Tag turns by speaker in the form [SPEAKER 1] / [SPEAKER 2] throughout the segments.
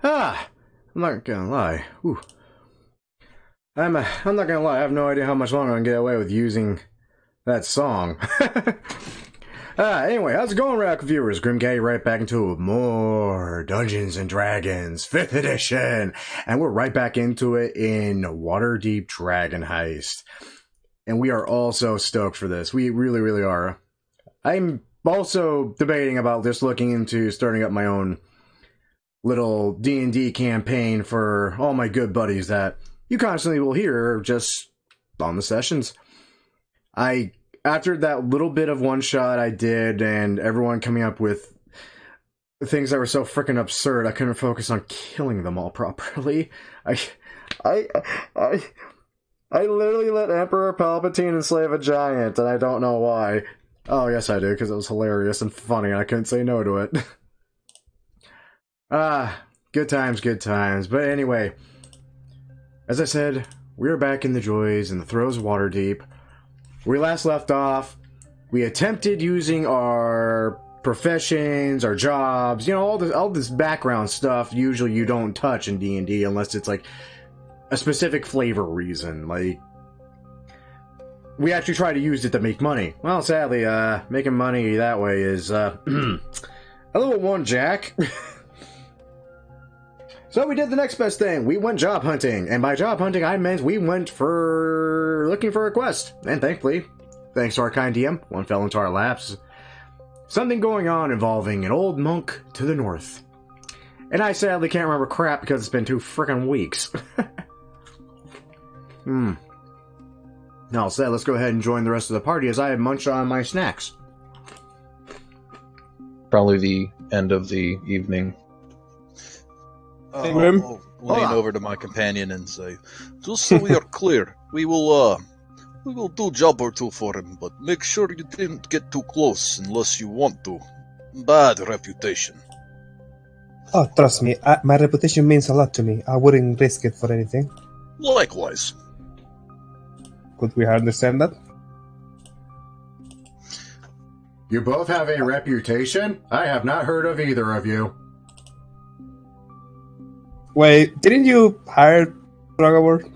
[SPEAKER 1] Ah, I'm not gonna lie. Ooh. I'm not gonna lie, I have no idea how much longer I can get away with using that song. Anyway, how's it going, Rack viewers? Grimgay right back into more Dungeons and Dragons 5th edition. And we're right back into it in Waterdeep Dragon Heist. And we are all so stoked for this. We really, really are. I'm also debating about just looking into starting up my own little D&D campaign for all my good buddies that you constantly will hear just on the sessions. After that little bit of one shot I did and everyone coming up with things that were so freaking absurd, I couldn't focus on killing them all properly. I literally let Emperor Palpatine enslave a giant, and I don't know why. Oh, yes I did, because it was hilarious and funny, and I couldn't say no to it. Good times, good times. But anyway, as I said, we're back in the joys and the throes of Waterdeep. Where we last left off, we attempted using our professions, our jobs, you know, all this background stuff usually you don't touch in D&D unless it's like a specific flavor reason. Like, we actually try to use it to make money. Well, sadly, making money that way is, a little one jack. So we did the next best thing. We went job hunting. And by job hunting, I meant we went for looking for a quest. And thankfully, thanks to our kind DM, one fell into our laps. Something going on involving an old monk to the north. And I sadly can't remember crap because it's been 2 frickin' weeks. Now said, let's go ahead and join the rest of the party as I munch on my snacks.
[SPEAKER 2] Probably the end of the evening.
[SPEAKER 3] I'll lean over to my companion and say, just so we are clear, we will do a job or two for him, but make sure you didn't get too close unless you want to. Bad reputation.
[SPEAKER 4] Oh, trust me, my reputation means a lot to me. I wouldn't risk it for anything.
[SPEAKER 3] Likewise.
[SPEAKER 4] Could we understand that?
[SPEAKER 1] You both have a reputation? I have not heard of either of you.
[SPEAKER 4] Wait, didn't you hire Dragobor?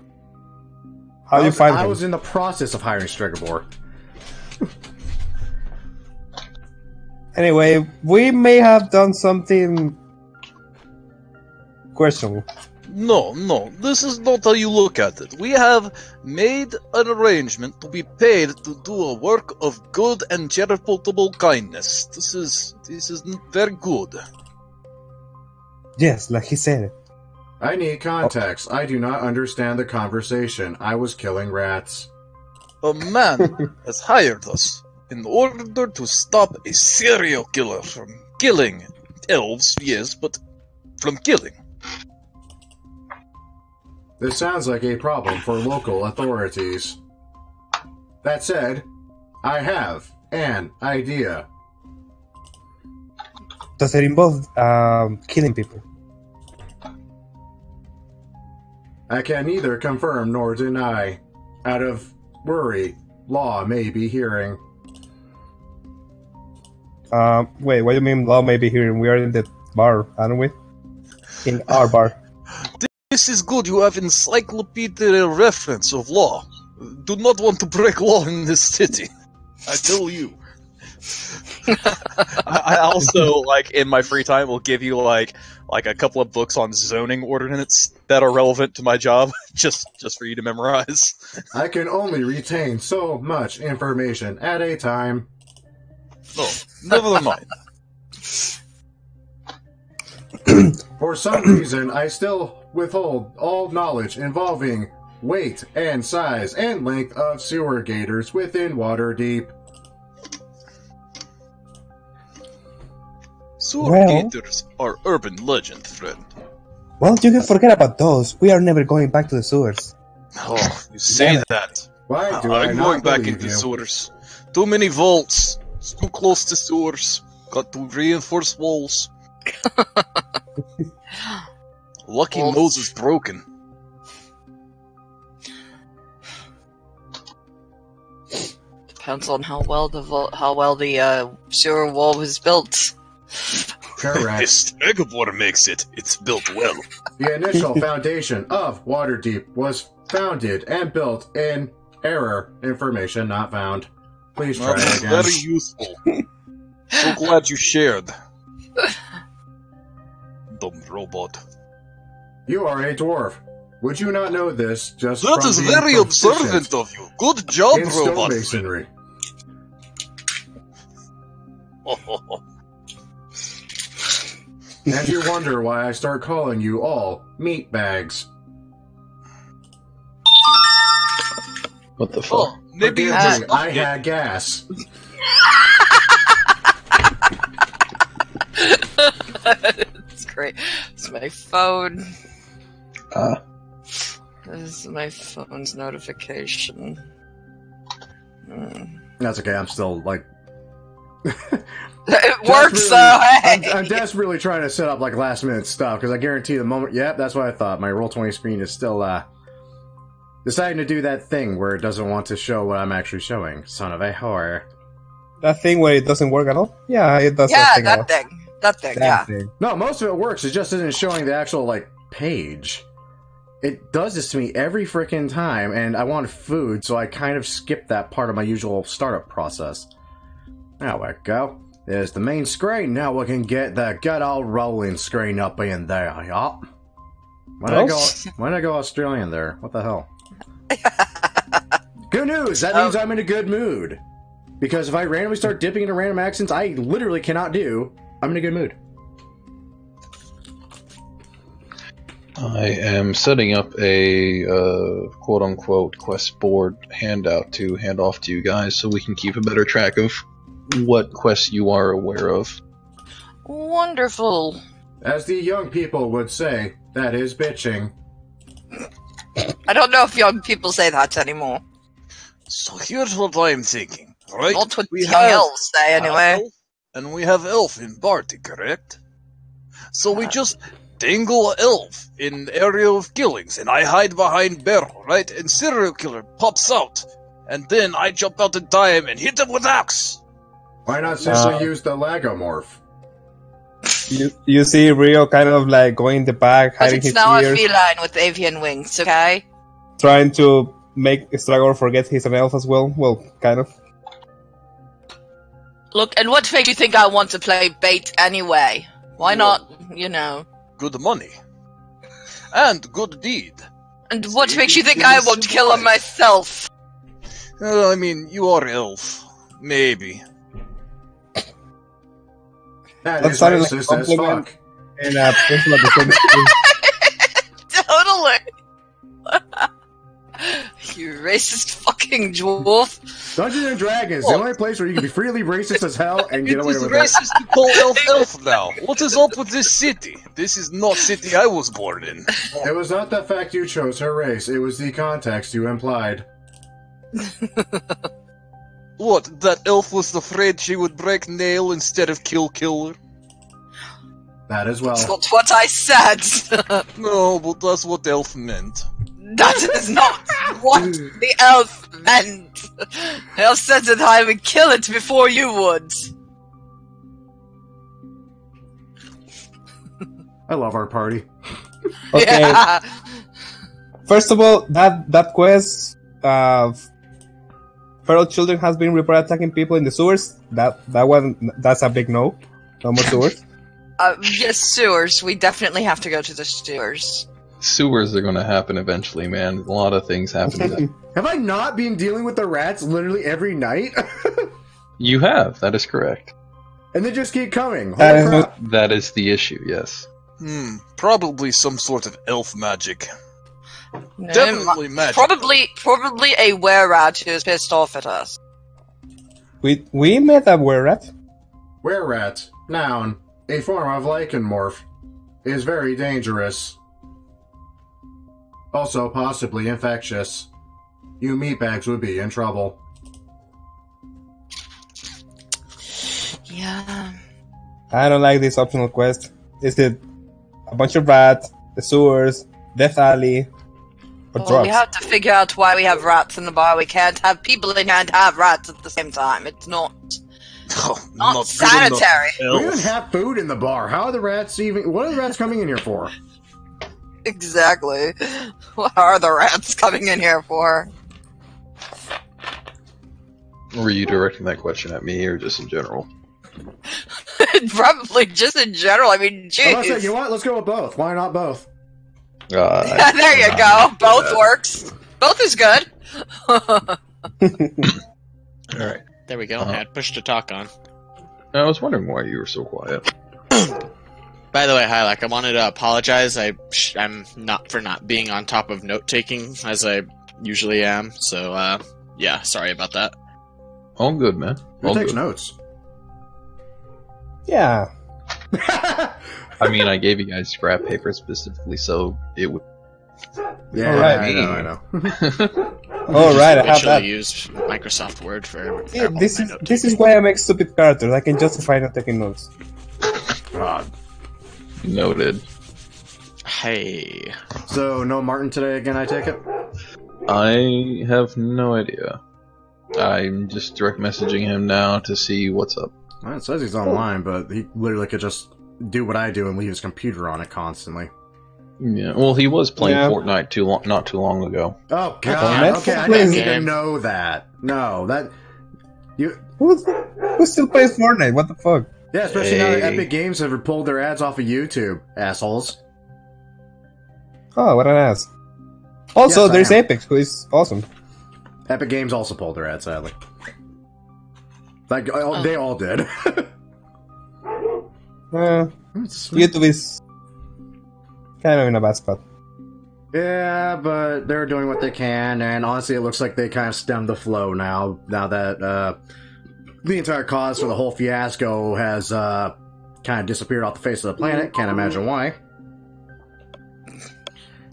[SPEAKER 4] How you find him?
[SPEAKER 1] I was in the process of hiring Stregobor.
[SPEAKER 4] Anyway, we may have done something questionable.
[SPEAKER 3] No, this is not how you look at it. We have made an arrangement to be paid to do a work of good and charitable kindness. This is very good.
[SPEAKER 4] Yes, like he said.
[SPEAKER 1] I need context. I do not understand the conversation. I was killing rats.
[SPEAKER 3] A man has hired us in order to stop a serial killer from killing elves, yes, but from killing.
[SPEAKER 1] This sounds like a problem for local authorities. That said, I have an idea.
[SPEAKER 4] Does it involve killing people?
[SPEAKER 1] I can neither confirm nor deny. Out of worry, law may be hearing.
[SPEAKER 4] Wait, what do you mean law may be here? We are in the bar, aren't we? In our bar.
[SPEAKER 3] This is good. You have encyclopedia reference of law. Do not want to break law in this city. I tell you.
[SPEAKER 5] I also, like, in my free time, will give you, like a couple of books on zoning ordinance that are relevant to my job, just for you to memorize.
[SPEAKER 1] I can only retain so much information at a time.
[SPEAKER 3] No, never mind.
[SPEAKER 1] For some reason, I still withhold all knowledge involving weight and size and length of sewer gators within Waterdeep.
[SPEAKER 3] Sewer gators are urban legend, friend.
[SPEAKER 4] Well, you can forget about those. We are never going back to the sewers.
[SPEAKER 3] Oh, you say that.
[SPEAKER 1] Why do I
[SPEAKER 3] I'm
[SPEAKER 1] not
[SPEAKER 3] going back
[SPEAKER 1] believe
[SPEAKER 3] into
[SPEAKER 1] you?
[SPEAKER 3] sewers. Too many vaults. It's too close to sewers. Got to reinforce walls. Lucky
[SPEAKER 6] Well,
[SPEAKER 3] nose is broken.
[SPEAKER 6] Depends on how well the sewer wall was built.
[SPEAKER 1] Correct.
[SPEAKER 3] This Stregobor makes it. It's built well.
[SPEAKER 1] The initial foundation of Waterdeep was founded and built in error. Information not found. Please try
[SPEAKER 3] That was
[SPEAKER 1] it again.
[SPEAKER 3] very useful. So glad you shared. Dumb robot.
[SPEAKER 1] You are a dwarf. Would you not know this just
[SPEAKER 3] That
[SPEAKER 1] from
[SPEAKER 3] is
[SPEAKER 1] being
[SPEAKER 3] very
[SPEAKER 1] proficient
[SPEAKER 3] observant of you. Good job,
[SPEAKER 1] in
[SPEAKER 3] robot.
[SPEAKER 1] stonemasonry? And you wonder why I start calling you all meat bags.
[SPEAKER 2] What the fuck?
[SPEAKER 3] Oh, maybe you
[SPEAKER 1] Forgive
[SPEAKER 3] just
[SPEAKER 1] me, I had gas.
[SPEAKER 6] It's great. It's my phone.
[SPEAKER 2] Ah,
[SPEAKER 6] This is my phone's notification.
[SPEAKER 1] That's okay, I'm still, like...
[SPEAKER 6] It works though, hey!
[SPEAKER 1] I'm desperately trying to set up, like, last-minute stuff, because I guarantee the moment... Yep, that's what I thought. My Roll20 screen is still, deciding to do that thing where it doesn't want to show what I'm actually showing. Son of a whore.
[SPEAKER 4] That thing where it doesn't work at all? Yeah, it does.
[SPEAKER 6] Yeah,
[SPEAKER 4] thing at all.
[SPEAKER 6] that thing. That thing,
[SPEAKER 4] That
[SPEAKER 6] yeah.
[SPEAKER 4] thing.
[SPEAKER 1] No, most of it works. It just isn't showing the actual, like, page. It does this to me every freaking time, and I want food, so I kind of skip that part of my usual startup process. There we go. There's the main screen. Now we can get the good old rolling screen up in there, yup. Why did I go Australian there? What the hell? Good news! That means I'm in a good mood. Because if I randomly start dipping into random accents I literally cannot do, I'm in a good mood.
[SPEAKER 2] I am setting up a quote-unquote quest board handout to hand off to you guys so we can keep a better track of what quests you are aware of.
[SPEAKER 6] Wonderful.
[SPEAKER 1] As the young people would say, that is bitching.
[SPEAKER 6] I don't know if young people say that anymore.
[SPEAKER 3] So here's what I'm thinking, right?
[SPEAKER 6] Not what
[SPEAKER 3] We
[SPEAKER 6] young
[SPEAKER 3] have
[SPEAKER 6] elves say, anyway.
[SPEAKER 3] elf, and we have elf in party, correct? So we just dangle a elf in area of killings, and I hide behind barrel, right? And serial killer pops out, and then I jump out in time and hit him with axe.
[SPEAKER 1] Why not simply use the lagomorph?
[SPEAKER 4] You see Rio kind of like going in the back,
[SPEAKER 6] But
[SPEAKER 4] hiding
[SPEAKER 6] it's
[SPEAKER 4] his
[SPEAKER 6] now
[SPEAKER 4] ears,
[SPEAKER 6] a feline with avian wings, okay?
[SPEAKER 4] trying to make Stragor forget he's an elf as well. Well, kind of.
[SPEAKER 6] Look, and what makes you think I want to play bait anyway? Why not, you know?
[SPEAKER 3] Good money. And good deed.
[SPEAKER 6] And what
[SPEAKER 3] See,
[SPEAKER 6] makes you think
[SPEAKER 3] it
[SPEAKER 6] I
[SPEAKER 3] is
[SPEAKER 6] won't kill him
[SPEAKER 3] symbolic.
[SPEAKER 6] myself?
[SPEAKER 3] I mean, you are elf. Maybe.
[SPEAKER 1] That
[SPEAKER 4] That
[SPEAKER 1] is
[SPEAKER 4] sounded like a
[SPEAKER 1] racist as
[SPEAKER 4] compliment.
[SPEAKER 1] fuck.
[SPEAKER 4] And pencil at the same time.
[SPEAKER 6] Totally. You racist fucking dwarf.
[SPEAKER 1] Dungeons and Dragons, the only place where you can be freely racist as hell and get
[SPEAKER 3] It
[SPEAKER 1] away
[SPEAKER 3] is
[SPEAKER 1] with it.
[SPEAKER 3] racist to call elf now. What is up with this city? This is not city I was born in.
[SPEAKER 1] It was not the fact you chose her race, it was the context you implied.
[SPEAKER 3] What, that elf was afraid she would break nail instead of kill killer?
[SPEAKER 1] That as well.
[SPEAKER 6] That's not what I said.
[SPEAKER 3] No, but that's what elf meant.
[SPEAKER 6] That is not what the elf meant. The elf said that I would kill it before you would.
[SPEAKER 1] I love our party.
[SPEAKER 4] Okay.
[SPEAKER 6] Yeah.
[SPEAKER 4] First of all, that quest, feral children has been reported attacking people in the sewers. That one, that's a big no. No more sewers.
[SPEAKER 6] Yes, sewers. We definitely have to go to the sewers.
[SPEAKER 2] Sewers are going to happen eventually, man. A lot of things happen. There.
[SPEAKER 1] Have I not been dealing with the rats literally every night?
[SPEAKER 2] You have. That is correct.
[SPEAKER 1] And they just keep coming.
[SPEAKER 4] That
[SPEAKER 1] Holy
[SPEAKER 4] is
[SPEAKER 1] crap.
[SPEAKER 2] That is the issue, yes.
[SPEAKER 3] Probably some sort of elf magic.
[SPEAKER 6] No,
[SPEAKER 3] Definitely magic.
[SPEAKER 6] Probably a were-rat who is pissed off at us.
[SPEAKER 4] We met a were-rat.
[SPEAKER 1] Were-rat, noun, a form of lycanmorph, is very dangerous. Also possibly infectious. You meatbags would be in trouble.
[SPEAKER 6] Yeah.
[SPEAKER 4] I don't like this optional quest. Is it a bunch of rats, the sewers, Death Alley, or
[SPEAKER 6] Well,
[SPEAKER 4] drugs?
[SPEAKER 6] we have to figure out why we have rats in the bar. We can't have people and can't have rats at the same time. It's not
[SPEAKER 3] Oh,
[SPEAKER 6] Not
[SPEAKER 3] good
[SPEAKER 6] sanitary.
[SPEAKER 3] enough.
[SPEAKER 1] We even have food in the bar. How are the rats even? What are the rats coming in here for?
[SPEAKER 6] Exactly. What are the rats coming in here for?
[SPEAKER 2] Were you directing that question at me or just in general?
[SPEAKER 6] Probably just in general. I mean,
[SPEAKER 1] Oh,
[SPEAKER 6] jeez.
[SPEAKER 1] you know what? Let's go with both. Why not both?
[SPEAKER 6] There you go. Both works. Both is good.
[SPEAKER 2] Alright.
[SPEAKER 7] There we go. I had push to talk on.
[SPEAKER 2] I was wondering why you were so quiet.
[SPEAKER 7] By the way, Hylac, I wanted to apologize. I'm not being on top of note taking as I usually am. So, yeah, sorry about that.
[SPEAKER 2] All good, man.
[SPEAKER 1] Who
[SPEAKER 2] All
[SPEAKER 1] takes
[SPEAKER 2] good.
[SPEAKER 1] notes?
[SPEAKER 4] Yeah.
[SPEAKER 2] I mean, I gave you guys scrap paper specifically so it would.
[SPEAKER 1] Yeah,
[SPEAKER 4] Alright.
[SPEAKER 1] I know.
[SPEAKER 4] All right, I have
[SPEAKER 7] Actually
[SPEAKER 4] that.
[SPEAKER 7] used Microsoft Word for
[SPEAKER 4] Yeah,
[SPEAKER 7] all
[SPEAKER 4] this
[SPEAKER 7] my
[SPEAKER 4] is
[SPEAKER 7] note-taking.
[SPEAKER 4] why I make stupid characters. I can justify not taking notes.
[SPEAKER 1] God.
[SPEAKER 2] Noted.
[SPEAKER 7] Hey.
[SPEAKER 1] So no Martin today again. I take it.
[SPEAKER 2] I have no idea. I'm just direct messaging him now to see what's up.
[SPEAKER 1] Well, it says he's online, but he literally could just do what I do and leave his computer on it constantly.
[SPEAKER 2] Yeah, well, he was playing
[SPEAKER 4] Yeah.
[SPEAKER 2] Fortnite not too long ago.
[SPEAKER 1] Oh
[SPEAKER 4] Yeah,
[SPEAKER 1] God! Okay, I
[SPEAKER 4] Netflix
[SPEAKER 1] didn't need to
[SPEAKER 7] game.
[SPEAKER 1] know that. No, that you.
[SPEAKER 4] Who still plays Fortnite? What the fuck?
[SPEAKER 1] Yeah, especially now that
[SPEAKER 2] Hey.
[SPEAKER 1] Epic Games have pulled their ads off of YouTube, assholes.
[SPEAKER 4] Oh, what an ass. Also,
[SPEAKER 1] Yes, I
[SPEAKER 4] there's
[SPEAKER 1] am.
[SPEAKER 4] Apex, who is awesome.
[SPEAKER 1] Epic Games also pulled their ads, sadly. Like they all did.
[SPEAKER 4] YouTube is kind of in a bad spot.
[SPEAKER 1] Yeah, but they're doing what they can, and honestly, it looks like they kind of stemmed the flow now. Now that the entire cause for the whole fiasco has kind of disappeared off the face of the planet. Can't imagine why.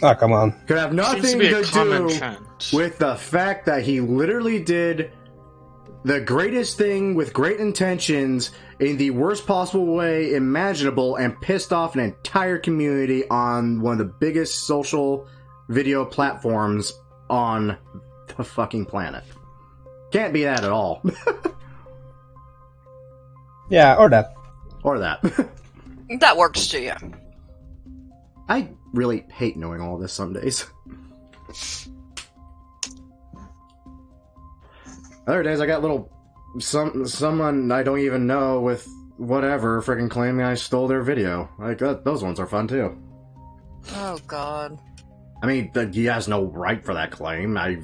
[SPEAKER 4] Oh, come on.
[SPEAKER 1] Could have
[SPEAKER 7] Seems
[SPEAKER 1] nothing
[SPEAKER 7] to be a
[SPEAKER 1] to
[SPEAKER 7] common
[SPEAKER 1] do
[SPEAKER 7] trend.
[SPEAKER 1] with the fact that he literally did the greatest thing with great intentions in the worst possible way imaginable and pissed off an entire community on one of the biggest social video platforms on the fucking planet. Can't be that at all.
[SPEAKER 4] Yeah, or that.
[SPEAKER 1] Or that.
[SPEAKER 6] That works too, yeah.
[SPEAKER 1] I really hate knowing all this some days. Other days I got someone I don't even know with whatever freaking claiming I stole their video. Like those ones are fun too.
[SPEAKER 6] Oh God.
[SPEAKER 1] I mean, he has no right for that claim. I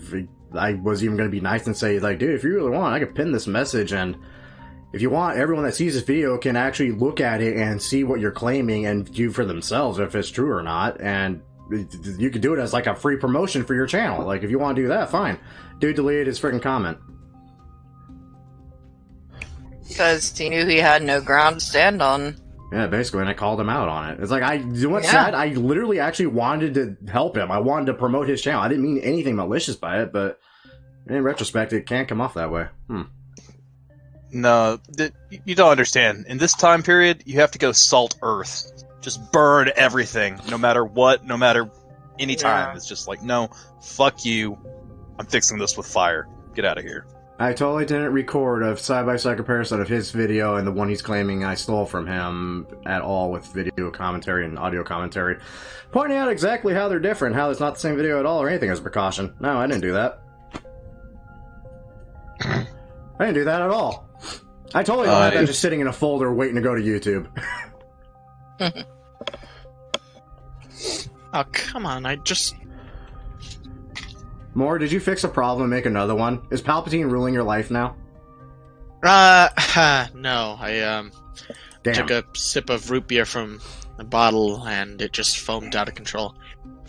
[SPEAKER 1] was even going to be nice and say, like, dude, if you really want, I could pin this message, and if you want, everyone that sees this video can actually look at it and see what you're claiming and view for themselves if it's true or not, and you could do it as, like, a free promotion for your channel. Like, if you want to do that, fine. Dude deleted his freaking comment.
[SPEAKER 6] Because he knew he had no ground to stand on.
[SPEAKER 1] Yeah, basically, and I called him out on it. It's like, what's
[SPEAKER 6] Yeah.
[SPEAKER 1] sad? I literally actually wanted to help him. I wanted to promote his channel. I didn't mean anything malicious by it, but in retrospect, it can't come off that way.
[SPEAKER 5] No, you don't understand. In this time period, you have to go salt earth. Just burn everything, no matter what, no matter any time.
[SPEAKER 6] Yeah.
[SPEAKER 5] It's just like, no, fuck you. I'm fixing this with fire. Get out of here.
[SPEAKER 1] I totally didn't record a side-by-side comparison of his video and the one he's claiming I stole from him at all with video commentary and audio commentary. Pointing out exactly how they're different, how it's not the same video at all or anything as a precaution. No, I didn't do that. I didn't do that at all. I totally don't have that just sitting in a folder waiting to go to YouTube.
[SPEAKER 7] Oh, come on, I just...
[SPEAKER 1] More, did you fix a problem and make another one? Is Palpatine ruling your life now?
[SPEAKER 7] no, I,
[SPEAKER 1] Damn.
[SPEAKER 7] took a sip of root beer from the bottle and it just foamed out of control.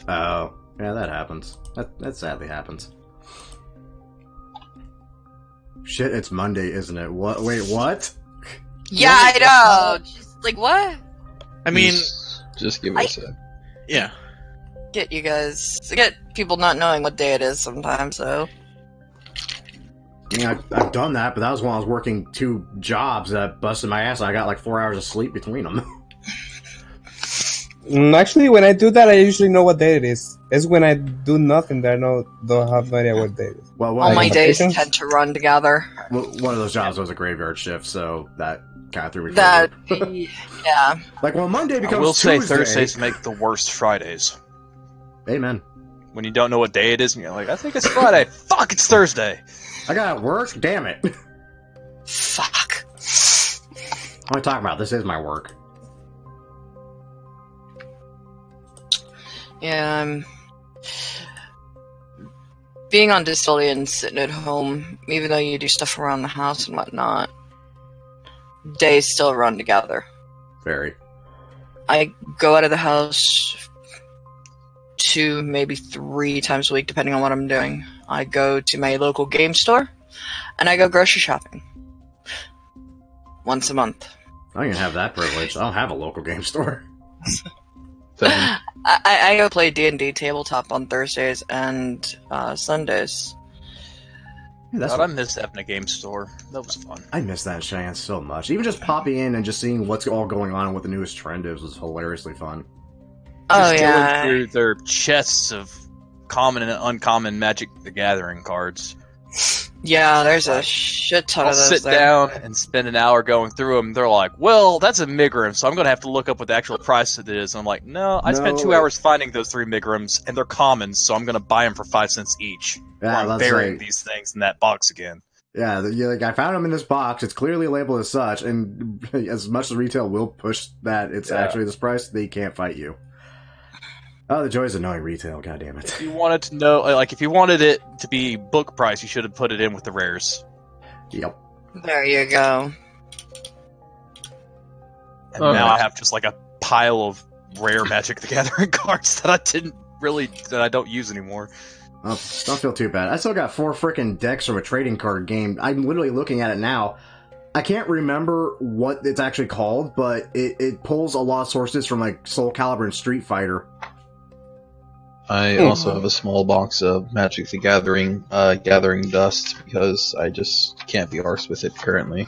[SPEAKER 1] Oh, yeah, that happens. That sadly happens. Shit, it's Monday, isn't it? What? Wait, what?
[SPEAKER 6] Yeah, I know. Just, like, what?
[SPEAKER 7] I mean,
[SPEAKER 2] just give me a sec.
[SPEAKER 7] yeah.
[SPEAKER 6] Get you guys. I get people not knowing what day it is sometimes, so.
[SPEAKER 1] I mean, I've done that, but that was when I was working 2 jobs that busted my ass. And I got like 4 hours of sleep between them.
[SPEAKER 4] Actually, when I do that, I usually know what day it is. It's when I do nothing that I don't have no idea what day it is.
[SPEAKER 1] Well,
[SPEAKER 6] All my days
[SPEAKER 4] vacations?
[SPEAKER 6] tend to run together.
[SPEAKER 1] one of those jobs was a graveyard shift, so that kind of threw me.
[SPEAKER 6] That,
[SPEAKER 1] for a loop.
[SPEAKER 6] yeah.
[SPEAKER 1] Like when Monday becomes
[SPEAKER 5] I will say
[SPEAKER 1] Tuesday,
[SPEAKER 5] Thursdays make the worst Fridays.
[SPEAKER 1] Amen.
[SPEAKER 5] When you don't know what day it is, and you're like, I think it's Friday. Fuck, it's Thursday.
[SPEAKER 1] I got work. Damn it.
[SPEAKER 6] Fuck.
[SPEAKER 1] What am I talking about? This is my work.
[SPEAKER 6] Yeah, being on disability and sitting at home, even though you do stuff around the house and whatnot, days still run together.
[SPEAKER 1] Very.
[SPEAKER 6] I go out of the house 2, maybe 3 times a week, depending on what I'm doing. I go to my local game store, and I go grocery shopping. Once a month.
[SPEAKER 1] I don't even have that privilege. I don't have a local game store.
[SPEAKER 2] Same.
[SPEAKER 6] I go play D&D tabletop on Thursdays and Sundays.
[SPEAKER 1] Yeah, that's
[SPEAKER 5] God, I
[SPEAKER 1] what,
[SPEAKER 5] missed having a game store. That was fun.
[SPEAKER 1] I miss that Cheyenne so much. Even just popping in and just seeing what's all going on and what the newest trend is was hilariously fun.
[SPEAKER 6] Oh,
[SPEAKER 5] Just
[SPEAKER 6] yeah.
[SPEAKER 5] going through their chests of common and uncommon Magic the Gathering cards.
[SPEAKER 6] Yeah, there's a shit ton
[SPEAKER 5] I'll
[SPEAKER 6] of those
[SPEAKER 5] sit
[SPEAKER 6] there.
[SPEAKER 5] down and spend an hour going through them. They're like, well, that's a Migrim, so I'm going to have to look up what the actual price of it is. And I'm like, no, I spent 2
[SPEAKER 1] No.
[SPEAKER 5] hours finding those 3 Migrims, and they're commons, so I'm going to buy them for 5 cents each.
[SPEAKER 1] Yeah,
[SPEAKER 5] I'm
[SPEAKER 1] that's
[SPEAKER 5] burying
[SPEAKER 1] right.
[SPEAKER 5] these things in that box again.
[SPEAKER 1] Yeah, like I found them in this box. It's clearly labeled as such, and as much as retail will push that it's actually this price, they can't fight you. Oh, the joys of knowing retail. God damn it.
[SPEAKER 5] If you wanted to know, like, if you wanted it to be book price, you should have put it in with the rares.
[SPEAKER 1] Yep.
[SPEAKER 6] There you go.
[SPEAKER 5] And
[SPEAKER 2] Oh,
[SPEAKER 5] now
[SPEAKER 2] nice.
[SPEAKER 5] I have just like a pile of rare Magic the Gathering cards that I don't use anymore.
[SPEAKER 1] Oh, don't feel too bad. I still got 4 frickin' decks from a trading card game. I'm literally looking at it now. I can't remember what it's actually called, but it pulls a lot of sources from like Soul Calibur and Street Fighter.
[SPEAKER 2] I also have a small box of Magic the Gathering, Gathering Dust, because I just can't be arsed with it currently.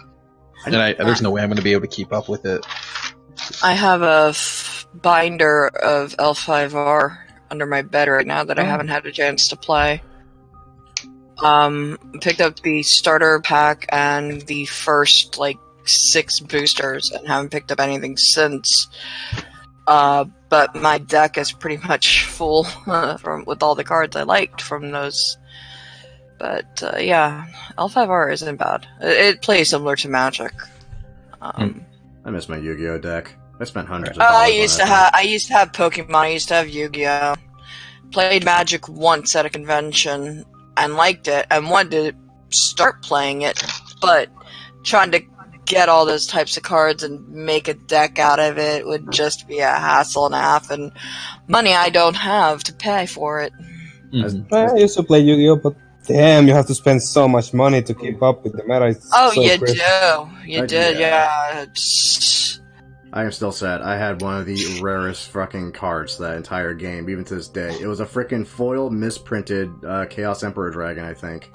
[SPEAKER 2] And there's no way I'm going to be able to keep up with it.
[SPEAKER 6] I have a binder of L5R under my bed right now that I haven't had a chance to play. Picked up the starter pack and the first, 6 boosters and haven't picked up anything since. But my deck is pretty much full with all the cards I liked from those. But, yeah, L5R isn't bad. It plays similar to Magic.
[SPEAKER 1] I miss my Yu-Gi-Oh deck. I spent hundreds of dollars
[SPEAKER 6] I
[SPEAKER 1] on
[SPEAKER 6] used to have Pokemon. I used to have Yu-Gi-Oh. Played Magic once at a convention and liked it and wanted to start playing it, but trying to get all those types of cards and make a deck out of it would just be a hassle and a half, and money I don't have to pay for it.
[SPEAKER 2] Mhm.
[SPEAKER 4] I used to play Yu-Gi-Oh, but damn, you have to spend so much money to keep up with the meta. It's
[SPEAKER 6] Oh,
[SPEAKER 4] so
[SPEAKER 6] you
[SPEAKER 4] crazy.
[SPEAKER 6] do. You did,
[SPEAKER 1] yeah.
[SPEAKER 6] yeah. It's-
[SPEAKER 1] I am still sad. I had one of the rarest fucking cards that entire game, even to this day. It was a freaking foil misprinted Chaos Emperor Dragon, I think.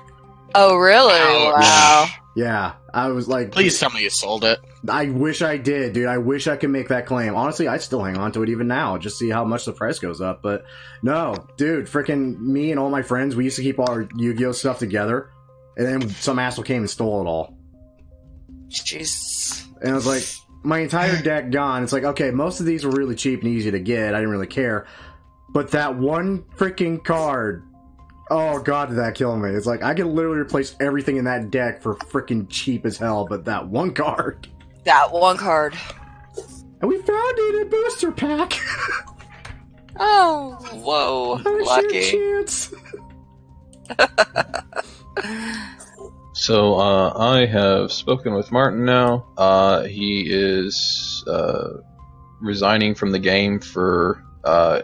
[SPEAKER 6] Oh, really? Wow.
[SPEAKER 1] Yeah, I was like,
[SPEAKER 7] Please tell me you sold it.
[SPEAKER 1] I wish I did, dude. I wish I could make that claim. Honestly, I'd still hang on to it even now, just see how much the price goes up. But no, dude, freaking me and all my friends, we used to keep all our Yu-Gi-Oh stuff together, and then some asshole came and stole it all.
[SPEAKER 6] Jeez.
[SPEAKER 1] And I was like, my entire deck gone. It's like, okay, most of these were really cheap and easy to get. I didn't really care. But that one freaking card, oh god, did that kill me. It's like, I could literally replace everything in that deck for freaking cheap as hell, but that one card.
[SPEAKER 6] That one card.
[SPEAKER 1] And we found it in a booster pack.
[SPEAKER 6] Oh, whoa.
[SPEAKER 1] Oh,
[SPEAKER 6] Lucky.
[SPEAKER 1] chance.
[SPEAKER 2] So, I have spoken with Martin now. He is resigning from the game for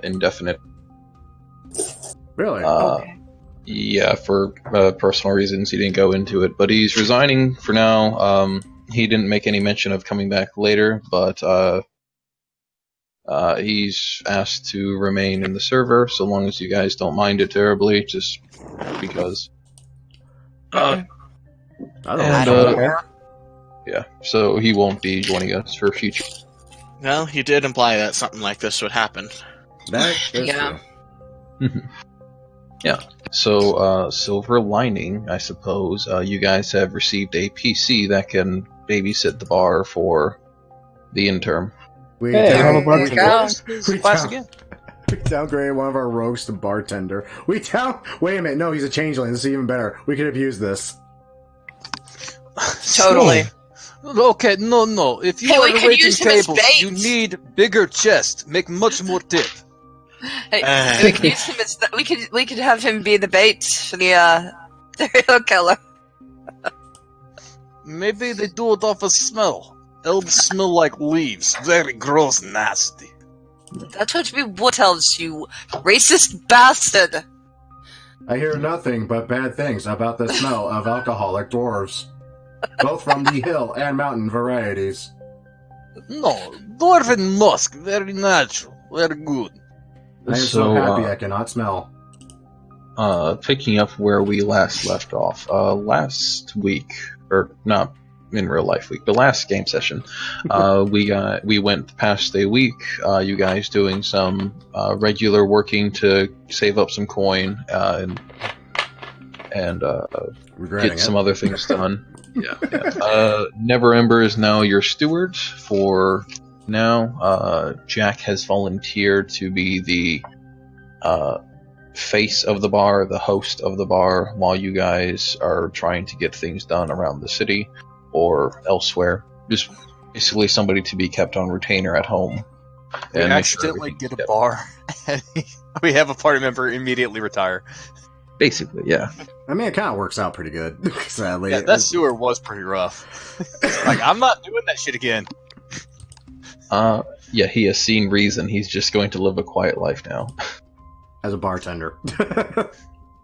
[SPEAKER 2] indefinite.
[SPEAKER 1] Really?
[SPEAKER 6] Okay.
[SPEAKER 2] Yeah, for personal reasons. He didn't go into it, but he's resigning for now. He didn't make any mention of coming back later, but he's asked to remain in the server so long as you guys don't mind it terribly, just because.
[SPEAKER 1] I don't
[SPEAKER 2] and,
[SPEAKER 1] know.
[SPEAKER 4] Okay.
[SPEAKER 2] Yeah, so he won't be joining us for future.
[SPEAKER 7] Well, you did imply that something like this would happen.
[SPEAKER 1] That is
[SPEAKER 6] Yeah.
[SPEAKER 1] true.
[SPEAKER 2] Yeah. So, silver lining, I suppose, you guys have received a PC that can babysit the bar for the interim.
[SPEAKER 1] We
[SPEAKER 4] Hey,
[SPEAKER 1] down-
[SPEAKER 4] how about
[SPEAKER 1] we-
[SPEAKER 6] go?
[SPEAKER 1] we
[SPEAKER 5] Class
[SPEAKER 1] down-
[SPEAKER 5] again.
[SPEAKER 1] we downgraded one of our rogues to bartender. Wait a minute, no, he's a changeling. This is even better. We could have used this.
[SPEAKER 6] Totally.
[SPEAKER 3] Okay, no. If you
[SPEAKER 6] Hey, we
[SPEAKER 3] are
[SPEAKER 6] could
[SPEAKER 3] waiting
[SPEAKER 6] use him as
[SPEAKER 3] tables,
[SPEAKER 6] bait.
[SPEAKER 3] you need bigger chest. Make much more tip.
[SPEAKER 6] Hey, we could use him as we could have him be the bait for the serial killer.
[SPEAKER 3] Maybe they do it off a smell. Elves smell like leaves. Very gross and nasty.
[SPEAKER 6] That's what we wood elves, you racist bastard.
[SPEAKER 1] I hear nothing but bad things about the smell of alcoholic dwarves, both from the hill and mountain varieties.
[SPEAKER 3] No, dwarven musk. Very natural. Very good.
[SPEAKER 1] I am so happy I cannot smell.
[SPEAKER 2] Picking up where we last left off, last week, or not in real life week, but last game session, we went past a week, you guys doing some regular working to save up some coin and
[SPEAKER 1] Regretting
[SPEAKER 2] get
[SPEAKER 1] it.
[SPEAKER 2] some other things done. Yeah. Never Ember is now your steward for now. Jack has volunteered to be the face of the bar, the host of the bar, while you guys are trying to get things done around the city or elsewhere. Just basically somebody to be kept on retainer at home.
[SPEAKER 5] We
[SPEAKER 2] and make sure
[SPEAKER 5] accidentally
[SPEAKER 2] everything's
[SPEAKER 5] get a
[SPEAKER 2] kept.
[SPEAKER 5] bar. We have a party member immediately retire.
[SPEAKER 2] Basically, yeah.
[SPEAKER 1] I mean, it kind of works out pretty good, sadly.
[SPEAKER 5] Yeah, that sewer was pretty rough. Like, I'm not doing that shit again.
[SPEAKER 2] Yeah, he has seen reason. He's just going to live a quiet life now.
[SPEAKER 1] As a bartender.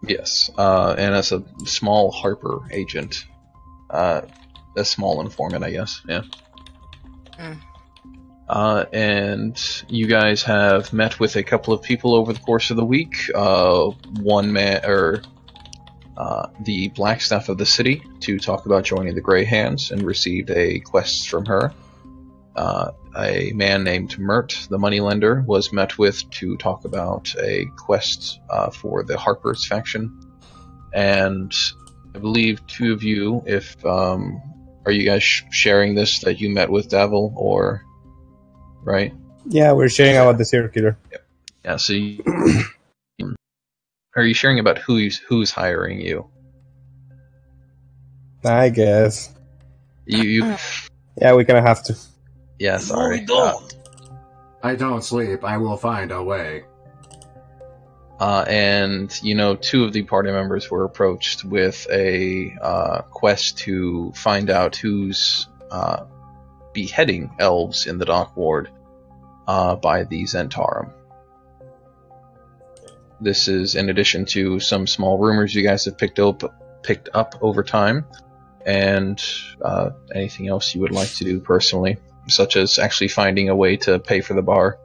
[SPEAKER 2] Yes, and as a small Harper agent. A small informant, I guess, yeah. And you guys have met with a couple of people over the course of the week. One man, or the Blackstaff of the city, to talk about joining the Grey Hands, and received a quest from her. A man named Mert, the moneylender, was met with to talk about a quest for the Harper's faction. And I believe two of you, if are you guys sharing this, that you met with Davil, or right?
[SPEAKER 4] Yeah, we're sharing about the serial killer.
[SPEAKER 2] Yeah. So, are you sharing about who's hiring you?
[SPEAKER 4] I guess.
[SPEAKER 2] You
[SPEAKER 4] Yeah, we kind of have to.
[SPEAKER 2] yeah. Sorry.
[SPEAKER 3] No, we don't.
[SPEAKER 1] I don't sleep. I will find a way.
[SPEAKER 2] And two of the party members were approached with a quest to find out who's beheading elves in the Dock Ward by the Zentarum. This is in addition to some small rumors you guys have picked up over time, and anything else you would like to do personally, such as actually finding a way to pay for the bar.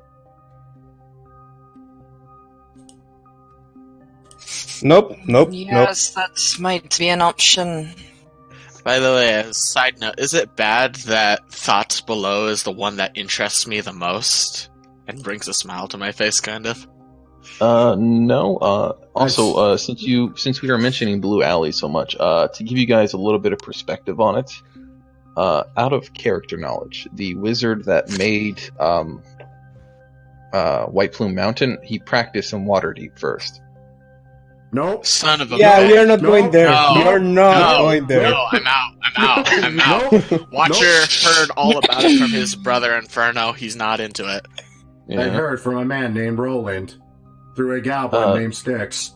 [SPEAKER 4] Nope.
[SPEAKER 6] Yes, that might be an option.
[SPEAKER 7] By the way, as a side note, is it bad that Thoughts Below is the one that interests me the most and brings a smile to my face, kind of?
[SPEAKER 2] No. Also, since we are mentioning Blue Alley so much, to give you guys a little bit of perspective on it, out of character knowledge, the wizard that made White Plume Mountain, he practiced in Waterdeep first.
[SPEAKER 1] Nope.
[SPEAKER 7] Son of a
[SPEAKER 4] Yeah,
[SPEAKER 7] bitch.
[SPEAKER 4] we are not
[SPEAKER 1] No,
[SPEAKER 4] going there.
[SPEAKER 7] no,
[SPEAKER 4] we are not
[SPEAKER 7] No,
[SPEAKER 4] going there.
[SPEAKER 7] no, I'm out. Watcher heard all about it from his brother Inferno. He's not into it.
[SPEAKER 1] I heard from a man named Roland through a goblin named Styx.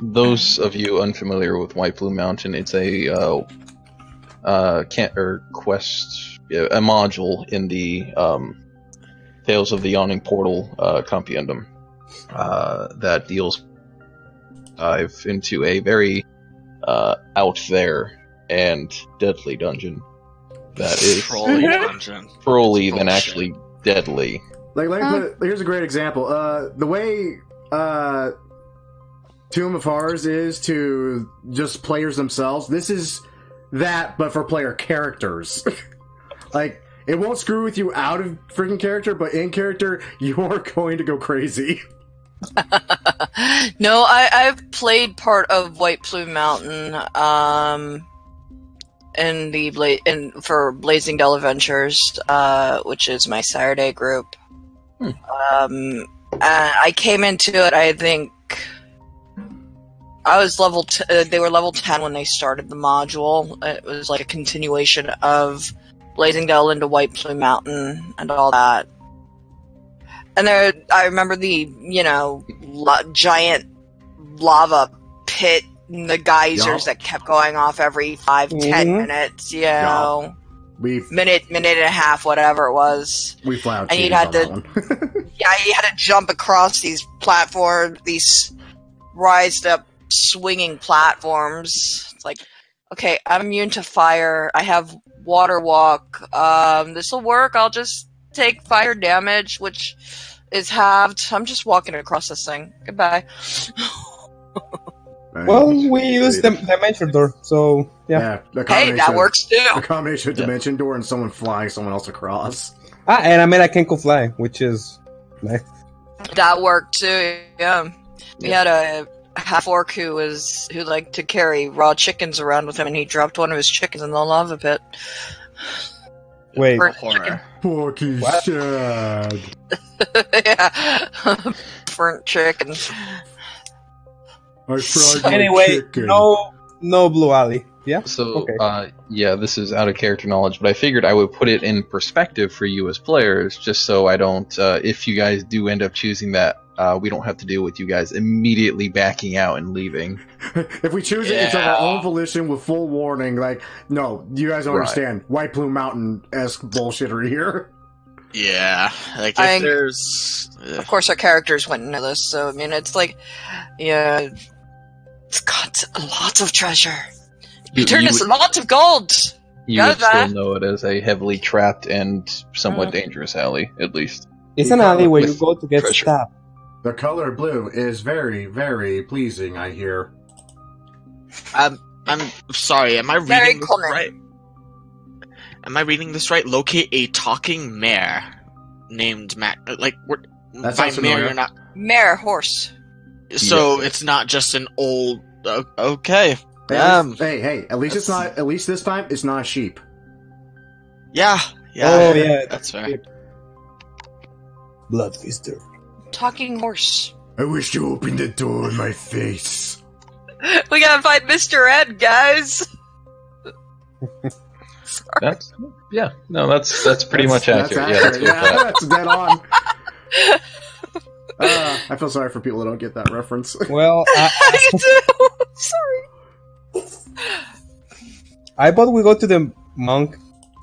[SPEAKER 2] Those of you unfamiliar with White Plume Mountain, it's a quest, a module in the Tales of the Yawning Portal compendium that deals dive into a very out there and deadly dungeon that is
[SPEAKER 7] Trolly dungeon.
[SPEAKER 2] trolly than
[SPEAKER 7] Bullshit.
[SPEAKER 2] actually deadly.
[SPEAKER 1] Like, let me put. Here's a great example. The way Tomb of Horrors is to just players themselves. This is that, but for player characters. Like, It won't screw with you out of freaking character, but in character, you are going to go crazy.
[SPEAKER 6] No, I've played part of White Plume Mountain, for Blazing Dell Adventures, which is my Saturday group. And I came into it, I think I was they were level 10 when they started the module. It was like a continuation of Blazing Dell into White Plume Mountain and all that. And I remember the, giant lava pit and the geysers that kept going off every 5-10 minutes, minute and a half, whatever it was.
[SPEAKER 1] We fly out
[SPEAKER 6] and you had to, you had to jump across these platforms, these rised up swinging platforms. It's like, okay, I'm immune to fire. I have water walk. This will work. I'll just take fire damage, which is halved. I'm just walking across this thing. Goodbye.
[SPEAKER 4] Well, we use the Dimension Door, so yeah.
[SPEAKER 6] Hey, that works too.
[SPEAKER 1] A combination of Dimension Door and someone flying someone else across.
[SPEAKER 4] And I made a Kenko fly, which is nice.
[SPEAKER 6] That worked too. Yeah, we had a half orc who liked to carry raw chickens around with him, and he dropped one of his chickens in the lava pit.
[SPEAKER 4] Wait,
[SPEAKER 7] Horror.
[SPEAKER 1] Porky shag.
[SPEAKER 6] Yeah, burnt chicken.
[SPEAKER 4] Anyway,
[SPEAKER 1] chicken.
[SPEAKER 4] no Blue Alley. Yeah.
[SPEAKER 2] So,
[SPEAKER 4] okay.
[SPEAKER 2] This is out of character knowledge, but I figured I would put it in perspective for you as players, just so I don't. If you guys do end up choosing that, we don't have to deal with you guys immediately backing out and leaving.
[SPEAKER 1] If we choose it, it's of our own volition with full warning. Like, no, you guys don't understand. White Plume Mountain-esque bullshittery here.
[SPEAKER 7] Yeah, like if there's.
[SPEAKER 6] Of course, our characters wouldn't know this, so I mean, it's like, it's got lots of treasure. Return us lots of gold.
[SPEAKER 2] You would still know it as a heavily trapped and somewhat dangerous alley, at least.
[SPEAKER 4] It's an alley where you go to get stabbed.
[SPEAKER 1] The color blue is very, very pleasing, I hear.
[SPEAKER 7] I'm sorry, am I reading this right? Am I reading this right? Locate a talking mare named Mac. Like,
[SPEAKER 1] That's
[SPEAKER 7] by mare, you're not.
[SPEAKER 6] Mare, horse.
[SPEAKER 7] So it's not just an old. Okay.
[SPEAKER 1] Hey! At least it's not. At least this time, it's not a sheep.
[SPEAKER 7] Yeah.
[SPEAKER 4] Oh yeah,
[SPEAKER 7] that's fair.
[SPEAKER 4] Bloodfeaster.
[SPEAKER 6] Talking horse.
[SPEAKER 1] I wish to open the door in my face.
[SPEAKER 6] We gotta find Mr. Ed, guys.
[SPEAKER 2] That's pretty much accurate. Let's go with that.
[SPEAKER 1] That's dead on. I feel sorry for people who don't get that reference.
[SPEAKER 4] Well,
[SPEAKER 6] How do you do? Sorry.
[SPEAKER 4] I thought we go to the monk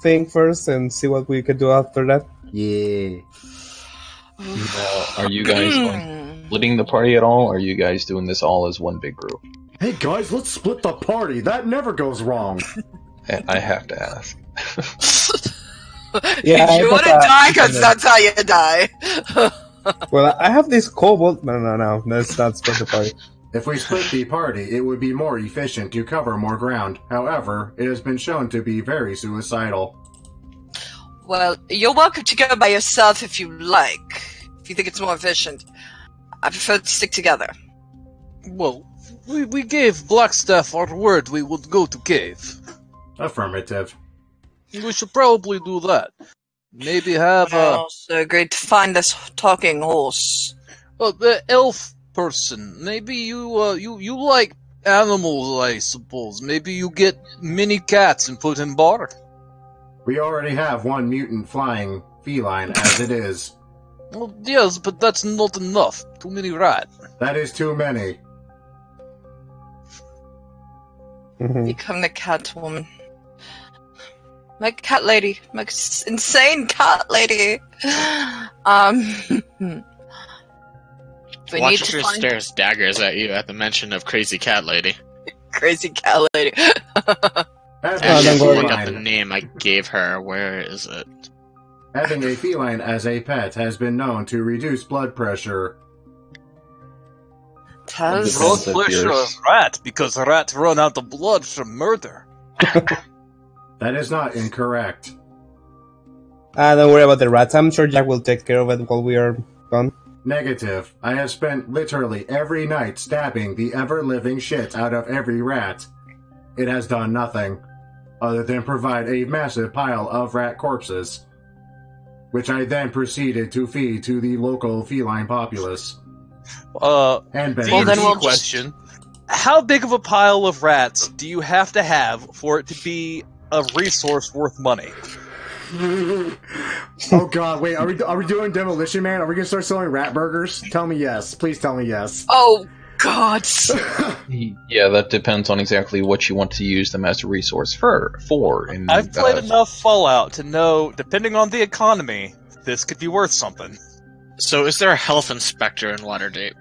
[SPEAKER 4] thing first and see what we could do after that.
[SPEAKER 1] Yeah.
[SPEAKER 2] Are you guys splitting the party at all, or are you guys doing this all as one big group?
[SPEAKER 1] Hey guys, let's split the party. That never goes wrong.
[SPEAKER 2] I have to ask.
[SPEAKER 6] Yeah, you want to die because that's how you die.
[SPEAKER 4] Well, I have this kobold. No. Let's not split the party.
[SPEAKER 1] If we split the party, it would be more efficient to cover more ground. However, it has been shown to be very suicidal.
[SPEAKER 6] Well, you're welcome to go by yourself if you like. If you think it's more efficient. I prefer to stick together.
[SPEAKER 3] Well, we gave Blackstaff our word we would go to cave.
[SPEAKER 1] Affirmative.
[SPEAKER 3] We should probably do that. Maybe have
[SPEAKER 6] So great to find this talking horse.
[SPEAKER 3] the elf person. Maybe you like animals, I suppose. Maybe you get mini cats and put in bar.
[SPEAKER 1] We already have one mutant flying feline as it is.
[SPEAKER 3] Well, yes, but that's not enough. Too many rat.
[SPEAKER 1] That is too many.
[SPEAKER 6] Become the cat woman. My cat lady. My insane cat lady.
[SPEAKER 7] Watcher stares daggers at you at the mention of Crazy Cat Lady.
[SPEAKER 6] Crazy cat lady.
[SPEAKER 7] Actually, look up the name I gave her. Where is it?
[SPEAKER 1] Having a feline as a pet has been known to reduce blood pressure.
[SPEAKER 3] Blood pressure of rat, because rats run out of blood from murder.
[SPEAKER 1] That is not incorrect.
[SPEAKER 4] Don't worry about the rats. I'm sure Jack will take care of it while we are gone.
[SPEAKER 1] Negative. I have spent literally every night stabbing the ever-living shit out of every rat. It has done nothing other than provide a massive pile of rat corpses, which I then proceeded to feed to the local feline populace. And
[SPEAKER 5] D&D
[SPEAKER 6] Well, then we'll
[SPEAKER 5] question. How big of a pile of rats do you have to have for it to be a resource worth money?
[SPEAKER 1] Oh god, wait, are we doing Demolition Man? Are we gonna start selling rat burgers? Tell me yes. Please tell me yes.
[SPEAKER 6] Oh, God.
[SPEAKER 2] Yeah, that depends on exactly what you want to use them as a resource for. And,
[SPEAKER 5] I've played enough Fallout to know, depending on the economy, this could be worth something.
[SPEAKER 7] So, is there a health inspector in Waterdeep?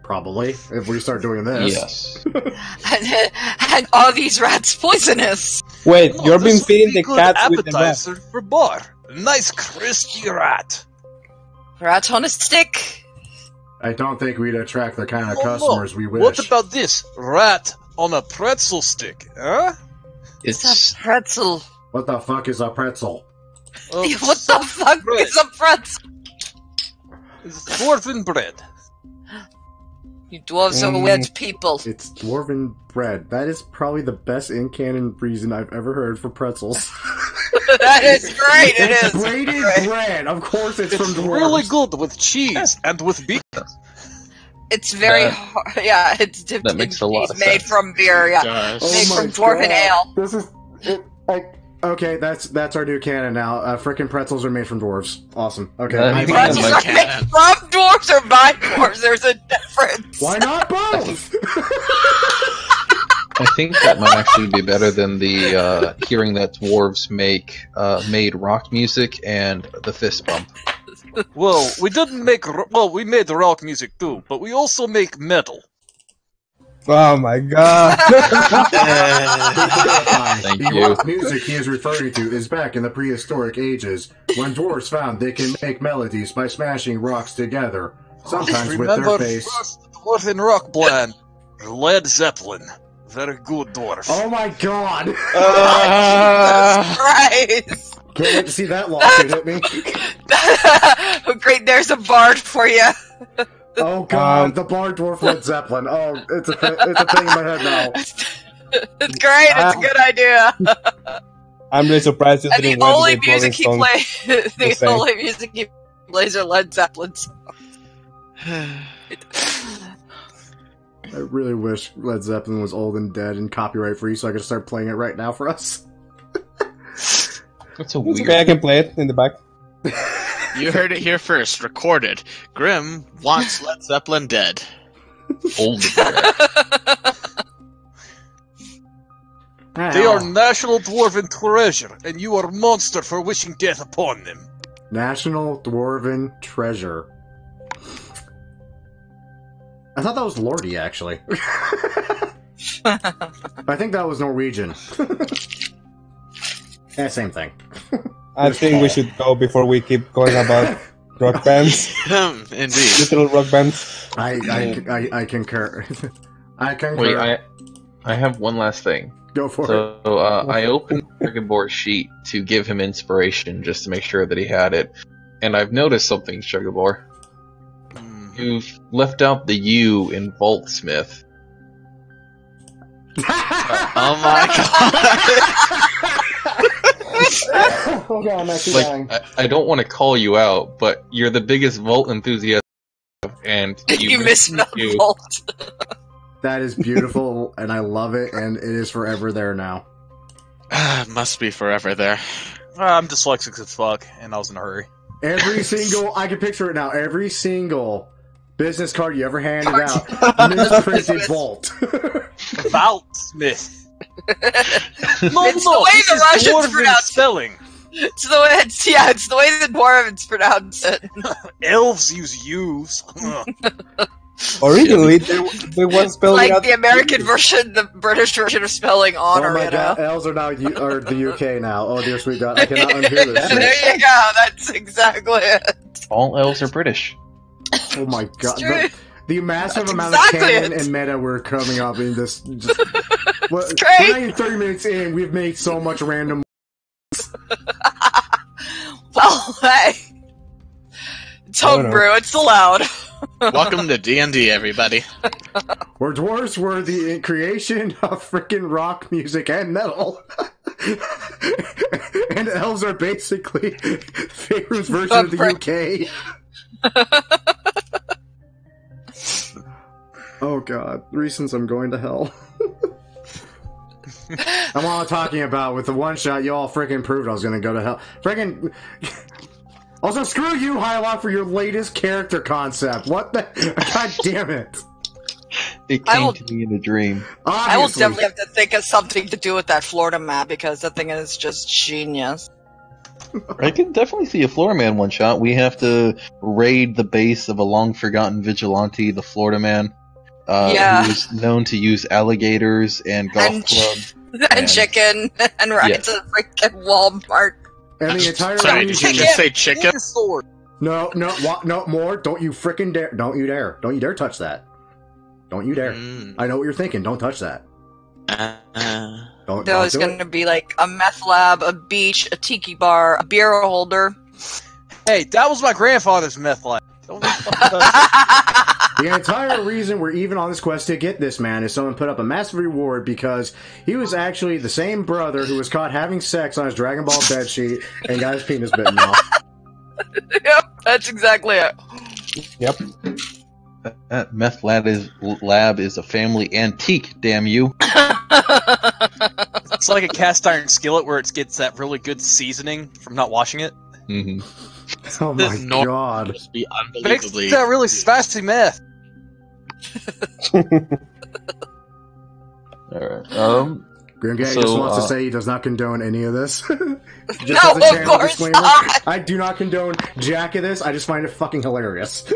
[SPEAKER 1] Probably, if we start doing this.
[SPEAKER 2] Yes.
[SPEAKER 6] And are these rats poisonous?
[SPEAKER 4] Wait,
[SPEAKER 5] Oh,
[SPEAKER 4] you've been
[SPEAKER 5] this would
[SPEAKER 4] feeding
[SPEAKER 5] be
[SPEAKER 4] the
[SPEAKER 5] good
[SPEAKER 4] cats with the rats.
[SPEAKER 5] appetizer for bar. Nice crispy rat.
[SPEAKER 6] Rat on a stick.
[SPEAKER 1] I don't think we'd attract the kind of
[SPEAKER 5] Oh,
[SPEAKER 1] customers
[SPEAKER 5] no.
[SPEAKER 1] we wish.
[SPEAKER 5] What about this rat on a pretzel stick? Huh?
[SPEAKER 6] It's a pretzel.
[SPEAKER 1] What the fuck is a pretzel?
[SPEAKER 5] Oh,
[SPEAKER 6] What the fuck
[SPEAKER 5] bread.
[SPEAKER 6] is a pretzel?
[SPEAKER 5] It's dwarven bread.
[SPEAKER 6] You dwarves are weird people.
[SPEAKER 1] It's dwarven bread. That is probably the best in-canon reason I've ever heard for pretzels.
[SPEAKER 6] That is great. It
[SPEAKER 1] It's
[SPEAKER 6] is.
[SPEAKER 1] braided
[SPEAKER 6] Great.
[SPEAKER 1] bread. Of course it's from dwarves.
[SPEAKER 5] Really good with cheese and with beef.
[SPEAKER 6] It's very hard. Yeah, it's dipped
[SPEAKER 2] that
[SPEAKER 6] in
[SPEAKER 2] makes a lot
[SPEAKER 6] cheese
[SPEAKER 2] of
[SPEAKER 6] made
[SPEAKER 2] sense.
[SPEAKER 6] from beer. Yeah,
[SPEAKER 7] Does.
[SPEAKER 6] made
[SPEAKER 1] Oh
[SPEAKER 6] from
[SPEAKER 1] my
[SPEAKER 6] dwarven
[SPEAKER 1] God.
[SPEAKER 6] ale.
[SPEAKER 1] This is... okay, that's our new canon now. Frickin' pretzels are made from dwarves. Awesome. Okay.
[SPEAKER 2] I think
[SPEAKER 6] Pretzels
[SPEAKER 2] that's
[SPEAKER 6] are
[SPEAKER 7] my
[SPEAKER 6] made
[SPEAKER 7] canon.
[SPEAKER 6] from dwarves or by dwarves. There's a difference.
[SPEAKER 1] Why not both?
[SPEAKER 2] I think that might actually be better than the hearing that dwarves made rock music and the fist bump.
[SPEAKER 5] Well, we didn't make. We made rock music too, but we also make metal.
[SPEAKER 4] Oh my god.
[SPEAKER 2] Thank
[SPEAKER 1] the
[SPEAKER 2] you.
[SPEAKER 1] rock music he is referring to is back in the prehistoric ages, when dwarves found they can make melodies by smashing rocks together, sometimes with their
[SPEAKER 5] Remember
[SPEAKER 1] face.
[SPEAKER 5] first dwarven rock band, Led Zeppelin. Very good dwarf.
[SPEAKER 1] Oh my god!
[SPEAKER 6] Christ.
[SPEAKER 1] Can't wait to see that lawsuit hit me.
[SPEAKER 6] Oh, great, there's a bard for you.
[SPEAKER 1] Oh god, the Bard Dwarf Led Zeppelin. Oh, it's a thing in my head now.
[SPEAKER 6] It's great. It's a good idea.
[SPEAKER 4] I'm really surprised you
[SPEAKER 6] And the
[SPEAKER 4] didn't went
[SPEAKER 6] only
[SPEAKER 4] with
[SPEAKER 6] music
[SPEAKER 4] Rolling
[SPEAKER 6] he
[SPEAKER 4] Stones.
[SPEAKER 6] plays, the
[SPEAKER 4] same.
[SPEAKER 6] only music he plays are Led Zeppelin songs.
[SPEAKER 1] I really wish Led Zeppelin was old and dead and copyright free so I could start playing it right now for us.
[SPEAKER 2] That's so
[SPEAKER 4] It's
[SPEAKER 2] weird.
[SPEAKER 4] okay, I can play it in the back.
[SPEAKER 7] You heard it here first, recorded. Grim wants Led Zeppelin dead.
[SPEAKER 2] Old.
[SPEAKER 5] They are national dwarven treasure, and you are a monster for wishing death upon them.
[SPEAKER 1] National Dwarven Treasure. I thought that was Lordy, actually. I think that was Norwegian. Yeah, same thing.
[SPEAKER 4] I think we should go before we keep going about rock bands.
[SPEAKER 7] Indeed.
[SPEAKER 4] Literal rock bands.
[SPEAKER 1] I concur. I concur.
[SPEAKER 2] Wait, I have one last thing.
[SPEAKER 1] Go for it.
[SPEAKER 2] So I opened Sugarbore's sheet to give him inspiration, just to make sure that he had it. And I've noticed something, Sugarbore. You've left out the U in Vaultsmith.
[SPEAKER 7] Oh my god.
[SPEAKER 1] Oh god, I'm actually dying.
[SPEAKER 2] Like, I don't want to call you out, but you're the biggest Vault enthusiast, and
[SPEAKER 6] You misspelled
[SPEAKER 2] you.
[SPEAKER 6] Volt.
[SPEAKER 1] That is beautiful, and I love it, and it is forever there now.
[SPEAKER 7] Must be forever there.
[SPEAKER 5] I'm dyslexic as fuck, and I was in a hurry.
[SPEAKER 1] Every single, I can picture it now, every single business card you ever handed out, misprinted Vault.
[SPEAKER 5] Valtsmith. No,
[SPEAKER 6] It's the way
[SPEAKER 5] this
[SPEAKER 6] the
[SPEAKER 5] is
[SPEAKER 6] Russians
[SPEAKER 5] dwarven
[SPEAKER 6] pronounce it.
[SPEAKER 5] spelling.
[SPEAKER 6] It's the way it's the way the dwarves pronounce it.
[SPEAKER 5] Elves use U's.
[SPEAKER 4] Originally, they were spelling
[SPEAKER 6] Like
[SPEAKER 4] out
[SPEAKER 6] the American version, the British version of spelling honor,
[SPEAKER 1] Oh my
[SPEAKER 6] you
[SPEAKER 1] god,
[SPEAKER 6] know?
[SPEAKER 1] L's are now are the UK now. Oh dear sweet god, I cannot unhear this shit.
[SPEAKER 6] There you go, that's exactly it.
[SPEAKER 2] All elves are British.
[SPEAKER 1] Oh my god.
[SPEAKER 6] true.
[SPEAKER 1] The massive
[SPEAKER 6] That's
[SPEAKER 1] amount
[SPEAKER 6] exactly
[SPEAKER 1] of canon
[SPEAKER 6] it.
[SPEAKER 1] and meta we're coming up in this. Just, we're
[SPEAKER 6] great.
[SPEAKER 1] not even 30 minutes in, we've made so much random.
[SPEAKER 6] Well, hey. It's homebrew, it's allowed.
[SPEAKER 7] Welcome to D&D, everybody.
[SPEAKER 1] Where dwarves were the creation of freaking rock music and metal. And elves are basically Faerun's version of the UK. Oh god, reasons I'm going to hell. I'm all talking about with the one shot you all freaking proved I was gonna go to hell. Freaking. Also, screw you, Hylock, for your latest character concept. What the? God damn it!
[SPEAKER 2] It came to me in a dream.
[SPEAKER 1] Obviously.
[SPEAKER 6] I will definitely have to think of something to do with that Florida map because that thing is just genius.
[SPEAKER 2] I can definitely see a Florida Man one shot. We have to raid the base of a long forgotten vigilante, the Florida Man, who is known to use alligators and golf clubs.
[SPEAKER 6] And chicken and ride to freaking Walmart.
[SPEAKER 1] And the entire
[SPEAKER 7] Sorry, did you just say chicken?
[SPEAKER 1] No, more. Don't you frickin' dare. Don't you dare. Don't you dare touch that. Don't you dare. I know what you're thinking. Don't touch that.
[SPEAKER 6] There's going to be like a meth lab, a beach, a tiki bar, a beer holder.
[SPEAKER 5] Hey, that was my grandfather's meth lab.
[SPEAKER 1] The entire reason we're even on this quest to get this man is someone put up a massive reward because he was actually the same brother who was caught having sex on his Dragon Ball bedsheet and got his penis bitten off.
[SPEAKER 6] Yep, that's exactly it.
[SPEAKER 2] Yep. That meth lab is a family antique, damn you.
[SPEAKER 5] It's like a cast iron skillet where it gets that really good seasoning from not washing it.
[SPEAKER 2] Mm-hmm.
[SPEAKER 1] Oh my god.
[SPEAKER 7] Must be
[SPEAKER 5] Makes
[SPEAKER 7] unbelievably.
[SPEAKER 5] that really spicy meth.
[SPEAKER 2] Alright.
[SPEAKER 1] Grimgay just wants to say he does not condone any of this. Just
[SPEAKER 6] No,
[SPEAKER 1] as a
[SPEAKER 6] of
[SPEAKER 1] channel
[SPEAKER 6] course
[SPEAKER 1] disclaimer,
[SPEAKER 6] not.
[SPEAKER 1] I do not condone jack of this. I just find it fucking hilarious.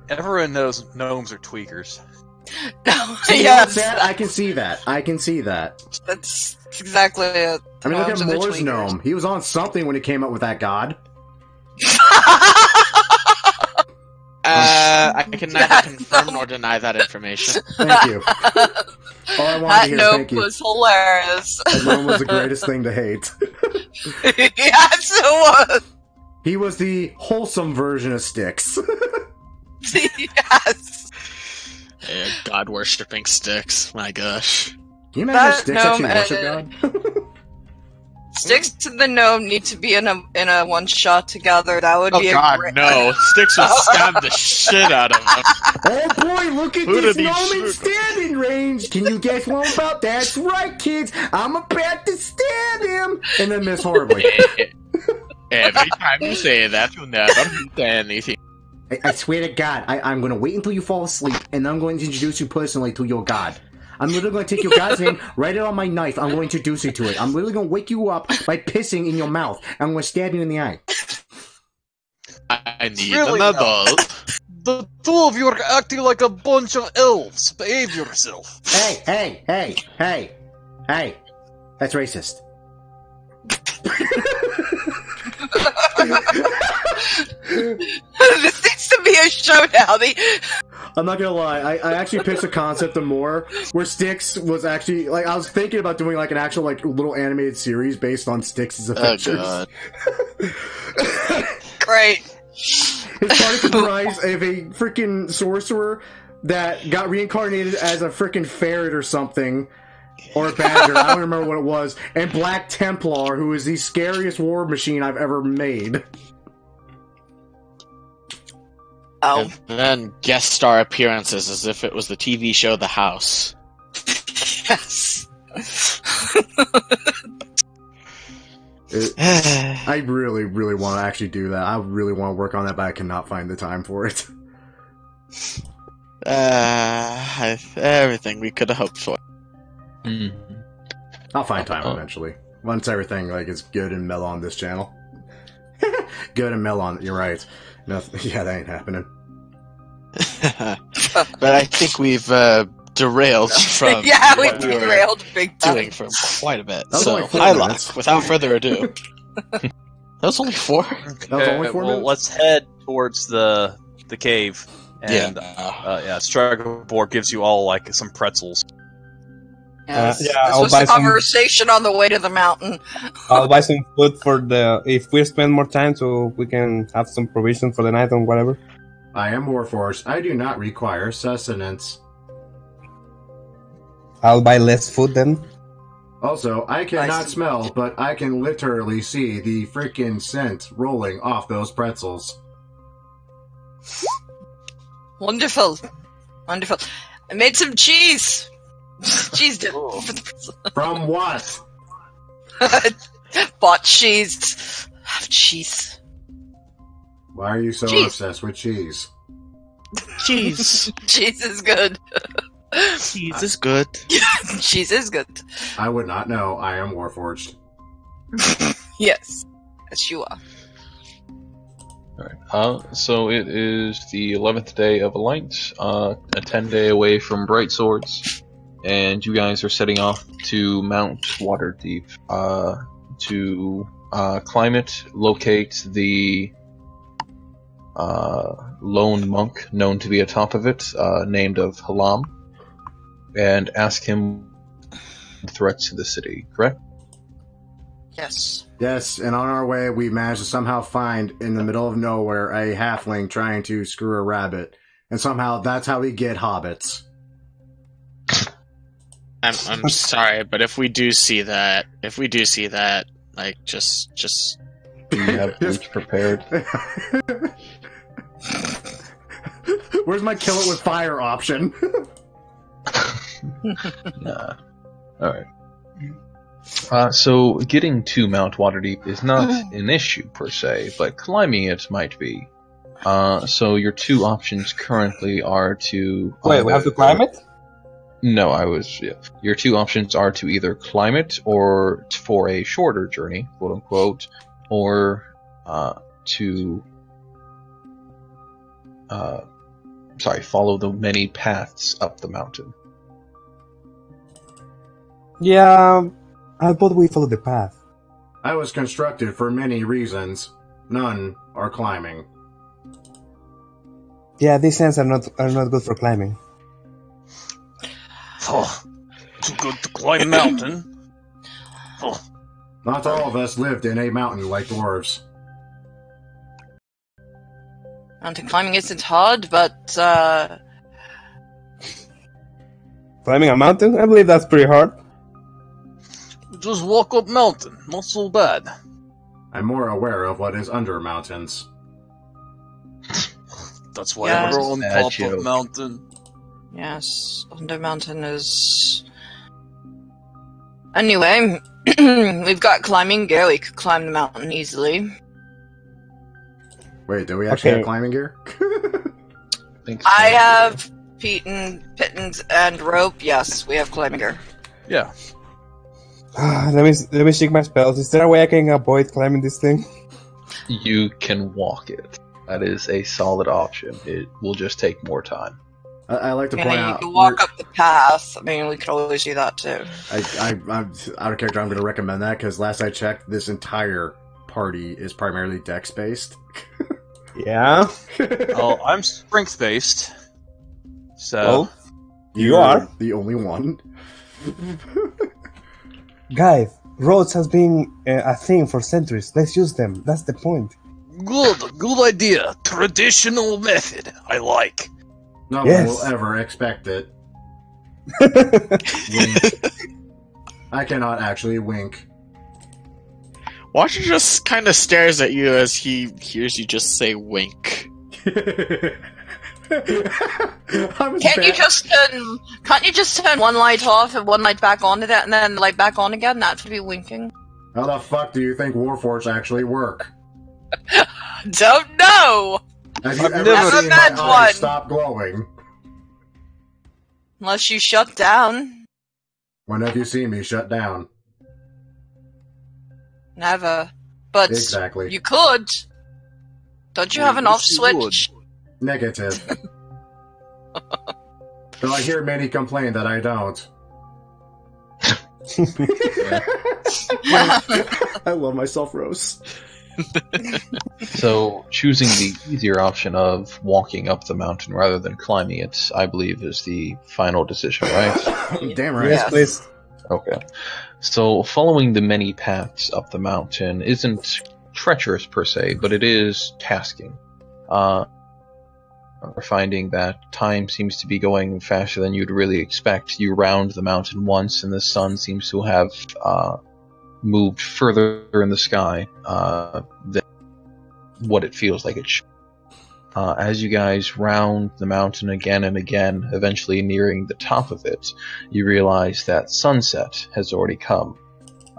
[SPEAKER 5] Everyone knows gnomes are tweakers.
[SPEAKER 1] See,
[SPEAKER 6] Yes,
[SPEAKER 1] that? I can see that. I can see that.
[SPEAKER 6] that's exactly it.
[SPEAKER 1] I mean, look at
[SPEAKER 6] Gnomes are the
[SPEAKER 1] Moore's
[SPEAKER 6] tweakers.
[SPEAKER 1] gnome. He was on something when he came up with that god.
[SPEAKER 7] I can neither confirm nor deny that information.
[SPEAKER 1] Thank you. All I wanted to
[SPEAKER 6] That
[SPEAKER 1] hear is
[SPEAKER 6] gnome
[SPEAKER 1] thank you.
[SPEAKER 6] was hilarious.
[SPEAKER 1] That gnome was the greatest thing to hate.
[SPEAKER 6] Yes, it was.
[SPEAKER 1] He was the wholesome version of Styx.
[SPEAKER 6] Yes.
[SPEAKER 7] God worshipping sticks. My gosh.
[SPEAKER 1] Can you imagine
[SPEAKER 6] That
[SPEAKER 1] if Styx actually
[SPEAKER 6] gnome
[SPEAKER 1] worship God?
[SPEAKER 6] Sticks to the gnome need to be in a one shot together. That would
[SPEAKER 7] Oh
[SPEAKER 6] be a
[SPEAKER 7] god,
[SPEAKER 6] great.
[SPEAKER 7] no. Sticks would stab the shit out of him.
[SPEAKER 1] Oh boy, look at
[SPEAKER 7] Who
[SPEAKER 1] this
[SPEAKER 7] did he
[SPEAKER 1] gnome in
[SPEAKER 7] shoot?
[SPEAKER 1] standing range! Can you guess what I'm about? That's right, kids! I'm about to stab him! And then miss horribly.
[SPEAKER 7] Every time you say that, you never hit anything.
[SPEAKER 1] I swear to God, I'm gonna wait until you fall asleep, and I'm going to introduce you personally to your god. I'm literally going to take your god's name, write it on my knife, I'm going to introduce you to it. I'm literally going to wake you up by pissing in your mouth. I'm going to stab you in the eye.
[SPEAKER 7] I need
[SPEAKER 5] Really
[SPEAKER 7] an adult.
[SPEAKER 5] The two of you are acting like a bunch of elves. Behave yourself.
[SPEAKER 1] Hey! That's racist.
[SPEAKER 6] This needs to be a show now.
[SPEAKER 1] I'm not gonna lie, I actually pitched a concept of more where Styx was actually, like, I was thinking about doing, like, an actual, like, little animated series based on Styx's adventures.
[SPEAKER 7] God.
[SPEAKER 6] Great.
[SPEAKER 1] His party comprised of a freaking sorcerer that got reincarnated as a freaking ferret or something, or a badger, I don't remember what it was, and Black Templar, who is the scariest war machine I've ever made.
[SPEAKER 6] Oh.
[SPEAKER 7] And then guest star appearances as if it was the TV show The House.
[SPEAKER 6] Yes.
[SPEAKER 1] I really, really want to actually do that. I really want to work on that, but I cannot find the time for it.
[SPEAKER 7] Everything we could have hoped for.
[SPEAKER 1] I'll find time eventually. Once everything like is good and mellow on this channel. Good and mellow on. You're right. Nothing. Yeah, that ain't happening.
[SPEAKER 7] But I think we've derailed from
[SPEAKER 6] Yeah, we
[SPEAKER 7] what we were
[SPEAKER 6] derailed big time.
[SPEAKER 7] doing for quite a bit.
[SPEAKER 1] That was
[SPEAKER 7] So,
[SPEAKER 1] only 4
[SPEAKER 7] Hylock,
[SPEAKER 1] minutes.
[SPEAKER 7] without further ado. That was only 4?
[SPEAKER 1] That was only 4
[SPEAKER 5] well,
[SPEAKER 1] minutes?
[SPEAKER 5] let's head towards the cave. And,
[SPEAKER 7] Yeah.
[SPEAKER 5] Struggle Board gives you all, like, some pretzels.
[SPEAKER 6] Yeah,
[SPEAKER 4] Yeah,
[SPEAKER 6] this
[SPEAKER 4] I'll
[SPEAKER 6] was
[SPEAKER 4] buy
[SPEAKER 6] a
[SPEAKER 4] some.
[SPEAKER 6] conversation on the way to the mountain.
[SPEAKER 4] I'll buy some food for the if we spend more time, so we can have some provision for the night or whatever.
[SPEAKER 1] I am Warforged. I do not require sustenance.
[SPEAKER 4] I'll buy less food then.
[SPEAKER 1] Also, I cannot
[SPEAKER 6] see.
[SPEAKER 1] smell, but I can literally see the freaking scent rolling off those pretzels.
[SPEAKER 6] Wonderful. Wonderful. I made some cheese. Cheese dip.
[SPEAKER 1] From what?
[SPEAKER 6] Bought cheese. Have cheese.
[SPEAKER 1] Why are you so
[SPEAKER 6] Cheese.
[SPEAKER 1] obsessed with cheese?
[SPEAKER 7] Cheese.
[SPEAKER 6] Cheese is good.
[SPEAKER 7] Cheese is good.
[SPEAKER 6] Cheese is good.
[SPEAKER 1] I would not know. I am Warforged.
[SPEAKER 6] Yes. Yes, you are.
[SPEAKER 2] Alright, so it is the 11th day of Alight, a 10-day away from Bright Swords, and you guys are setting off to Mount Waterdeep to climb it, locate the lone monk known to be atop of it, named of Halam, and ask him threats to the city, correct?
[SPEAKER 6] Yes.
[SPEAKER 1] Yes, and on our way, we managed to somehow find, in the middle of nowhere, a halfling trying to screw a rabbit. And somehow, that's how we get hobbits.
[SPEAKER 7] I'm sorry, but if we do see that, like, just
[SPEAKER 2] Do you have boots prepared?
[SPEAKER 1] Where's my kill it with fire option?
[SPEAKER 2] Nah. Alright. So, getting to Mount Waterdeep is not an issue, per se, but climbing it might be. So your two options currently are to...
[SPEAKER 4] Wait, we have to climb it?
[SPEAKER 2] No, yeah. Your two options are to either climb it, or for a shorter journey, quote-unquote, or follow the many paths up the mountain.
[SPEAKER 4] Yeah, I thought we follow the path.
[SPEAKER 1] I was constructed for many reasons. None are climbing.
[SPEAKER 4] Yeah, these sands are not good for climbing.
[SPEAKER 3] Oh, too good to climb mountain. Oh,
[SPEAKER 1] Not all of us lived in a mountain like dwarves.
[SPEAKER 6] Mountain climbing isn't hard, but
[SPEAKER 4] Climbing a mountain? I believe that's pretty hard.
[SPEAKER 3] just walk up mountain. Not so bad.
[SPEAKER 1] I'm more aware of what is under mountains.
[SPEAKER 3] That's why
[SPEAKER 6] Yes.
[SPEAKER 3] we're on
[SPEAKER 2] Bad
[SPEAKER 3] top
[SPEAKER 2] joke.
[SPEAKER 3] of mountain.
[SPEAKER 6] yes, under mountain is. Anyway, we've got climbing gear. We could climb the mountain easily.
[SPEAKER 1] Wait, do we actually
[SPEAKER 4] Okay.
[SPEAKER 1] have climbing gear?
[SPEAKER 2] Think so.
[SPEAKER 6] I have pittons and rope. Yes, we have climbing gear.
[SPEAKER 3] Yeah.
[SPEAKER 4] Let me check my spells. Is there a way I can avoid climbing this thing?
[SPEAKER 2] You can walk it. That is a solid option. It will just take more time.
[SPEAKER 1] I like to point
[SPEAKER 6] Yeah, you
[SPEAKER 1] out.
[SPEAKER 6] can walk up the path. I mean, we could always do that too.
[SPEAKER 1] I'm out of character. I'm going to recommend that because last I checked, this entire party is primarily dex based.
[SPEAKER 4] Yeah.
[SPEAKER 5] Oh, I'm strength based. So
[SPEAKER 4] Well, you
[SPEAKER 1] You're
[SPEAKER 4] are.
[SPEAKER 1] the only one.
[SPEAKER 4] Guys, roads has been a thing for centuries. Let's use them. That's the point.
[SPEAKER 3] Good idea. Traditional method. I like.
[SPEAKER 1] No
[SPEAKER 4] Yes.
[SPEAKER 1] one will ever expect it. I cannot actually wink.
[SPEAKER 7] Watcher just kind of stares at you as he hears you just say wink.
[SPEAKER 6] Can't you just turn one light off and one light back on to that, and then the light back on again? That would be winking.
[SPEAKER 1] How the fuck do you think Warforged actually work?
[SPEAKER 6] Don't know.
[SPEAKER 1] Have you
[SPEAKER 3] I've
[SPEAKER 1] ever
[SPEAKER 3] never
[SPEAKER 1] seen
[SPEAKER 6] met
[SPEAKER 1] my
[SPEAKER 6] one.
[SPEAKER 1] eyes stop glowing?
[SPEAKER 6] Unless you shut down.
[SPEAKER 1] When have you seen me shut down?
[SPEAKER 6] Never. But
[SPEAKER 1] Exactly.
[SPEAKER 6] you could. Don't you have an
[SPEAKER 3] wish
[SPEAKER 6] off
[SPEAKER 3] you
[SPEAKER 6] switch?
[SPEAKER 1] Negative. Though I hear many complain that I don't. I love myself, Rose.
[SPEAKER 2] So, choosing the easier option of walking up the mountain rather than climbing it, I believe, is the final decision, right?
[SPEAKER 1] Damn right.
[SPEAKER 4] Yes,
[SPEAKER 6] Yes.
[SPEAKER 4] please.
[SPEAKER 2] Okay. So, following the many paths up the mountain isn't treacherous per se, but it is tasking. We're finding that time seems to be going faster than you'd really expect. You round the mountain once, and the sun seems to have moved further in the sky than what it feels like it should. As you guys round the mountain again and again, eventually nearing the top of it, you realize that sunset has already come.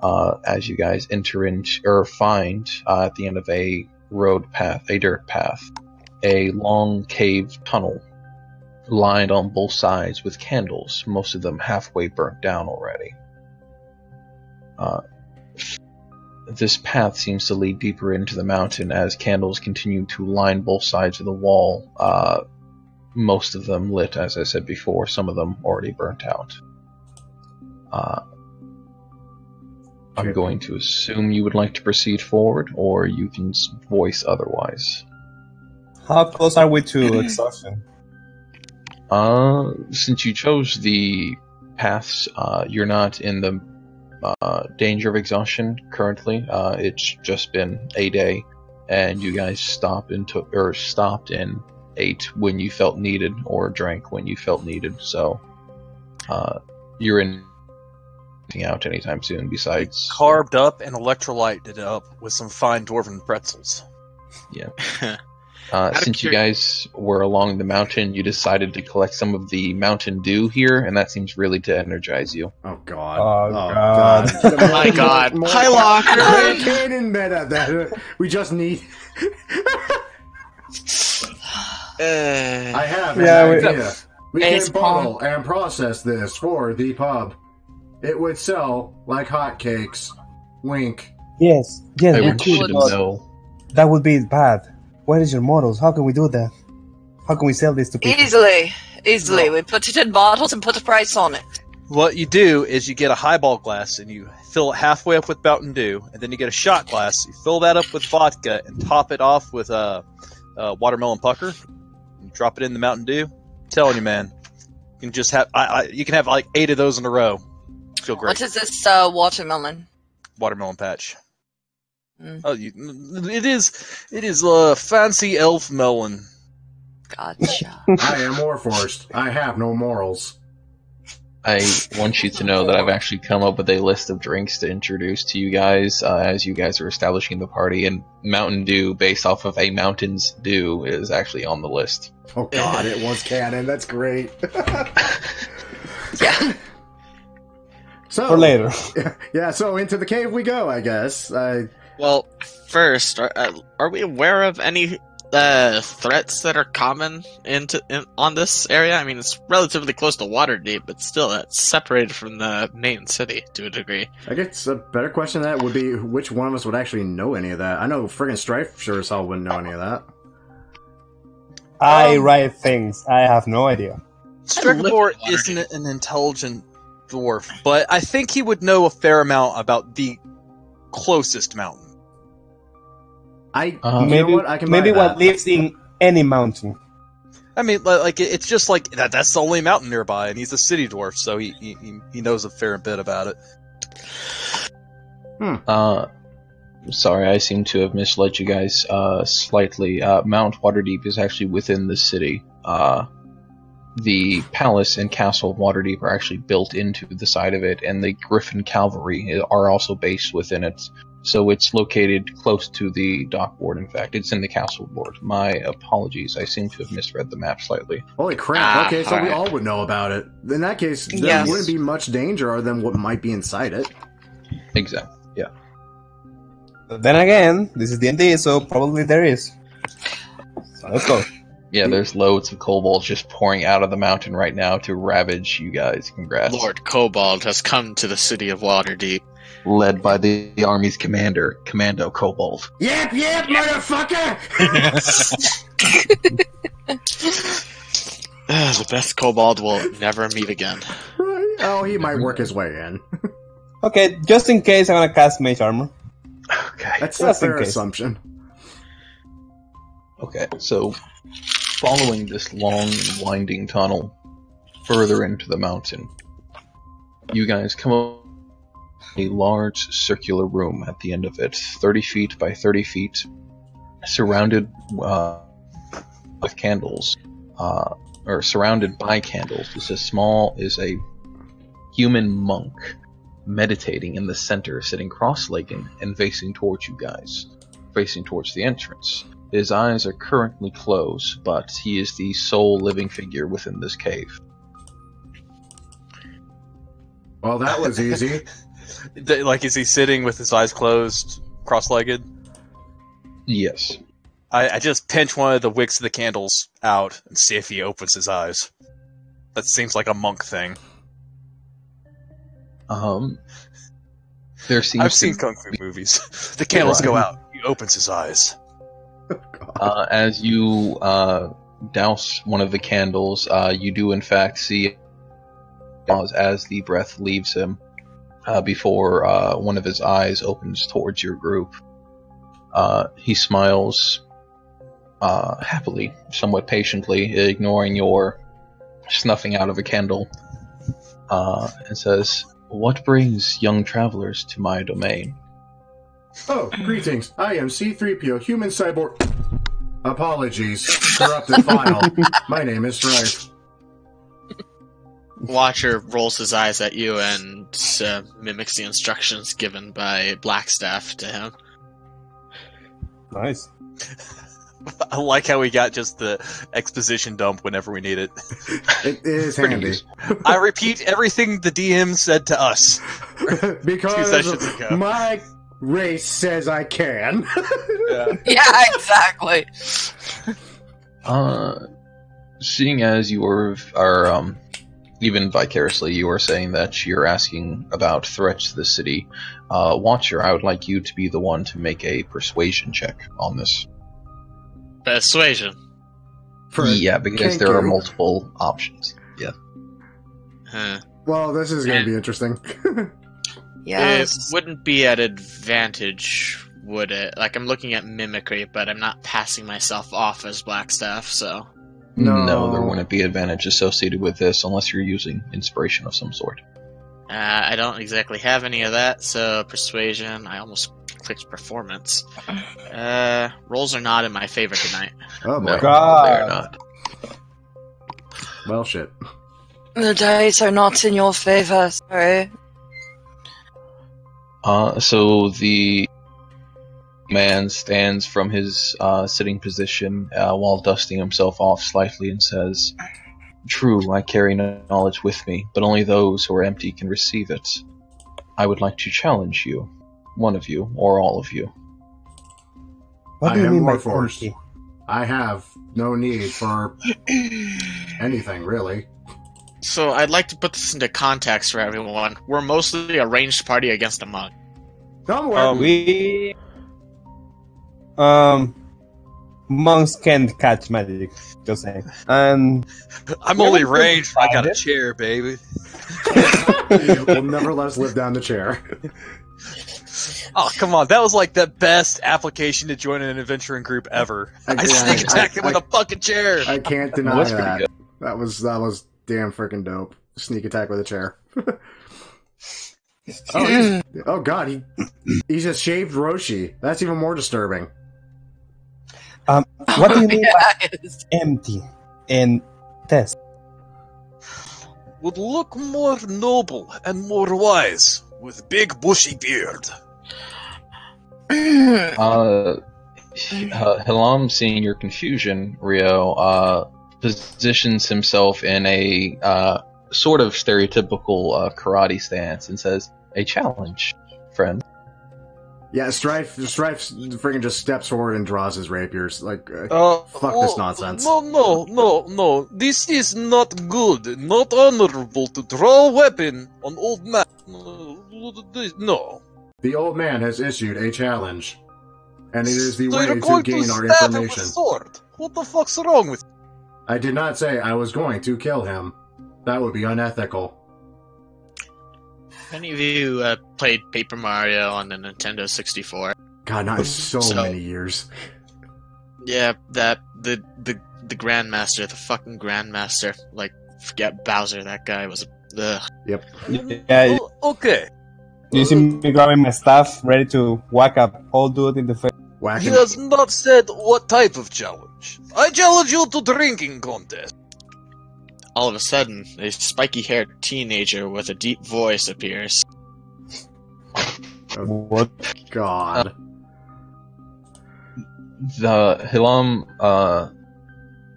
[SPEAKER 2] As you guys enter into, or find at the end of a road path, a dirt path, a long cave tunnel lined on both sides with candles, most of them halfway burnt down already. This path seems to lead deeper into the mountain as candles continue to line both sides of the wall, most of them lit, as I said before, some of them already burnt out. I'm going to assume you would like to proceed forward, or you can voice otherwise.
[SPEAKER 4] How close are we to exhaustion?
[SPEAKER 2] Since you chose the paths, you're not in the danger of exhaustion currently. It's just been a day, and you guys stopped and ate when you felt needed, or drank when you felt needed. So, you're in out anytime soon. Besides,
[SPEAKER 5] Carved up and electrolyted up with some fine dwarven pretzels.
[SPEAKER 2] Yeah. Since you guys were along the mountain, you decided to collect some of the Mountain Dew here, and that seems really to energize you.
[SPEAKER 1] Oh god.
[SPEAKER 4] Oh, God.
[SPEAKER 7] Oh my god. Hi, Locker!
[SPEAKER 1] Cannon meta that we just need. I have an idea. We can bottle and process this for the pub. It would sell like hotcakes. Wink.
[SPEAKER 4] Yes,
[SPEAKER 2] I
[SPEAKER 4] we
[SPEAKER 2] want you
[SPEAKER 4] could,
[SPEAKER 2] to
[SPEAKER 4] but
[SPEAKER 2] know.
[SPEAKER 4] that would be bad. Where is your models? How can we do that? How can we sell this to people?
[SPEAKER 6] Easily. We put it in bottles and put a price on it.
[SPEAKER 5] What you do is you get a highball glass and you fill it halfway up with Mountain Dew, and then you get a shot glass. You fill that up with vodka and top it off with watermelon pucker. And drop it in the Mountain Dew. I'm telling you, man, you can just have you can have like 8 of those in a row. Feel great.
[SPEAKER 6] What is this watermelon?
[SPEAKER 5] Watermelon patch.
[SPEAKER 6] Mm.
[SPEAKER 5] Oh, it is fancy elf melon.
[SPEAKER 6] Gotcha.
[SPEAKER 1] I am Warforged. I have no morals.
[SPEAKER 2] I want you to know that I've actually come up with a list of drinks to introduce to you guys as you guys are establishing the party, and Mountain Dew, based off of a Mountain's Dew, is actually on the list.
[SPEAKER 1] Oh god, it was canon. That's great.
[SPEAKER 6] Yeah.
[SPEAKER 1] So
[SPEAKER 4] For later.
[SPEAKER 1] Yeah, so into the cave we go, I guess.
[SPEAKER 7] Well, first, are we aware of any threats that are common on this area? I mean, it's relatively close to Waterdeep, but still, it's separated from the main city to a degree.
[SPEAKER 1] I guess a better question than that would be which one of us would actually know any of that. I know friggin' Strife sure as hell wouldn't know any of that.
[SPEAKER 4] I write things. I have no idea.
[SPEAKER 5] Stregobor isn't an intelligent dwarf, but I think he would know a fair amount about the closest mountain.
[SPEAKER 1] You know what? I can buy
[SPEAKER 4] maybe
[SPEAKER 1] that.
[SPEAKER 4] what lives in any mountain.
[SPEAKER 5] I mean, like it's just like that's the only mountain nearby, and he's a city dwarf, so he knows a fair bit about it.
[SPEAKER 2] Sorry, I seem to have misled you guys slightly. Mount Waterdeep is actually within the city. The palace and castle of Waterdeep are actually built into the side of it, and the Griffin Cavalry are also based within it. So it's located close to the dock ward. In fact, it's in the castle ward. My apologies. I seem to have misread the map slightly.
[SPEAKER 1] Holy crap. Okay, so we
[SPEAKER 7] alright.
[SPEAKER 1] all would know about it. In that case, there
[SPEAKER 6] Yes.
[SPEAKER 1] wouldn't be much danger other than what might be inside it.
[SPEAKER 2] Exactly. Yeah.
[SPEAKER 4] But then again, this is D&D, so probably there is. So let's go.
[SPEAKER 2] Yeah, there's loads of kobolds just pouring out of the mountain right now to ravage you guys. Congrats.
[SPEAKER 7] Lord Kobold has come to the city of Waterdeep.
[SPEAKER 2] Led by the army's commander, Commando Kobold.
[SPEAKER 1] Yep, motherfucker!
[SPEAKER 7] The best Kobold will never meet again.
[SPEAKER 1] Right. Oh, he might work his way in.
[SPEAKER 4] Okay, just in case, I'm gonna cast Mage Armor.
[SPEAKER 2] Okay.
[SPEAKER 1] That's a
[SPEAKER 4] Just in
[SPEAKER 1] fair
[SPEAKER 4] case.
[SPEAKER 1] assumption.
[SPEAKER 2] Okay, so following this long and winding tunnel further into the mountain, You guys come up a large circular room at the end of it, 30 feet by 30 feet, surrounded with candles, or surrounded by candles. Is a human monk meditating in the center, sitting cross-legged and facing towards you guys, facing towards the entrance. His eyes are currently closed, but he is the sole living figure within this cave.
[SPEAKER 1] Well, that was easy.
[SPEAKER 5] Like, is he sitting with his eyes closed, cross-legged?
[SPEAKER 2] Yes.
[SPEAKER 5] I just pinch one of the wicks of the candles out and see if he opens his eyes. That seems like a monk thing.
[SPEAKER 2] There seems
[SPEAKER 5] I've seen kung fu movies. The candles go out. He opens his eyes.
[SPEAKER 2] As you douse one of the candles, you do in fact see as the breath leaves him before one of his eyes opens towards your group. He smiles happily, somewhat patiently, ignoring your snuffing out of a candle, and says, "What brings young travelers to my domain?"
[SPEAKER 1] Oh, greetings. I am C-3PO, human cyborg... Apologies. Corrupted file. My name is Strife.
[SPEAKER 7] Watcher rolls his eyes at you and mimics the instructions given by Blackstaff to him.
[SPEAKER 4] Nice.
[SPEAKER 5] I like how we got just the exposition dump whenever we need it.
[SPEAKER 1] It is handy.
[SPEAKER 5] I repeat everything the DM said to us. 2
[SPEAKER 1] Because
[SPEAKER 5] sessions ago.
[SPEAKER 1] my race says I can.
[SPEAKER 6] Yeah, exactly.
[SPEAKER 2] Seeing as you are even vicariously, you are saying that you're asking about threats to the city. Watcher, I would like you to be the one to make a persuasion check on this.
[SPEAKER 7] Persuasion.
[SPEAKER 2] Yeah, because there are multiple options. Yeah.
[SPEAKER 7] Huh.
[SPEAKER 1] Well, this is going to be interesting.
[SPEAKER 6] Yes.
[SPEAKER 7] It wouldn't be at advantage, would it? Like, I'm looking at mimicry, but I'm not passing myself off as Blackstaff, so...
[SPEAKER 2] No, there wouldn't be advantage associated with this unless you're using inspiration of some sort.
[SPEAKER 7] I don't exactly have any of that, so persuasion, I almost clicked performance. Rolls are not in my favor tonight.
[SPEAKER 1] Oh, boy.
[SPEAKER 2] No,
[SPEAKER 4] God.
[SPEAKER 2] they're not.
[SPEAKER 1] Well, shit.
[SPEAKER 6] The dice are not in your favor, sorry.
[SPEAKER 2] So the man stands from his sitting position while dusting himself off slightly and says, "True, I carry knowledge with me, but only those who are empty can receive it. I would like to challenge you, one of you, or all of you."
[SPEAKER 4] What do
[SPEAKER 1] I
[SPEAKER 4] you
[SPEAKER 1] am
[SPEAKER 4] mean by
[SPEAKER 1] Warforged.
[SPEAKER 4] empty?
[SPEAKER 1] I have no need for anything, really.
[SPEAKER 7] So I'd like to put this into context for everyone. We're mostly a ranged party against a monk.
[SPEAKER 1] Don't worry.
[SPEAKER 4] We monks can't catch magic, just saying. And
[SPEAKER 5] I'm
[SPEAKER 4] We're
[SPEAKER 5] only
[SPEAKER 4] gonna
[SPEAKER 5] ranged. I got a
[SPEAKER 4] find it.
[SPEAKER 5] chair, baby.
[SPEAKER 1] Will never let us live down the chair.
[SPEAKER 5] Oh, come on. That was like the best application to join an adventuring group ever. I sneak attacked him with a fucking chair.
[SPEAKER 1] I can't deny
[SPEAKER 2] That's pretty
[SPEAKER 1] that.
[SPEAKER 2] good.
[SPEAKER 1] That was damn freaking dope. Sneak attack with a chair. Oh god, he just shaved Roshi. That's even more disturbing.
[SPEAKER 4] what do you mean by
[SPEAKER 6] Yes.
[SPEAKER 4] empty and test?
[SPEAKER 5] Would look more noble and more wise with big bushy beard.
[SPEAKER 2] Hilam, seeing your confusion, Rio, positions himself in a sort of stereotypical karate stance and says, "A challenge, friend."
[SPEAKER 1] Yeah, Strife freaking just steps forward and draws his rapiers. Like, fuck this nonsense.
[SPEAKER 5] No. This is not good. Not honorable to draw a weapon on old man. No.
[SPEAKER 1] The old man has issued a challenge, and it is the
[SPEAKER 5] So
[SPEAKER 1] way
[SPEAKER 5] you're
[SPEAKER 1] to
[SPEAKER 5] going
[SPEAKER 1] gain
[SPEAKER 5] to
[SPEAKER 1] our
[SPEAKER 5] stab him with
[SPEAKER 1] information.
[SPEAKER 5] a sword. What the fuck's wrong with you?
[SPEAKER 1] I did not say I was going to kill him. That would be unethical.
[SPEAKER 7] Any of you played Paper Mario on the Nintendo 64?
[SPEAKER 1] God, not in so many years.
[SPEAKER 7] Yeah, the Grandmaster, the fucking Grandmaster. Like, forget Bowser, that guy was Ugh.
[SPEAKER 1] Yep.
[SPEAKER 4] Yeah,
[SPEAKER 5] Okay.
[SPEAKER 4] you see me grabbing my staff, ready to whack a whole dude in the face.
[SPEAKER 5] He
[SPEAKER 1] Whacking.
[SPEAKER 5] has not said what type of challenge. I challenge you to drinking contest.
[SPEAKER 7] All of a sudden, a spiky-haired teenager with a deep voice appears.
[SPEAKER 4] What?
[SPEAKER 1] God.
[SPEAKER 2] The Hilam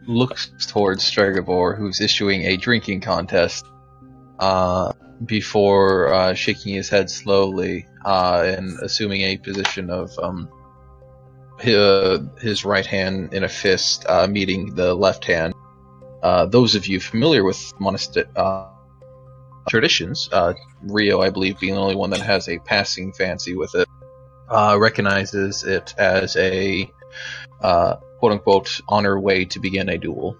[SPEAKER 2] looks towards Stregobor, who's issuing a drinking contest, before shaking his head slowly and assuming a position of his right hand in a fist, meeting the left hand. Those of you familiar with monastic traditions, Rio, I believe, being the only one that has a passing fancy with it, recognizes it as a quote-unquote honor way to begin a duel.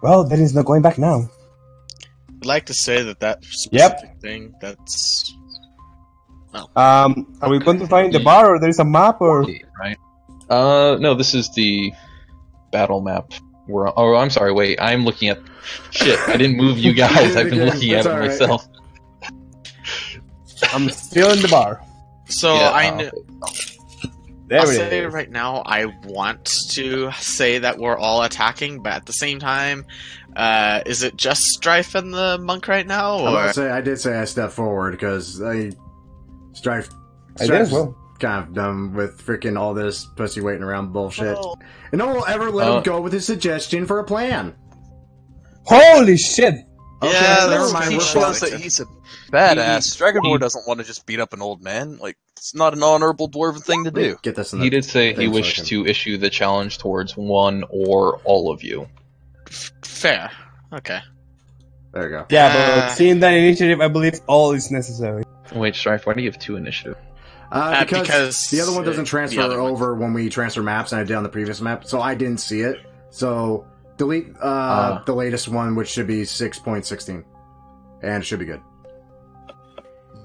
[SPEAKER 4] Well, there is no going back now.
[SPEAKER 7] I'd like to say that specific thing, that's...
[SPEAKER 4] Are we going to find the bar, or there is a map, or?
[SPEAKER 2] Right? No, this is the battle map. I'm sorry, wait, I'm looking at... Shit, I didn't move you guys, I've been looking at it myself.
[SPEAKER 4] I'm still in the bar.
[SPEAKER 7] So,
[SPEAKER 2] Yeah,
[SPEAKER 7] I know...
[SPEAKER 4] There
[SPEAKER 7] I'll
[SPEAKER 4] it
[SPEAKER 7] say
[SPEAKER 4] is.
[SPEAKER 7] right now, I want to say that we're all attacking, but at the same time, is it just Strife and the monk right now?
[SPEAKER 1] I'm
[SPEAKER 7] Or
[SPEAKER 1] gonna say I did say I stepped forward because Strife.
[SPEAKER 4] I did as well.
[SPEAKER 1] Kind of done with freaking all this pussy waiting around bullshit,
[SPEAKER 5] Oh.
[SPEAKER 1] and no one will ever let him go with his suggestion for a plan.
[SPEAKER 4] Holy shit!
[SPEAKER 1] Okay,
[SPEAKER 5] Yeah,
[SPEAKER 1] never
[SPEAKER 5] that's
[SPEAKER 1] mind.
[SPEAKER 5] he
[SPEAKER 1] We're
[SPEAKER 5] shows
[SPEAKER 1] fucked.
[SPEAKER 5] that he's a badass. Dragonborn doesn't want to just beat up an old man. Like, it's not an honorable dwarven thing to do.
[SPEAKER 1] Get this in the
[SPEAKER 2] He did say he
[SPEAKER 1] thing so I
[SPEAKER 2] wished
[SPEAKER 1] can-
[SPEAKER 2] to issue the challenge towards one or all of you.
[SPEAKER 7] fair. Okay.
[SPEAKER 1] There you go.
[SPEAKER 4] Yeah, but seeing that initiative, I believe all is necessary.
[SPEAKER 2] Wait, Strife, why do you have 2 initiative?
[SPEAKER 1] Because the other one doesn't transfer
[SPEAKER 7] the other one.
[SPEAKER 1] over when we transfer maps, and I did on the previous map, so I didn't see it. So delete the latest one, which should be 6.16, and it should be good.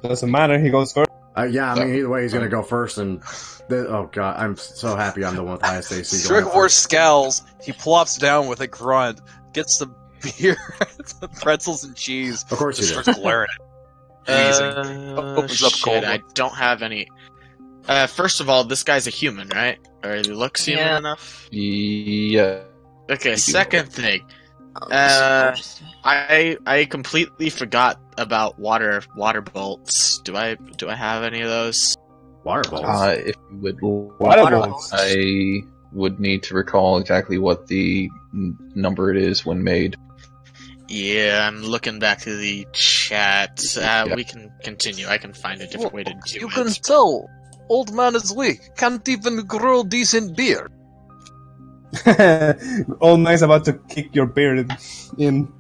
[SPEAKER 4] Doesn't matter, he goes first.
[SPEAKER 1] Yeah, I mean either way, he's gonna go first, and oh god, I'm so happy I'm the one with highest AC. going
[SPEAKER 5] Strigor
[SPEAKER 1] first.
[SPEAKER 5] scowls. He plops down with a grunt, gets some beer, some pretzels and cheese.
[SPEAKER 1] Of course
[SPEAKER 5] Just
[SPEAKER 1] he did.
[SPEAKER 5] starts glaring at Amazing. Opens up
[SPEAKER 7] Shit,
[SPEAKER 5] cold
[SPEAKER 7] I don't have any... first of all, this guy's a human, right? Or he looks human
[SPEAKER 6] Yeah.
[SPEAKER 7] enough?
[SPEAKER 2] Yeah.
[SPEAKER 7] Okay, second thing.
[SPEAKER 6] Oh,
[SPEAKER 7] I completely forgot about water bolts. Do I have any of those?
[SPEAKER 1] Water balls.
[SPEAKER 2] If you would,
[SPEAKER 4] Water balls.
[SPEAKER 2] I would need to recall exactly what the number it is when made.
[SPEAKER 7] Yeah, I'm looking back to the chat.
[SPEAKER 2] Yeah.
[SPEAKER 7] We can continue. I can find a different way to do
[SPEAKER 5] You
[SPEAKER 7] it.
[SPEAKER 5] can tell. Old man is weak. Can't even grow decent beer.
[SPEAKER 4] All nice about to kick your beard in.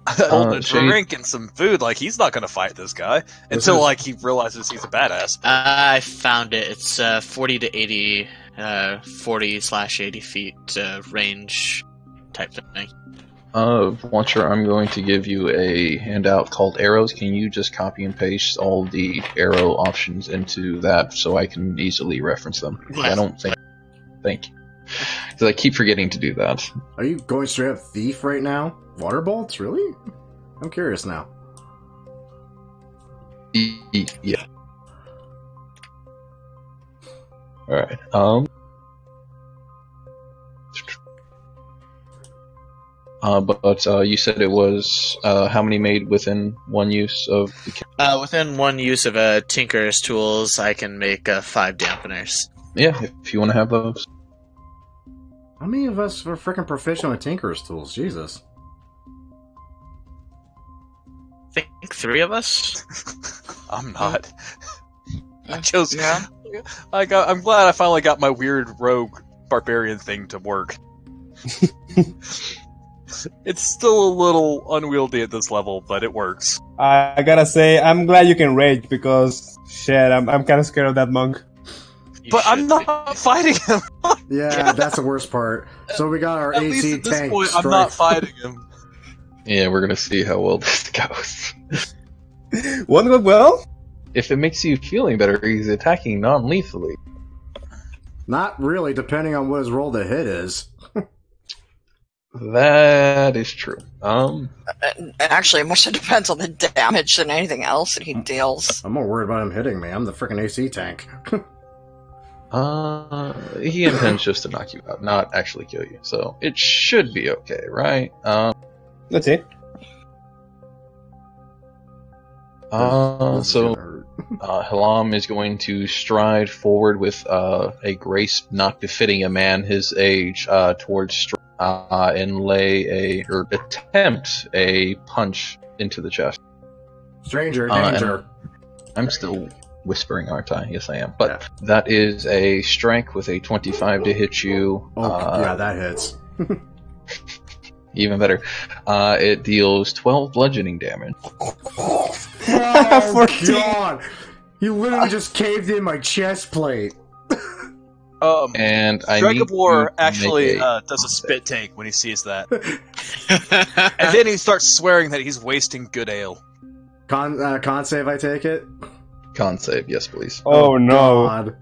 [SPEAKER 5] Holding a
[SPEAKER 2] Shade.
[SPEAKER 5] drink and some food. Like, he's not gonna fight this guy until,
[SPEAKER 1] is-
[SPEAKER 5] like, he realizes he's a badass.
[SPEAKER 7] I found it. It's 40 to 80, 40/80 feet range type thing.
[SPEAKER 2] Launcher, I'm going to give you a handout called arrows. Can you just copy and paste all the arrow options into that so I can easily reference them? I don't think. Thank you. Because I keep forgetting to do that.
[SPEAKER 1] Are you going straight up thief right now? Water bolts, really? I'm curious now.
[SPEAKER 2] Yeah. Alright, but you said it was, how many made within one use of the...
[SPEAKER 7] Within one use of Tinker's tools, I can make 5 dampeners.
[SPEAKER 2] Yeah, if you want to have those.
[SPEAKER 1] How many of us are freaking proficient with Tinker's tools? Jesus.
[SPEAKER 7] I think 3 of us?
[SPEAKER 5] I'm not. I chose.
[SPEAKER 6] Yeah.
[SPEAKER 5] I'm glad I finally got my weird rogue barbarian thing to work. It's still a little unwieldy at this level, but it works.
[SPEAKER 4] I gotta say, I'm glad you can rage because shit, I'm kind of scared of that monk.
[SPEAKER 7] You
[SPEAKER 5] But I'm
[SPEAKER 7] should
[SPEAKER 5] not fighting him.
[SPEAKER 1] Yeah, that's the worst part. So we got our
[SPEAKER 5] At
[SPEAKER 1] AC
[SPEAKER 5] least at this
[SPEAKER 1] tank.
[SPEAKER 5] point, I'm not
[SPEAKER 1] Strife.
[SPEAKER 5] fighting him.
[SPEAKER 2] Yeah, we're gonna see how well this goes.
[SPEAKER 4] Won't go well?
[SPEAKER 2] If it makes you feeling better, he's attacking non-lethally.
[SPEAKER 1] Oh,
[SPEAKER 2] Uh,
[SPEAKER 1] Not really, depending on what his roll to hit is.
[SPEAKER 2] That is true.
[SPEAKER 6] Actually, much it depends on the damage than anything else that he deals.
[SPEAKER 1] I'm more worried about him hitting me. I'm the freaking AC tank.
[SPEAKER 2] He intends just to knock you out, not actually kill you. So it should be okay, right?
[SPEAKER 4] Let's see.
[SPEAKER 2] Hilam is going to stride forward with a grace not befitting a man his age towards and attempt a punch into the chest.
[SPEAKER 1] Stranger, danger.
[SPEAKER 2] I'm still whispering, aren't I? Yes, I am. But that is a strike with a 25 to hit you.
[SPEAKER 1] Yeah, that hits.
[SPEAKER 2] Even better. It deals 12 bludgeoning damage.
[SPEAKER 1] Oh, God! You literally just caved in my chest plate.
[SPEAKER 2] And I need
[SPEAKER 5] Dragobor
[SPEAKER 2] to
[SPEAKER 5] actually
[SPEAKER 2] make a
[SPEAKER 5] does a spit take when he sees that. And then he starts swearing that he's wasting good ale.
[SPEAKER 1] Con save, I take it?
[SPEAKER 2] con save, yes, please.
[SPEAKER 4] Oh no.
[SPEAKER 1] God.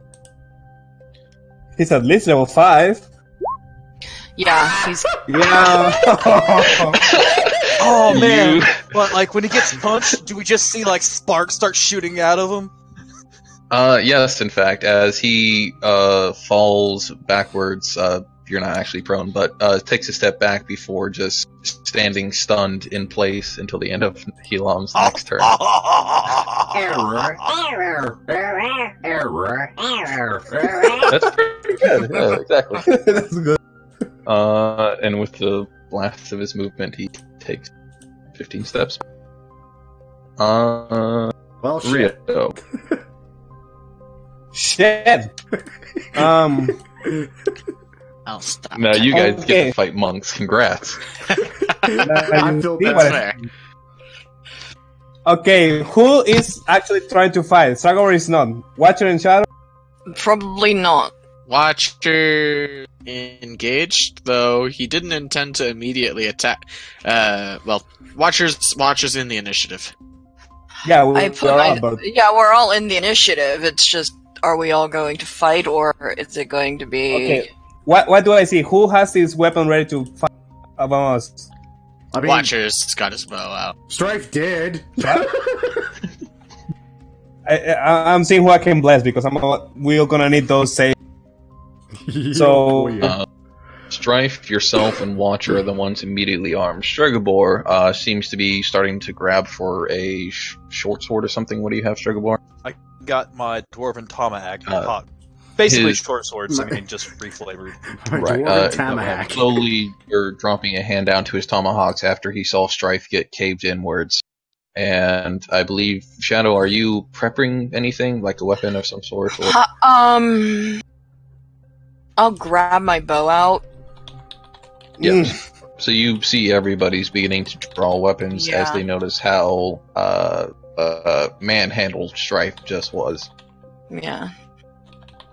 [SPEAKER 4] He's at least level 5.
[SPEAKER 6] Yeah, he's
[SPEAKER 4] Yeah.
[SPEAKER 5] Oh man! But like when he gets punched, do we just see like sparks start shooting out of him?
[SPEAKER 2] Yes, in fact, as he falls backwards, you're not actually prone, but takes a step back before just standing stunned in place until the end of Helam's next turn. That's pretty good. Yeah, exactly.
[SPEAKER 4] That's good.
[SPEAKER 2] And with the last of his movement, he takes 15 steps.
[SPEAKER 1] Well, shit.
[SPEAKER 2] Rio.
[SPEAKER 4] Shit.
[SPEAKER 7] I'll stop.
[SPEAKER 2] Now you guys get
[SPEAKER 4] Okay.
[SPEAKER 2] to fight monks. Congrats.
[SPEAKER 1] I feel
[SPEAKER 4] See
[SPEAKER 1] bad.
[SPEAKER 4] what-
[SPEAKER 7] That's fair.
[SPEAKER 4] Okay, who is actually trying to fight? Sagor is not. Watcher and Shadow?
[SPEAKER 6] probably not.
[SPEAKER 7] Watcher engaged, though he didn't intend to immediately attack. Watcher's in the initiative.
[SPEAKER 4] Yeah, we're
[SPEAKER 6] I put
[SPEAKER 4] all
[SPEAKER 6] my,
[SPEAKER 4] about.
[SPEAKER 6] yeah, we're all in the initiative. It's just, are we all going to fight, or is it going to be?
[SPEAKER 4] Okay. What do I see? Who has his weapon ready to fight among us?
[SPEAKER 1] I mean,
[SPEAKER 7] Watcher's got his bow out.
[SPEAKER 1] Strife did.
[SPEAKER 4] I'm seeing who I can bless because we're gonna need those saves. So-
[SPEAKER 2] Strife, yourself, and Watcher are the ones immediately armed. Stregobor seems to be starting to grab for a short sword or something. What do you have, Stregobor?
[SPEAKER 5] I got my dwarven tomahawk. Basically
[SPEAKER 2] his-
[SPEAKER 5] short swords. I mean, just free flavored.
[SPEAKER 2] Right.
[SPEAKER 1] Dwarven Tamahawk.
[SPEAKER 2] Slowly, you're dropping a hand down to his tomahawks after he saw Strife get caved inwards. And I believe, Shadow, are you prepping anything, like a weapon of some sort? Or...
[SPEAKER 6] I'll grab my bow out.
[SPEAKER 2] Yes. So you see everybody's beginning to draw weapons as
[SPEAKER 6] Yeah.
[SPEAKER 2] they notice how manhandled Strife just was.
[SPEAKER 6] Yeah.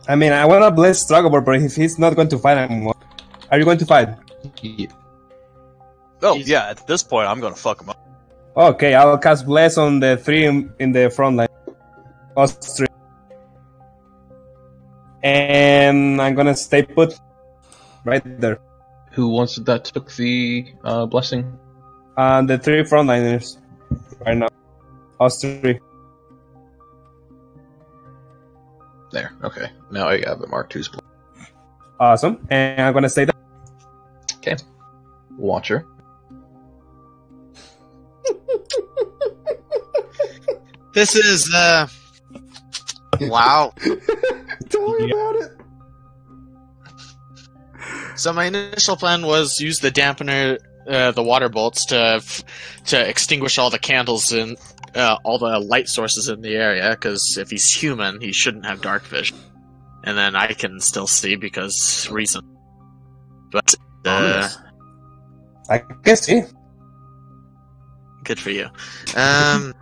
[SPEAKER 4] I mean, I wanna bless Struggle, but if he's not going to fight anymore, are you going to fight?
[SPEAKER 5] Oh yeah, at this point I'm gonna fuck him up.
[SPEAKER 4] Okay, I'll cast bless on the 3 in the front line. Us 3. And I'm gonna stay put right there.
[SPEAKER 2] Who was it that took the blessing?
[SPEAKER 4] The 3 frontliners right now. Us 3.
[SPEAKER 2] There. Okay. Now I have it marked who's
[SPEAKER 4] Awesome. And I'm gonna stay there.
[SPEAKER 2] okay. Watcher.
[SPEAKER 7] This is wow.
[SPEAKER 1] Tell me about it.
[SPEAKER 7] So my initial plan was use the dampener, the water bolts to extinguish all the candles and all the light sources in the area. Because if he's human, he shouldn't have dark vision, and then I can still see because reason. But
[SPEAKER 1] Ominous.
[SPEAKER 4] I can see.
[SPEAKER 7] good for you.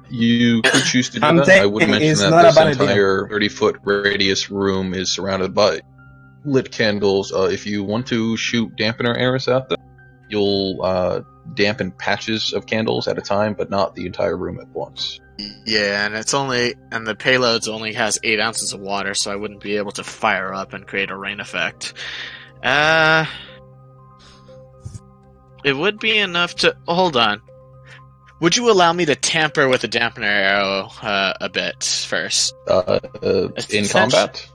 [SPEAKER 2] You could choose to do
[SPEAKER 4] I'm
[SPEAKER 2] that. I would
[SPEAKER 4] thinking
[SPEAKER 2] mention
[SPEAKER 4] it's
[SPEAKER 2] that
[SPEAKER 4] not a
[SPEAKER 2] this
[SPEAKER 4] bad idea.
[SPEAKER 2] entire 30-foot radius room is surrounded by lit candles. If you want to shoot dampener arrows at them, you'll dampen patches of candles at a time, but not the entire room at once.
[SPEAKER 7] Yeah, and the payloads only has 8 ounces of water, so I wouldn't be able to fire up and create a rain effect. It would be enough to hold on. Would you allow me to tamper with the dampener arrow a bit first?
[SPEAKER 2] In combat?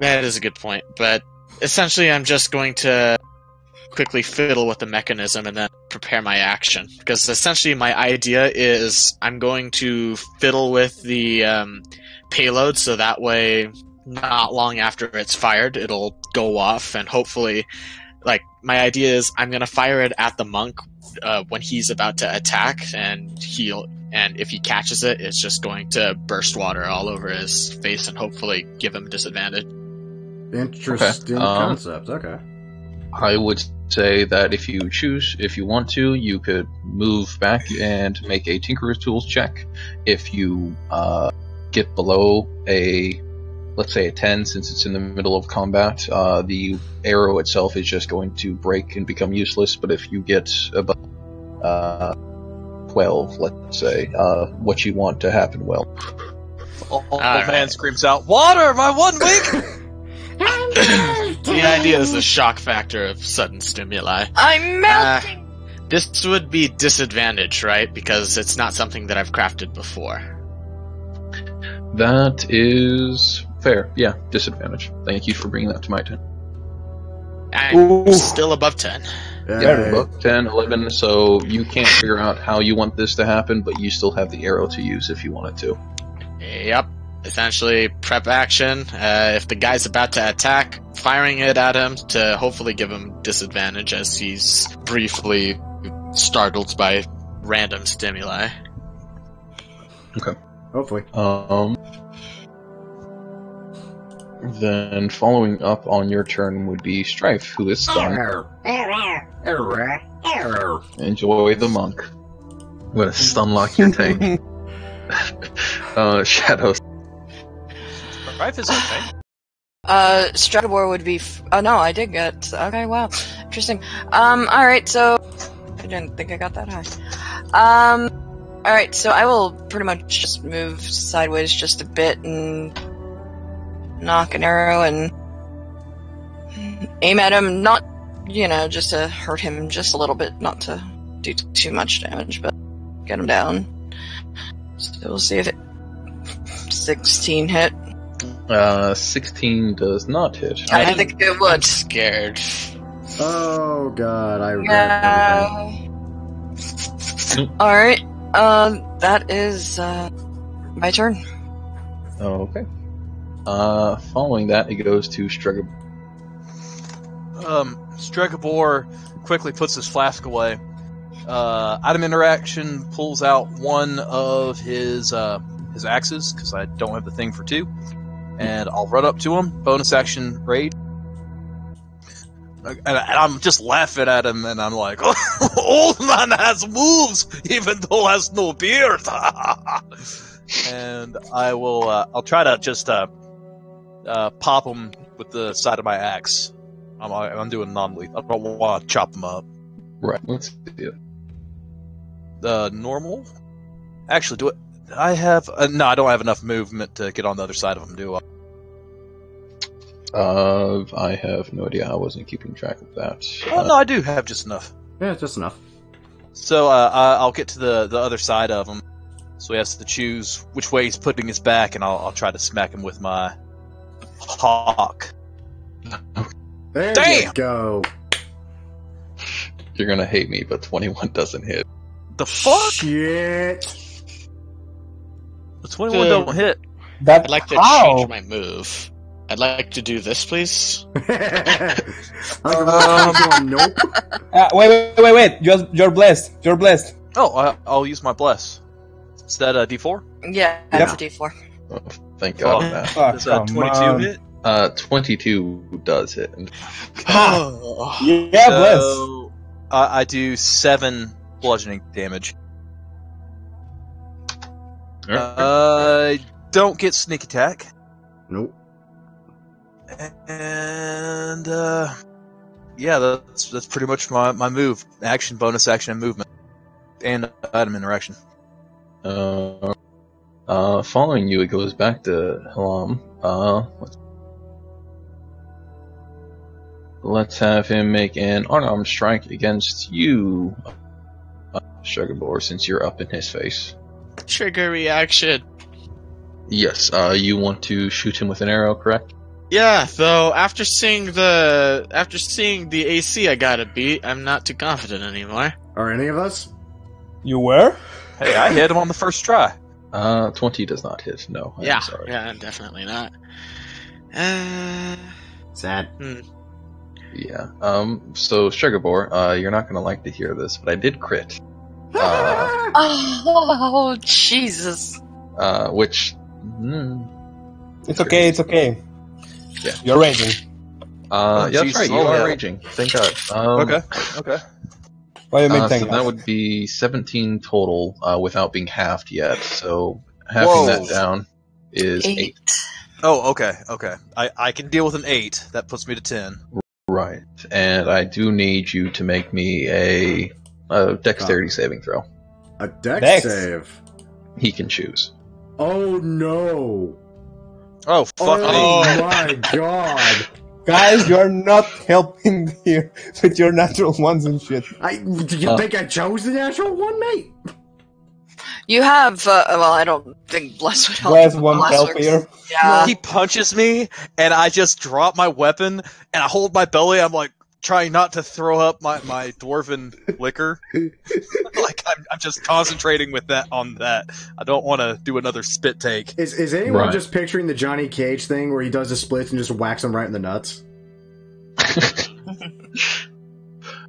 [SPEAKER 7] That is a good point, but essentially I'm just going to quickly fiddle with the mechanism and then prepare my action. Because essentially my idea is I'm going to fiddle with the payload so that way not long after it's fired it'll go off, and hopefully, like, my idea is I'm going to fire it at the monk when he's about to attack, and if he catches it, it's just going to burst water all over his face and hopefully give him a disadvantage.
[SPEAKER 1] Interesting concept. Okay.
[SPEAKER 2] I would say that if you want to, you could move back and make a Tinkerer's Tools check. If you get below let's say a 10, since it's in the middle of combat, the arrow itself is just going to break and become useless. But if you get above 12, let's say, what you want to happen will.
[SPEAKER 5] Old man screams out, "Water! My 1 week!"
[SPEAKER 7] The idea is the shock factor of sudden stimuli.
[SPEAKER 6] I'm melting!
[SPEAKER 7] This would be disadvantage, right? Because it's not something that I've crafted before.
[SPEAKER 2] That is fair. Yeah, disadvantage. Thank you for bringing that to my attention.
[SPEAKER 7] I'm still above 10.
[SPEAKER 2] Above 10, 11, so you can't figure out how you want this to happen, but you still have the arrow to use if you wanted to.
[SPEAKER 7] Yep. Essentially, prep action. If the guy's about to attack, firing it at him to hopefully give him disadvantage as he's briefly startled by random stimuli.
[SPEAKER 2] Okay.
[SPEAKER 1] Hopefully.
[SPEAKER 2] Then following up on your turn would be Strife, who is stunned. Enjoy the monk. I'm gonna stun lock your tank. Shadows.
[SPEAKER 5] Rife is okay.
[SPEAKER 6] Stratobor would be. Oh no, I did get. Okay, wow, interesting. Alright, so I didn't think I got that high. Alright, so I will pretty much just move sideways just a bit and knock an arrow and aim at him. Not, just to hurt him just a little bit, not to do too much damage, but get him down. So we'll see if 16 hit.
[SPEAKER 2] 16 does not hit.
[SPEAKER 6] I didn't think it would.
[SPEAKER 7] I'm scared.
[SPEAKER 1] Oh god, I regret everything.
[SPEAKER 6] Alright, that is, my turn.
[SPEAKER 2] Okay. Following that, it goes to Struggle.
[SPEAKER 5] Stregobor quickly puts his flask away. Item interaction, pulls out one of his axes, because I don't have the thing for 2. And I'll run up to him, bonus action raid. And I'm just laughing at him, and I'm like, "Old man has moves, even though has no beard." And I'll try to just pop him with the side of my axe. I'm doing non-lethal. I don't want to chop him up.
[SPEAKER 2] Right, let's do
[SPEAKER 5] it. Normal? Actually, do it. I have... no, I don't have enough movement to get on the other side of him, do I?
[SPEAKER 2] I have no idea. I wasn't keeping track of that.
[SPEAKER 5] Oh, no, I do have just enough.
[SPEAKER 1] Yeah, just enough.
[SPEAKER 5] So, I'll get to the other side of him. So he has to choose which way he's putting his back, and I'll try to smack him with my hawk.
[SPEAKER 1] There
[SPEAKER 5] Damn!
[SPEAKER 1] you go.
[SPEAKER 2] You're gonna hate me, but 21 doesn't hit.
[SPEAKER 5] The fuck?
[SPEAKER 1] Shit.
[SPEAKER 5] The 21 don't hit.
[SPEAKER 7] I'd like to change my move. I'd like to do this, please.
[SPEAKER 1] Nope.
[SPEAKER 4] Wait. You're blessed. You're blessed.
[SPEAKER 5] Oh, I'll use my bless. Is that a D4?
[SPEAKER 6] Yeah, that's a D4.
[SPEAKER 2] Oh, thank God for that.
[SPEAKER 5] Does a 22 hit?
[SPEAKER 2] 22 does hit.
[SPEAKER 4] Yeah, bless.
[SPEAKER 5] So, I do 7 bludgeoning damage. I don't get sneak attack.
[SPEAKER 1] Nope.
[SPEAKER 5] And yeah, that's pretty much my move. Action, bonus action, and movement. And item interaction.
[SPEAKER 2] Following you, it goes back to Halam. let's have him make an unarmed strike against you, Sugarbore, since you're up in his face.
[SPEAKER 7] Trigger reaction.
[SPEAKER 2] Yes, you want to shoot him with an arrow, correct?
[SPEAKER 7] Yeah, though after seeing the AC I gotta beat, I'm not too confident anymore.
[SPEAKER 1] Are any of us?
[SPEAKER 4] You were?
[SPEAKER 5] Hey, I hit him on the first try.
[SPEAKER 2] 20 does not hit, no.
[SPEAKER 7] Yeah,
[SPEAKER 2] I'm sorry.
[SPEAKER 7] yeah, definitely not.
[SPEAKER 1] Sad.
[SPEAKER 2] Yeah, so Sugarbore, you're not gonna like to hear this, but I did crit.
[SPEAKER 6] Oh, Jesus.
[SPEAKER 2] Which...
[SPEAKER 4] It's okay, it's okay.
[SPEAKER 2] Yeah.
[SPEAKER 4] You're raging.
[SPEAKER 2] Yeah, that's
[SPEAKER 5] geez.
[SPEAKER 2] right, you
[SPEAKER 5] Oh,
[SPEAKER 2] are
[SPEAKER 5] yeah.
[SPEAKER 2] raging. Thank God.
[SPEAKER 5] Okay.
[SPEAKER 4] What do you mean,
[SPEAKER 2] So
[SPEAKER 4] thank
[SPEAKER 2] that
[SPEAKER 4] God?
[SPEAKER 2] would be 17 total, without being halved yet, so halving
[SPEAKER 5] Whoa.
[SPEAKER 2] that down is 8.
[SPEAKER 5] Oh, okay. I can deal with an 8. That puts me to 10.
[SPEAKER 2] Right, and I do need you to make me a dexterity saving throw.
[SPEAKER 1] A dex
[SPEAKER 4] Dex.
[SPEAKER 1] save.
[SPEAKER 2] He can choose.
[SPEAKER 1] Oh no!
[SPEAKER 5] Oh, fuck me.
[SPEAKER 1] Oh my god!
[SPEAKER 4] Guys, you're not helping here with your natural ones and shit.
[SPEAKER 1] Do you think I chose the natural one, mate?
[SPEAKER 6] You have, well, I don't think Bless would help.
[SPEAKER 4] Bless won't
[SPEAKER 6] Bless
[SPEAKER 4] help
[SPEAKER 6] works-
[SPEAKER 4] here.
[SPEAKER 6] Yeah.
[SPEAKER 5] He punches me, and I just drop my weapon, and I hold my belly. I'm like trying not to throw up my dwarven liquor. Like I'm just concentrating on that. I don't want to do another spit take.
[SPEAKER 1] Is anyone
[SPEAKER 2] Right.
[SPEAKER 1] just picturing the Johnny Cage thing where he does the splits and just whacks him right in the nuts?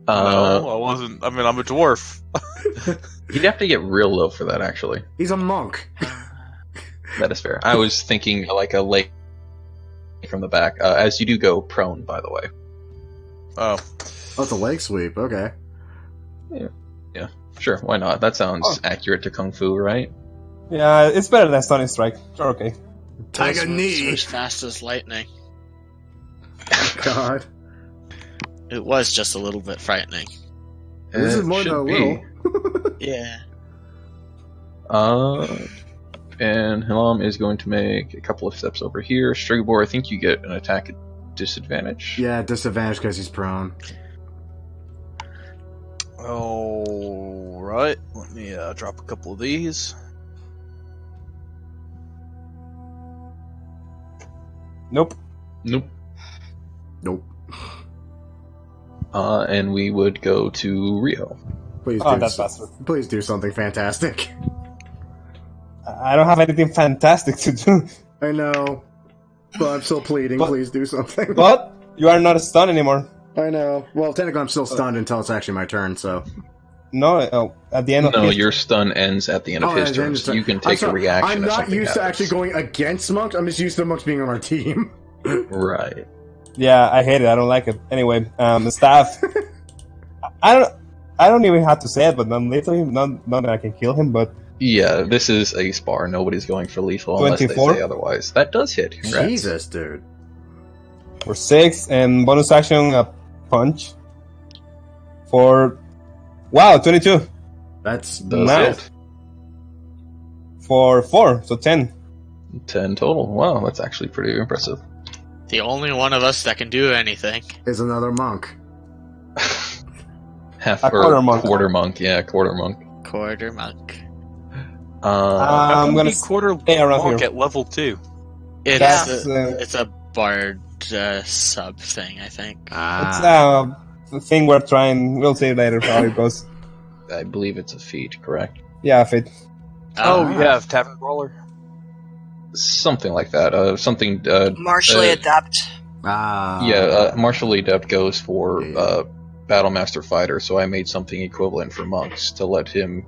[SPEAKER 5] No, I wasn't. I mean, I'm a dwarf.
[SPEAKER 2] You'd have to get real low for that, actually.
[SPEAKER 1] He's a monk.
[SPEAKER 2] That is fair. I was thinking like a leg from the back, as you do go prone, by the way.
[SPEAKER 5] Oh,
[SPEAKER 1] Oh, it's a leg sweep. Okay.
[SPEAKER 2] Sure, why not? That sounds accurate to Kung Fu, right?
[SPEAKER 4] Yeah, it's better than Stunning Strike. Sure, okay.
[SPEAKER 1] Tiger
[SPEAKER 7] This
[SPEAKER 1] knee.
[SPEAKER 7] was fast as lightning.
[SPEAKER 1] God.
[SPEAKER 7] It was just a little bit frightening.
[SPEAKER 1] This is more than a
[SPEAKER 2] should be.
[SPEAKER 1] little.
[SPEAKER 7] Yeah.
[SPEAKER 2] And Hilam is going to make a couple of steps over here. Strigabor, I think you get an attack at disadvantage.
[SPEAKER 1] Yeah, disadvantage because he's prone.
[SPEAKER 5] all right. Let me drop a couple of these.
[SPEAKER 4] Nope.
[SPEAKER 2] Nope.
[SPEAKER 1] Nope.
[SPEAKER 2] And we would go to Rio.
[SPEAKER 1] Please
[SPEAKER 4] Oh,
[SPEAKER 1] do.
[SPEAKER 4] that bastard.
[SPEAKER 1] Please do something fantastic.
[SPEAKER 4] I don't have anything fantastic to do.
[SPEAKER 1] I know, but I'm still pleading.
[SPEAKER 4] But-
[SPEAKER 1] Please do something.
[SPEAKER 4] But you are not stunned anymore.
[SPEAKER 1] I know. Well, technically, I'm still stunned until it's actually my turn. So.
[SPEAKER 4] No, at the end of
[SPEAKER 2] No,
[SPEAKER 4] his
[SPEAKER 2] your stun ends at the end of his
[SPEAKER 1] at the
[SPEAKER 2] turn,
[SPEAKER 1] end of
[SPEAKER 2] so
[SPEAKER 1] his
[SPEAKER 2] you can
[SPEAKER 1] I'm
[SPEAKER 2] take a
[SPEAKER 1] sorry,
[SPEAKER 2] reaction
[SPEAKER 1] I'm
[SPEAKER 2] if
[SPEAKER 1] not
[SPEAKER 2] something
[SPEAKER 1] used to
[SPEAKER 2] happens.
[SPEAKER 1] actually going against monks. I'm just used to monks being on our team.
[SPEAKER 2] Right.
[SPEAKER 4] Yeah, I hate it. I don't like it. Anyway, staff. I don't even have to say it, but I'm literally not that I can kill him. But
[SPEAKER 2] Yeah, this is a spar. Nobody's going for lethal unless
[SPEAKER 4] 24?
[SPEAKER 2] they say otherwise. That does hit. Congrats.
[SPEAKER 1] Jesus, dude.
[SPEAKER 4] for 6 and bonus action a punch for 22
[SPEAKER 1] That's
[SPEAKER 2] Does
[SPEAKER 4] Nice.
[SPEAKER 2] hit.
[SPEAKER 4] for 4, so 10.
[SPEAKER 2] 10 total. Wow, that's actually pretty impressive.
[SPEAKER 7] The only one of us that can do anything.
[SPEAKER 1] is another monk.
[SPEAKER 2] Half
[SPEAKER 4] A
[SPEAKER 2] or
[SPEAKER 4] quarter monk.
[SPEAKER 2] Quarter monk, yeah, quarter monk.
[SPEAKER 7] Quarter monk.
[SPEAKER 4] I'm gonna
[SPEAKER 5] quarter
[SPEAKER 4] stay around
[SPEAKER 5] monk
[SPEAKER 4] here.
[SPEAKER 5] at level 2.
[SPEAKER 7] It's
[SPEAKER 4] That's
[SPEAKER 7] it's a bard sub thing, I think.
[SPEAKER 4] it's the thing we're trying. We'll see later how it goes.
[SPEAKER 2] I believe it's a feat, correct?
[SPEAKER 4] Yeah, fit.
[SPEAKER 5] Oh, yeah, tavern brawler.
[SPEAKER 2] Something like that. Something.
[SPEAKER 6] Martially adept.
[SPEAKER 2] Martially adept goes for battle master fighter. So I made something equivalent for monks to let him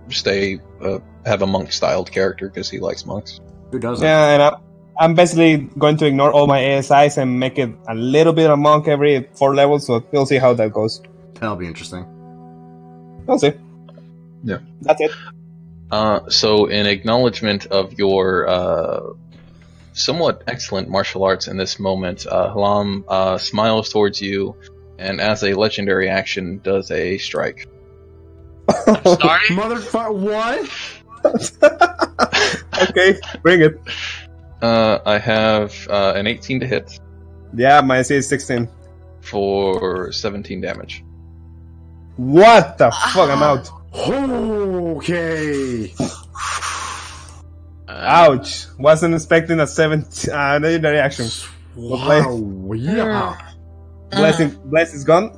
[SPEAKER 2] stay have a monk styled character because he likes monks.
[SPEAKER 1] Who doesn't?
[SPEAKER 4] Yeah, and I'm basically going to ignore all my ASIs and make it a little bit of monk every 4 levels. So we'll see how that goes.
[SPEAKER 1] That'll be interesting.
[SPEAKER 4] We'll see.
[SPEAKER 2] Yeah.
[SPEAKER 4] That's it.
[SPEAKER 2] So in acknowledgement of your somewhat excellent martial arts in this moment, Halam smiles towards you, and as a legendary action, does a strike.
[SPEAKER 7] I'm sorry?
[SPEAKER 1] Motherfucker, what?
[SPEAKER 4] Okay, bring it.
[SPEAKER 2] I have an 18 to hit
[SPEAKER 4] Yeah, my AC is 16.
[SPEAKER 2] for 17 damage.
[SPEAKER 4] What the fuck? I'm out.
[SPEAKER 1] Okay.
[SPEAKER 4] Ouch. Wasn't expecting a 17. Another reaction.
[SPEAKER 1] Wow. Yeah.
[SPEAKER 4] Bless is gone.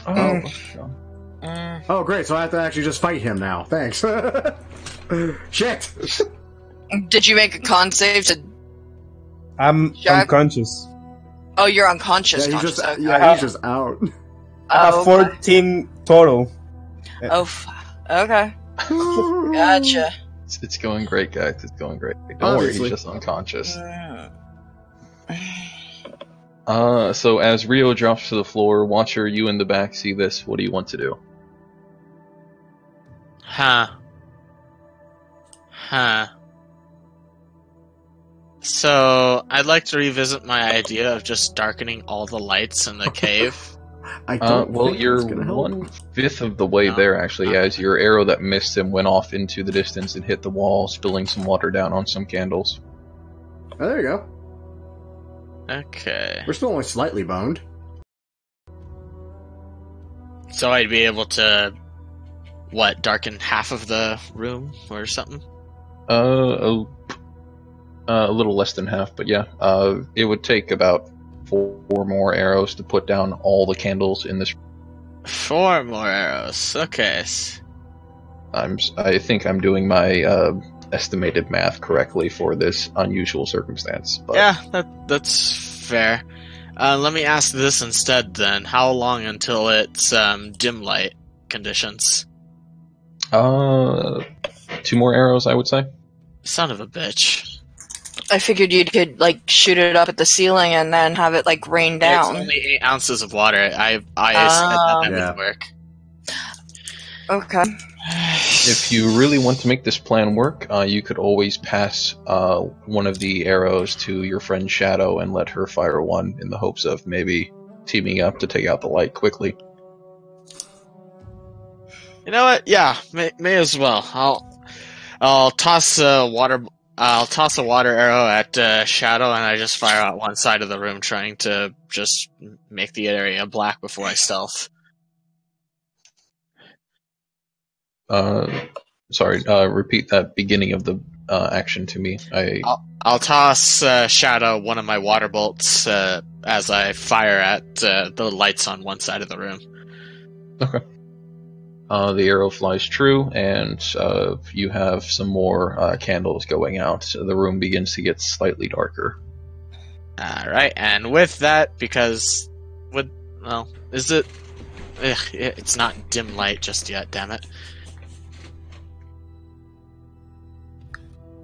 [SPEAKER 2] Oh,
[SPEAKER 1] Oh, great. So I have to actually just fight him now. Thanks. Shit.
[SPEAKER 6] Did you make a con save to?
[SPEAKER 4] I'm
[SPEAKER 6] Jack?
[SPEAKER 4] unconscious.
[SPEAKER 6] Oh, you're unconscious.
[SPEAKER 1] Yeah,
[SPEAKER 6] conscious. Okay.
[SPEAKER 1] he's just out.
[SPEAKER 4] I have
[SPEAKER 6] Oh,
[SPEAKER 4] 14 total.
[SPEAKER 6] Okay. Gotcha.
[SPEAKER 2] it's going great, guys. It's going great. Don't worry,
[SPEAKER 1] Obviously.
[SPEAKER 2] he's just unconscious. So as Rio drops to the floor, Watcher, you in the back see this. What do you want to do?
[SPEAKER 7] Huh. So, I'd like to revisit my idea of just darkening all the lights in the cave.
[SPEAKER 1] I don't
[SPEAKER 2] Well,
[SPEAKER 1] think
[SPEAKER 2] you're
[SPEAKER 1] that's gonna help.
[SPEAKER 2] 1/5 of the way there, actually, as your arrow that missed him went off into the distance and hit the wall, spilling some water down on some candles.
[SPEAKER 1] Oh, there you go.
[SPEAKER 7] Okay.
[SPEAKER 1] We're still only slightly boned.
[SPEAKER 7] So I'd be able to, darken half of the room or something?
[SPEAKER 2] A little less than half, but yeah. It would take about 4 more arrows to put down all the candles in this.
[SPEAKER 7] 4 more arrows. Okay.
[SPEAKER 2] I think I'm doing my estimated math correctly for this unusual circumstance. But
[SPEAKER 7] Yeah, that's fair. Let me ask this instead then. How long until it's dim light conditions?
[SPEAKER 2] 2 more arrows, I would say.
[SPEAKER 7] Son of a bitch.
[SPEAKER 6] I figured you could shoot it up at the ceiling and then have it rain down.
[SPEAKER 7] It's only 8 ounces of water. I said that
[SPEAKER 1] Yeah.
[SPEAKER 7] would work.
[SPEAKER 6] Okay.
[SPEAKER 2] If you really want to make this plan work, you could always pass one of the arrows to your friend Shadow and let her fire one in the hopes of maybe teaming up to take out the light quickly.
[SPEAKER 7] You know what? Yeah, may as well. I'll toss a water arrow at Shadow, and I just fire out one side of the room, trying to just make the area black before I stealth.
[SPEAKER 2] Sorry, repeat that beginning of the action to me.
[SPEAKER 7] I'll toss Shadow one of my water bolts as I fire at the lights on one side of the room.
[SPEAKER 2] Okay. The arrow flies true, and you have some more candles going out. So the room begins to get slightly darker.
[SPEAKER 7] Alright, and with that, because is it? It's not dim light just yet, damn it.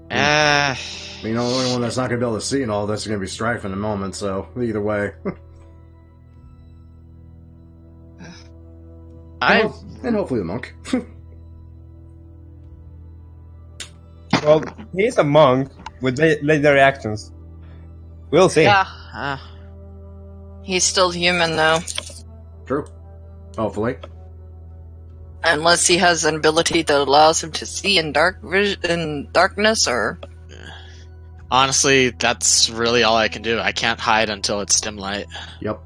[SPEAKER 1] I mean, the only one that's not going to be able to see in all this is going to be Strife in a moment, so either way. And hopefully the monk.
[SPEAKER 4] Well, he's a monk with legendary actions. We'll see.
[SPEAKER 6] Yeah. He's still human, though.
[SPEAKER 1] True. Hopefully.
[SPEAKER 6] Unless he has an ability that allows him to see in darkness, or...
[SPEAKER 7] Honestly, that's really all I can do. I can't hide until it's dim light.
[SPEAKER 1] Yep.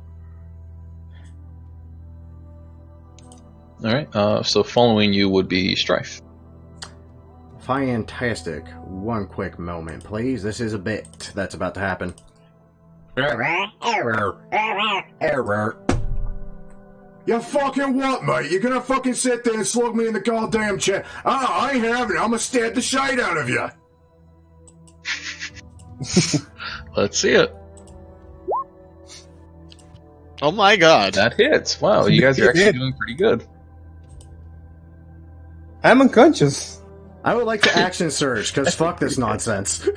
[SPEAKER 2] Alright, so following you would be Strife.
[SPEAKER 1] Fantastic. One quick moment, please. This is a bit that's about to happen. Error. You fucking what, mate? You're gonna fucking sit there and slug me in the goddamn chair? I ain't having it. I'm gonna stab the shite out of you.
[SPEAKER 2] Let's see it.
[SPEAKER 7] Oh my god.
[SPEAKER 2] That hits. Wow, you guys are actually doing pretty good.
[SPEAKER 4] I'm unconscious.
[SPEAKER 1] I would like to action surge, because fuck this nonsense.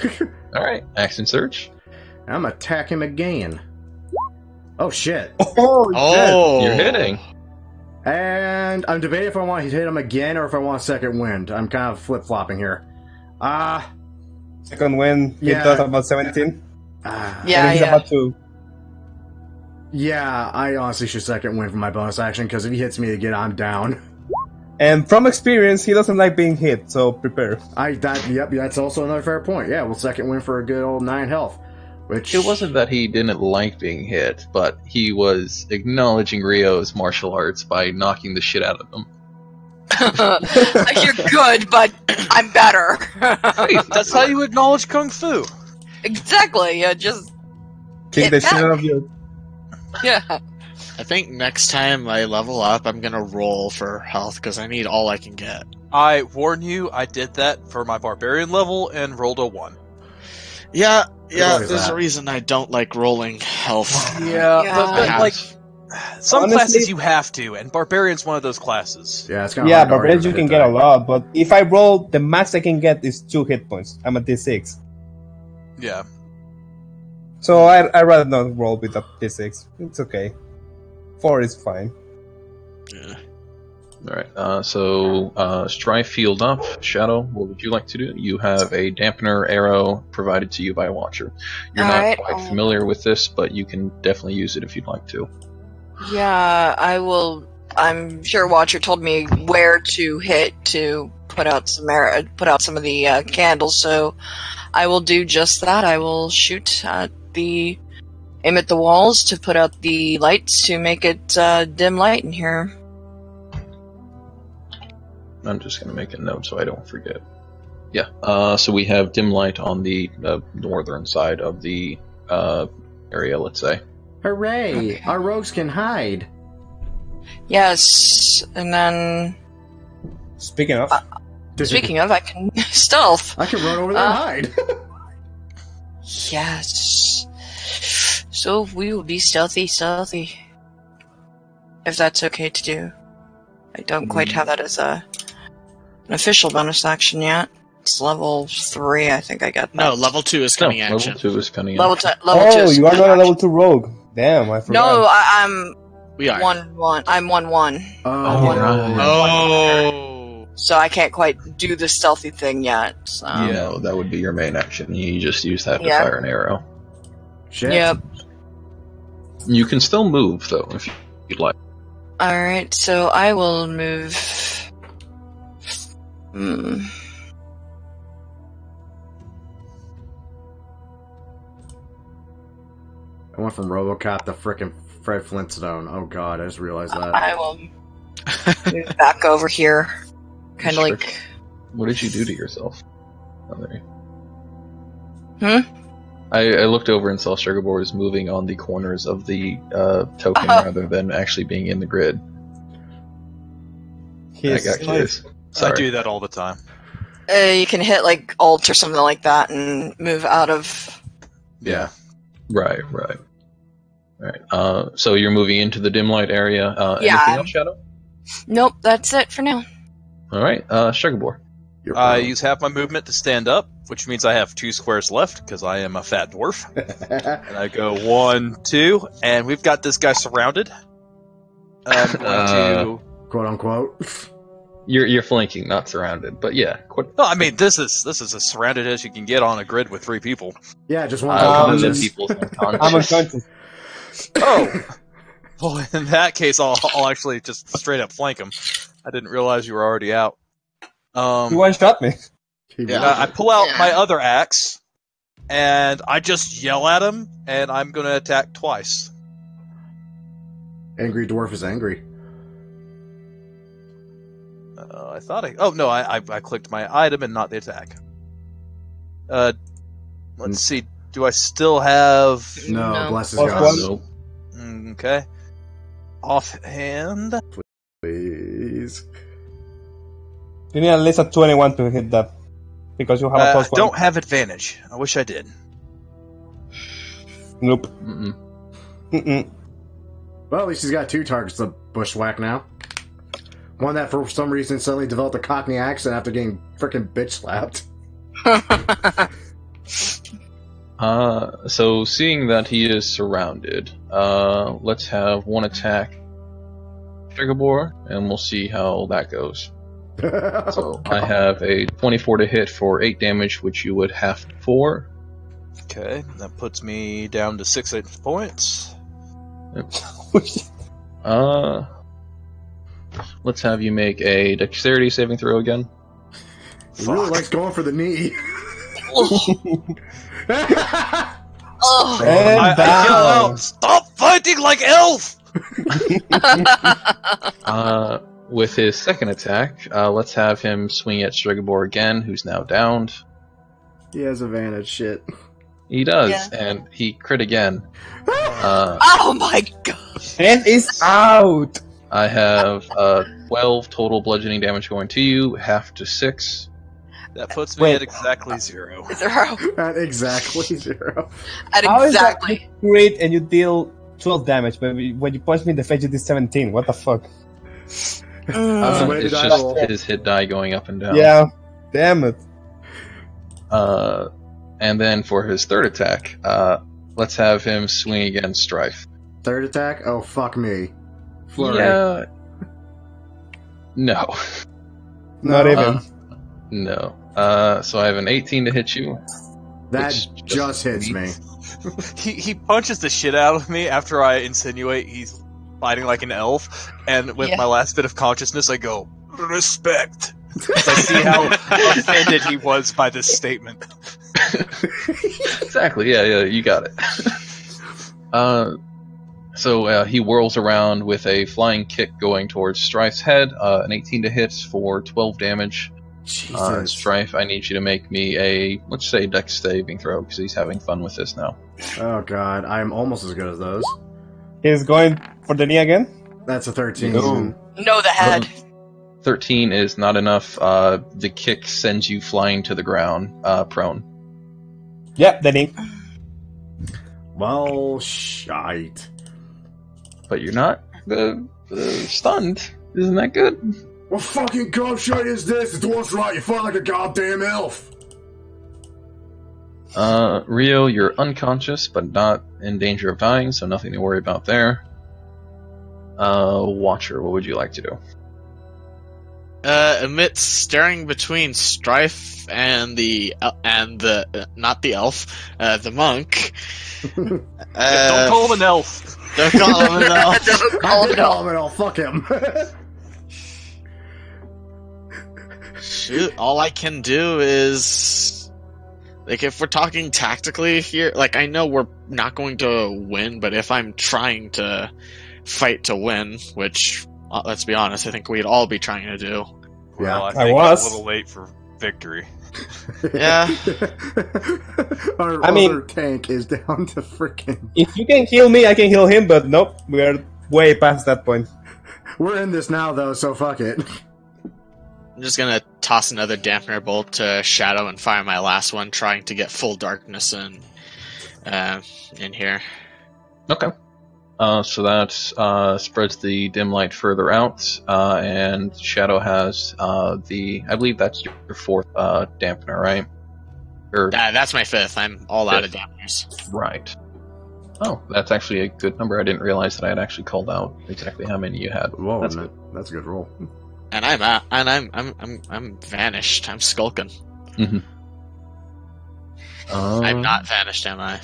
[SPEAKER 2] Alright, action search.
[SPEAKER 1] I'm attack him again. Oh shit.
[SPEAKER 7] Oh,
[SPEAKER 2] You're hitting.
[SPEAKER 1] And I'm debating if I want to hit him again or if I want a second wind. I'm kind of flip-flopping here.
[SPEAKER 4] Second win, he
[SPEAKER 1] Yeah.
[SPEAKER 4] does about 17.
[SPEAKER 6] Yeah,
[SPEAKER 4] And he's
[SPEAKER 6] yeah.
[SPEAKER 4] about to.
[SPEAKER 1] Yeah, I honestly should second wind for my bonus action, because if he hits me again, I'm down.
[SPEAKER 4] And from experience, he doesn't like being hit, so prepare.
[SPEAKER 1] Yep, that's also another fair point. Yeah, we'll second wind for a good old 9 health. Which
[SPEAKER 2] It wasn't that he didn't like being hit, but he was acknowledging Rio's martial arts by knocking the shit out of him.
[SPEAKER 6] You're good, but I'm better.
[SPEAKER 5] That's how you acknowledge kung fu.
[SPEAKER 6] Exactly. Yeah, just
[SPEAKER 4] Kick
[SPEAKER 6] It
[SPEAKER 4] the shit
[SPEAKER 6] back.
[SPEAKER 4] out of you.
[SPEAKER 6] yeah.
[SPEAKER 7] I think next time I level up, I'm gonna roll for health because I need all I can get.
[SPEAKER 5] I warn you, I did that for my barbarian level and rolled a 1.
[SPEAKER 7] Yeah,
[SPEAKER 1] always
[SPEAKER 7] there's
[SPEAKER 1] that.
[SPEAKER 7] a reason I don't like rolling health.
[SPEAKER 5] Yeah,
[SPEAKER 6] Yeah.
[SPEAKER 5] but
[SPEAKER 7] I
[SPEAKER 5] like
[SPEAKER 7] have-
[SPEAKER 5] some
[SPEAKER 4] Honestly-
[SPEAKER 5] classes you have to, and barbarian's one of those classes.
[SPEAKER 1] yeah, it's kind of
[SPEAKER 4] Yeah,
[SPEAKER 1] hard to
[SPEAKER 4] barbarians
[SPEAKER 1] argue
[SPEAKER 4] you
[SPEAKER 1] with
[SPEAKER 4] can
[SPEAKER 1] hit
[SPEAKER 4] get a
[SPEAKER 1] die.
[SPEAKER 4] lot, but if I roll, the max I can get is 2 hit points. I'm at D6.
[SPEAKER 5] Yeah.
[SPEAKER 4] So I rather not roll with a D6. It's okay. 4 is fine.
[SPEAKER 7] Yeah.
[SPEAKER 2] Alright, so Strife field up. Shadow, what would you like to do? You have a dampener arrow provided to you by a Watcher. You're not
[SPEAKER 6] Alright,
[SPEAKER 2] quite familiar with this, but you can definitely use it if you'd like to.
[SPEAKER 6] Yeah, I will. I'm sure Watcher told me where to hit to put out some of the candles, so I will do just that. I will aim at the walls to put out the lights to make it dim light in here.
[SPEAKER 2] I'm just going to make a note so I don't forget. Yeah, so we have dim light on the northern side of the area, let's say.
[SPEAKER 1] Hooray! Our rogues can hide.
[SPEAKER 6] Yes, and then
[SPEAKER 4] Speaking of,
[SPEAKER 6] speaking of, I can stealth.
[SPEAKER 1] I can run over there and hide.
[SPEAKER 6] Yes. So we will be stealthy. If that's okay to do. I don't quite have that as an official bonus action yet. It's level 3, I think I got that.
[SPEAKER 7] No, level 2 is cunning
[SPEAKER 2] No,
[SPEAKER 7] action.
[SPEAKER 2] level 2 is cunning
[SPEAKER 6] Level
[SPEAKER 2] action.
[SPEAKER 6] 2
[SPEAKER 4] oh,
[SPEAKER 6] is
[SPEAKER 4] you are not a
[SPEAKER 6] cunning
[SPEAKER 4] level 2 rogue. Damn, I
[SPEAKER 6] action.
[SPEAKER 4] forgot.
[SPEAKER 6] No, I'm
[SPEAKER 7] We are.
[SPEAKER 6] 1-1. I'm 1-1.
[SPEAKER 1] Oh,
[SPEAKER 2] right.
[SPEAKER 7] Oh.
[SPEAKER 6] So I can't quite do the stealthy thing yet. So.
[SPEAKER 2] No, that would be your main action. You just use that to
[SPEAKER 6] Yeah.
[SPEAKER 2] fire an arrow.
[SPEAKER 1] shit.
[SPEAKER 6] Yep.
[SPEAKER 2] You can still move, though, if you'd like.
[SPEAKER 6] Alright, so I will move.
[SPEAKER 1] I went from RoboCop to frickin' Fred Flintstone. Oh god, I just realized that.
[SPEAKER 6] I will move back over here. Kind of like.
[SPEAKER 2] What did you do to yourself? Oh, there.
[SPEAKER 6] Hmm?
[SPEAKER 2] I looked over and saw Sugarboard is moving on the corners of the token rather than actually being in the grid. I got curious.
[SPEAKER 5] I
[SPEAKER 2] Sorry.
[SPEAKER 5] do that all the time.
[SPEAKER 6] You can hit like Alt or something like that and move out of.
[SPEAKER 2] Yeah. Right. Alright, so you're moving into the dim light area.
[SPEAKER 6] Yeah.
[SPEAKER 2] Anything else, Shadow?
[SPEAKER 6] Nope, that's it for now.
[SPEAKER 2] Alright, Sugarboard.
[SPEAKER 1] You're
[SPEAKER 5] I
[SPEAKER 1] prone.
[SPEAKER 5] use half my movement to stand up, which means I have 2 squares left because I am a fat dwarf. And I go 1, 2, and we've got this guy surrounded. I'm going to.
[SPEAKER 1] Quote unquote.
[SPEAKER 2] You're flanking, not surrounded, but yeah.
[SPEAKER 5] No, I mean this is as surrounded as you can get on a grid with 3 people.
[SPEAKER 1] Yeah, just one
[SPEAKER 2] Let
[SPEAKER 1] unconscious.
[SPEAKER 2] people
[SPEAKER 4] I'm unconscious.
[SPEAKER 5] Oh, well, in that case, I'll actually just straight up flank him. I didn't realize you were already out.
[SPEAKER 4] You one-shot me.
[SPEAKER 5] I pull out my other axe, and I just yell at him, and I'm going to attack twice.
[SPEAKER 1] Angry dwarf is angry.
[SPEAKER 5] I thought I... Oh, no, I clicked my item and not the attack. Let's see. Do I still have...
[SPEAKER 1] No,
[SPEAKER 6] No.
[SPEAKER 1] bless his
[SPEAKER 4] Plus
[SPEAKER 1] God.
[SPEAKER 4] one.
[SPEAKER 2] Nope.
[SPEAKER 5] Okay. Offhand...
[SPEAKER 1] Please.
[SPEAKER 4] You need at least a 21 to hit that. Because you have a
[SPEAKER 5] I
[SPEAKER 4] plus 1.
[SPEAKER 5] don't have advantage. I wish I did.
[SPEAKER 4] Nope.
[SPEAKER 2] Mm-mm.
[SPEAKER 4] Mm-mm.
[SPEAKER 1] Well, at least he's got 2 targets to bushwhack now. One that for some reason suddenly developed a Cockney accent after getting frickin' bitch slapped.
[SPEAKER 2] So seeing that he is surrounded, let's have one attack Sugarboard, and we'll see how that goes. So I have a 24 to hit for 8 damage, which you would have 4.
[SPEAKER 5] Okay, that puts me down to 6 hit points.
[SPEAKER 2] Let's have you make a dexterity saving throw again.
[SPEAKER 1] He really likes going for the knee.
[SPEAKER 6] Oh.
[SPEAKER 4] And
[SPEAKER 5] I yell
[SPEAKER 4] down.
[SPEAKER 5] out, "Stop fighting like elf!"
[SPEAKER 2] With his second attack, let's have him swing at Strigobor again, who's now downed.
[SPEAKER 1] He has advantage. Shit.
[SPEAKER 2] He does,
[SPEAKER 6] Yeah.
[SPEAKER 2] and he crit again.
[SPEAKER 6] Oh my god.
[SPEAKER 4] And is out.
[SPEAKER 2] I have 12 total bludgeoning damage going to you, half to 6.
[SPEAKER 5] That puts me
[SPEAKER 4] Wait.
[SPEAKER 5] at exactly 0.
[SPEAKER 6] 0.
[SPEAKER 1] At exactly 0.
[SPEAKER 6] At
[SPEAKER 4] How is that
[SPEAKER 6] exactly.
[SPEAKER 4] great and you deal 12 damage, but when you punch me in the face you did 17? What the fuck?
[SPEAKER 1] the way
[SPEAKER 2] It's
[SPEAKER 1] to die
[SPEAKER 2] just
[SPEAKER 1] roll.
[SPEAKER 2] his hit die going up and down.
[SPEAKER 4] Yeah. Damn it.
[SPEAKER 2] And then for his third attack, let's have him swing against Strife.
[SPEAKER 1] Third attack? Oh, fuck me. Flurry.
[SPEAKER 2] Yeah. No.
[SPEAKER 4] Not even.
[SPEAKER 2] No. So I have an 18 to hit you.
[SPEAKER 1] That
[SPEAKER 2] which
[SPEAKER 1] just hits me.
[SPEAKER 5] He punches the shit out of me after I insinuate he's fighting like an elf, and with
[SPEAKER 6] Yeah.
[SPEAKER 5] my last bit of consciousness, I go, "Respect." 'Cause I see how offended he was by this statement.
[SPEAKER 2] Exactly. Yeah, you got it. So he whirls around with a flying kick going towards Strife's head. An 18 to hit for 12 damage.
[SPEAKER 1] Jesus.
[SPEAKER 2] Strife, I need you to make me a, let's say, Dex saving throw, because he's having fun with this now.
[SPEAKER 1] Oh god, I'm almost as good as those.
[SPEAKER 4] He's going for the knee again?
[SPEAKER 1] That's a 13.
[SPEAKER 2] No.
[SPEAKER 6] No, the head.
[SPEAKER 2] 13 is not enough. The kick sends you flying to the ground, prone.
[SPEAKER 4] Yep, the knee.
[SPEAKER 1] Well, shite.
[SPEAKER 2] But you're not stunned. Isn't that good?
[SPEAKER 1] What fucking ghost shit is this? It's what's right, you fight like a goddamn elf!
[SPEAKER 2] Rio, you're unconscious, but not in danger of dying, so nothing to worry about there. Watcher, what would you like to do?
[SPEAKER 7] Amidst staring between Strife and the not the elf, the monk.
[SPEAKER 5] Don't call him an elf.
[SPEAKER 7] Don't call him an elf.
[SPEAKER 6] Don't
[SPEAKER 1] I
[SPEAKER 6] call
[SPEAKER 1] did
[SPEAKER 6] it
[SPEAKER 1] call
[SPEAKER 6] all.
[SPEAKER 1] him an elf, fuck him.
[SPEAKER 7] Shoot, all I can do is, like, if we're talking tactically here, like, I know we're not going to win, but if I'm trying to fight to win, which, let's be honest, I think we'd all be trying to do.
[SPEAKER 1] Yeah,
[SPEAKER 5] Well, I
[SPEAKER 4] I
[SPEAKER 5] think
[SPEAKER 4] was.
[SPEAKER 5] it's a little late for victory.
[SPEAKER 7] Yeah.
[SPEAKER 1] Our
[SPEAKER 4] I mean-
[SPEAKER 1] other tank is down to freaking.
[SPEAKER 4] If you can heal me, I can heal him, but nope, we are way past that point.
[SPEAKER 1] We're in this now, though, so fuck it.
[SPEAKER 7] I'm just gonna toss another dampener bolt to Shadow and fire my last one, trying to get full darkness in here.
[SPEAKER 2] Okay. So that spreads the dim light further out, and Shadow has I believe that's your fourth dampener, right? Or
[SPEAKER 7] That's my fifth. I'm all out of dampeners.
[SPEAKER 2] right. Oh, that's actually a good number. I didn't realize that I had actually called out exactly how many you had.
[SPEAKER 1] Whoa,
[SPEAKER 2] That's
[SPEAKER 1] that's a good roll.
[SPEAKER 7] And I'm out, and I'm vanished. I'm skulking. I'm not vanished, am I?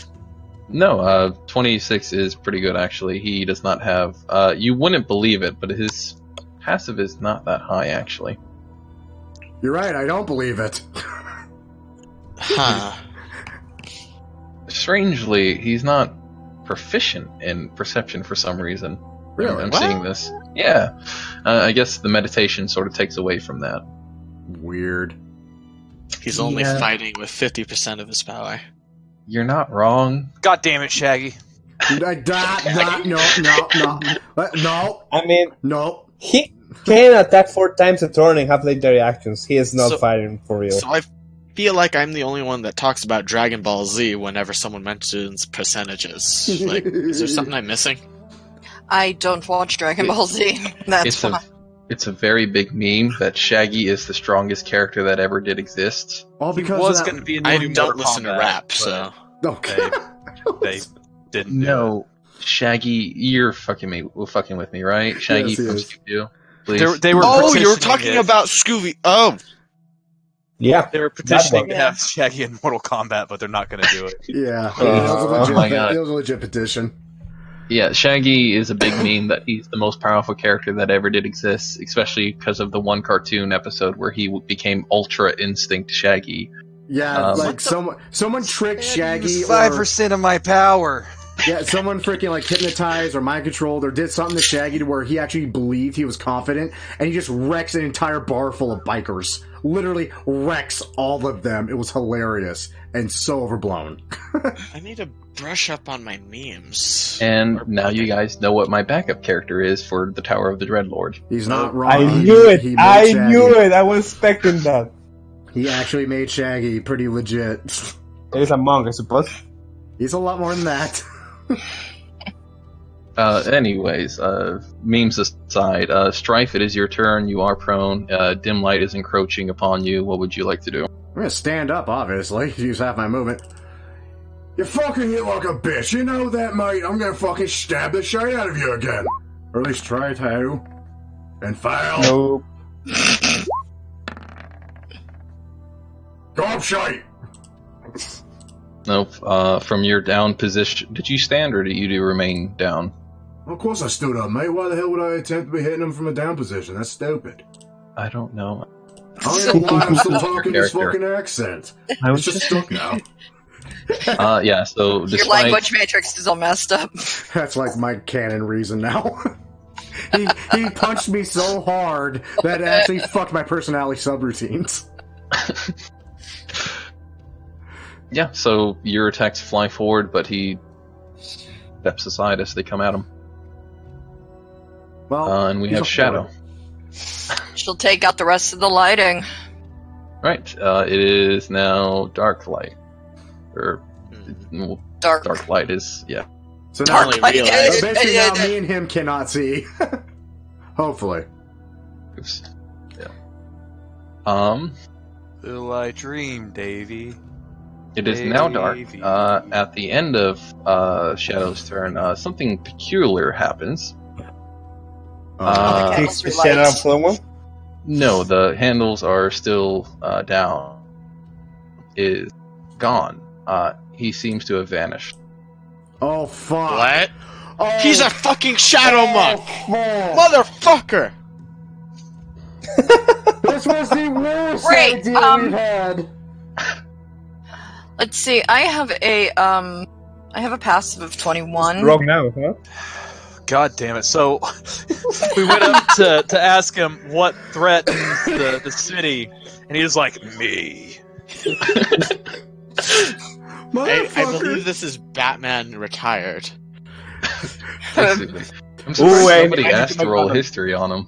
[SPEAKER 2] No, 26 is pretty good actually. He does not have. You wouldn't believe it, but his passive is not that high actually.
[SPEAKER 1] You're right, I don't believe it.
[SPEAKER 7] Huh.
[SPEAKER 2] Strangely, he's not proficient in perception for some reason.
[SPEAKER 1] Really?
[SPEAKER 2] I'm
[SPEAKER 7] What?
[SPEAKER 2] seeing this. Yeah. I guess the meditation sort of takes away from that.
[SPEAKER 1] Weird.
[SPEAKER 7] He's only
[SPEAKER 2] Yeah.
[SPEAKER 7] fighting with 50% of his power.
[SPEAKER 2] You're not wrong.
[SPEAKER 5] God damn it, Shaggy.
[SPEAKER 1] No.
[SPEAKER 4] I mean,
[SPEAKER 1] No.
[SPEAKER 4] he can attack 4 times a turn and have legendary actions. He is not
[SPEAKER 7] So-
[SPEAKER 4] fighting for real.
[SPEAKER 7] So I feel like I'm the only one that talks about Dragon Ball Z whenever someone mentions percentages. Like, is there something I'm missing?
[SPEAKER 6] I don't watch Dragon Ball Z. That's
[SPEAKER 2] It's
[SPEAKER 6] why.
[SPEAKER 2] it's a very big meme that Shaggy is the strongest character that ever did exist.
[SPEAKER 1] All
[SPEAKER 5] He
[SPEAKER 1] because
[SPEAKER 5] was
[SPEAKER 1] of that.
[SPEAKER 5] going to be in
[SPEAKER 7] I
[SPEAKER 5] Mortal
[SPEAKER 7] don't listen to
[SPEAKER 5] Kombat,
[SPEAKER 7] rap,
[SPEAKER 5] but
[SPEAKER 7] so
[SPEAKER 1] Okay.
[SPEAKER 5] they didn't. do
[SPEAKER 2] No, Shaggy, you're fucking with me, right? Shaggy
[SPEAKER 1] Yes, he
[SPEAKER 2] from
[SPEAKER 1] is.
[SPEAKER 2] Scooby-Doo,
[SPEAKER 5] it.
[SPEAKER 2] please.
[SPEAKER 5] They were.
[SPEAKER 7] Oh, you were
[SPEAKER 5] petitioning
[SPEAKER 7] talking
[SPEAKER 5] it.
[SPEAKER 7] about Scooby. Oh,
[SPEAKER 4] Yeah.
[SPEAKER 5] They were petitioning to
[SPEAKER 6] one.
[SPEAKER 5] have Shaggy in Mortal Kombat, but they're not going to do it.
[SPEAKER 1] Yeah.
[SPEAKER 2] Oh my God.
[SPEAKER 1] It was a legit petition.
[SPEAKER 2] Yeah, Shaggy is a big meme that he's the most powerful character that ever did exist, especially because of the one cartoon episode where he became Ultra Instinct Shaggy.
[SPEAKER 1] Yeah, like someone tricked Shaggy.
[SPEAKER 5] 5% of my power.
[SPEAKER 1] Yeah, someone freaking like hypnotized or mind controlled or did something to Shaggy to where he actually believed he was confident, and he just wrecks an entire bar full of bikers. Literally wrecks all of them. It was hilarious and so overblown.
[SPEAKER 7] I need to brush up on my memes.
[SPEAKER 2] And now you guys know what my backup character is for the Tower of the Dreadlord.
[SPEAKER 1] He's not wrong.
[SPEAKER 4] I knew it.
[SPEAKER 1] He
[SPEAKER 4] I
[SPEAKER 1] made
[SPEAKER 4] knew
[SPEAKER 1] Shaggy.
[SPEAKER 4] it. I was expecting that.
[SPEAKER 1] He actually made Shaggy pretty legit.
[SPEAKER 4] It is a monk, I suppose.
[SPEAKER 1] He's a lot more than that.
[SPEAKER 2] Anyways, memes aside, Strife, it is your turn. You are prone. Dim light is encroaching upon you. What would you like to do?
[SPEAKER 1] I'm gonna stand up, obviously. Use half my movement. You fucking hit like a bitch. You know that, mate. I'm gonna fucking stab the shit out of you again. Or at least try to. And fail.
[SPEAKER 4] Nope.
[SPEAKER 1] Go up, shite.
[SPEAKER 2] Nope. From your down position, did you stand or did you remain down?
[SPEAKER 1] Of course I stood up, mate. Why the hell would I attempt to be hitting him from a down position? That's stupid.
[SPEAKER 2] I don't know.
[SPEAKER 1] I don't know why I'm still talking this
[SPEAKER 2] Character.
[SPEAKER 1] fucking accent.
[SPEAKER 2] I was
[SPEAKER 1] It's just stuck now.
[SPEAKER 2] Yeah, so
[SPEAKER 6] Your
[SPEAKER 2] despite...
[SPEAKER 6] language matrix is all messed up.
[SPEAKER 1] That's like my canon reason now. he punched me so hard that it actually fucked my personality subroutines.
[SPEAKER 2] Yeah, so your attacks fly forward, but he steps aside as they come at him.
[SPEAKER 1] Well,
[SPEAKER 2] And we
[SPEAKER 1] he's
[SPEAKER 2] have
[SPEAKER 1] a
[SPEAKER 2] Shadow.
[SPEAKER 6] She'll take out the rest of the lighting.
[SPEAKER 2] Right, it is now Dark Light. Or, well,
[SPEAKER 6] Dark.
[SPEAKER 2] Dark Light is, yeah.
[SPEAKER 1] So now,
[SPEAKER 6] Dark light.
[SPEAKER 1] basically now me and him cannot see. Hopefully.
[SPEAKER 2] Oops. Yeah.
[SPEAKER 5] Will I dream, Davy?
[SPEAKER 2] It is now dark. At the end of Shadow's turn, something peculiar happens.
[SPEAKER 4] Takes the shadow out for one.
[SPEAKER 2] No, the handles are still down. Is gone. He seems to have vanished.
[SPEAKER 1] Oh, fuck.
[SPEAKER 7] What?
[SPEAKER 1] Oh,
[SPEAKER 7] He's a fucking shadow monk!
[SPEAKER 1] fuck.
[SPEAKER 7] Motherfucker!
[SPEAKER 1] This was the worst
[SPEAKER 6] Great,
[SPEAKER 1] idea we've had.
[SPEAKER 6] Let's see. I have a passive of 21.
[SPEAKER 4] Wrong now, huh?
[SPEAKER 5] God damn it. So, we went up to ask him what threatens the city, and he was like, me.
[SPEAKER 7] I believe this is Batman retired.
[SPEAKER 2] I'm surprised
[SPEAKER 4] Ooh,
[SPEAKER 2] nobody
[SPEAKER 4] and-
[SPEAKER 2] asked to roll history on him.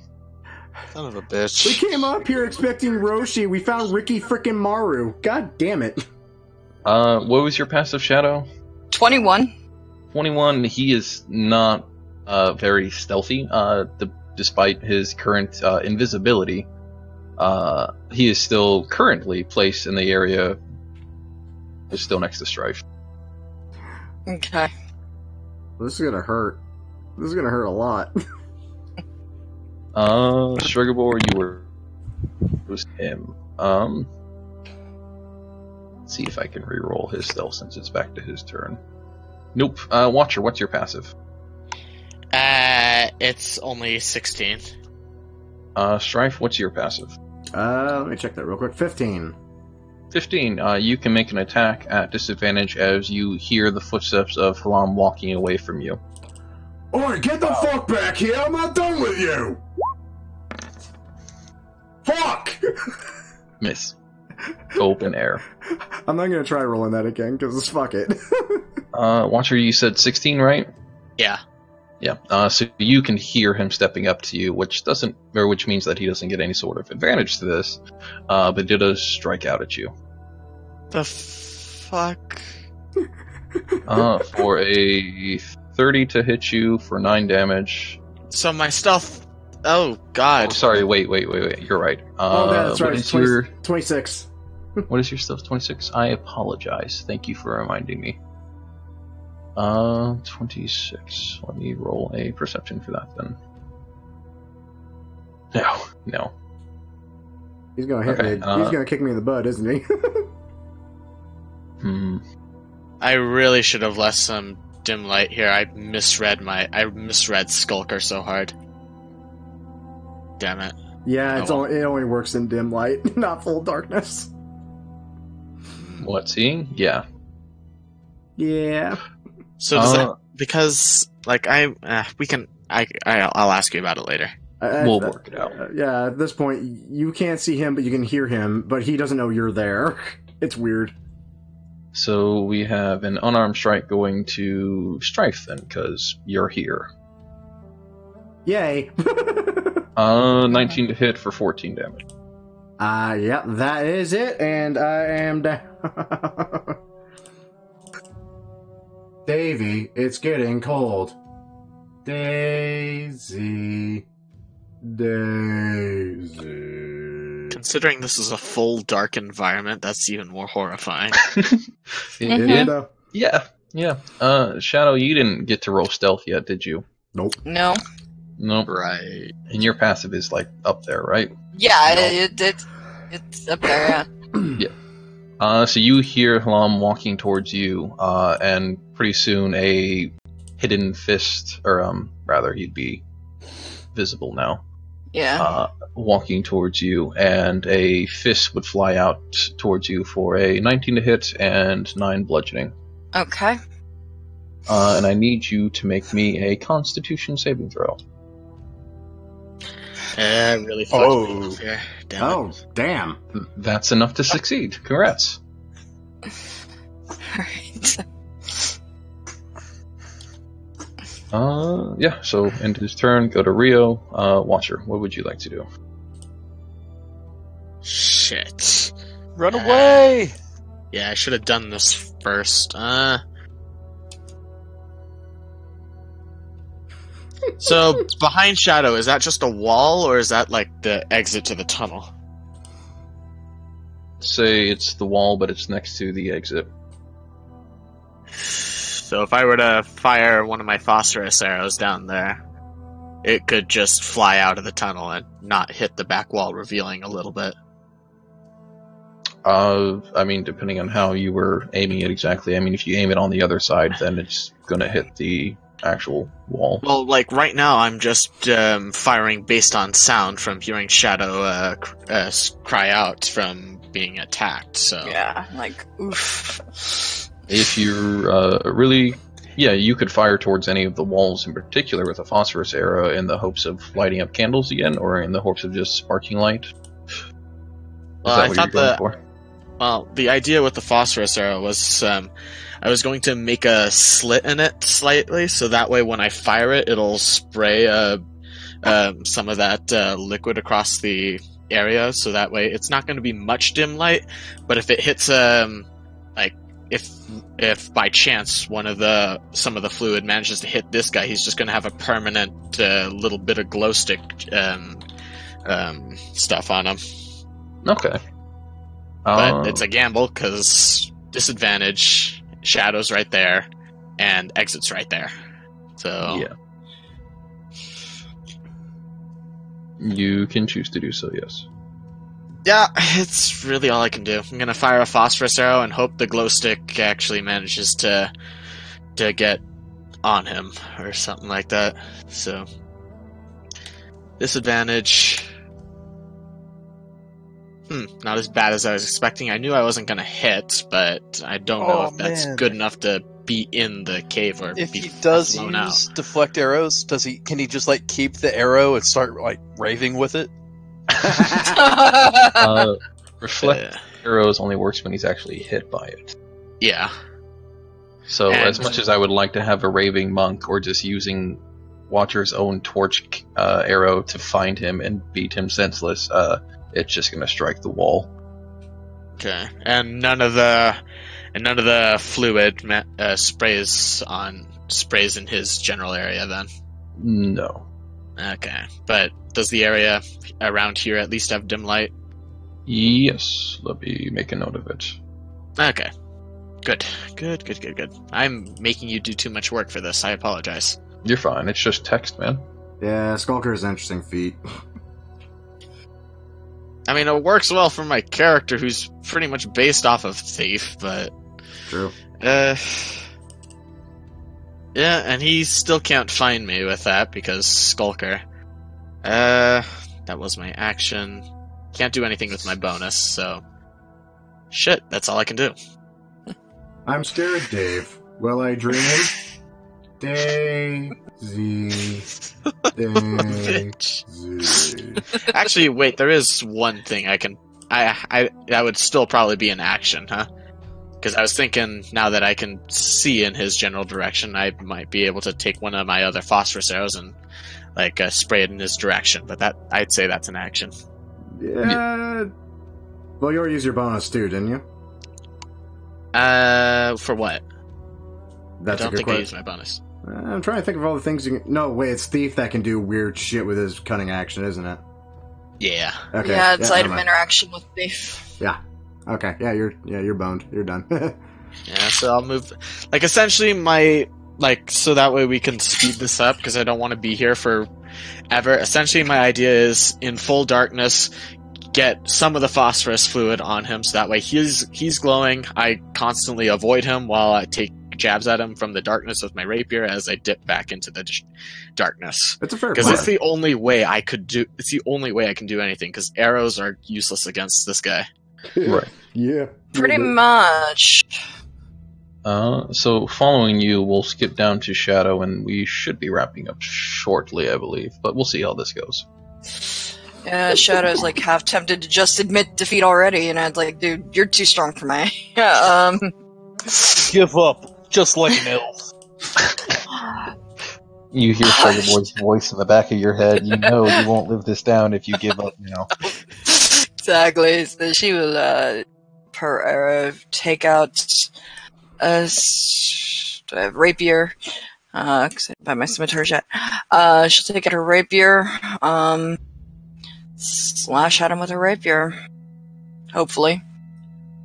[SPEAKER 7] Son of a
[SPEAKER 1] We
[SPEAKER 7] bitch.
[SPEAKER 1] came up here expecting Roshi. We found Ricky frickin' Maru. God damn it.
[SPEAKER 2] What was your passive, Shadow?
[SPEAKER 6] 21.
[SPEAKER 2] 21. He is not very stealthy. Despite his current invisibility, he is still currently placed in the area. Is still next to Strife.
[SPEAKER 6] Okay.
[SPEAKER 1] This is gonna hurt. This is gonna hurt a lot.
[SPEAKER 2] Sugarboar, you were. It was him. Let's see if I can re-roll his stealth since it's back to his turn. Nope. Watcher, what's your passive?
[SPEAKER 7] It's only 16.
[SPEAKER 2] Strife, what's your passive?
[SPEAKER 1] Let me check that real quick. 15.
[SPEAKER 2] 15. You can make an attack at disadvantage as you hear the footsteps of Halam walking away from you.
[SPEAKER 1] Oi, get the fuck back here! I'm not done with you! Fuck!
[SPEAKER 2] Miss. Open air.
[SPEAKER 1] I'm not gonna try rolling that again, because fuck it.
[SPEAKER 2] Watcher, you said 16, right?
[SPEAKER 7] Yeah.
[SPEAKER 2] Yeah. So you can hear him stepping up to you, which means that he doesn't get any sort of advantage to this, but it does strike out at you.
[SPEAKER 7] The fuck?
[SPEAKER 2] For a 30 to hit you for 9 damage.
[SPEAKER 7] So my stealth. Oh god.
[SPEAKER 2] Oh, sorry, wait. You're right.
[SPEAKER 1] Oh, yeah, that's right.
[SPEAKER 2] What
[SPEAKER 1] It's
[SPEAKER 2] is your
[SPEAKER 1] 26.
[SPEAKER 2] what is your stealth? 26? I apologize. Thank you for reminding me. 26. Let me roll a perception for that then. No.
[SPEAKER 1] He's gonna hit
[SPEAKER 2] Okay,
[SPEAKER 1] me. He's gonna kick me in the butt, isn't he?
[SPEAKER 7] I really should have left some dim light here. I misread Skulker so hard. Damn it.
[SPEAKER 1] Yeah,
[SPEAKER 7] Oh, well.
[SPEAKER 1] it only works in dim light, not full darkness.
[SPEAKER 2] What, seeing? Yeah.
[SPEAKER 1] Yeah.
[SPEAKER 7] So does that, because like I'll ask you about it later.
[SPEAKER 2] We'll work it out.
[SPEAKER 1] Yeah, at this point, you can't see him, but you can hear him, but he doesn't know you're there. It's weird.
[SPEAKER 2] So we have an unarmed strike going to Strife then, because you're here.
[SPEAKER 1] Yay.
[SPEAKER 2] 19 to hit for 14 damage.
[SPEAKER 1] Yeah, that is it, and I am down. Davy, it's getting cold. Daisy.
[SPEAKER 7] Considering this is a full dark environment, that's even more horrifying.
[SPEAKER 2] Yeah. Shadow, you didn't get to roll stealth yet, did you?
[SPEAKER 1] Nope.
[SPEAKER 6] No.
[SPEAKER 2] Nope.
[SPEAKER 7] Right.
[SPEAKER 2] And your passive is like up there, right?
[SPEAKER 6] Yeah, it's up there. Yeah.
[SPEAKER 2] So you hear Hlam walking towards you, and pretty soon a hidden fist, or rather, he'd be visible now.
[SPEAKER 6] Yeah.
[SPEAKER 2] Walking towards you, and a fist would fly out towards you for a 19 to hit and 9 bludgeoning.
[SPEAKER 6] Okay.
[SPEAKER 2] And I need you to make me a Constitution saving throw.
[SPEAKER 7] Really fucked me up here. Damn it.
[SPEAKER 1] Damn.
[SPEAKER 2] That's enough to succeed. Congrats.
[SPEAKER 6] Alright.
[SPEAKER 2] Yeah, so end his turn, go to Rio. Watcher, what would you like to do?
[SPEAKER 7] Shit.
[SPEAKER 5] Run away!
[SPEAKER 7] Yeah, I should have done this first. So, behind Shadow, is that just a wall, or is that like the exit to the tunnel?
[SPEAKER 2] Say it's the wall, but it's next to the exit.
[SPEAKER 7] So if I were to fire one of my phosphorus arrows down there, it could just fly out of the tunnel and not hit the back wall, revealing a little bit.
[SPEAKER 2] I mean, depending on how you were aiming it exactly. I mean, if you aim it on the other side, then it's gonna hit the actual wall.
[SPEAKER 7] Well, like right now, I'm just firing based on sound from hearing Shadow cry out from being attacked. So
[SPEAKER 6] Yeah, like, oof.
[SPEAKER 2] If you're really... Yeah, you could fire towards any of the walls in particular with a phosphorus arrow in the hopes of lighting up candles again, or in the hopes of just sparking light. Is
[SPEAKER 7] Well,
[SPEAKER 2] that
[SPEAKER 7] I
[SPEAKER 2] what
[SPEAKER 7] thought
[SPEAKER 2] you're going for?
[SPEAKER 7] Well, the idea with the phosphorus arrow was I was going to make a slit in it slightly, so that way when I fire it, it'll spray some of that liquid across the area, so that way it's not going to be much dim light, but if it hits like if by chance some of the fluid manages to hit this guy, he's just going to have a permanent little bit of glow stick stuff on him.
[SPEAKER 2] Okay.
[SPEAKER 7] But it's a gamble, because disadvantage, Shadow's right there, and exit's right there. So
[SPEAKER 2] Yeah. You can choose to do so, yes.
[SPEAKER 7] yeah, it's really all I can do. I'm gonna fire a phosphorus arrow and hope the glow stick actually manages to get on him or something like that. So disadvantage. Not as bad as I was expecting. I knew I wasn't gonna hit, but I don't know if that's good enough to be in the cave or
[SPEAKER 5] If
[SPEAKER 7] be
[SPEAKER 5] he does
[SPEAKER 7] blown
[SPEAKER 5] use
[SPEAKER 7] out.
[SPEAKER 5] deflect arrows, can he just like keep the arrow and start like raving with it?
[SPEAKER 2] Reflect arrows only works when he's actually hit by it.
[SPEAKER 7] Yeah.
[SPEAKER 2] So
[SPEAKER 7] And-
[SPEAKER 2] as much as I would like to have a raving monk or just using Watcher's own torch arrow to find him and beat him senseless, it's just gonna strike the wall.
[SPEAKER 7] Okay, and none of the fluid sprays in his general area then.
[SPEAKER 2] No.
[SPEAKER 7] Okay, but does the area around here at least have dim light?
[SPEAKER 2] Yes, let me make a note of it.
[SPEAKER 7] Okay, good. I'm making you do too much work for this. I apologize.
[SPEAKER 2] You're fine, it's just text, man.
[SPEAKER 1] Yeah, Skulker is an interesting feat.
[SPEAKER 7] I mean, it works well for my character, who's pretty much based off of Thief, but
[SPEAKER 1] True.
[SPEAKER 7] yeah, and he still can't find me with that because Skulker. That was my action. Can't do anything with my bonus, so Shit, that's all I can do.
[SPEAKER 1] I'm scared, Dave. Will I dream? Daisy.
[SPEAKER 7] Bitch.
[SPEAKER 1] Daisy.
[SPEAKER 7] Actually, wait, there is one thing I can... that would still probably be an action, huh? Because I was thinking, now that I can see in his general direction, I might be able to take one of my other phosphorus arrows and, like, spray it in his direction. But that, I'd say that's an action.
[SPEAKER 1] Yeah. Well, you already used your bonus too, didn't you?
[SPEAKER 7] For what?
[SPEAKER 1] That's
[SPEAKER 7] I
[SPEAKER 1] a
[SPEAKER 7] don't
[SPEAKER 1] good
[SPEAKER 7] think I
[SPEAKER 1] question.
[SPEAKER 7] used my bonus.
[SPEAKER 1] I'm trying to think of all the things you can... No, wait, it's Thief that can do weird shit with his cunning action, isn't it?
[SPEAKER 7] Yeah.
[SPEAKER 1] Okay.
[SPEAKER 6] Yeah, it's
[SPEAKER 1] never
[SPEAKER 6] item
[SPEAKER 1] mind.
[SPEAKER 6] interaction with thief.
[SPEAKER 1] Yeah. Okay. Yeah, you're boned. You're done.
[SPEAKER 7] Yeah, so I'll move... Like, essentially, so that way we can speed this up, because I don't want to be here for ever. Essentially, my idea is, in full darkness, get some of the phosphorus fluid on him, so that way he's glowing. I constantly avoid him while I take jabs at him from the darkness with my rapier as I dip back into the darkness.
[SPEAKER 1] It's a fair
[SPEAKER 7] Because
[SPEAKER 1] plan.
[SPEAKER 7] it's the only way I can do anything, because arrows are useless against this guy.
[SPEAKER 2] Right.
[SPEAKER 1] Yeah.
[SPEAKER 6] Pretty much.
[SPEAKER 2] So following you, we'll skip down to Shadow, and we should be wrapping up shortly, I believe. But we'll see how this goes.
[SPEAKER 6] Yeah, Shadow's like half tempted to just admit defeat already, and I'd like, dude, you're too strong for me.
[SPEAKER 5] Give up, just like an elf.
[SPEAKER 2] You hear Featherboard's voice in the back of your head. You know you won't live this down if you give up now.
[SPEAKER 6] Exactly. So she will, per arrow, take out a rapier. 'Cause I didn't buy my scimitars yet. She'll take out her rapier, slash at him with her rapier. Hopefully.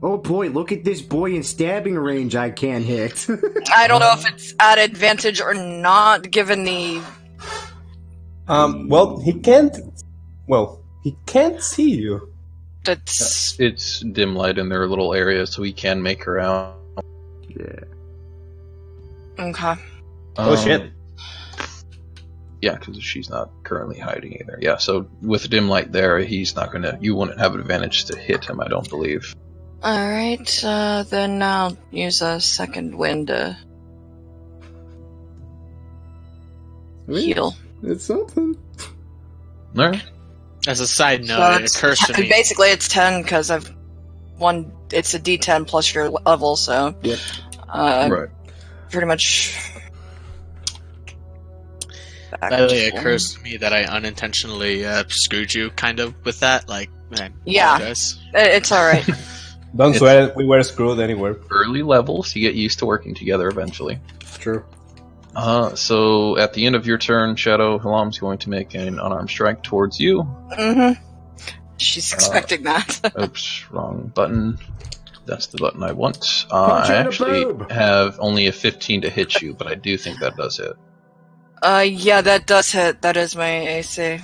[SPEAKER 1] Oh boy, look at this boy in stabbing range I can't hit.
[SPEAKER 6] I don't know if it's at advantage or not, given the...
[SPEAKER 4] Well, he can't. Well, he can't see you.
[SPEAKER 6] That's...
[SPEAKER 2] It's dim light in their little area, so we can make her out.
[SPEAKER 1] Yeah.
[SPEAKER 6] Okay.
[SPEAKER 4] Oh shit.
[SPEAKER 2] Yeah, because she's not currently hiding either. Yeah, so with dim light there, he's not gonna. You wouldn't have advantage to hit him, I don't believe.
[SPEAKER 6] Alright, then I'll use a second wind to heal.
[SPEAKER 1] It's something.
[SPEAKER 2] Alright.
[SPEAKER 7] As a side note,
[SPEAKER 6] So
[SPEAKER 7] it occurs to me...
[SPEAKER 6] basically, it's 10 because I've one. It's a D10 plus your level, so
[SPEAKER 1] Yep.
[SPEAKER 2] Right.
[SPEAKER 6] pretty much.
[SPEAKER 7] By the way, it occurs to me that I unintentionally screwed you, kind of, with that. Like, I
[SPEAKER 6] Yeah.
[SPEAKER 7] apologize.
[SPEAKER 6] It's all right.
[SPEAKER 4] Don't sweat it. We were screwed anywhere.
[SPEAKER 2] Early levels, you get used to working together eventually.
[SPEAKER 1] True.
[SPEAKER 2] So at the end of your turn, Shadow Halam's going to make an unarmed strike towards you.
[SPEAKER 6] Mm-hmm. She's expecting that.
[SPEAKER 2] Oops, wrong button. That's the button I want.
[SPEAKER 1] Punch
[SPEAKER 2] I
[SPEAKER 1] in the
[SPEAKER 2] actually
[SPEAKER 1] boob.
[SPEAKER 2] have only a 15 to hit you, but I do think that does hit.
[SPEAKER 6] Yeah, that does hit. That is my AC.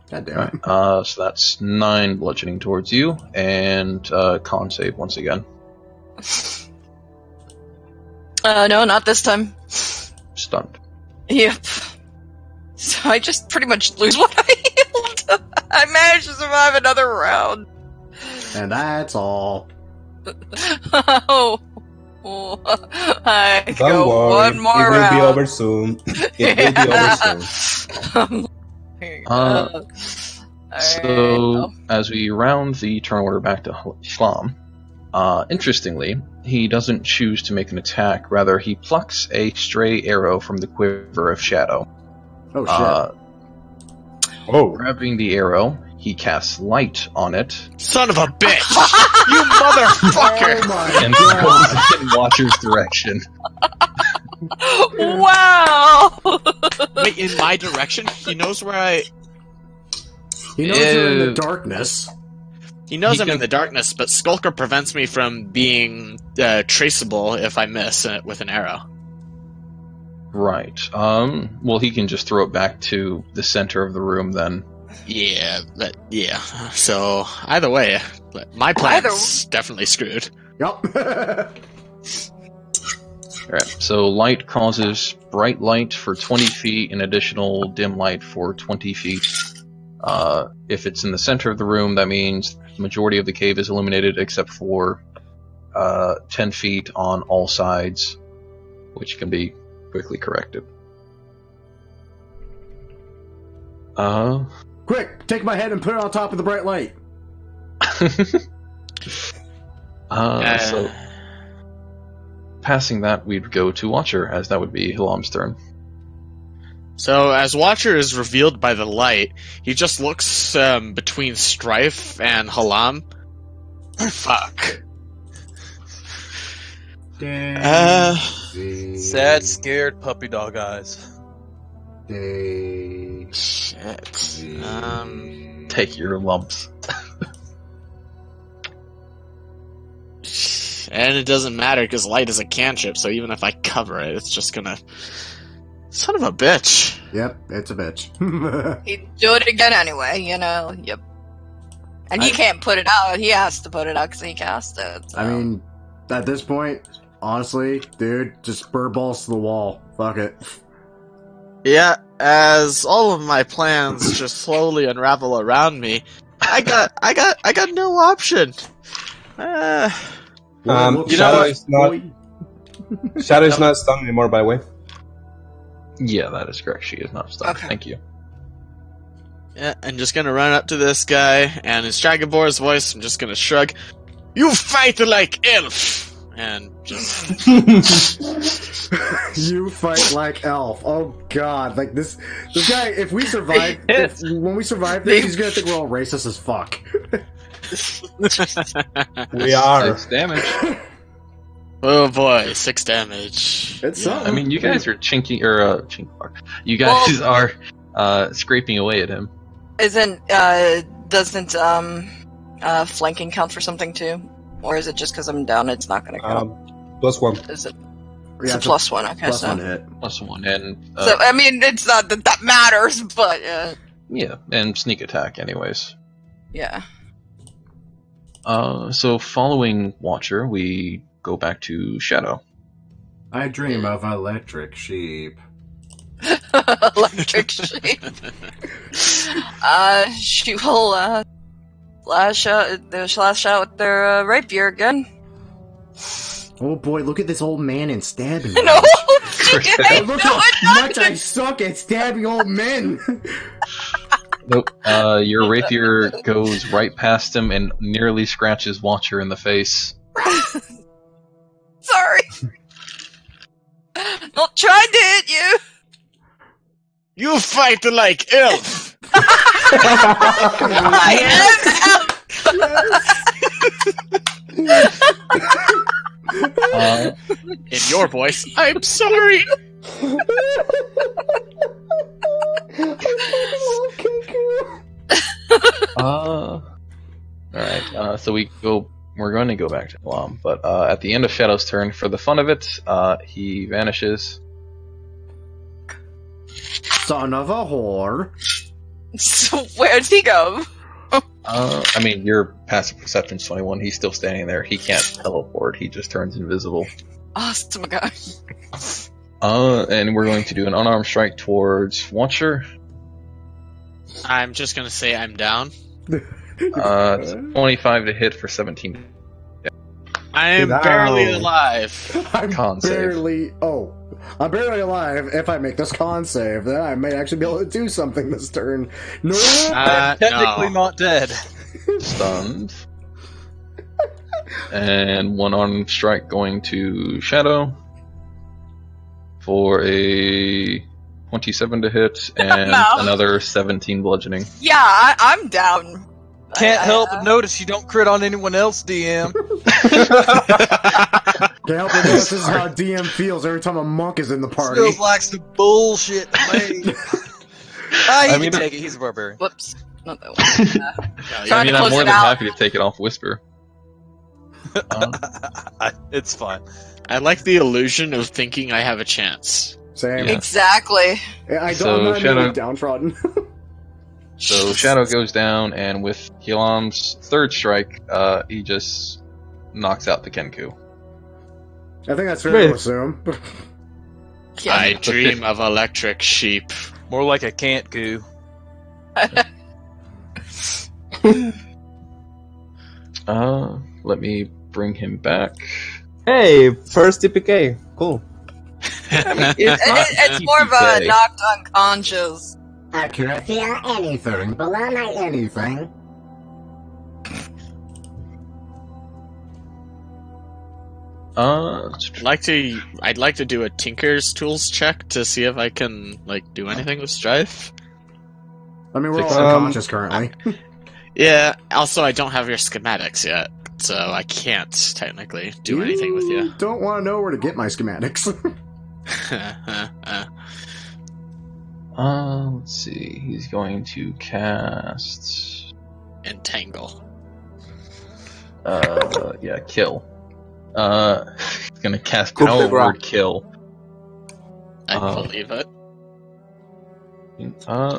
[SPEAKER 1] God damn it.
[SPEAKER 2] So that's 9 bludgeoning towards you, and con save once again.
[SPEAKER 6] No, not this time.
[SPEAKER 2] Stunned.
[SPEAKER 6] Yep. So I just pretty much lose what I healed. I managed to survive another round.
[SPEAKER 1] And that's all.
[SPEAKER 6] Oh. I
[SPEAKER 4] Don't
[SPEAKER 6] go
[SPEAKER 4] worry.
[SPEAKER 6] one more
[SPEAKER 4] It will
[SPEAKER 6] round.
[SPEAKER 4] be over soon. It will be over soon.
[SPEAKER 2] So, as we round the turn order back to Shlam, interestingly, he doesn't choose to make an attack. Rather, he plucks a stray arrow from the quiver of Shadow.
[SPEAKER 1] Oh shit.
[SPEAKER 2] Grabbing the arrow, he casts light on it
[SPEAKER 7] Son of a bitch! You motherfucker!
[SPEAKER 1] Oh my
[SPEAKER 2] and
[SPEAKER 1] god.
[SPEAKER 2] throws it in Watcher's direction.
[SPEAKER 6] Wow!
[SPEAKER 7] Wait, in my direction? He knows where I...
[SPEAKER 1] He knows you're in the darkness.
[SPEAKER 7] He knows
[SPEAKER 2] He
[SPEAKER 7] I'm in
[SPEAKER 2] can-
[SPEAKER 7] the darkness, but Skulker prevents me from being traceable if I miss it with an arrow.
[SPEAKER 2] Right. Well, he can just throw it back to the center of the room then.
[SPEAKER 7] Yeah, yeah. So, either way, my plan's definitely screwed.
[SPEAKER 1] Yup.
[SPEAKER 2] Alright, so light causes bright light for 20 feet and additional dim light for 20 feet. If it's in the center of the room, that means the majority of the cave is illuminated except for 10 feet on all sides, which can be quickly corrected.
[SPEAKER 1] Quick, take my head and put it on top of the bright light.
[SPEAKER 2] So passing that, we'd go to Watcher, as that would be Hilam's turn.
[SPEAKER 7] So, as Watcher is revealed by the light, he just looks between Strife and Halam. Fuck.
[SPEAKER 5] Sad, scared puppy dog eyes.
[SPEAKER 7] Shit.
[SPEAKER 2] Take your lumps.
[SPEAKER 7] And it doesn't matter because light is a cantrip, so even if I cover it, it's just gonna... Son of a bitch.
[SPEAKER 1] Yep, it's a bitch.
[SPEAKER 6] He'd do it again anyway, you know. Yep. And he can't put it out. He has to put it out because he cast it. So.
[SPEAKER 1] I mean, at this point, honestly, dude, just bird balls to the wall. Fuck it.
[SPEAKER 7] Yeah, as all of my plans just slowly unravel around me, I got no option.
[SPEAKER 4] Shadow's not stunned anymore, by the way.
[SPEAKER 2] Yeah, that is correct. She is not stunned.
[SPEAKER 6] Okay.
[SPEAKER 2] Thank you.
[SPEAKER 7] Yeah, I'm just gonna run up to this guy, and in Dragonborn's voice, I'm just gonna shrug. You fight like elf! And just...
[SPEAKER 1] You fight like elf. Oh god, like this guy, if we survive, when we survive this, he's gonna think we're all racist as fuck.
[SPEAKER 4] We are.
[SPEAKER 2] 6 damage.
[SPEAKER 7] Oh boy, 6 damage.
[SPEAKER 1] It's
[SPEAKER 2] Yeah, I mean, you guys are chinking, or you guys are scraping away at him.
[SPEAKER 6] Doesn't flanking count for something too? Or is it just because I'm down, it's not going to count?
[SPEAKER 4] +1.
[SPEAKER 6] Is it?
[SPEAKER 1] Yeah,
[SPEAKER 6] It's a +1, okay.
[SPEAKER 1] plus
[SPEAKER 6] so.
[SPEAKER 1] one hit.
[SPEAKER 2] +1, and
[SPEAKER 6] So, I mean, it's not that matters, but,
[SPEAKER 2] yeah, and sneak attack, anyways.
[SPEAKER 6] yeah.
[SPEAKER 2] So following Watcher, we go back to Shadow.
[SPEAKER 1] I dream of electric sheep.
[SPEAKER 6] Electric sheep. She will, lash out with their rapier again.
[SPEAKER 1] Oh boy, look at this old man and stabbing.
[SPEAKER 6] No!
[SPEAKER 1] Hey, look how much I suck at stabbing old men.
[SPEAKER 2] Nope. Your rapier goes right past him and nearly scratches Watcher in the face.
[SPEAKER 6] Sorry. Not trying to hit you.
[SPEAKER 7] You fight like elf!
[SPEAKER 6] I am.
[SPEAKER 7] In your voice, I'm sorry!
[SPEAKER 2] Alright, so we're going to go back to Lam, but at the end of Shadow's turn, for the fun of it, he vanishes.
[SPEAKER 1] Son of a whore.
[SPEAKER 6] So where'd he go?
[SPEAKER 2] I mean, your passive perception's 21, he's still standing there. He can't teleport, he just turns invisible.
[SPEAKER 6] Awesome, guy.
[SPEAKER 2] And we're going to do an unarmed strike towards Watcher.
[SPEAKER 7] I'm just gonna say I'm down.
[SPEAKER 2] 25 to hit for 17.
[SPEAKER 7] I am
[SPEAKER 4] Get
[SPEAKER 7] barely
[SPEAKER 4] out.
[SPEAKER 7] alive.
[SPEAKER 1] I'm
[SPEAKER 2] Con save.
[SPEAKER 1] barely alive. If I make this con save, then I may actually be able to do something this turn. No.
[SPEAKER 5] Technically
[SPEAKER 7] No.
[SPEAKER 5] not dead.
[SPEAKER 2] Stunned. And one armed strike going to Shadow for a 27 to hit and
[SPEAKER 6] No.
[SPEAKER 2] another 17 bludgeoning.
[SPEAKER 6] Yeah, I'm down.
[SPEAKER 5] Can't help but notice you don't crit on anyone else, DM.
[SPEAKER 1] Can't help but notice this is how DM feels every time a monk is in the party.
[SPEAKER 5] Feels like some bullshit to me.
[SPEAKER 2] I
[SPEAKER 5] I
[SPEAKER 2] mean,
[SPEAKER 5] can take it. He's a barbarian.
[SPEAKER 6] Whoops. Not that one.
[SPEAKER 2] I
[SPEAKER 6] Trying
[SPEAKER 2] mean,
[SPEAKER 6] to
[SPEAKER 2] I'm
[SPEAKER 6] close
[SPEAKER 2] more
[SPEAKER 6] it
[SPEAKER 2] than
[SPEAKER 6] out.
[SPEAKER 2] happy to take it off Whisper.
[SPEAKER 5] It's fine.
[SPEAKER 7] I like the illusion of thinking I have a chance.
[SPEAKER 1] Same.
[SPEAKER 2] Yeah.
[SPEAKER 6] Exactly.
[SPEAKER 1] I'm
[SPEAKER 2] So,
[SPEAKER 1] not
[SPEAKER 2] Shadow-
[SPEAKER 1] really downtrodden.
[SPEAKER 2] So Shadow goes down, and with Hilam's third strike, he just knocks out the Kenku.
[SPEAKER 1] I think that's fair
[SPEAKER 4] Wait.
[SPEAKER 1] to assume.
[SPEAKER 6] Yeah.
[SPEAKER 7] I dream of electric sheep.
[SPEAKER 5] More like a can't goo.
[SPEAKER 2] Let me bring him back.
[SPEAKER 4] Hey, first TPK. Cool.
[SPEAKER 6] It's more of a knocked unconscious.
[SPEAKER 1] Accuracy or anything, but not anything.
[SPEAKER 7] I'd like to do a Tinker's Tools check to see if I can do anything with Strife.
[SPEAKER 1] I mean, we're all unconscious currently.
[SPEAKER 7] Yeah. Also, I don't have your schematics yet, so I can't technically do anything with you.
[SPEAKER 1] Don't want to know where to get my schematics.
[SPEAKER 2] Let's see. He's going to cast
[SPEAKER 7] Entangle.
[SPEAKER 2] Yeah, kill. He's gonna cast Power Word Kill.
[SPEAKER 7] I believe it.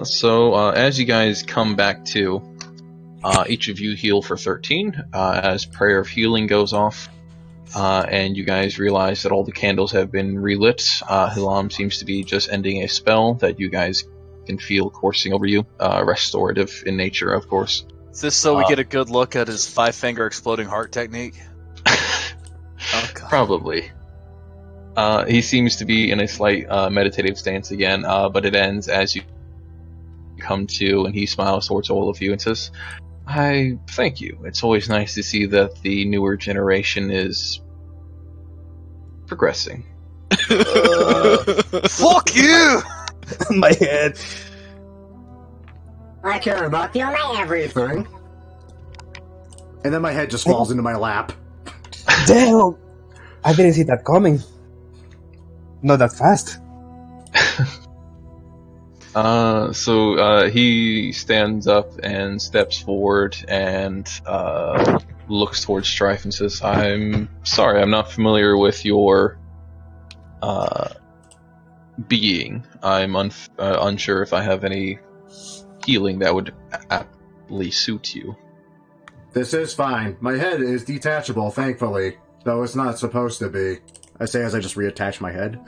[SPEAKER 2] So as you guys come back to, each of you heal for 13, as Prayer of Healing goes off, and you guys realize that all the candles have been relit. Hilam seems to be just ending a spell that you guys can feel coursing over you, restorative in nature, of course.
[SPEAKER 5] Is this so we get a good look at his 5-finger exploding heart technique? Oh, God.
[SPEAKER 2] Probably. He seems to be in a slight meditative stance again, but it ends as you come to, and he smiles towards all of you and says, I thank you. It's always nice to see that the newer generation is progressing.
[SPEAKER 5] Fuck you!
[SPEAKER 4] My head.
[SPEAKER 1] I care about you and everything. And then my head just falls into my lap.
[SPEAKER 4] Damn! I didn't see that coming. Not that fast.
[SPEAKER 2] So he stands up and steps forward and looks towards Strife and says, I'm sorry, I'm not familiar with your being. I'm unsure if I have any healing that would aptly suit you.
[SPEAKER 1] This is fine. My head is detachable, thankfully, though it's not supposed to be. I say as I just reattach my head.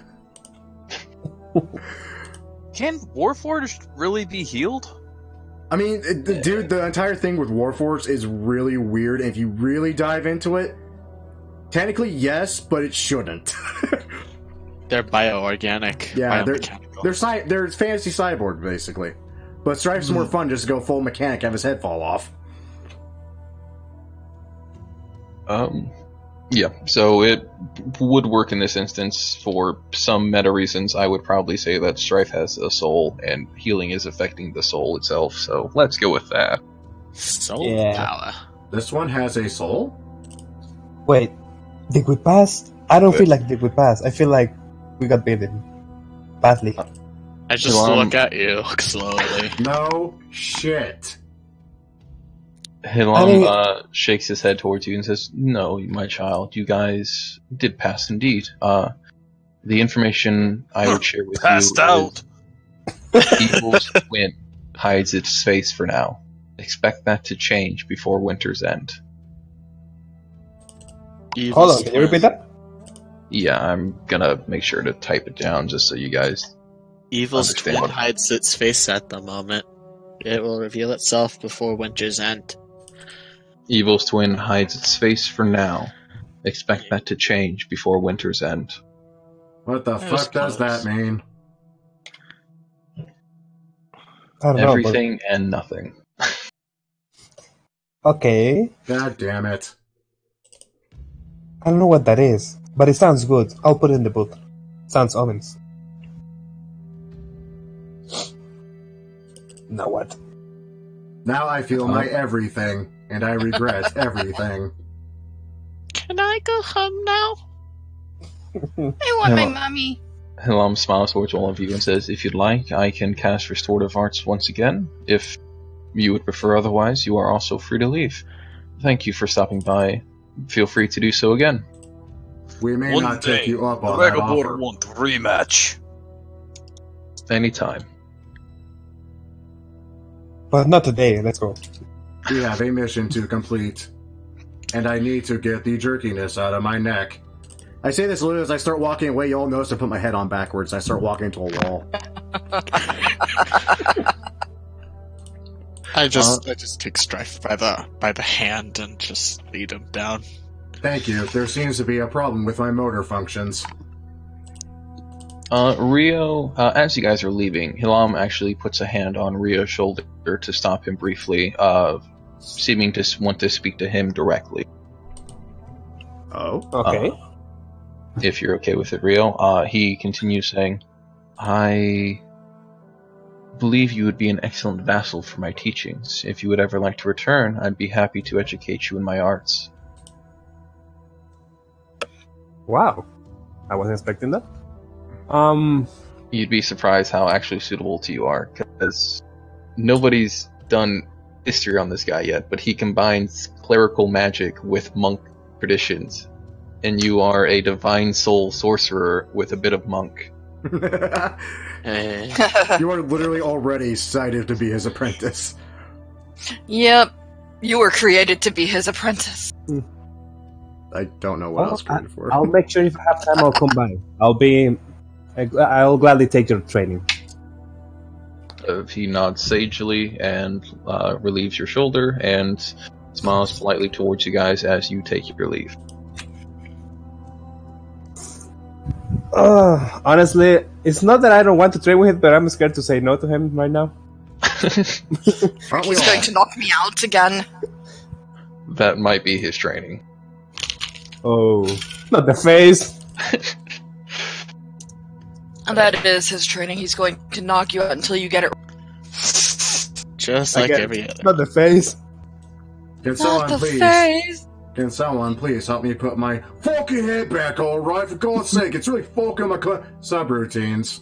[SPEAKER 5] Can Warforged really be healed?
[SPEAKER 1] I mean, dude, the entire thing with Warforged is really weird. If you really dive into it, technically yes, but it shouldn't.
[SPEAKER 7] They're bioorganic.
[SPEAKER 1] Yeah,
[SPEAKER 7] biomechanical.
[SPEAKER 1] they're fantasy cyborg basically. But Strife's more fun just to go full mechanic, have his head fall off.
[SPEAKER 2] Yeah, so it would work in this instance for some meta reasons. I would probably say that Strife has a soul, and healing is affecting the soul itself, so let's go with that.
[SPEAKER 7] Soul power.
[SPEAKER 1] This one has a soul?
[SPEAKER 4] Wait, did we pass? I don't feel like did we pass. I feel like we got beaten. Badly.
[SPEAKER 7] I just look at you slowly.
[SPEAKER 1] No shit.
[SPEAKER 2] Hilam shakes his head towards you and says, no, my child, you guys did pass indeed. The information I would share with
[SPEAKER 5] Passed
[SPEAKER 2] you
[SPEAKER 5] out.
[SPEAKER 2] is Evil's twin hides its face for now. Expect that to change before winter's end.
[SPEAKER 4] Hold on, can you repeat that?
[SPEAKER 2] Yeah, I'm gonna make sure to type it down just so you guys
[SPEAKER 7] Evil's
[SPEAKER 2] understand.
[SPEAKER 7] twin hides its face at the moment. It will reveal itself before winter's end.
[SPEAKER 2] Evil's twin hides its face for now. Expect that to change before winter's end.
[SPEAKER 1] What the fuck does that mean?
[SPEAKER 4] I don't know.
[SPEAKER 2] Everything and nothing.
[SPEAKER 4] Okay.
[SPEAKER 1] God damn it.
[SPEAKER 4] I don't know what that is, but it sounds good. I'll put it in the book. Sounds ominous. Now what?
[SPEAKER 1] Now I feel my everything, and I regret everything.
[SPEAKER 7] Can I go home now?
[SPEAKER 6] I want my mommy.
[SPEAKER 2] Hilam smiles towards all of you and says, if you'd like, I can cast Restorative Arts once again. If you would prefer otherwise, you are also free to leave. Thank you for stopping by. Feel free to do so again.
[SPEAKER 1] We may not take you up on
[SPEAKER 5] the
[SPEAKER 1] that offer.
[SPEAKER 5] Board want the rematch.
[SPEAKER 2] Anytime.
[SPEAKER 4] But not today, let's go.
[SPEAKER 1] We have a mission to complete, and I need to get the jerkiness out of my neck. I say this literally as I start walking away. You'll notice I put my head on backwards. I start walking into a wall.
[SPEAKER 7] I just take Strife by the hand and just lead him down.
[SPEAKER 1] Thank you. There seems to be a problem with my motor functions.
[SPEAKER 2] Rio, as you guys are leaving, Hilam actually puts a hand on Rio's shoulder to stop him briefly, seeming to want to speak to him directly.
[SPEAKER 1] Oh?
[SPEAKER 4] Okay.
[SPEAKER 2] If you're okay with it, Rio. He continues saying, I believe you would be an excellent vassal for my teachings. If you would ever like to return, I'd be happy to educate you in my arts.
[SPEAKER 4] Wow. I wasn't expecting that.
[SPEAKER 2] You'd be surprised how actually suitable to you are, because nobody's done history on this guy yet, but he combines clerical magic with monk traditions, and you are a divine soul sorcerer with a bit of monk.
[SPEAKER 1] You are literally already cited to be his apprentice.
[SPEAKER 6] Yep. You were created to be his apprentice.
[SPEAKER 1] I don't know what else created for.
[SPEAKER 4] I'll make sure if I have time, I'll come by. I'll gladly take your training.
[SPEAKER 2] He nods sagely and relieves your shoulder and smiles politely towards you guys as you take your leave.
[SPEAKER 4] Honestly, it's not that I don't want to train with him, but I'm scared to say no to him right now.
[SPEAKER 1] Aren't we
[SPEAKER 6] He's
[SPEAKER 1] all?
[SPEAKER 6] going to knock me out again.
[SPEAKER 2] That might be his training.
[SPEAKER 4] Oh, not the face.
[SPEAKER 6] And that is his training. He's going to knock you out until you get it.
[SPEAKER 7] Just like
[SPEAKER 4] Again,
[SPEAKER 7] every other.
[SPEAKER 4] not the face.
[SPEAKER 1] Can
[SPEAKER 6] Not
[SPEAKER 1] someone
[SPEAKER 6] the
[SPEAKER 1] please?
[SPEAKER 6] face.
[SPEAKER 1] Can someone please help me put my fucking head back? All right, for God's sake, it's really fucking my subroutines.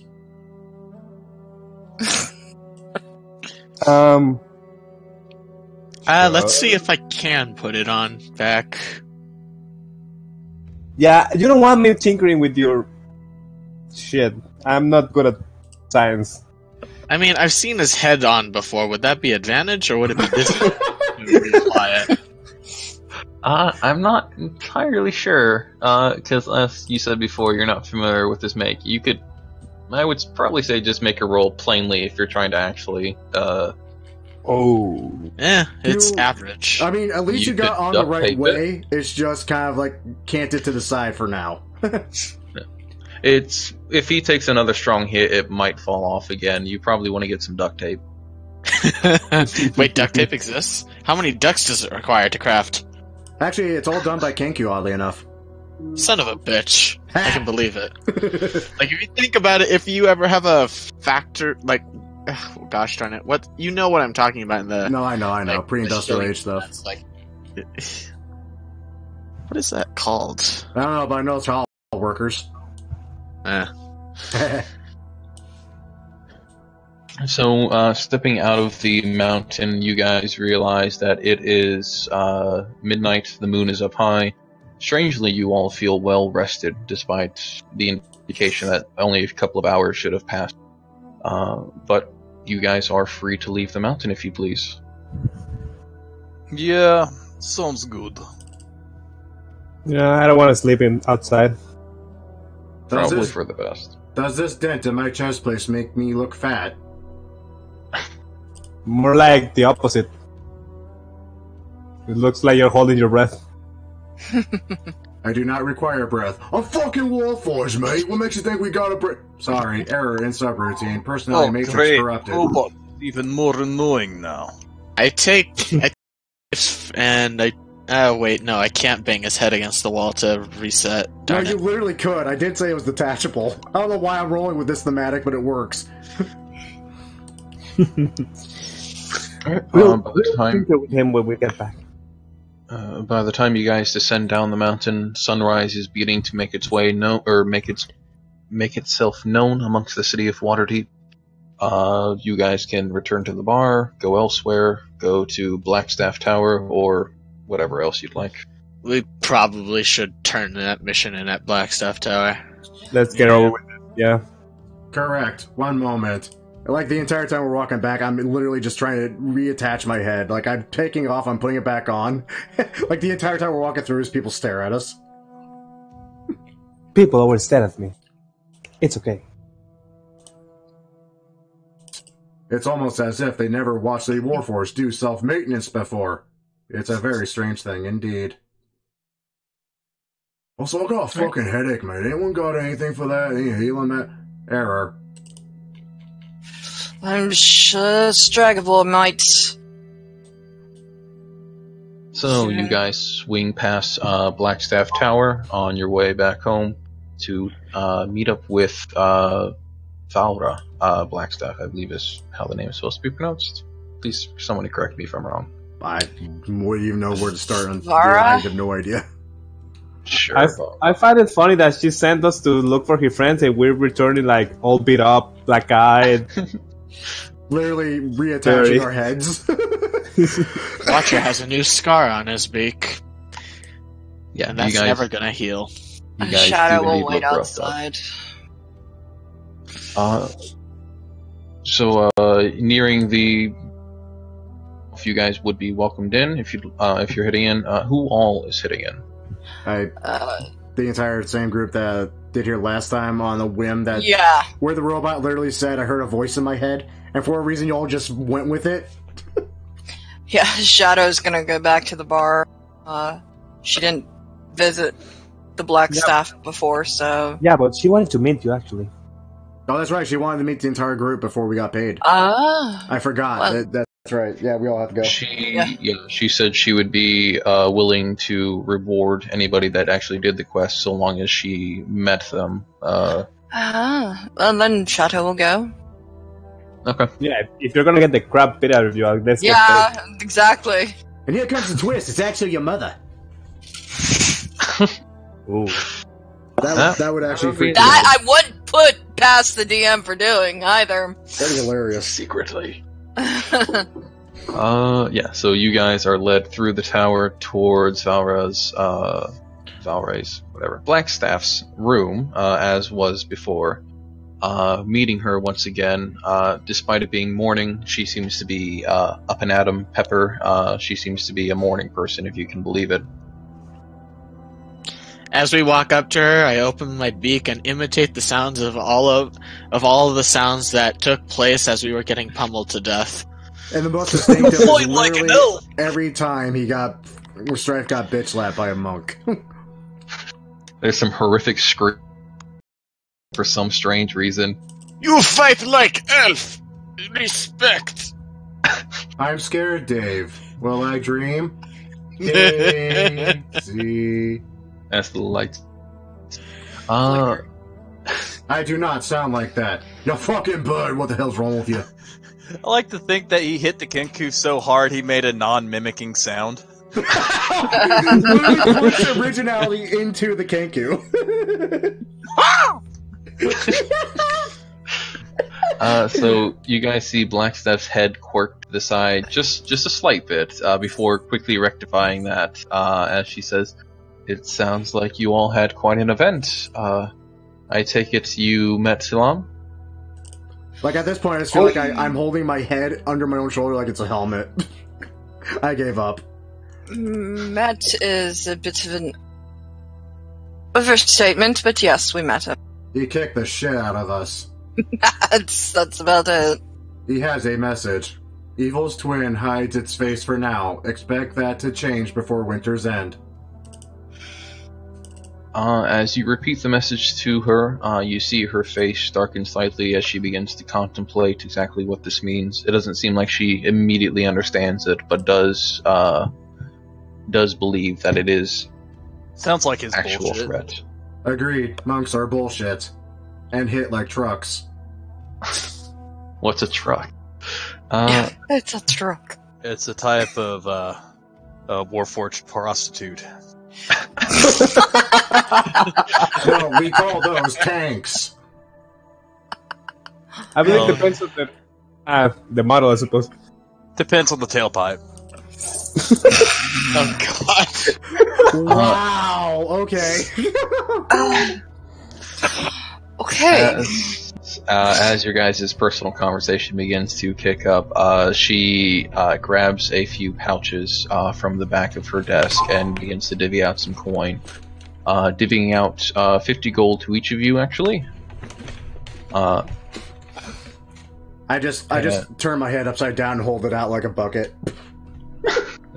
[SPEAKER 7] Let's see if I can put it on back.
[SPEAKER 4] Yeah, you don't want me tinkering with your shit. I'm not good at science.
[SPEAKER 7] I mean, I've seen his head on before. Would that be advantage, or would it be disadvantage to reapply it?
[SPEAKER 2] I'm not entirely sure, because as you said before, you're not familiar with this make. I would probably say just make a roll plainly if you're trying to actually,
[SPEAKER 4] Oh.
[SPEAKER 7] It's
[SPEAKER 1] You-
[SPEAKER 7] average.
[SPEAKER 1] I mean, at least
[SPEAKER 2] You
[SPEAKER 1] you got
[SPEAKER 2] could
[SPEAKER 1] on the
[SPEAKER 2] duct
[SPEAKER 1] right
[SPEAKER 2] tape
[SPEAKER 1] way. It's just kind of like canted to the side for now.
[SPEAKER 2] it's if he takes another strong hit, it might fall off again. You probably want to get some duct tape.
[SPEAKER 7] Wait, duct tape exists? How many ducks does it require to craft?
[SPEAKER 1] Actually, it's all done by Kenku, oddly enough.
[SPEAKER 7] Son of a bitch. I can believe it. Like, if you think about it, if you ever have a factor, like, oh, gosh darn it, what, you know what I'm talking about in the...
[SPEAKER 1] No, I know.
[SPEAKER 7] like,
[SPEAKER 1] Pre-industrial
[SPEAKER 7] the
[SPEAKER 1] age stuff.
[SPEAKER 7] it's like, what is that called?
[SPEAKER 1] I don't know, but I know it's all workers.
[SPEAKER 2] So, stepping out of the mountain, you guys realize that it is midnight, the moon is up high. Strangely, you all feel well rested, despite the indication that only a couple of hours should have passed. But you guys are free to leave the mountain if you please.
[SPEAKER 3] Yeah, sounds good.
[SPEAKER 4] Yeah, I don't want to sleep outside.
[SPEAKER 2] Probably for the best.
[SPEAKER 1] Does this dent in my chest place make me look fat?
[SPEAKER 4] More like the opposite. It looks like you're holding your breath.
[SPEAKER 1] I do not require breath. I'm fucking Warforged, mate. What makes you think we got a breath? Sorry, error in subroutine. Personality matrix
[SPEAKER 3] great.
[SPEAKER 1] corrupted.
[SPEAKER 3] Robot. Even more annoying now.
[SPEAKER 7] Oh wait, no, I can't bang his head against the wall to reset.
[SPEAKER 1] No,
[SPEAKER 7] Darn
[SPEAKER 1] you
[SPEAKER 7] it.
[SPEAKER 1] literally could. I did say it was detachable. I don't know why I'm rolling with this thematic, but it works.
[SPEAKER 4] We'll
[SPEAKER 2] By the time
[SPEAKER 4] tinker with him when we get back.
[SPEAKER 2] By the time you guys descend down the mountain, sunrise is beginning to make its way make itself known amongst the city of Waterdeep. You guys can return to the bar, go elsewhere, go to Blackstaff Tower, or whatever else you'd like.
[SPEAKER 7] We probably should turn that mission in at Blackstaff Tower.
[SPEAKER 4] Let's get over with it. Yeah.
[SPEAKER 1] Correct. One moment. Like, the entire time we're walking back, I'm literally just trying to reattach my head. Like, I'm taking off, I'm putting it back on. Like, the entire time we're walking through, as people stare at us.
[SPEAKER 4] People always stare at me. It's okay.
[SPEAKER 1] It's almost as if they never watched the Warforged do self-maintenance before. It's a very strange thing, indeed. Also, I got a fucking headache, mate. Anyone got anything for that? Any healing, that? Error.
[SPEAKER 6] I'm sure Stragavor might.
[SPEAKER 2] So you guys swing past Blackstaff Tower on your way back home to meet up with Valra. Blackstaff, I believe is how the name is supposed to be pronounced. Please, someone correct me if I'm wrong.
[SPEAKER 1] I wouldn't even know where to start on.
[SPEAKER 6] Vara?
[SPEAKER 1] I have no idea.
[SPEAKER 2] Sure.
[SPEAKER 4] I find it funny that she sent us to look for her friends and we're returning like all beat up, black-eyed.
[SPEAKER 1] Literally reattaching
[SPEAKER 4] Very.
[SPEAKER 1] our heads.
[SPEAKER 7] Watcher has a new scar on his beak,
[SPEAKER 2] Yeah,
[SPEAKER 7] and that's
[SPEAKER 2] you guys,
[SPEAKER 7] never gonna heal.
[SPEAKER 2] you guys
[SPEAKER 6] Shadow
[SPEAKER 2] do
[SPEAKER 6] will
[SPEAKER 2] indeed
[SPEAKER 6] wait
[SPEAKER 2] look roughed up.
[SPEAKER 6] outside.
[SPEAKER 2] So nearing the, if you guys would be welcomed in, if you're hitting in, who all is hitting in?
[SPEAKER 1] The entire same group that did here last time on a whim that
[SPEAKER 6] Yeah.
[SPEAKER 1] where the robot literally said, I heard a voice in my head, and for a reason you all just went with it.
[SPEAKER 6] Yeah, Shadow's gonna go back to the bar. She didn't visit the Black Staff before, so.
[SPEAKER 4] Yeah, but she wanted to meet you actually.
[SPEAKER 1] Oh, that's right. She wanted to meet the entire group before we got paid.
[SPEAKER 6] Ah.
[SPEAKER 1] I forgot.
[SPEAKER 6] Well-
[SPEAKER 1] That's right. Yeah, we all have to go.
[SPEAKER 2] She said she would be willing to reward anybody that actually did the quest so long as she met them.
[SPEAKER 6] Well, then Shadow will go.
[SPEAKER 2] Okay.
[SPEAKER 4] Yeah, if you're gonna get the crap bit out of you, let's get
[SPEAKER 6] Yeah, exactly.
[SPEAKER 1] And here comes the twist. It's actually your mother.
[SPEAKER 4] paid. Ooh.
[SPEAKER 1] That would actually freak me
[SPEAKER 6] That
[SPEAKER 1] out.
[SPEAKER 6] I wouldn't put past the DM for doing either.
[SPEAKER 1] That'd be hilarious.
[SPEAKER 2] Secretly. Yeah, so you guys are led through the tower towards Valra's, Blackstaff's room, as was before. Meeting her once again, despite it being morning, she seems to be, up and at 'em, Pepper. She seems to be a morning person, if you can believe it.
[SPEAKER 7] As we walk up to her, I open my beak and imitate the sounds of all of the sounds that took place as we were getting pummeled to death.
[SPEAKER 1] And the most distinctive is
[SPEAKER 5] Point like an
[SPEAKER 1] literally
[SPEAKER 5] elf.
[SPEAKER 1] every time Strife got bitch slapped by a monk.
[SPEAKER 2] There's some horrific scream for some strange reason.
[SPEAKER 7] You fight like elf! Respect!
[SPEAKER 1] I'm scared, Dave. Will I dream? Daisy.
[SPEAKER 2] That's the lights.
[SPEAKER 1] I do not sound like that. You fucking bird, what the hell's wrong with you?
[SPEAKER 5] I like to think that he hit the Kenku so hard he made a non-mimicking sound.
[SPEAKER 1] Literally pushed originality into the Kenku.
[SPEAKER 2] So you guys see Blackstaff's head quirk to the side just a slight bit before quickly rectifying that as she says, "It sounds like you all had quite an event. I take it you met Silam?"
[SPEAKER 1] Like at this point, I just feel like I'm holding my head under my own shoulder like it's a helmet. I gave up.
[SPEAKER 6] Met is a bit of an overstatement, but yes, we met him.
[SPEAKER 1] He kicked the shit out of us.
[SPEAKER 6] That's about it.
[SPEAKER 1] He has a message. Evil's twin hides its face for now. Expect that to change before winter's end.
[SPEAKER 2] As you repeat the message to her, you see her face darken slightly as she begins to contemplate exactly what this means. It doesn't seem like she immediately understands it, but does believe that it is
[SPEAKER 5] Sounds like his
[SPEAKER 2] actual
[SPEAKER 5] bullshit.
[SPEAKER 2] threat.
[SPEAKER 1] Agreed. Monks are bullshit. And hit like trucks.
[SPEAKER 2] What's a truck?
[SPEAKER 6] It's a truck.
[SPEAKER 5] It's a type of warforged prostitute.
[SPEAKER 1] No, we call those tanks.
[SPEAKER 4] I believe it depends on the model, I suppose.
[SPEAKER 5] Depends on the tailpipe.
[SPEAKER 7] Oh god.
[SPEAKER 1] Wow, okay.
[SPEAKER 6] Okay.
[SPEAKER 2] As your guys' personal conversation begins to kick up, she grabs a few pouches from the back of her desk and begins to divvy out some coin. Divvying out 50 gold to each of you, actually.
[SPEAKER 1] I just turn my head upside down and hold it out like a bucket.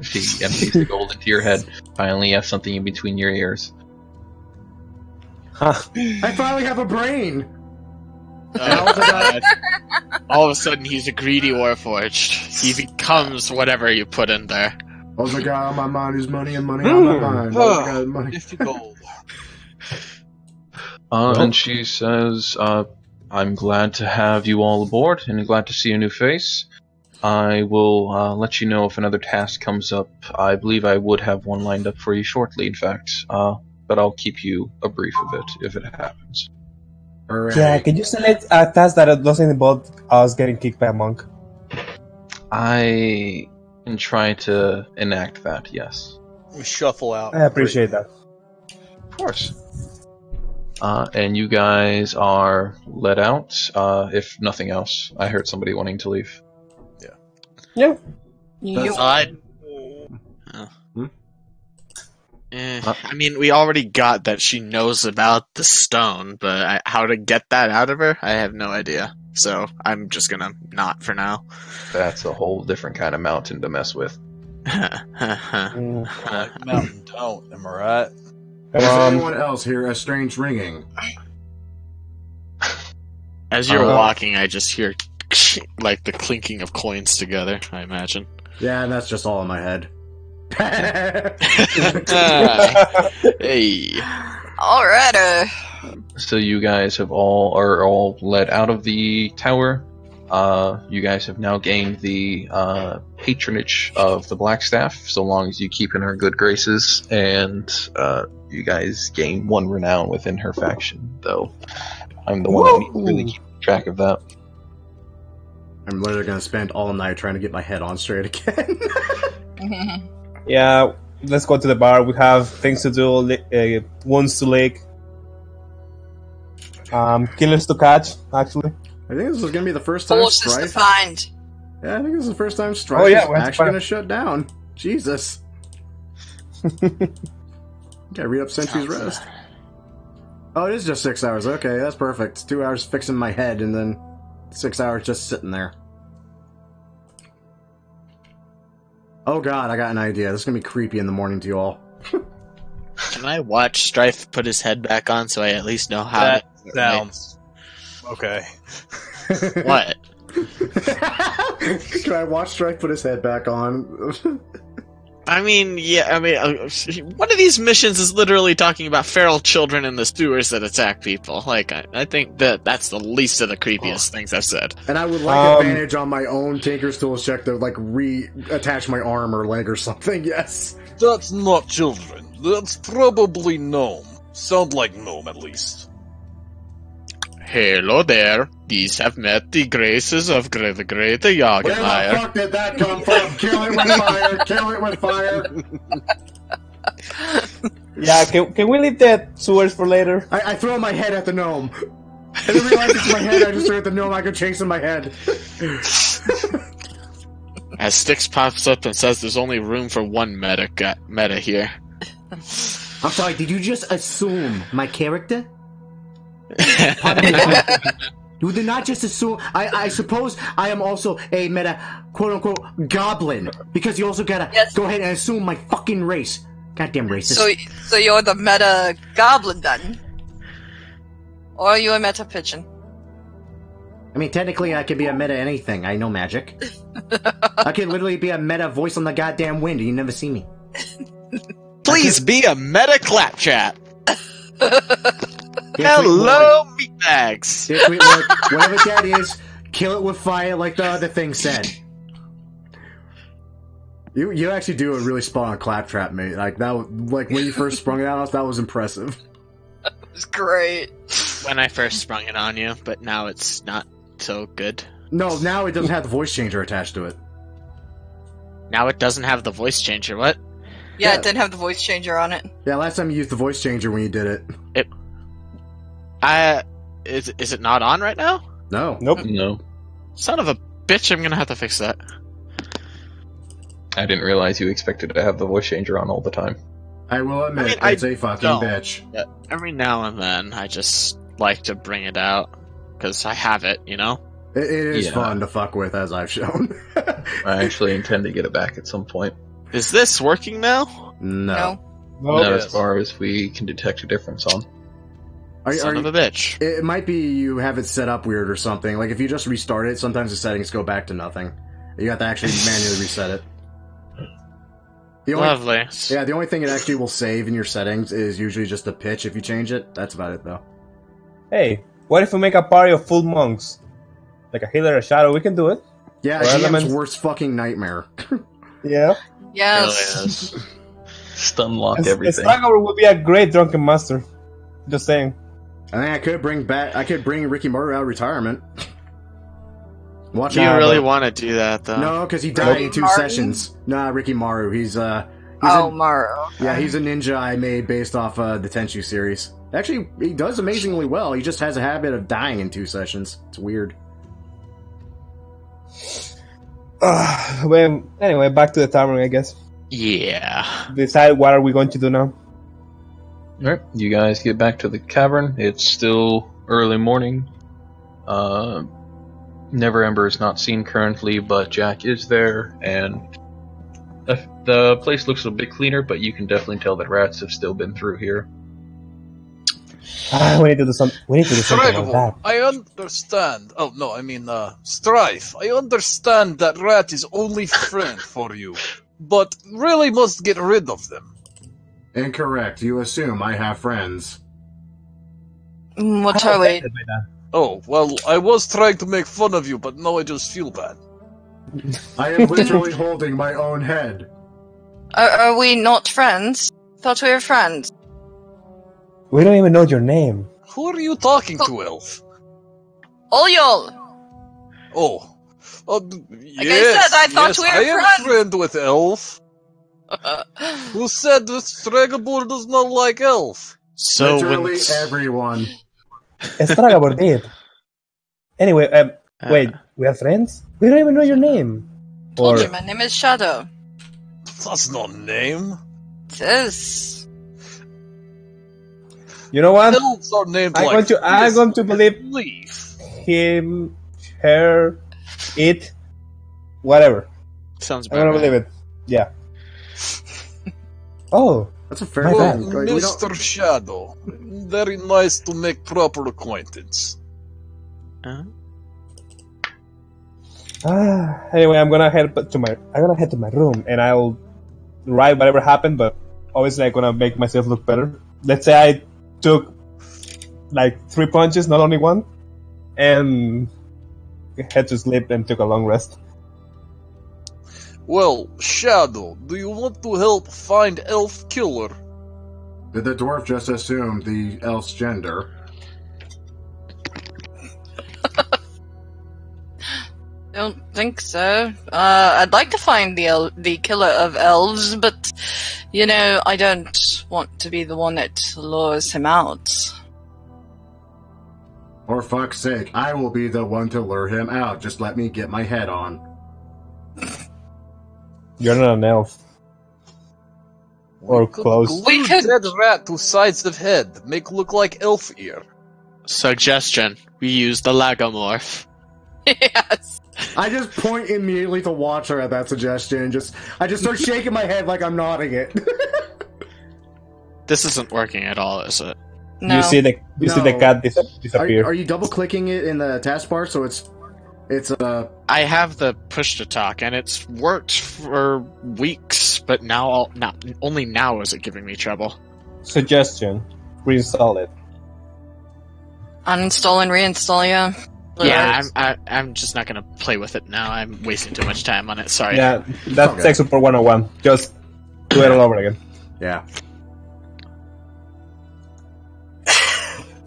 [SPEAKER 2] She empties the gold into your head. Finally, you have something in between your ears.
[SPEAKER 1] I finally have a brain.
[SPEAKER 7] All of a sudden, he's a greedy warforged. He becomes whatever you put in there.
[SPEAKER 1] All I got on my mind is money and money on my mind. All I got is money.
[SPEAKER 3] 50 gold.
[SPEAKER 2] And she says, I'm glad to have you all aboard, and glad to see a new face. I will let you know if another task comes up. I believe I would have one lined up for you shortly, in fact. But I'll keep you a brief of it if it happens.
[SPEAKER 1] Alright.
[SPEAKER 4] Yeah, can you select a task that doesn't involve us getting kicked by a monk?
[SPEAKER 2] I can try to enact that, yes.
[SPEAKER 5] We shuffle out.
[SPEAKER 4] I appreciate that.
[SPEAKER 2] Of course. And you guys are let out, if nothing else. I heard somebody wanting to leave.
[SPEAKER 4] Yeah.
[SPEAKER 7] I mean, we already got that she knows about the stone, but how to get that out of her, I have no idea. So I'm just gonna not for now.
[SPEAKER 2] That's a whole different kind of mountain to mess with.
[SPEAKER 3] Like mountain don't, am I right?
[SPEAKER 1] Does anyone else hear a strange ringing?
[SPEAKER 7] As you're walking, I just hear like the clinking of coins together, I imagine.
[SPEAKER 1] Yeah, and that's just all in my head.
[SPEAKER 7] Hey.
[SPEAKER 6] Alrighty.
[SPEAKER 2] So you guys are all led out of the tower. You guys have now gained the patronage of the Blackstaff, so long as you keep in her good graces, and you guys gain 1 renown within her faction, though I'm the one that needs to really keep track of that.
[SPEAKER 1] I'm literally going to spend all night trying to get my head on straight again.
[SPEAKER 4] Yeah, let's go to the bar. We have things to do, wounds to lick, killers to catch, actually.
[SPEAKER 1] I think this is going to be the first time
[SPEAKER 6] Horses to
[SPEAKER 1] Strife...
[SPEAKER 6] find.
[SPEAKER 1] Yeah, I think this is the first time Strife is actually going to shut down. Jesus. Gotta read up Sentry's Rest. Oh, it is just 6 hours. Okay, that's perfect. 2 hours fixing my head, and then 6 hours just sitting there. Oh god, I got an idea. This is gonna be creepy in the morning to you all.
[SPEAKER 7] Can I watch Strife put his head back on so I at least know how
[SPEAKER 5] That
[SPEAKER 7] to...
[SPEAKER 5] sounds okay.
[SPEAKER 7] What?
[SPEAKER 1] Can I watch Strife put his head back on?
[SPEAKER 7] I mean, one of these missions is literally talking about feral children in the sewers that attack people. Like, I think that's the least of the creepiest things I've said.
[SPEAKER 1] And I would like advantage on my own Tinker's Tools check to, like, reattach my arm or leg or something, yes.
[SPEAKER 3] That's not children. That's probably gnome. Sound like gnome, at least.
[SPEAKER 7] Hello there. These have met the graces of the great Jagenmeier.
[SPEAKER 1] Where the fuck did that come from? Kill it with fire! Kill it with fire!
[SPEAKER 4] Yeah, can we leave the sewers for later?
[SPEAKER 1] I throw my head at the gnome. I didn't realize it's my head, I just threw at the gnome, I could chase in my head.
[SPEAKER 7] As Styx pops up and says there's only room for one meta here.
[SPEAKER 8] I'm sorry, did you just assume my character? You did not just assume. I suppose I am also a meta, quote-unquote, goblin. Because you also gotta go ahead and assume my fucking race. Goddamn racist.
[SPEAKER 6] So you're the meta goblin then? Or are you a meta pigeon?
[SPEAKER 8] I mean, technically I could be a meta anything. I know magic. I could literally be a meta voice on the goddamn wind and you never see me.
[SPEAKER 7] Please be a meta claptrap. Hello, meatbags.
[SPEAKER 8] Whatever that is, kill it with fire like the other thing said.
[SPEAKER 1] You actually do a really spot on claptrap, mate. Like when you first sprung it out, that was impressive.
[SPEAKER 6] It's great.
[SPEAKER 7] When I first sprung it on you, but now it's not so good.
[SPEAKER 1] No, now it doesn't have the voice changer attached to it.
[SPEAKER 7] Now it doesn't have the voice changer. What?
[SPEAKER 6] Yeah, it didn't have the voice changer on it.
[SPEAKER 1] Yeah, last time you used the voice changer when you did it.
[SPEAKER 7] Is it not on right now?
[SPEAKER 1] No.
[SPEAKER 4] Nope.
[SPEAKER 2] No.
[SPEAKER 7] Son of a bitch, I'm gonna have to fix that.
[SPEAKER 2] I didn't realize you expected to have the voice changer on all the time.
[SPEAKER 1] I will admit,
[SPEAKER 7] I
[SPEAKER 1] it's a fucking bitch.
[SPEAKER 7] Every now and then, I just like to bring it out, because I have it, you know?
[SPEAKER 1] It is
[SPEAKER 2] Yeah.
[SPEAKER 1] fun to fuck with, as I've shown.
[SPEAKER 2] I actually intend to get it back at some point.
[SPEAKER 7] Is this working now?
[SPEAKER 1] No.
[SPEAKER 2] Not as far as we can detect a difference on.
[SPEAKER 7] Son of a bitch.
[SPEAKER 1] It might be you have it set up weird or something. Like if you just restart it, sometimes the settings go back to nothing. You have to actually manually reset it.
[SPEAKER 7] Lovely.
[SPEAKER 1] Yeah, the only thing it actually will save in your settings is usually just the pitch if you change it. That's about it, though.
[SPEAKER 4] Hey, what if we make a party of full monks? Like a healer, a shadow, we can do it.
[SPEAKER 1] Yeah,
[SPEAKER 4] Or
[SPEAKER 1] GM's
[SPEAKER 4] elements.
[SPEAKER 1] worst fucking nightmare.
[SPEAKER 4] Yeah.
[SPEAKER 6] Yes.
[SPEAKER 2] Stun lock everything.
[SPEAKER 4] Stragor would be a great drunken master. Just saying.
[SPEAKER 1] I think I could bring Ricky Maru out of retirement. Watch
[SPEAKER 7] Do you
[SPEAKER 1] out,
[SPEAKER 7] really
[SPEAKER 1] but-
[SPEAKER 7] want to do that, though?
[SPEAKER 1] No, because he died in 2
[SPEAKER 6] Martin?
[SPEAKER 1] sessions. Nah, Ricky Maru. He's
[SPEAKER 6] Maru.
[SPEAKER 1] yeah, he's a ninja I made based off the Tenchu series. Actually, he does amazingly well. He just has a habit of dying in 2 sessions. It's weird.
[SPEAKER 4] Well, anyway, back to the tavern, I guess.
[SPEAKER 7] Yeah.
[SPEAKER 4] Decide what are we going to do now.
[SPEAKER 2] Alright, you guys get back to the cavern. It's still early morning. Never Ember is not seen currently, but Jack is there, and the place looks a bit cleaner, but you can definitely tell that rats have still been through here.
[SPEAKER 4] We need to do something like
[SPEAKER 3] Struggle,
[SPEAKER 4] that.
[SPEAKER 3] I understand. Oh, no, I mean, Strife. I understand that rat is only friend for you, but really must get rid of them.
[SPEAKER 1] Incorrect. You assume I have friends.
[SPEAKER 6] What are we?
[SPEAKER 3] Oh, well, I was trying to make fun of you, but now I just feel bad.
[SPEAKER 1] I am literally holding my own head.
[SPEAKER 6] Are we not friends? Thought we were friends.
[SPEAKER 4] We don't even know your name.
[SPEAKER 3] Who are you talking to, Elf?
[SPEAKER 6] Olyol!
[SPEAKER 3] Oh.
[SPEAKER 6] Like I said, I thought
[SPEAKER 3] yes,
[SPEAKER 6] we were
[SPEAKER 3] I am
[SPEAKER 6] friends.
[SPEAKER 3] friend with Elf. Who said that Stragobor does not like Elf?
[SPEAKER 7] So
[SPEAKER 1] Literally
[SPEAKER 7] when...
[SPEAKER 1] everyone.
[SPEAKER 4] Stragor did. Anyway, wait, we are friends? We don't even know your name.
[SPEAKER 6] Told you, my name is Shadow.
[SPEAKER 3] That's not a name.
[SPEAKER 6] It is.
[SPEAKER 4] You know what?
[SPEAKER 3] Elves are named
[SPEAKER 4] I'm
[SPEAKER 3] like
[SPEAKER 4] going to believe
[SPEAKER 3] Leaf.
[SPEAKER 4] him, her, it, whatever.
[SPEAKER 7] Sounds
[SPEAKER 4] I'm gonna
[SPEAKER 7] about
[SPEAKER 4] believe
[SPEAKER 7] right.
[SPEAKER 4] it. Yeah. Oh,
[SPEAKER 1] That's a fair
[SPEAKER 4] My
[SPEAKER 1] thing.
[SPEAKER 4] bad.
[SPEAKER 1] Like, we don't-
[SPEAKER 3] Mr. Shadow, very nice to make proper acquaintance.
[SPEAKER 4] Anyway, I'm gonna head to my room and I'll write whatever happened, but obviously I'm gonna make myself look better. Let's say I took like 3 punches, not only one, and had to sleep and took a long rest.
[SPEAKER 3] Well, Shadow, do you want to help find Elf Killer?
[SPEAKER 1] Did the dwarf just assume the elf's gender?
[SPEAKER 6] Don't think so. I'd like to find the killer of elves, but you know, I don't want to be the one that lures him out.
[SPEAKER 1] For fuck's sake, I will be the one to lure him out. Just let me get my head on.
[SPEAKER 4] You're not an elf. Or
[SPEAKER 3] We could
[SPEAKER 4] close.
[SPEAKER 3] glue
[SPEAKER 6] We could-
[SPEAKER 3] dead rat to sides of head, make look like elf ear.
[SPEAKER 7] Suggestion: we use the lagomorph.
[SPEAKER 6] Yes.
[SPEAKER 1] I just point immediately to Watcher at that suggestion and I just start shaking my head like I'm nodding it.
[SPEAKER 7] This isn't working at all, is it?
[SPEAKER 6] No.
[SPEAKER 4] You see the
[SPEAKER 1] No.
[SPEAKER 4] cat disappear.
[SPEAKER 1] Are you double clicking it in the taskbar so it's
[SPEAKER 7] I have the push to talk, and it's worked for weeks, but only now is it giving me trouble.
[SPEAKER 4] Suggestion: reinstall it.
[SPEAKER 6] Uninstall and reinstall, yeah.
[SPEAKER 7] Yeah, I'm just not gonna play with it now. I'm wasting too much time on it. Sorry.
[SPEAKER 4] Yeah, that's
[SPEAKER 1] Okay.
[SPEAKER 4] Tech Support 101. Just do it all over again.
[SPEAKER 1] yeah.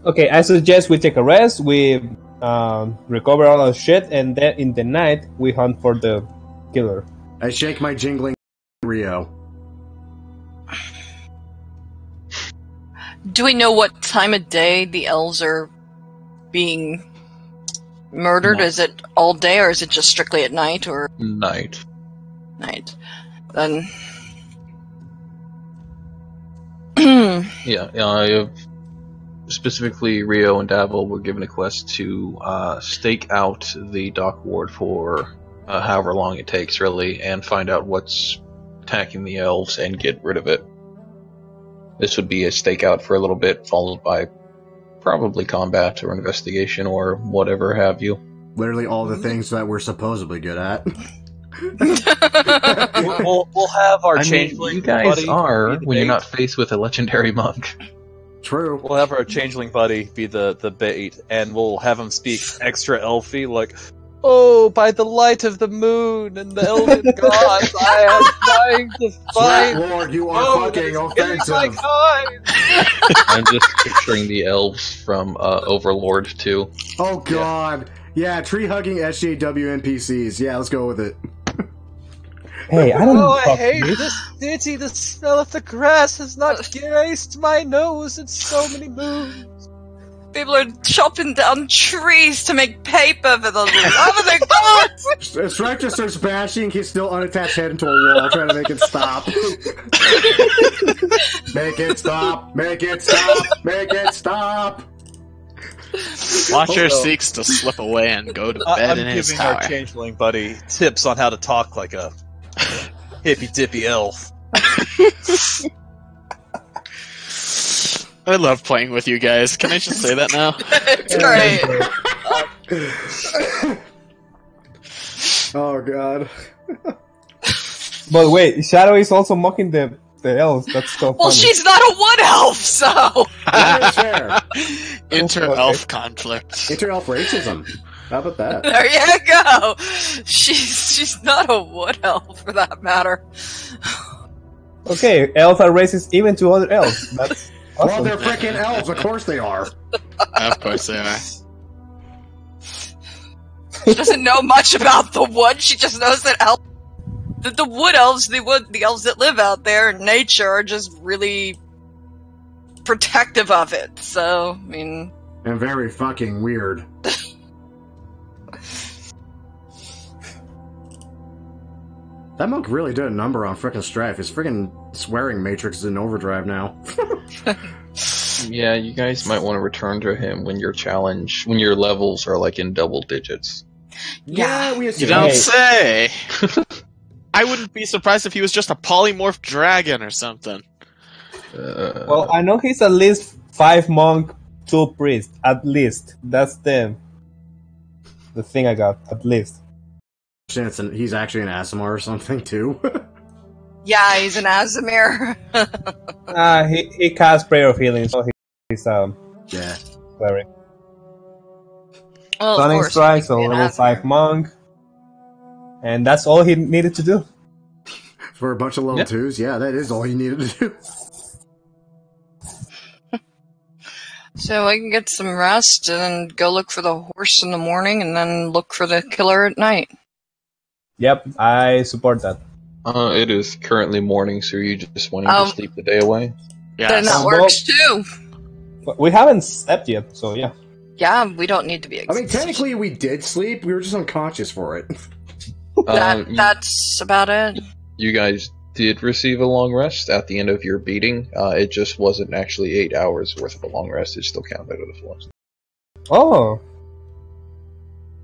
[SPEAKER 4] Okay, I suggest we take a rest, we recover all our shit, and then in the night we hunt for the killer.
[SPEAKER 1] I shake my jingling Rio.
[SPEAKER 6] Do we know what time of day the elves are being murdered?
[SPEAKER 2] No.
[SPEAKER 6] Is it all day, or is it just strictly at night, or
[SPEAKER 2] Night.
[SPEAKER 6] night? Then.
[SPEAKER 2] Yeah, specifically Rio and Davil were given a quest to stake out the dock ward for however long it takes, really, and find out what's attacking the elves and get rid of it. This would be a stakeout for a little bit, followed by Probably combat or investigation or whatever have you.
[SPEAKER 1] Literally all the things that we're supposedly good at.
[SPEAKER 5] We'll have our changeling
[SPEAKER 2] you guys
[SPEAKER 5] buddy
[SPEAKER 2] are
[SPEAKER 5] be the
[SPEAKER 2] when you're
[SPEAKER 5] bait.
[SPEAKER 2] not faced with a legendary monk.
[SPEAKER 1] True.
[SPEAKER 5] We'll have our changeling buddy be the bait, and we'll have him speak extra elfy, like, "Oh, by the light of the moon and the elven gods, I am trying to find."
[SPEAKER 1] Lord, you are fucking offensive.
[SPEAKER 2] I'm just picturing the elves from Overlord too.
[SPEAKER 1] Oh god. Yeah, tree hugging SJW NPCs. Yeah, let's go with it.
[SPEAKER 4] Hey, I don't
[SPEAKER 5] Oh, I
[SPEAKER 4] fuck
[SPEAKER 5] hate
[SPEAKER 4] this.
[SPEAKER 5] this city. The smell of the grass has not graced my nose in so many moons.
[SPEAKER 6] People are chopping down trees to make paper for the love of the gods!
[SPEAKER 1] Strike just starts bashing his still unattached head into a wall, trying to make it stop. Make it stop! Make it stop! Make it stop!
[SPEAKER 7] Watcher seeks to slip away and go to bed
[SPEAKER 5] I'm
[SPEAKER 7] in his
[SPEAKER 5] giving
[SPEAKER 7] tower.
[SPEAKER 5] our changeling buddy tips on how to talk like a hippy-dippy elf.
[SPEAKER 7] I love playing with you guys. Can I just say that now?
[SPEAKER 6] It's great.
[SPEAKER 1] Oh god.
[SPEAKER 4] But wait, Shadow is also mocking the elves. That's so funny.
[SPEAKER 6] Well, she's not a wood elf, so...
[SPEAKER 7] Inter-elf conflict.
[SPEAKER 1] Inter-elf racism. How about that?
[SPEAKER 6] There you go! She's not a wood elf, for that matter.
[SPEAKER 4] Okay, elves are racist even to other elves. That's
[SPEAKER 1] Well,
[SPEAKER 4] awesome.
[SPEAKER 1] they're freaking elves. Of course they are.
[SPEAKER 7] Of course they are.
[SPEAKER 6] She doesn't know much about the wood, she just knows that the wood elves, the elves that live out there in nature are just really protective of it, so, I mean...
[SPEAKER 1] And very fucking weird. That monk really did a number on frickin' Strife. His frickin' swearing matrix is in overdrive now.
[SPEAKER 2] Yeah, you guys might want to return to him when your levels are like in double digits.
[SPEAKER 1] Yeah, we
[SPEAKER 7] You
[SPEAKER 1] assume.
[SPEAKER 7] don't
[SPEAKER 4] Hey.
[SPEAKER 7] say! I wouldn't be surprised if he was just a polymorph dragon or something.
[SPEAKER 4] Well, I know he's at least 5 monk, 2 priest. At least. That's the thing I got. At least.
[SPEAKER 1] He's actually an Asimar or something, too.
[SPEAKER 6] Yeah, he's an Azimir.
[SPEAKER 4] He casts Prayer of Healing, so he's
[SPEAKER 1] Yeah.
[SPEAKER 4] cleric.
[SPEAKER 6] Well, of
[SPEAKER 4] Stunning
[SPEAKER 6] course,
[SPEAKER 4] Strike,
[SPEAKER 6] he
[SPEAKER 4] so
[SPEAKER 6] could be an
[SPEAKER 4] level
[SPEAKER 6] Azimir.
[SPEAKER 4] 5 monk. And that's all he needed to do.
[SPEAKER 1] For a bunch of level 2s, yeah, that is all he needed to do.
[SPEAKER 6] So I can get some rest and go look for the horse in the morning and then look for the killer at night.
[SPEAKER 4] Yep, I support that.
[SPEAKER 2] It is currently morning, so you just wanting to sleep the day away?
[SPEAKER 6] Then
[SPEAKER 7] Yes.
[SPEAKER 6] that works too.
[SPEAKER 4] But we haven't slept yet, so yeah.
[SPEAKER 6] Yeah, we don't need to be
[SPEAKER 1] I
[SPEAKER 6] exhausted.
[SPEAKER 1] mean, technically we did sleep, we were just unconscious for it.
[SPEAKER 6] That's about it.
[SPEAKER 2] You guys did receive a long rest at the end of your beating. It just wasn't actually 8 hours worth of a long rest. It still counted as one.
[SPEAKER 4] Oh,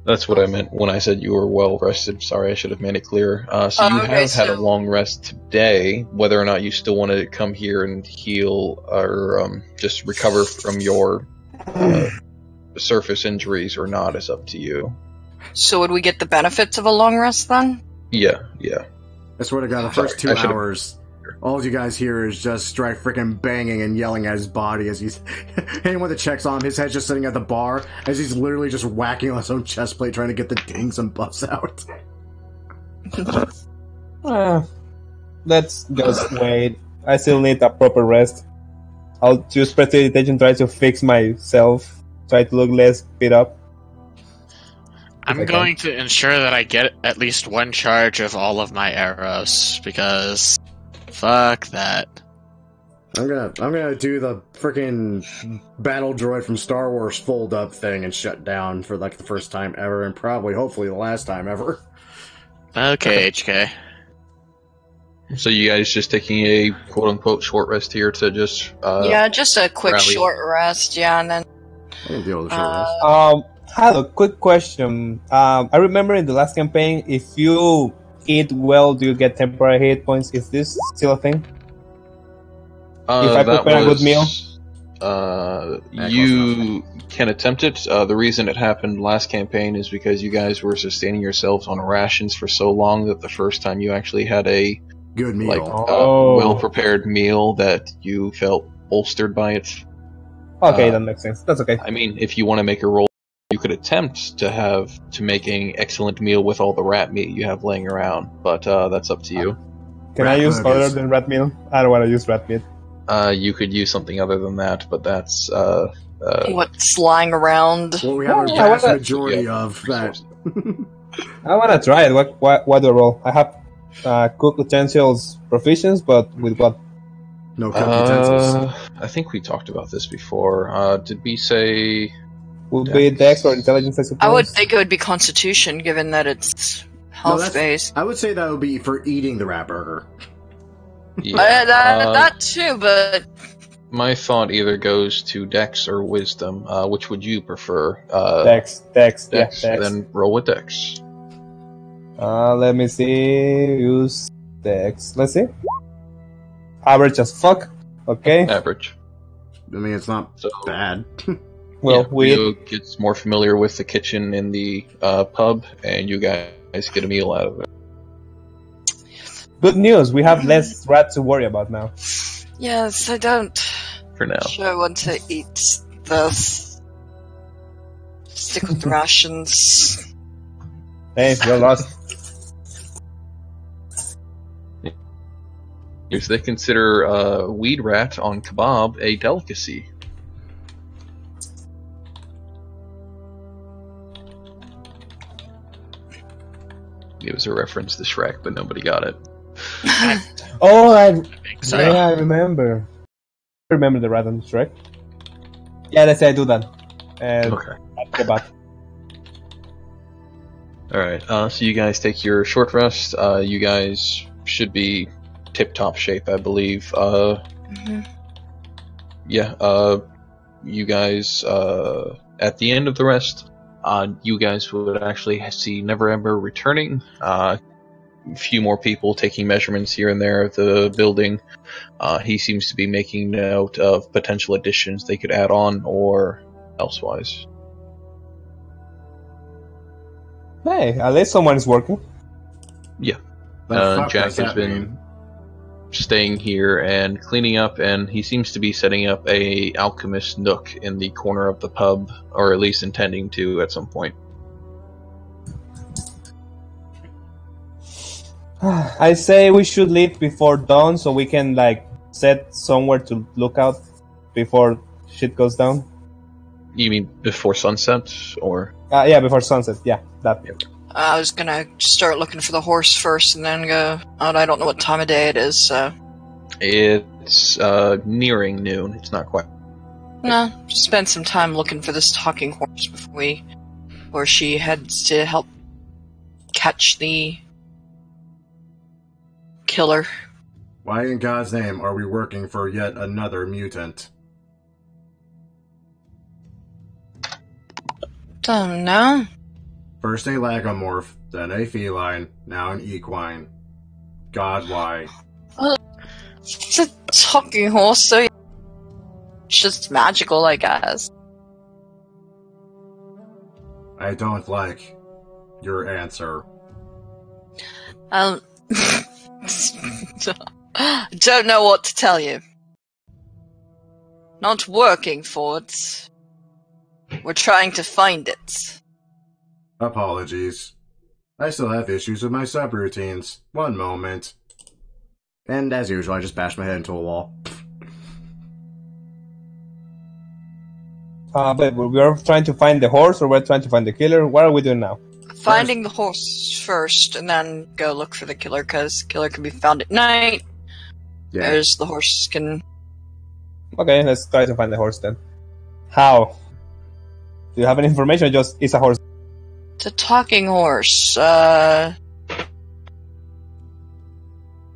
[SPEAKER 2] That's what I meant when I said you were well rested. Sorry, I should have made it clearer. So you
[SPEAKER 6] okay,
[SPEAKER 2] have had a
[SPEAKER 6] so-
[SPEAKER 2] long rest today. Whether or not you still want to come here and heal or just recover from your surface injuries or not is up to you.
[SPEAKER 6] So would we get the benefits of a long rest then?
[SPEAKER 2] Yeah.
[SPEAKER 1] I swear to God, the first
[SPEAKER 2] Sorry,
[SPEAKER 1] 2
[SPEAKER 2] I should've-
[SPEAKER 1] hours, all you guys hear is just Strife freaking banging and yelling at his body as he's... Anyone that checks on him, his head's just sitting at the bar as he's literally just whacking on his own chest plate trying to get the dings and buffs out.
[SPEAKER 4] let's just wait. I still need a proper rest. I'll choose prestidigitation, try to fix myself, try to look less beat up.
[SPEAKER 7] I'm
[SPEAKER 4] Okay.
[SPEAKER 7] going to ensure that I get at least one charge of all of my arrows, because fuck that.
[SPEAKER 1] I'm gonna do the freaking battle droid from Star Wars fold up thing and shut down for like the first time ever and probably hopefully the last time ever.
[SPEAKER 7] Okay, HK.
[SPEAKER 2] So you guys just taking a quote-unquote short rest here to just...
[SPEAKER 6] Yeah, just a quick
[SPEAKER 2] rally.
[SPEAKER 6] short rest, yeah, and then...
[SPEAKER 1] I can deal with the short rest.
[SPEAKER 4] I have a quick question. I remember in the last campaign, if you eat well, do you get temporary hit points? Is this still a thing? If I
[SPEAKER 2] that
[SPEAKER 4] prepare a good meal?
[SPEAKER 2] You can attempt it. The reason it happened last campaign is because you guys were sustaining yourselves on rations for so long that the first time you actually had a
[SPEAKER 1] Good meal.
[SPEAKER 2] well-prepared meal that you felt bolstered by it.
[SPEAKER 4] Okay, that makes sense. That's okay.
[SPEAKER 2] I mean, if you want to make a roll, you could attempt to make an excellent meal with all the rat meat you have laying around, but that's up to you.
[SPEAKER 4] Can I use other than rat meat? I don't want to use rat meat.
[SPEAKER 2] You could use something other than that, but that's
[SPEAKER 6] what's lying around.
[SPEAKER 1] Well, we have a vast majority of that.
[SPEAKER 4] I want to try it. What do I roll? I have cook utensils proficiency, but with what?
[SPEAKER 1] No cook utensils.
[SPEAKER 2] I think we talked about this before. Did we say...
[SPEAKER 4] Would be Dex or Intelligence, I suppose?
[SPEAKER 6] I would think it would be Constitution, given that it's health-based.
[SPEAKER 1] I would say that would be for eating the rat burger.
[SPEAKER 2] Yeah,
[SPEAKER 6] that too, but...
[SPEAKER 2] My thought either goes to Dex or Wisdom. Which would you prefer?
[SPEAKER 4] Dex.
[SPEAKER 2] Dex.
[SPEAKER 4] Yeah, Dex.
[SPEAKER 2] Then roll with Dex.
[SPEAKER 4] Let me see. Use Dex. Let's see. Average as fuck. Okay.
[SPEAKER 2] Average.
[SPEAKER 1] I mean, it's not so bad.
[SPEAKER 4] Well,
[SPEAKER 2] Leo gets more familiar with the kitchen in the pub, and you guys get a meal out of it.
[SPEAKER 4] Good news. We have less rats to worry about now.
[SPEAKER 6] Yes, I don't.
[SPEAKER 2] For now.
[SPEAKER 6] Sure want to eat this. Stick with the rations.
[SPEAKER 4] Hey, you're lost.
[SPEAKER 2] If they consider weed rat on kebab a delicacy. It was a reference to Shrek, but nobody got it.
[SPEAKER 4] Oh, I
[SPEAKER 7] So,
[SPEAKER 4] yeah, I remember. I remember the rat on Shrek. Yeah, let's say I do that. And
[SPEAKER 2] Okay.
[SPEAKER 4] I'll go back.
[SPEAKER 2] Alright, so you guys take your short rest. You guys should be tip-top shape, I believe. Yeah, you guys, at the end of the rest, you guys would actually see Never Ember returning. A few more people taking measurements here and there of the building. He seems to be making note of potential additions they could add on or elsewise.
[SPEAKER 4] Hey, at least someone is working.
[SPEAKER 2] Yeah.
[SPEAKER 1] The fuck
[SPEAKER 2] Jack
[SPEAKER 1] does
[SPEAKER 2] has
[SPEAKER 1] that
[SPEAKER 2] been
[SPEAKER 1] mean?
[SPEAKER 2] staying here and cleaning up, and he seems to be setting up a alchemist nook in the corner of the pub, or at least intending to at some point.
[SPEAKER 4] I say we should leave before dawn so we can set somewhere to look out before shit goes down.
[SPEAKER 2] You mean before sunset, or?
[SPEAKER 4] Yeah, before sunset. Yeah, that.
[SPEAKER 6] I was gonna start looking for the horse first and then go out. I don't know what time of day it is, so...
[SPEAKER 2] It's nearing noon. It's not quite.
[SPEAKER 6] No, just spend some time looking for this talking horse before she heads to help catch the killer.
[SPEAKER 1] Why in God's name are we working for yet another mutant?
[SPEAKER 6] Don't know.
[SPEAKER 1] First a lagomorph, then a feline, now an equine. God, why?
[SPEAKER 6] It's a talking horse, so it's just magical, I guess.
[SPEAKER 1] I don't like your answer.
[SPEAKER 6] Don't know what to tell you. Not working for it. We're trying to find it.
[SPEAKER 1] Apologies. I still have issues with my subroutines. One moment. And as usual, I just bashed my head into a wall.
[SPEAKER 4] But we're trying to find the horse, or we're trying to find the killer. What are we doing now?
[SPEAKER 6] Finding the horse first, and then go look for the killer, because killer can be found at night.
[SPEAKER 1] Yeah.
[SPEAKER 6] Whereas the horse can...
[SPEAKER 4] Okay, let's try to find the horse then. How? Do you have any information, or just it's a horse?
[SPEAKER 6] It's a talking horse.
[SPEAKER 1] I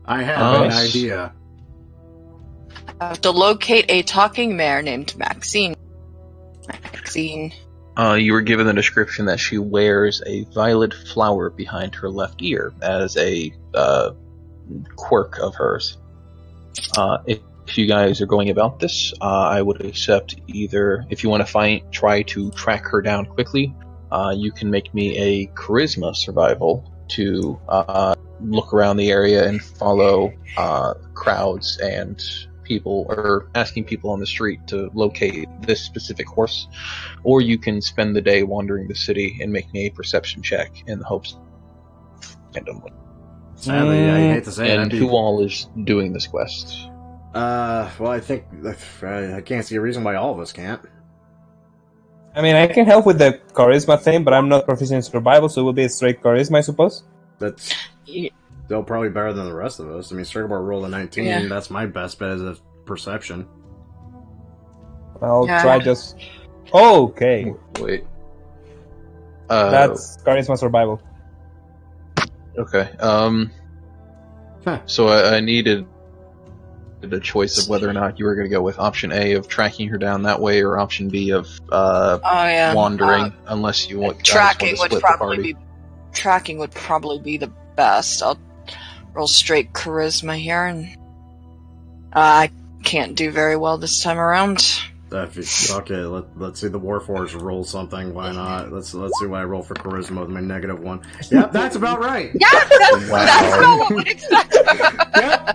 [SPEAKER 1] have an idea.
[SPEAKER 6] I have to locate a talking mare named Maxine.
[SPEAKER 2] You were given the description that she wears a violet flower behind her left ear as a quirk of hers. If you guys are going about this, I would accept either, if you want to try to track her down quickly, you can make me a charisma survival to look around the area and follow crowds and people, or asking people on the street to locate this specific horse, or you can spend the day wandering the city and make me a perception check in the hopes randomly.
[SPEAKER 1] Sadly, I hate to say it.
[SPEAKER 2] And who all is doing this quest?
[SPEAKER 1] Well, I think I can't see a reason why all of us can't.
[SPEAKER 4] I mean, I can help with the charisma thing, but I'm not proficient in survival, so it will be a straight charisma, I suppose.
[SPEAKER 1] That's still probably better than the rest of us. I mean, Circular rolled a 19.
[SPEAKER 6] Yeah.
[SPEAKER 1] That's my best bet as a perception.
[SPEAKER 4] I'll try just... Okay.
[SPEAKER 2] Wait.
[SPEAKER 4] That's charisma survival.
[SPEAKER 2] Okay.
[SPEAKER 1] Huh.
[SPEAKER 2] So I needed a choice of whether or not you were going to go with option A of tracking her down that way, or option B of wandering, unless you want
[SPEAKER 6] tracking
[SPEAKER 2] to
[SPEAKER 6] would
[SPEAKER 2] split
[SPEAKER 6] probably
[SPEAKER 2] the party.
[SPEAKER 6] be tracking would probably be the best. I'll roll straight charisma here, and I can't do very well this time around.
[SPEAKER 1] Okay, let's see the Warforged roll something. Why not? Let's see what I roll for charisma with my -1. Yep, that's about right.
[SPEAKER 6] Yeah, that's not what we expect.
[SPEAKER 1] Yep.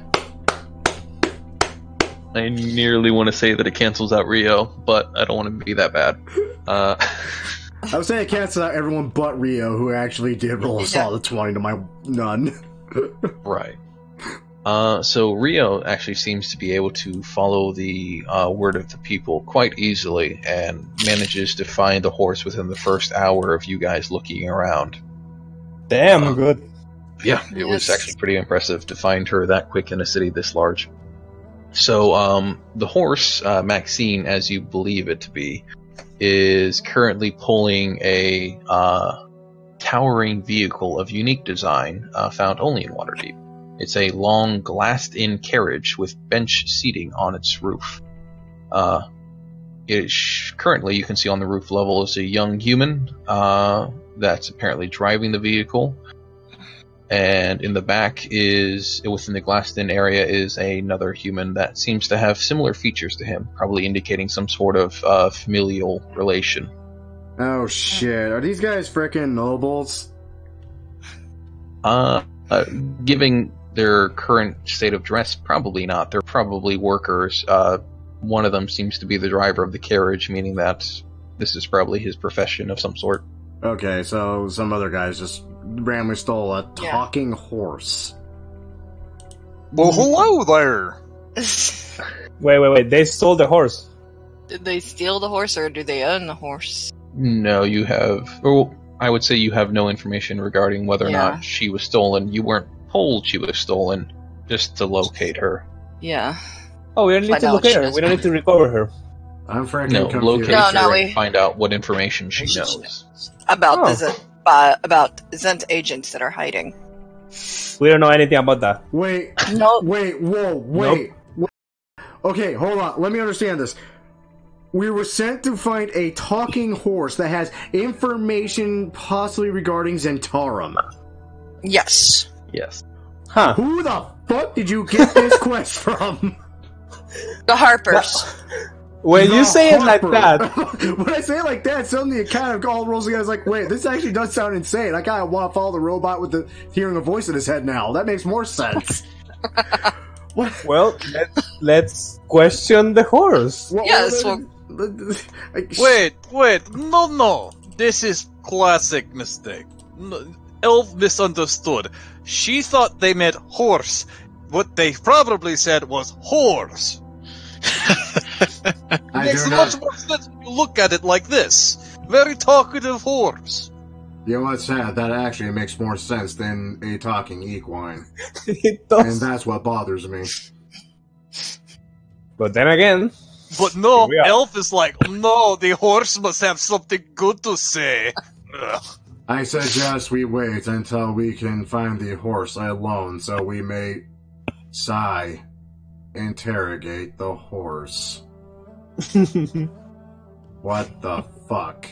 [SPEAKER 2] I nearly want to say that it cancels out Rio, but I don't want to be that bad.
[SPEAKER 1] I would say it cancels out everyone but Rio, who actually did roll a solid 20 to my none.
[SPEAKER 2] Right. So Rio actually seems to be able to follow the word of the people quite easily, and manages to find the horse within the first hour of you guys looking around.
[SPEAKER 4] Damn, good.
[SPEAKER 2] Yeah, it was actually pretty impressive to find her that quick in a city this large. So the horse, Maxine, as you believe it to be, is currently pulling a towering vehicle of unique design found only in Waterdeep. It's a long, glassed-in carriage with bench seating on its roof. Currently, you can see on the roof level is a young human that's apparently driving the vehicle. And in the back within the glassed-in area, is another human that seems to have similar features to him, probably indicating some sort of familial relation.
[SPEAKER 1] Oh shit, are these guys frickin' nobles?
[SPEAKER 2] Given their current state of dress, probably not. They're probably workers. One of them seems to be the driver of the carriage, meaning that this is probably his profession of some sort.
[SPEAKER 1] Okay, so some other guys just randomly stole a talking horse.
[SPEAKER 3] Well, hello there.
[SPEAKER 4] Wait. They stole the horse.
[SPEAKER 6] Did they steal the horse, or do they own the horse?
[SPEAKER 2] No, you have... Well, I would say you have no information regarding whether or not she was stolen. You weren't told she was stolen, just to locate her.
[SPEAKER 6] Yeah.
[SPEAKER 4] Oh, we don't need to locate her. We don't need to recover her.
[SPEAKER 1] I'm frankly confused.
[SPEAKER 2] Locate her and find out what information she knows.
[SPEAKER 6] About Zent agents that are hiding.
[SPEAKER 4] We don't know anything about that.
[SPEAKER 1] Wait.
[SPEAKER 6] No.
[SPEAKER 1] Wait. Whoa. Wait.
[SPEAKER 4] Nope.
[SPEAKER 1] Okay, hold on. Let me understand this. We were sent to find a talking horse that has information possibly regarding Zentarum.
[SPEAKER 6] Yes.
[SPEAKER 2] Yes.
[SPEAKER 4] Huh.
[SPEAKER 1] Who the fuck did you get this quest from?
[SPEAKER 6] The Harpers.
[SPEAKER 4] When you say it like that...
[SPEAKER 1] When I say it like that, suddenly it kind of all rolls together. It's like, wait, this actually does sound insane. I kind of want to follow the robot with hearing a voice in his head now. That makes more sense. What?
[SPEAKER 4] Well, let's question the horse.
[SPEAKER 3] Wait, no. This is classic mistake. Elf misunderstood. She thought they meant horse. What they probably said was horse. Makes much more sense when you look at it like this. Very talkative horse.
[SPEAKER 1] You know what's sad? That actually makes more sense than a talking equine.
[SPEAKER 4] It does.
[SPEAKER 1] And that's what bothers me.
[SPEAKER 4] But then again...
[SPEAKER 3] But no, Elf is like, no, the horse must have something good to say. Ugh.
[SPEAKER 1] I suggest we wait until we can find the horse alone, so we may interrogate the horse. What the fuck?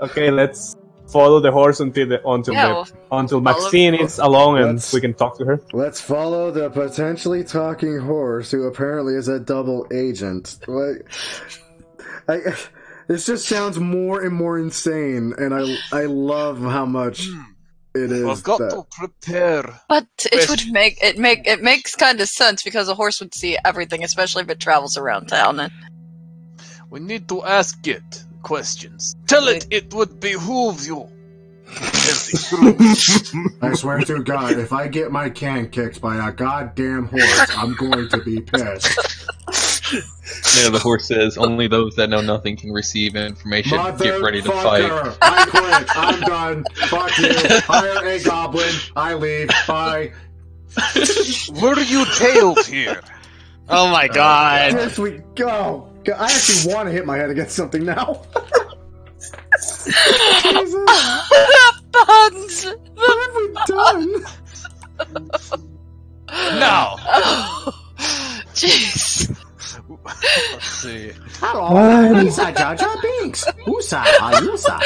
[SPEAKER 4] Okay, let's follow the horse until Maxine is alone and we can talk to her.
[SPEAKER 1] Let's follow the potentially talking horse who apparently is a double agent. This just sounds more and more insane, and I love how much it is.
[SPEAKER 3] I've got to prepare.
[SPEAKER 6] But it makes kind of sense because a horse would see everything, especially if it travels around town. And
[SPEAKER 3] we need to ask it questions. Tell it would behoove you.
[SPEAKER 1] I swear to God, if I get my can kicked by a goddamn horse, I'm going to be pissed.
[SPEAKER 2] Yeah, the horse says, only those that know nothing can receive information. Get ready to fight.
[SPEAKER 1] I quit. I'm done. Fuck you. Hire a goblin. I leave. Bye.
[SPEAKER 3] Were you tailed here?
[SPEAKER 7] Oh my god.
[SPEAKER 1] Yes, we go. I actually want to hit my head against something now. Jesus.
[SPEAKER 6] buns.
[SPEAKER 1] What have we done?
[SPEAKER 3] Now.
[SPEAKER 6] Jeez.
[SPEAKER 3] Let's see.
[SPEAKER 8] Hello, Lisa Jar Jar Binks. Usa, Ayusa.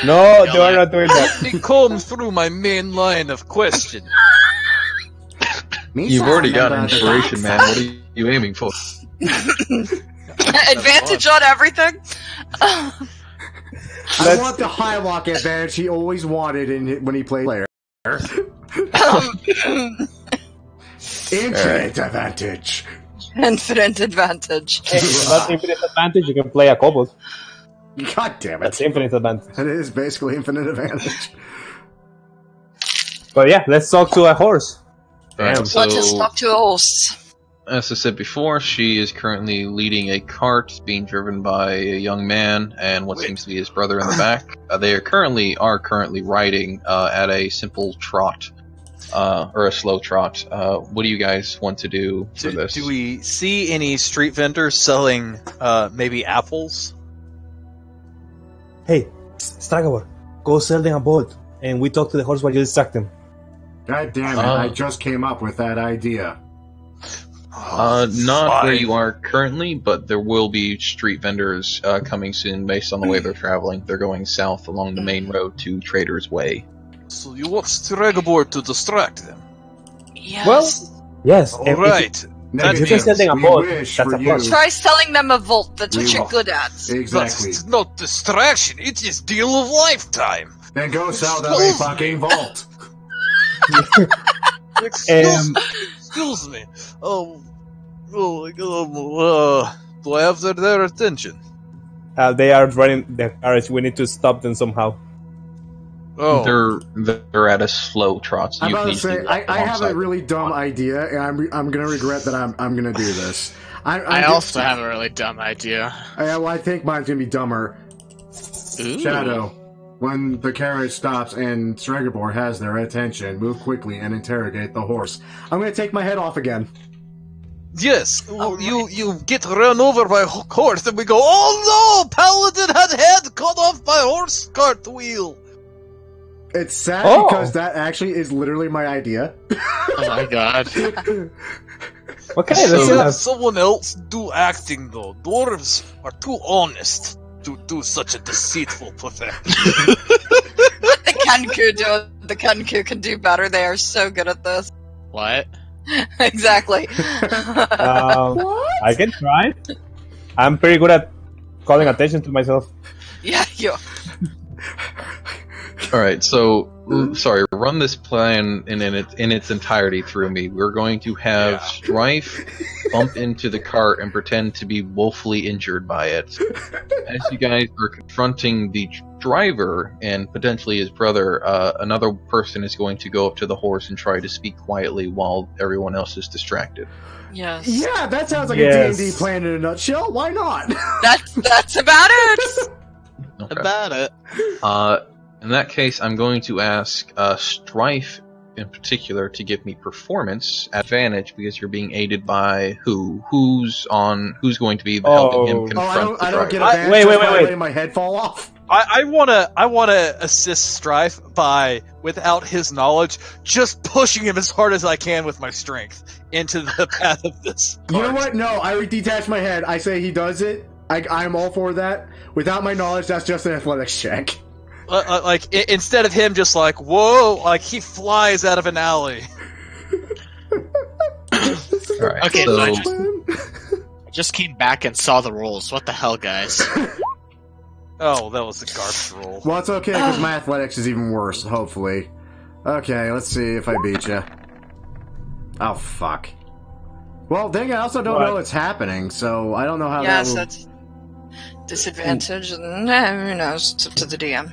[SPEAKER 4] No, they are not doing that.
[SPEAKER 3] Let me comb through my main line of question.
[SPEAKER 2] You've already got inspiration, man. What are you aiming for?
[SPEAKER 6] Advantage on everything?
[SPEAKER 1] I want the Highlock advantage he always wanted when he played player. Infinite advantage.
[SPEAKER 6] Infinite advantage.
[SPEAKER 4] That's infinite advantage, you can play a kobold.
[SPEAKER 1] God damn it.
[SPEAKER 4] That's infinite advantage.
[SPEAKER 1] It is basically infinite advantage.
[SPEAKER 4] But yeah, let's talk to a horse.
[SPEAKER 2] Right, so,
[SPEAKER 6] Let's just talk to a horse.
[SPEAKER 2] as I said before, she is currently leading a cart being driven by a young man and what seems to be his brother in the back. They are currently riding at a simple trot. Or a slow trot. What do you guys want to do for this?
[SPEAKER 5] Do we see any street vendors selling maybe apples?
[SPEAKER 4] Hey, Stragawar, go sell them a boat, and we talk to the horse while you distract them.
[SPEAKER 1] God damn it, I just came up with that idea.
[SPEAKER 2] Not where you are currently, but there will be street vendors coming soon based on the way they're traveling. They're going south along the main road to Trader's Way.
[SPEAKER 3] So you want Stragabor to distract them?
[SPEAKER 6] Yes.
[SPEAKER 4] Well, yes.
[SPEAKER 3] Alright.
[SPEAKER 4] If you can sell them a boat, that's a plus.
[SPEAKER 6] Try selling them a vault. That's what you're good at.
[SPEAKER 1] Exactly.
[SPEAKER 3] That's not distraction, it is deal of lifetime.
[SPEAKER 1] Then go sell them a fucking vault.
[SPEAKER 3] Excuse me. Do I have their attention?
[SPEAKER 4] They are running the carriage. We need to stop them somehow.
[SPEAKER 3] Oh.
[SPEAKER 2] They're at a slow trot. So
[SPEAKER 1] I'm
[SPEAKER 2] you
[SPEAKER 1] about
[SPEAKER 2] can
[SPEAKER 1] to say,
[SPEAKER 2] easily walk
[SPEAKER 1] I have a
[SPEAKER 2] alongside
[SPEAKER 1] really
[SPEAKER 2] them.
[SPEAKER 1] dumb idea, and I'm gonna regret that I'm gonna do this.
[SPEAKER 7] I also have a really dumb idea.
[SPEAKER 1] I think mine's gonna be dumber.
[SPEAKER 7] Ooh.
[SPEAKER 1] Shadow, when the carriage stops and Stragabor has their attention, move quickly and interrogate the horse. I'm gonna take my head off again.
[SPEAKER 3] Yes, you get run over by a horse, and we go, oh no, Paladin had head cut off by horse cart wheel.
[SPEAKER 1] It's sad because that actually is literally my idea.
[SPEAKER 7] Oh my god.
[SPEAKER 4] Okay,
[SPEAKER 3] Let someone else do acting though. Dwarves are too honest to do such a deceitful profession.
[SPEAKER 6] The Kenku can do better. They are so good at this.
[SPEAKER 7] What?
[SPEAKER 6] Exactly.
[SPEAKER 4] I can try. I'm pretty good at calling attention to myself.
[SPEAKER 6] Yeah, you.
[SPEAKER 2] Alright, so, sorry, run this plan in its entirety through me. We're going to have Strife bump into the cart and pretend to be woefully injured by it. As you guys are confronting the driver and potentially his brother, another person is going to go up to the horse and try to speak quietly while everyone else is distracted.
[SPEAKER 6] Yes.
[SPEAKER 1] Yeah, that sounds like a D&D plan in a nutshell. Why not?
[SPEAKER 6] That's about it.
[SPEAKER 2] Okay.
[SPEAKER 7] About it.
[SPEAKER 2] In that case, I'm going to ask Strife in particular to give me performance advantage because you're being aided by who? Who's going to be helping him confront the
[SPEAKER 1] I don't
[SPEAKER 2] driver?
[SPEAKER 1] get advantage.
[SPEAKER 4] Wait.
[SPEAKER 1] Letting my head fall off.
[SPEAKER 5] I wanna assist Strife by, without his knowledge, just pushing him as hard as I can with my strength into the path of this cart.
[SPEAKER 1] You know what? No, I detach my head. I say he does it. I'm all for that. Without my knowledge, that's just an athletics check.
[SPEAKER 5] Instead of him just like, whoa, like he flies out of an alley.
[SPEAKER 2] Alright,
[SPEAKER 7] Okay,
[SPEAKER 2] so
[SPEAKER 7] I just came back and saw the rolls. What the hell, guys?
[SPEAKER 5] Oh, that was a garbage roll.
[SPEAKER 1] Well, it's okay, because my athletics is even worse, hopefully. Okay, let's see if I beat you. Oh, fuck. Well, dang, I also don't know what's happening, so I don't know how that will...
[SPEAKER 6] that's disadvantage, and who knows, it's up to the DM.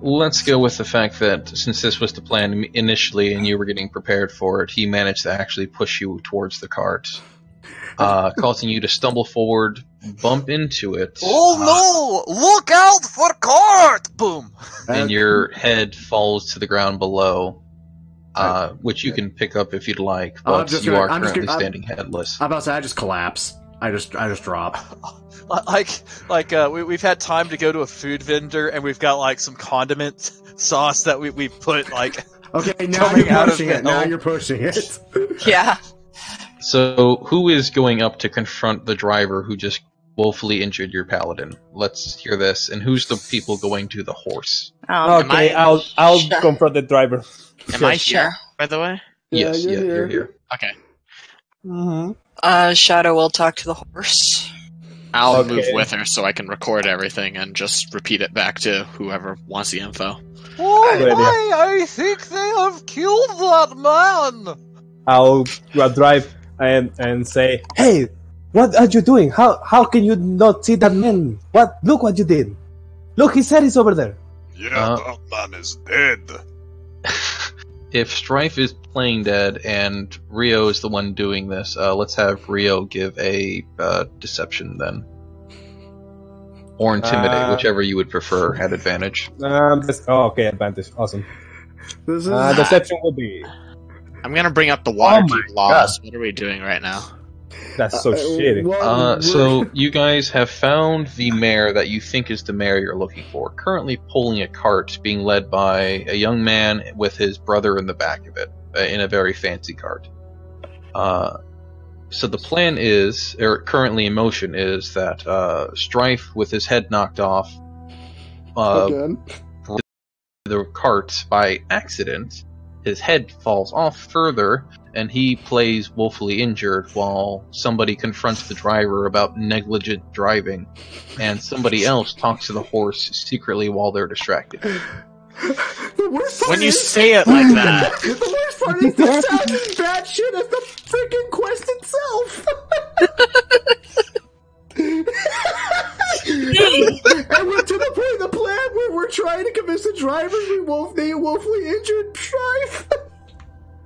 [SPEAKER 2] let's go with the fact that since this was the plan initially and you were getting prepared for it, he managed to actually push you towards the cart, causing you to stumble forward, bump into it.
[SPEAKER 5] Oh no! Look out for cart! Boom!
[SPEAKER 2] And your head falls to the ground below, which you can pick up if you'd like, but you are currently standing headless.
[SPEAKER 1] I'm about to say, I just collapse. I just drop.
[SPEAKER 5] We've had time to go to a food vendor, and we've got like some condiment sauce that we put like.
[SPEAKER 1] Okay, now you're pushing it. Now you're pushing it.
[SPEAKER 6] Yeah.
[SPEAKER 2] So, who is going up to confront the driver who just woefully injured your paladin? Let's hear this. And who's the people going to the horse?
[SPEAKER 4] Okay, I'll confront the driver.
[SPEAKER 7] Am I here, by the way?
[SPEAKER 2] Yes, you're here.
[SPEAKER 7] Okay.
[SPEAKER 4] Mm-hmm.
[SPEAKER 6] Shadow will talk to the horse.
[SPEAKER 7] I'll move with her so I can record everything and just repeat it back to whoever wants the info.
[SPEAKER 5] I think they have killed that man!
[SPEAKER 4] I'll drive and say, "Hey, what are you doing? How can you not see that man? What? Look what you did! Look, his head is over there."
[SPEAKER 3] Yeah, that man is dead.
[SPEAKER 2] If Strife is playing dead and Rio is the one doing this, let's have Rio give a deception then. Or intimidate, whichever you would prefer, at advantage.
[SPEAKER 4] Okay, advantage. Awesome. Deception will be...
[SPEAKER 7] I'm gonna bring up the Waterdeep laws. What are we doing right now?
[SPEAKER 4] That's so shitty.
[SPEAKER 2] So, you guys have found the mare that you think is the mare you're looking for, currently pulling a cart being led by a young man with his brother in the back of it, in a very fancy cart. So the plan is, or currently in motion, is that Strife, with his head knocked off, the cart by accident. His head falls off further, and he plays woefully injured while somebody confronts the driver about negligent driving, and somebody else talks to the horse secretly while they're distracted.
[SPEAKER 7] When you say it like that...
[SPEAKER 1] The worst part is this sounds as bad shit as the freaking quest itself! And we're to the point of the plan where we're trying to convince the drivers they woefully injured Strife.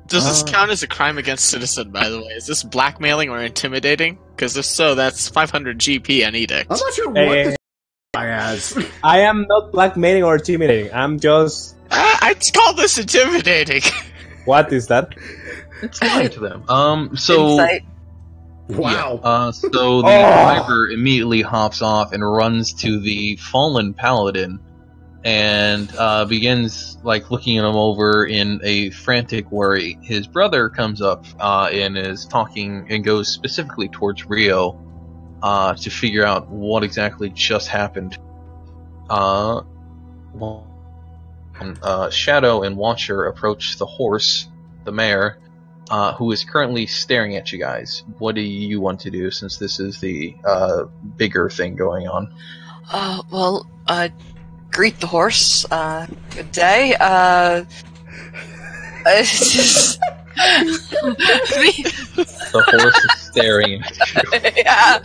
[SPEAKER 7] Does this count as a crime against citizen, by the way? Is this blackmailing or intimidating? Because if so, that's 500 GP and edict.
[SPEAKER 1] I'm not sure what this has.
[SPEAKER 4] I am not blackmailing or intimidating. I'm just...
[SPEAKER 7] I'd call this intimidating.
[SPEAKER 4] What is that?
[SPEAKER 2] It's lying to them. So...
[SPEAKER 6] Insight.
[SPEAKER 1] Wow.
[SPEAKER 2] Yeah, so the driver immediately hops off and runs to the fallen paladin and begins looking him over in a frantic worry. His brother comes up and is talking and goes specifically towards Rio to figure out what exactly just happened. Shadow and Watcher approach the horse, the mare, who is currently staring at you guys. What do you want to do, since this is the bigger thing going on?
[SPEAKER 6] Greet the horse. Good day. It's just...
[SPEAKER 2] The horse is staring at you.
[SPEAKER 6] Yeah.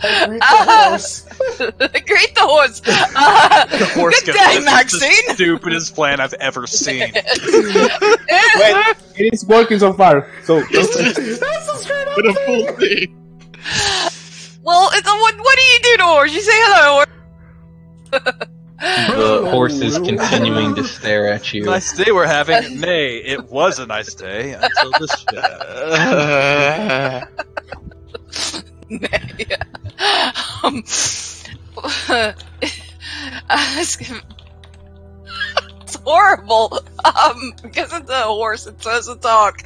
[SPEAKER 6] Greet the horse.
[SPEAKER 5] The horse
[SPEAKER 6] Good day, Maxine.
[SPEAKER 5] The stupidest plan I've ever seen.
[SPEAKER 4] Wait, it is working so far. So
[SPEAKER 6] Well, what do you do to horse? You say hello.
[SPEAKER 2] The horse is continuing to stare at you.
[SPEAKER 5] Nice day we're having. Nay, it was a nice day until this
[SPEAKER 6] It's horrible. Because it's a horse, it doesn't talk.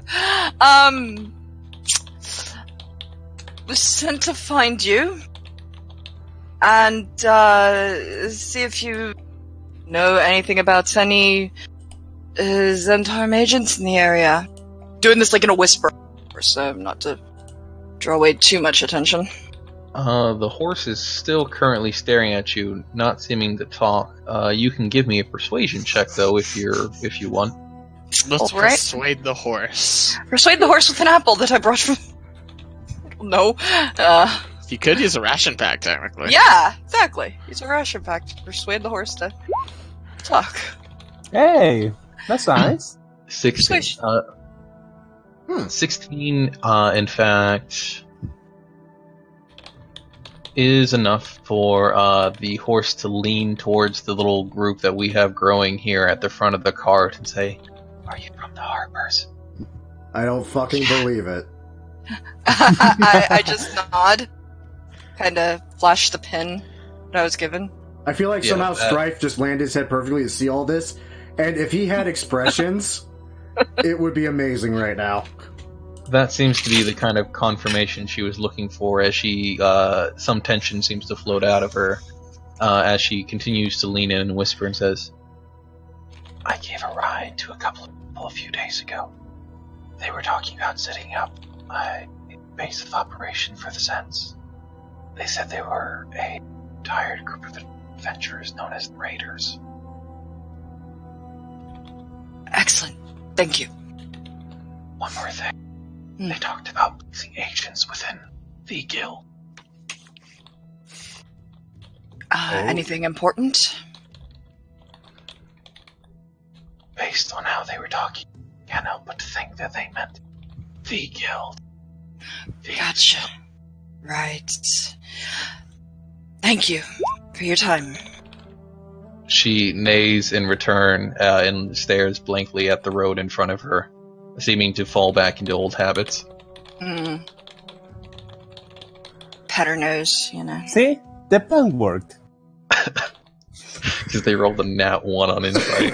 [SPEAKER 6] Was sent to find you. and see if you know anything about any Zentarm agents in the area. Doing this like in a whisper, so not to draw away too much attention.
[SPEAKER 2] The horse is still currently staring at you, not seeming to talk. You can give me a persuasion check though, if you want.
[SPEAKER 7] Let's
[SPEAKER 6] Alright.
[SPEAKER 7] persuade the horse.
[SPEAKER 6] Persuade the horse with an apple that I brought from... I don't know.
[SPEAKER 7] You could use a ration pack, technically.
[SPEAKER 6] Yeah, exactly. Use a ration pack to persuade the horse to talk.
[SPEAKER 4] Hey, that's nice.
[SPEAKER 2] 16.
[SPEAKER 6] Persuasion.
[SPEAKER 2] 16, in fact, is enough for the horse to lean towards the little group that we have growing here at the front of the cart and say, "Are you from the harbors?"
[SPEAKER 1] I don't fucking believe it.
[SPEAKER 6] I just nod. Kind of flash the pin that I was given.
[SPEAKER 1] I feel like
[SPEAKER 2] Yeah,
[SPEAKER 1] somehow
[SPEAKER 2] that-
[SPEAKER 1] Strife just landed his head perfectly to see all this, and if he had expressions, it would be amazing right now.
[SPEAKER 2] That seems to be the kind of confirmation she was looking for as she, some tension seems to float out of her, as she continues to lean in and whisper and says, "I gave a ride to a couple of people a few days ago. They were talking about setting up a base of operation for the Zens. They said they were a tired group of adventurers known as the Raiders."
[SPEAKER 6] Excellent. Thank you.
[SPEAKER 2] One more thing. They talked about placing agents within the guild.
[SPEAKER 6] Anything important?
[SPEAKER 2] Based on how they were talking, can't help but to think that they meant the guild.
[SPEAKER 6] Gotcha. Right. Thank you for your time.
[SPEAKER 2] She neighs in return and stares blankly at the road in front of her, seeming to fall back into old habits.
[SPEAKER 6] Pet her nose, you know.
[SPEAKER 4] See? The plan worked.
[SPEAKER 2] Because they rolled a nat 1 on insight.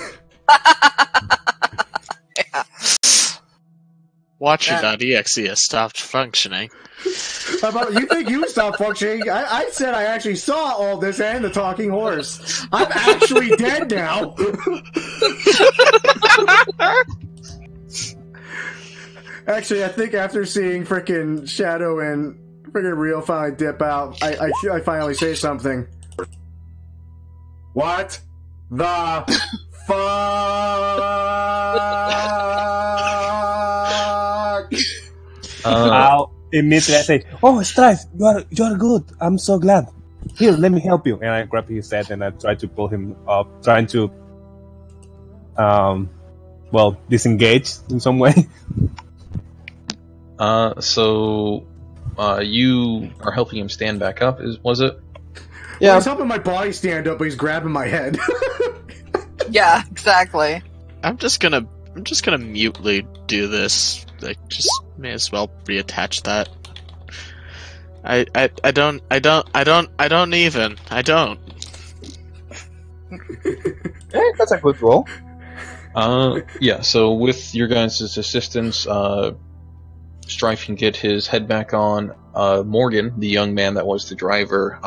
[SPEAKER 6] Yeah.
[SPEAKER 7] Watcher.exe has stopped functioning.
[SPEAKER 1] How about you think you stopped functioning? I said I actually saw all this and the talking horse. I'm actually dead now. Actually, I think after seeing frickin' Shadow and frickin' Rio finally dip out, I finally say something. What the fuck?
[SPEAKER 4] I'll immediately say, "Oh, Strife, you are good. I'm so glad. Here, let me help you." And I grab his head and I try to pull him up, trying to, disengage in some way.
[SPEAKER 2] So you are helping him stand back up, was it?
[SPEAKER 1] Yeah, he's helping my body stand up, but he's grabbing my head.
[SPEAKER 6] Yeah, exactly.
[SPEAKER 7] I'm just gonna mutely do this. Like, just may as well reattach that. I don't even.
[SPEAKER 4] Hey, that's a good roll.
[SPEAKER 2] Yeah, so with your guys' assistance, Strife can get his head back on. Morgan, the young man that was the driver,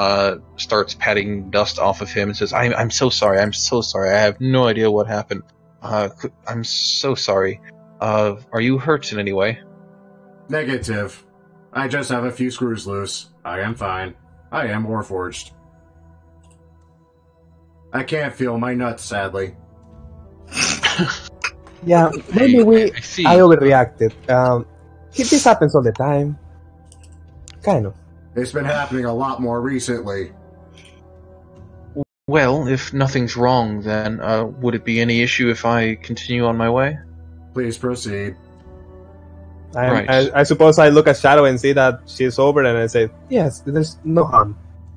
[SPEAKER 2] starts patting dust off of him and says, I'm so sorry, I have no idea what happened. I'm so sorry. Are you hurt in any way?
[SPEAKER 1] Negative. I just have a few screws loose. I am fine. I am warforged. I can't feel my nuts, sadly.
[SPEAKER 4] Yeah, maybe I overreacted. This happens all the time. Kind of.
[SPEAKER 1] It's been happening a lot more recently.
[SPEAKER 2] Well, if nothing's wrong, then would it be any issue if I continue on my way?
[SPEAKER 1] Please proceed.
[SPEAKER 2] Right.
[SPEAKER 4] I suppose I look at Shadow and see that she's over, and I say, "Yes, there's no harm."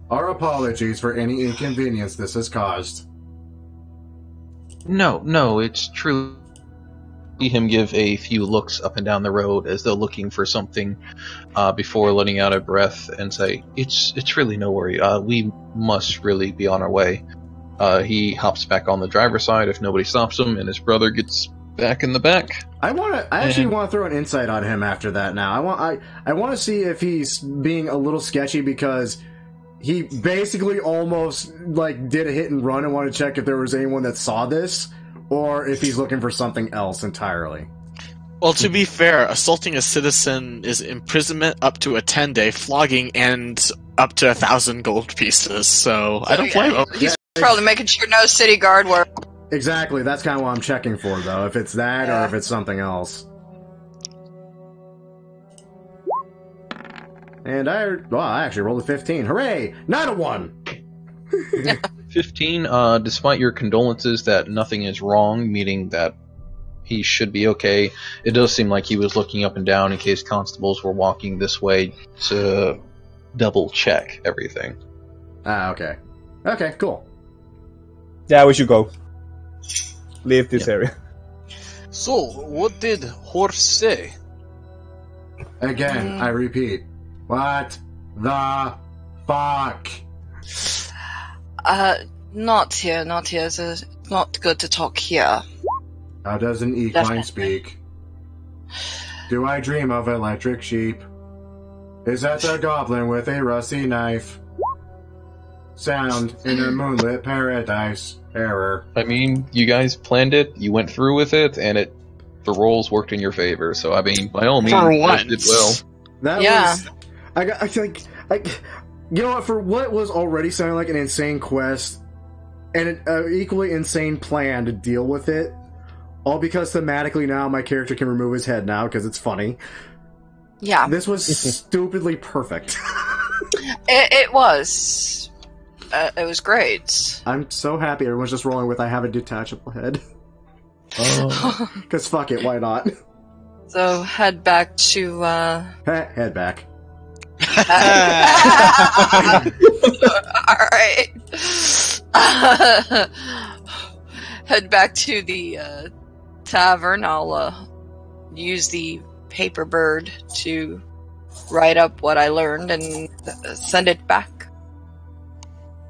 [SPEAKER 1] Our apologies for any inconvenience this has caused.
[SPEAKER 2] No, it's true. See him give a few looks up and down the road as though looking for something before letting out a breath and say, It's really no worry. We must really be on our way. He hops back on the driver's side if nobody stops him, and his brother gets back in the back.
[SPEAKER 1] I actually want to throw an insight on him after that now. I want to see if he's being a little sketchy because he basically almost like did a hit and run and wanted to check if there was anyone that saw this, or if he's looking for something else entirely.
[SPEAKER 7] Well, to be fair, assaulting a citizen is imprisonment up to a 10-day, flogging, and up to 1,000 gold pieces. So I don't blame him.
[SPEAKER 6] He's probably making sure no city guard work.
[SPEAKER 1] Exactly. That's kind of what I'm checking for, though. If it's that or if it's something else. And I actually rolled a 15. Hooray! Not a 1!
[SPEAKER 2] 15, despite your condolences that nothing is wrong, meaning that he should be okay, it does seem like he was looking up and down in case constables were walking this way to double check everything.
[SPEAKER 1] Ah, okay. Okay, cool.
[SPEAKER 4] Yeah, we should go. Leave this area.
[SPEAKER 3] So, what did Horse say?
[SPEAKER 1] Again, I repeat. What the fuck?
[SPEAKER 6] Not here. It's not good to talk here.
[SPEAKER 1] How does an equine speak? Do I dream of electric sheep? Is that the goblin with a rusty knife? Sound in a moonlit paradise. Error.
[SPEAKER 2] I mean, you guys planned it, you went through with it, and the rolls worked in your favor. So, I mean, by all means, you did well.
[SPEAKER 1] That was... I think... you know what? For what was already sounding like an insane quest, and an equally insane plan to deal with it, all because thematically now my character can remove his head now because it's funny.
[SPEAKER 6] Yeah.
[SPEAKER 1] This was stupidly perfect.
[SPEAKER 6] It was. It was great.
[SPEAKER 1] I'm so happy everyone's just rolling with I have a detachable head.
[SPEAKER 2] Oh.
[SPEAKER 1] Because fuck it, why not?
[SPEAKER 6] So head back to
[SPEAKER 1] Head back.
[SPEAKER 6] Alright. Head back to the tavern. I'll use the paper bird to write up what I learned and send it back.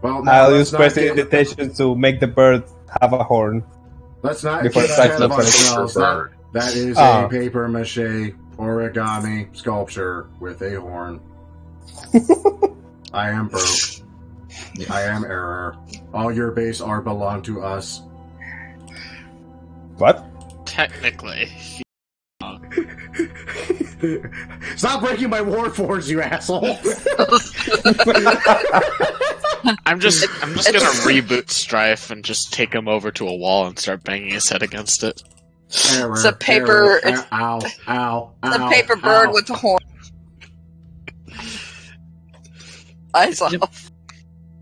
[SPEAKER 1] Well,
[SPEAKER 4] I'll use prestidigitation to make the bird have a horn.
[SPEAKER 1] Let's not
[SPEAKER 4] Before
[SPEAKER 1] get
[SPEAKER 4] it
[SPEAKER 1] ahead
[SPEAKER 4] starts
[SPEAKER 1] of
[SPEAKER 4] up for the
[SPEAKER 1] ourselves.
[SPEAKER 2] bird.
[SPEAKER 1] That is a paper mache origami sculpture with a horn. I am broke. I am error. All your base art belong to us.
[SPEAKER 4] What?
[SPEAKER 7] Technically.
[SPEAKER 1] Stop breaking my war force, you asshole!
[SPEAKER 7] I'm just gonna reboot Strife and just take him over to a wall and start banging his head against it.
[SPEAKER 1] Error,
[SPEAKER 6] It's a paper.
[SPEAKER 1] error, ow, ow,
[SPEAKER 6] It's
[SPEAKER 1] ow,
[SPEAKER 6] a paper bird
[SPEAKER 1] ow.
[SPEAKER 6] with a horn. Eyes off.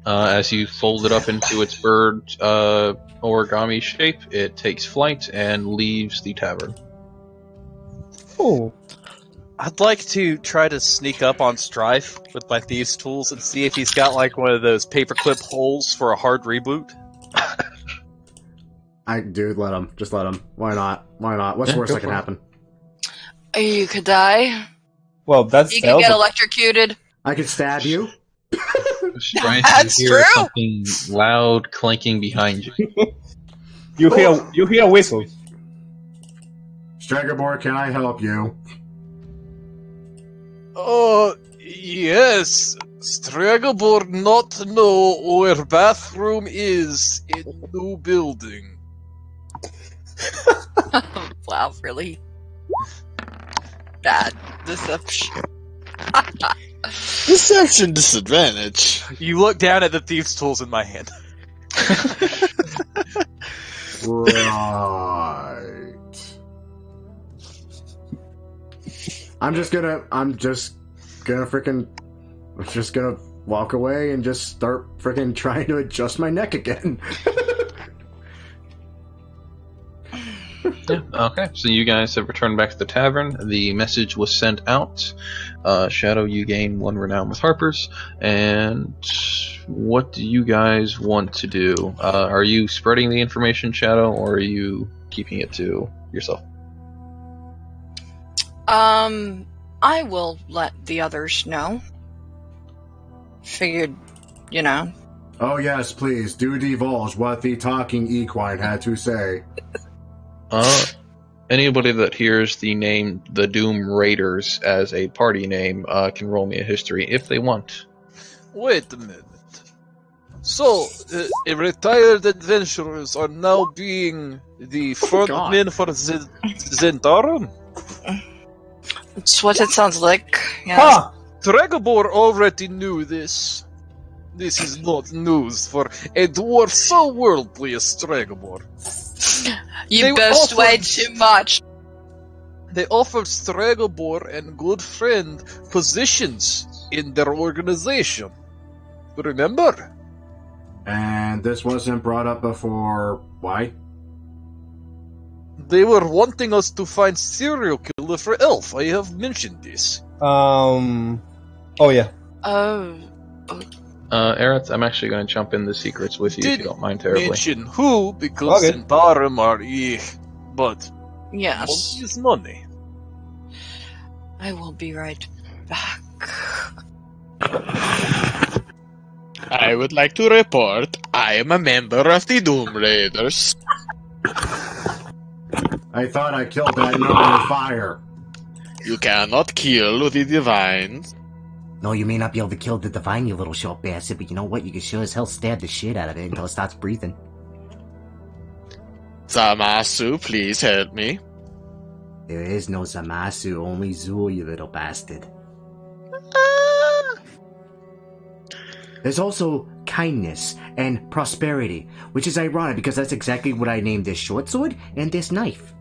[SPEAKER 2] As you fold it up into its bird origami shape, it takes flight and leaves the tavern.
[SPEAKER 4] Oh.
[SPEAKER 5] I'd like to try to sneak up on Strife with my thieves' tools and see if he's got like one of those paperclip holes for a hard reboot.
[SPEAKER 1] Dude, let him. Just let him. Why not? Why not? What's
[SPEAKER 2] Yeah,
[SPEAKER 1] worse
[SPEAKER 2] go
[SPEAKER 1] that can
[SPEAKER 2] for it.
[SPEAKER 1] happen?
[SPEAKER 6] You could die.
[SPEAKER 4] Well, that's
[SPEAKER 6] You could get electrocuted.
[SPEAKER 1] I could stab you.
[SPEAKER 2] Strife,
[SPEAKER 6] That's
[SPEAKER 2] you hear
[SPEAKER 6] true.
[SPEAKER 2] something loud clanking behind you.
[SPEAKER 4] You hear whistles.
[SPEAKER 1] Straggerboard, can I help you?
[SPEAKER 3] Yes. Straggleboard not know where bathroom is in new building.
[SPEAKER 6] Wow, really bad deception.
[SPEAKER 7] Deception disadvantage.
[SPEAKER 5] You look down at the thieves' tools in my hand.
[SPEAKER 1] Right. I'm just gonna walk away and just start freaking trying to adjust my neck again.
[SPEAKER 2] Yeah, okay, so you guys have returned back to the tavern. The message was sent out. Shadow, you gain 1 renown with Harper's. And what do you guys want to do? Are you spreading the information, Shadow, or are you keeping it to yourself?
[SPEAKER 6] I will let the others know. Figured, you know.
[SPEAKER 1] Oh yes, please, do divulge what the talking equine had to say.
[SPEAKER 2] Anybody that hears the name the Doom Raiders as a party name can roll me a history if they want.
[SPEAKER 3] Wait a minute. So, retired adventurers are now being the frontmen for Zentarum?
[SPEAKER 6] That's what it sounds like. Yeah.
[SPEAKER 4] Huh!
[SPEAKER 3] Dragobor already knew this. This is not news for a dwarf so worldly as Dragobor.
[SPEAKER 6] You boast way too much.
[SPEAKER 3] They offered Stragobor and good friend positions in their organization. Remember?
[SPEAKER 1] And this wasn't brought up before. Why?
[SPEAKER 3] They were wanting us to find serial killer for Elf. I have mentioned this.
[SPEAKER 4] Oh yeah.
[SPEAKER 6] Oh.
[SPEAKER 2] Aerith, I'm actually going to jump in the secrets with you if you don't mind terribly.
[SPEAKER 3] Mention who, because
[SPEAKER 4] Okay.
[SPEAKER 3] Zentarum are but
[SPEAKER 6] Yes.
[SPEAKER 3] money is money.
[SPEAKER 6] I will be right back.
[SPEAKER 7] I would like to report I am a member of the Doom Raiders.
[SPEAKER 1] I thought I killed that gnome with fire.
[SPEAKER 7] You cannot kill the divines.
[SPEAKER 8] No, you may not be able to kill the divine, you little short bastard, but you know what? You can sure as hell stab the shit out of it until it starts breathing.
[SPEAKER 7] Zamasu, please help me.
[SPEAKER 8] There is no Zamasu, only Zul, you little bastard. There's also kindness and prosperity, which is ironic because that's exactly what I named this short sword and this knife.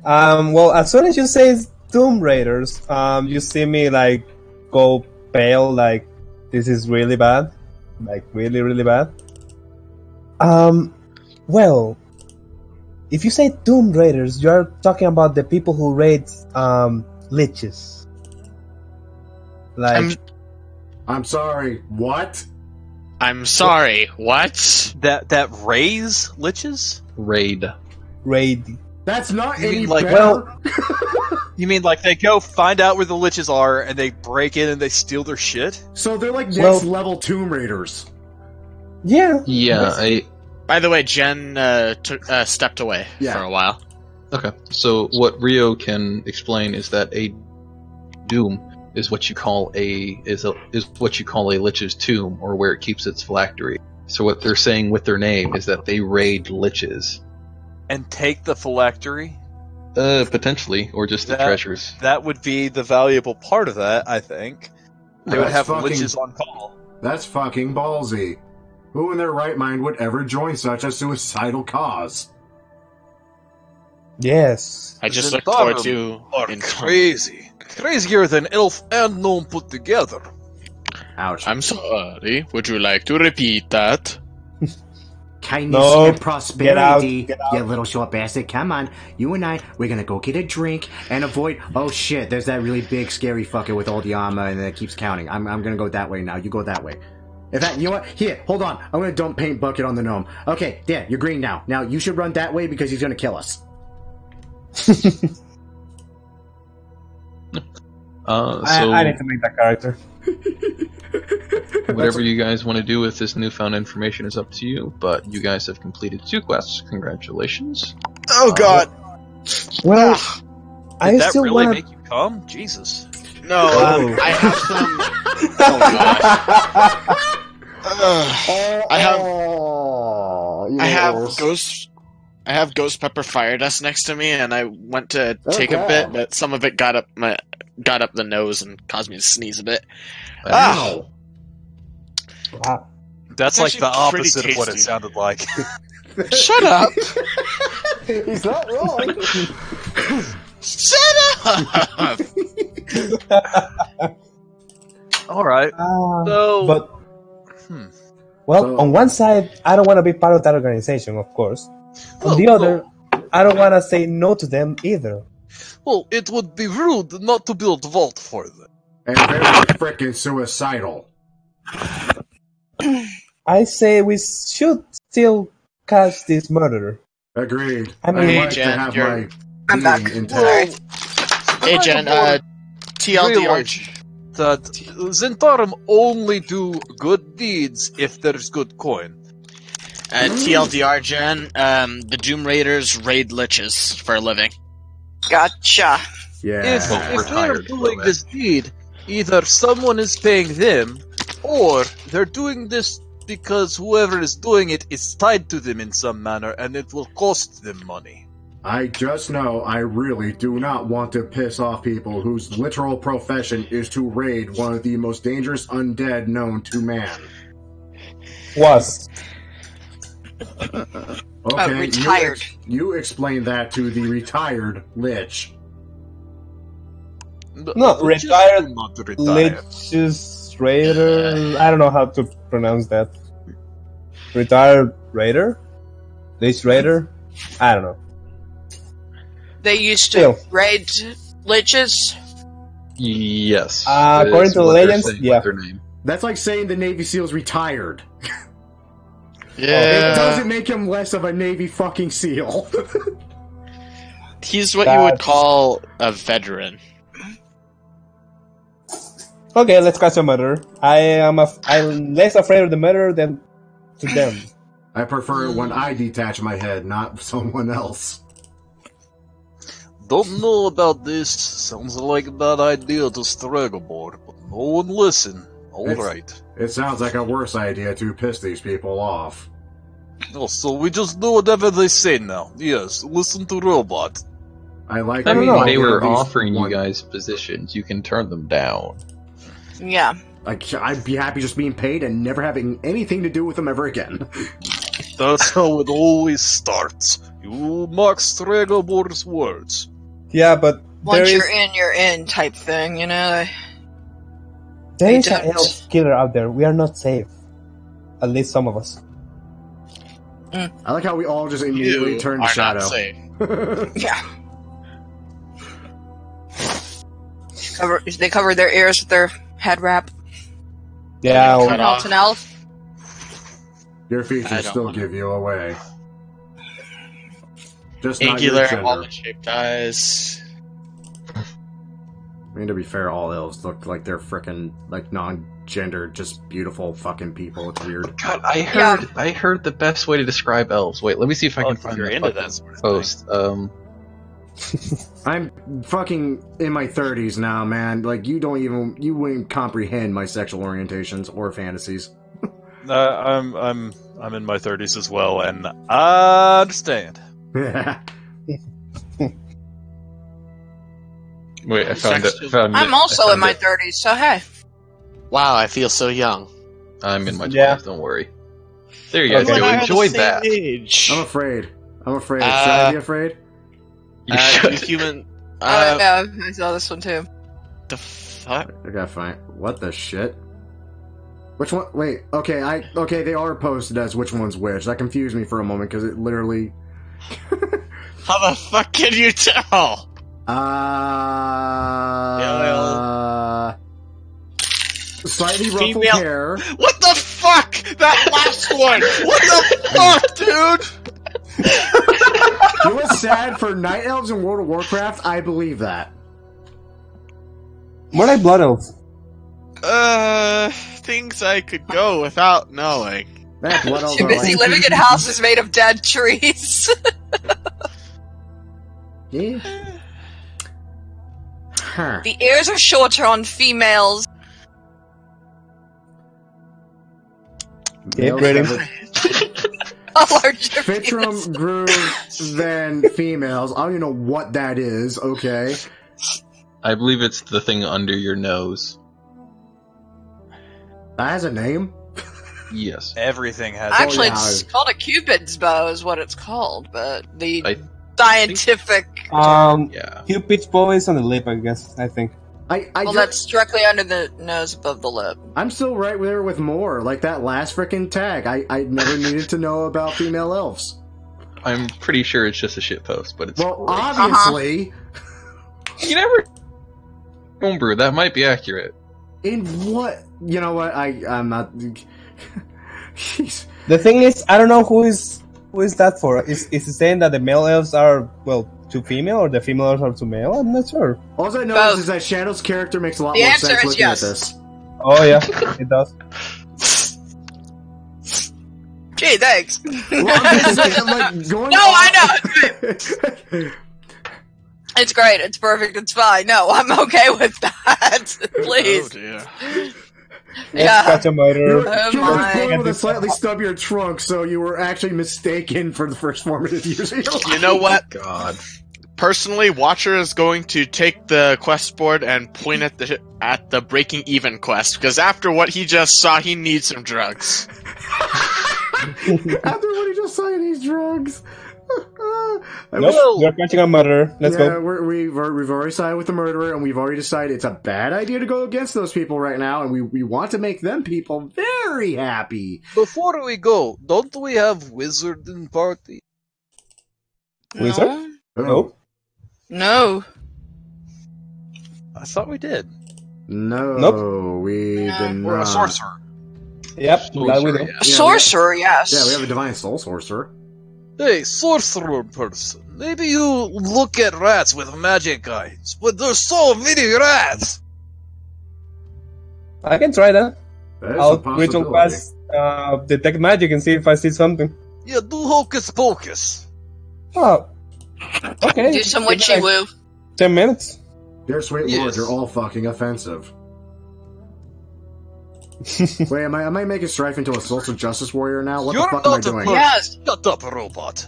[SPEAKER 4] Well, as soon as you say Tomb Raiders, you see me like go pale, like this is really bad, like really, really bad. Well, if you say Tomb Raiders, you're talking about the people who raid liches. Like,
[SPEAKER 1] I'm sorry, what?
[SPEAKER 7] I'm sorry, what?
[SPEAKER 5] That raise liches?
[SPEAKER 2] Raid.
[SPEAKER 4] raid.
[SPEAKER 1] That's not
[SPEAKER 5] You
[SPEAKER 1] any
[SPEAKER 5] mean, like,
[SPEAKER 1] better.
[SPEAKER 4] well-
[SPEAKER 5] You mean like they go find out where the liches are and they break in and they steal their shit?
[SPEAKER 1] So they're like next
[SPEAKER 4] Well-
[SPEAKER 1] level Tomb Raiders.
[SPEAKER 4] Yeah.
[SPEAKER 2] Yeah,
[SPEAKER 7] By the way, Jen stepped away
[SPEAKER 1] Yeah.
[SPEAKER 7] for a while.
[SPEAKER 2] Okay, so what Rio can explain is that a doom is what you call a lich's tomb, or where it keeps its phylactery. So what they're saying with their name is that they raid liches,
[SPEAKER 5] And take the phylactery?
[SPEAKER 2] potentially, or just the treasures.
[SPEAKER 5] That would be the valuable part of that, I think. They would
[SPEAKER 1] That's
[SPEAKER 5] have
[SPEAKER 1] fucking-
[SPEAKER 5] liches on call.
[SPEAKER 1] That's fucking ballsy. Who in their right mind would ever join such a suicidal cause?
[SPEAKER 4] Yes.
[SPEAKER 7] I just
[SPEAKER 3] Zentarum
[SPEAKER 7] look forward to
[SPEAKER 3] are crazy. Crazier than elf and gnome put together.
[SPEAKER 1] Ouch.
[SPEAKER 7] I'm sorry. Would you like to repeat that?
[SPEAKER 8] Kindness
[SPEAKER 4] No,
[SPEAKER 8] and prosperity,
[SPEAKER 4] get out.
[SPEAKER 8] you little short bastard. Come on, you and I, we're gonna go get a drink and avoid. Oh shit, there's that really big, scary fucker with all the armor and it keeps counting. I'm gonna go that way now. You go that way. In fact, you know what? Here, hold on. I'm gonna dump paint bucket on the gnome. Okay, there, you're green now. Now you should run that way because he's gonna kill us.
[SPEAKER 4] I need to make that character.
[SPEAKER 2] Whatever you guys want to do with this newfound information is up to you, but you guys have completed 2 quests. Congratulations.
[SPEAKER 7] Oh God!
[SPEAKER 4] Well, I
[SPEAKER 5] Did that
[SPEAKER 4] still
[SPEAKER 5] really
[SPEAKER 4] want
[SPEAKER 5] make you come? Jesus.
[SPEAKER 7] No,
[SPEAKER 4] Oh.
[SPEAKER 7] I have some. Oh gosh! I have. I have ghost pepper fire dust next to me, and I went to take a bit, but some of it got up the nose and caused me to sneeze a bit.
[SPEAKER 1] Ow.
[SPEAKER 4] Wow.
[SPEAKER 5] That's
[SPEAKER 7] It's
[SPEAKER 5] like the
[SPEAKER 7] actually pretty
[SPEAKER 5] opposite of what it
[SPEAKER 7] tasty.
[SPEAKER 5] sounded like.
[SPEAKER 7] Shut up!
[SPEAKER 1] He's not wrong.
[SPEAKER 7] Shut up!
[SPEAKER 5] Alright. So,
[SPEAKER 4] But
[SPEAKER 5] hmm.
[SPEAKER 4] well,
[SPEAKER 1] So-
[SPEAKER 4] on one side, I don't want to be part of that organization, of course. On
[SPEAKER 3] Well,
[SPEAKER 4] the other, I don't want to say no to them either.
[SPEAKER 3] Well, it would be rude not to build a vault for them.
[SPEAKER 1] And very frickin' suicidal.
[SPEAKER 4] I say we should still catch this murderer.
[SPEAKER 1] Agreed.
[SPEAKER 4] I mean-
[SPEAKER 1] I'd
[SPEAKER 7] Hey,
[SPEAKER 1] like to
[SPEAKER 7] Jen,
[SPEAKER 1] have
[SPEAKER 7] you're-
[SPEAKER 1] my
[SPEAKER 6] I'm
[SPEAKER 1] being
[SPEAKER 6] back.
[SPEAKER 1] intact.
[SPEAKER 7] Hey Jen, TLDR.
[SPEAKER 3] Realize that Zentarum only do good deeds if there's good coin.
[SPEAKER 7] TLDR, Jen. The Doom Raiders raid liches for a living.
[SPEAKER 6] Gotcha.
[SPEAKER 1] Yeah.
[SPEAKER 3] If
[SPEAKER 2] Well,
[SPEAKER 3] they're
[SPEAKER 2] retired
[SPEAKER 3] doing
[SPEAKER 2] from
[SPEAKER 3] this deed, either someone is paying them, Or they're doing this because whoever is doing it is tied to them in some manner and it will cost them money.
[SPEAKER 1] I just know I really do not want to piss off people whose literal profession is to raid one of the most dangerous undead known to man.
[SPEAKER 4] Was.
[SPEAKER 1] Okay,
[SPEAKER 6] retired.
[SPEAKER 1] You explain that to the retired Lich.
[SPEAKER 4] No, retired Lich's Raider. I don't know how to pronounce that. Retired Raider? Lich Raider? I don't know.
[SPEAKER 6] They used to
[SPEAKER 4] Still.
[SPEAKER 6] raid liches.
[SPEAKER 2] Yes.
[SPEAKER 4] According
[SPEAKER 2] is
[SPEAKER 4] to the
[SPEAKER 2] what they're
[SPEAKER 4] legends,
[SPEAKER 2] saying with
[SPEAKER 4] yeah.
[SPEAKER 2] their name.
[SPEAKER 1] That's like saying the Navy SEAL's retired.
[SPEAKER 7] Yeah.
[SPEAKER 1] It doesn't make him less of a Navy fucking SEAL.
[SPEAKER 7] He's what you would call a veteran.
[SPEAKER 4] Okay, let's catch a murderer. I'm less afraid of the murderer than to them.
[SPEAKER 1] I prefer it when I detach my head, not someone else.
[SPEAKER 3] Don't know about this. Sounds like a bad idea to Stragobor, but no one listen. Alright.
[SPEAKER 1] It sounds like a worse idea to piss these people off.
[SPEAKER 3] Oh, so we just do whatever they say now. Yes, listen to Robot.
[SPEAKER 1] I like.
[SPEAKER 2] I
[SPEAKER 1] the
[SPEAKER 2] mean,
[SPEAKER 1] idea
[SPEAKER 2] they
[SPEAKER 1] of
[SPEAKER 2] were
[SPEAKER 1] these
[SPEAKER 2] offering you
[SPEAKER 1] one-
[SPEAKER 2] guys positions. You can turn them down.
[SPEAKER 6] Yeah.
[SPEAKER 1] Like, I'd be happy just being paid and never having anything to do with them ever again.
[SPEAKER 3] That's how it always starts. You mark Stragabor's words.
[SPEAKER 4] Yeah, but
[SPEAKER 6] Once you're in type thing, you know?
[SPEAKER 4] there is
[SPEAKER 6] don't.
[SPEAKER 4] an elf killer out there. We are not safe. At least some of us.
[SPEAKER 1] I like how we all just immediately
[SPEAKER 7] You
[SPEAKER 1] turn to
[SPEAKER 7] are
[SPEAKER 1] shadow.
[SPEAKER 7] not safe.
[SPEAKER 6] Yeah. They cover their ears with their head wrap.
[SPEAKER 4] Yeah,
[SPEAKER 7] Cut
[SPEAKER 6] An
[SPEAKER 7] off.
[SPEAKER 6] elf, an elf.
[SPEAKER 1] Your
[SPEAKER 7] I
[SPEAKER 1] features
[SPEAKER 7] don't
[SPEAKER 1] still
[SPEAKER 7] wanna-
[SPEAKER 1] give you away. Just not
[SPEAKER 7] Angular,
[SPEAKER 1] your gender.
[SPEAKER 7] almond-shaped eyes.
[SPEAKER 1] I mean, to be fair, all elves look like they're frickin' like non-gendered, just beautiful fucking people. It's weird.
[SPEAKER 2] God, I heard the best way to describe elves. Wait, let me see if I
[SPEAKER 5] Well,
[SPEAKER 2] can
[SPEAKER 5] if
[SPEAKER 2] find
[SPEAKER 5] you're
[SPEAKER 2] the
[SPEAKER 5] into
[SPEAKER 2] fucking
[SPEAKER 5] that sort of
[SPEAKER 2] post.
[SPEAKER 1] I'm fucking in my 30s now, man. Like, you wouldn't comprehend my sexual orientations or fantasies.
[SPEAKER 5] I'm in my 30s as well, and I understand.
[SPEAKER 2] Wait, I found it.
[SPEAKER 6] I'm also in my 30s, so hey.
[SPEAKER 7] Wow, I feel so young.
[SPEAKER 2] I'm in my 20s.
[SPEAKER 4] Yeah.
[SPEAKER 2] Don't worry. There you guys
[SPEAKER 4] Okay.
[SPEAKER 2] go. Enjoy that.
[SPEAKER 7] Age.
[SPEAKER 1] I'm afraid. Should I be afraid?
[SPEAKER 2] You should.
[SPEAKER 7] Human.
[SPEAKER 6] Yeah, I saw this one too.
[SPEAKER 7] The fuck?
[SPEAKER 1] I gotta find. What the shit? Which one? Wait. Okay. Okay. They are posted as which one's which. That confused me for a moment because it literally.
[SPEAKER 7] How the fuck can you tell?
[SPEAKER 1] Slightly ruffled
[SPEAKER 7] Female.
[SPEAKER 1] hair.
[SPEAKER 7] What the fuck? That last one! What the fuck, dude?
[SPEAKER 1] You was sad for night elves in World of Warcraft. I believe that.
[SPEAKER 4] More like blood elves.
[SPEAKER 7] Things I could go without knowing.
[SPEAKER 1] That blood elves
[SPEAKER 6] Too
[SPEAKER 1] are
[SPEAKER 6] busy
[SPEAKER 1] like.
[SPEAKER 6] living in houses made of dead trees.
[SPEAKER 1] Yeah. Huh.
[SPEAKER 6] The ears are shorter on females.
[SPEAKER 4] Yeah,
[SPEAKER 1] Males
[SPEAKER 4] Brady.
[SPEAKER 1] have
[SPEAKER 6] A larger
[SPEAKER 1] Fitrum
[SPEAKER 6] penis.
[SPEAKER 1] grew than females. I don't even know what that is. Okay.
[SPEAKER 2] I believe it's the thing under your nose.
[SPEAKER 1] That has a name.
[SPEAKER 2] Yes.
[SPEAKER 5] Everything has.
[SPEAKER 6] Actually,
[SPEAKER 1] yeah.
[SPEAKER 6] it's called a cupid's bow, is what it's called, but the
[SPEAKER 2] I
[SPEAKER 6] scientific.
[SPEAKER 2] Yeah.
[SPEAKER 4] Cupid's bow is on the lip, I guess. I think.
[SPEAKER 6] Well, that's directly under the nose above the lip.
[SPEAKER 1] I'm still right there with more. Like that last frickin' tag. I never needed to know about female elves.
[SPEAKER 2] I'm pretty sure it's just a shit post, but it's
[SPEAKER 1] Well,
[SPEAKER 2] great.
[SPEAKER 1] obviously.
[SPEAKER 2] You never homebrew. That might be accurate.
[SPEAKER 1] In what? You know what? I'm not. Jeez.
[SPEAKER 4] The thing is, I don't know who is that for. Is it saying that the male elves are too female, or the female elves are too male? I'm not sure.
[SPEAKER 1] All I know
[SPEAKER 6] Both.
[SPEAKER 1] is that Shadow's character makes a lot
[SPEAKER 6] The
[SPEAKER 1] more
[SPEAKER 6] answer
[SPEAKER 1] sense
[SPEAKER 6] is
[SPEAKER 1] looking
[SPEAKER 6] yes.
[SPEAKER 1] at this.
[SPEAKER 4] Oh yeah, it does.
[SPEAKER 6] Gee, thanks.
[SPEAKER 1] Well, I'm just saying, like, going
[SPEAKER 6] No,
[SPEAKER 1] off-
[SPEAKER 6] I It's great. It's perfect. It's fine. No, I'm okay with that. Please.
[SPEAKER 7] Oh dear.
[SPEAKER 6] Yeah.
[SPEAKER 4] Catch a
[SPEAKER 1] You
[SPEAKER 4] murder.
[SPEAKER 1] were,
[SPEAKER 6] Oh
[SPEAKER 1] you were
[SPEAKER 6] my.
[SPEAKER 1] born with a slightly stubbier trunk, so you were actually mistaken for the first formative years of your life.
[SPEAKER 7] You know what?
[SPEAKER 2] God.
[SPEAKER 7] Personally, Watcher is going to take the quest board and point at the breaking even quest, because after what he just saw, he needs some drugs.
[SPEAKER 1] After what he just saw, he needs drugs.
[SPEAKER 4] Nope, you're catching a murderer. Let's go.
[SPEAKER 1] We've already sided with the murderer, and we've already decided it's a bad idea to go against those people right now, and we want to make them people very happy.
[SPEAKER 3] Before we go, don't we have wizard in party?
[SPEAKER 4] Wizard?
[SPEAKER 6] No.
[SPEAKER 4] Nope.
[SPEAKER 6] No.
[SPEAKER 5] I thought we did.
[SPEAKER 1] No,
[SPEAKER 4] Nope.
[SPEAKER 1] we
[SPEAKER 6] No.
[SPEAKER 1] did
[SPEAKER 3] Or
[SPEAKER 1] not.
[SPEAKER 3] a sorcerer?
[SPEAKER 4] Yep, that we do.
[SPEAKER 1] Yeah,
[SPEAKER 6] A sorcerer, yes.
[SPEAKER 1] Yeah, we have a divine soul sorcerer.
[SPEAKER 3] Hey, sorcerer person, maybe you look at rats with magic eyes, but there's so many rats!
[SPEAKER 4] I can try that.
[SPEAKER 1] That is
[SPEAKER 4] I'll
[SPEAKER 1] a
[SPEAKER 4] ritual
[SPEAKER 1] possibility.
[SPEAKER 4] class detect magic and see if I see something.
[SPEAKER 3] Yeah, do hocus pocus.
[SPEAKER 4] Oh, okay.
[SPEAKER 6] Do some
[SPEAKER 4] Give me
[SPEAKER 6] witchy
[SPEAKER 4] like
[SPEAKER 6] woo.
[SPEAKER 4] 10 minutes.
[SPEAKER 1] Dear sweet
[SPEAKER 3] Yes.
[SPEAKER 1] lord, you're all fucking offensive. Wait, am I making Strife into a social justice warrior now? What
[SPEAKER 3] You're
[SPEAKER 1] the fuck am I
[SPEAKER 3] not a
[SPEAKER 1] doing?
[SPEAKER 3] person.
[SPEAKER 6] Yes.
[SPEAKER 3] Shut up, robot.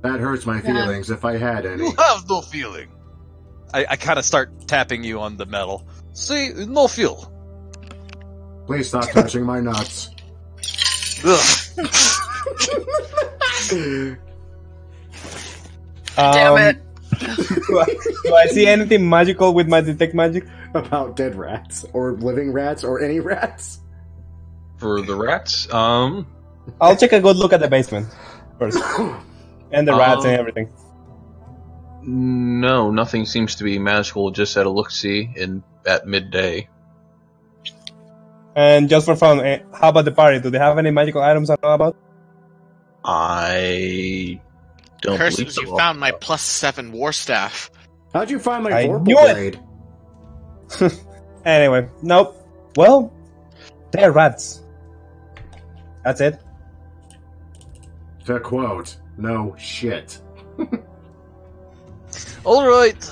[SPEAKER 1] That hurts my feelings if I had any.
[SPEAKER 3] You have no feeling.
[SPEAKER 5] I kind of start tapping you on the metal.
[SPEAKER 3] See, no feel.
[SPEAKER 1] Please stop touching my nuts.
[SPEAKER 3] Ugh.
[SPEAKER 6] Damn it.
[SPEAKER 4] Do I see anything magical with my detect magic?
[SPEAKER 1] About dead rats, or living rats, or any rats.
[SPEAKER 2] For the rats,
[SPEAKER 4] I'll take a good look at the basement first. And the rats and everything.
[SPEAKER 2] no, nothing seems to be magical. Just at a look-see at midday.
[SPEAKER 4] And just for fun, how about the party? Do they have any magical items I know about?
[SPEAKER 2] I don't believe
[SPEAKER 7] Curses,
[SPEAKER 2] so.
[SPEAKER 7] you found my +7 war staff.
[SPEAKER 1] How'd you find my
[SPEAKER 4] I
[SPEAKER 1] Vorpal
[SPEAKER 4] knew it!
[SPEAKER 1] blade?
[SPEAKER 4] Anyway, nope. Well, they're rats. That's it.
[SPEAKER 1] To quote, no shit.
[SPEAKER 3] Alright.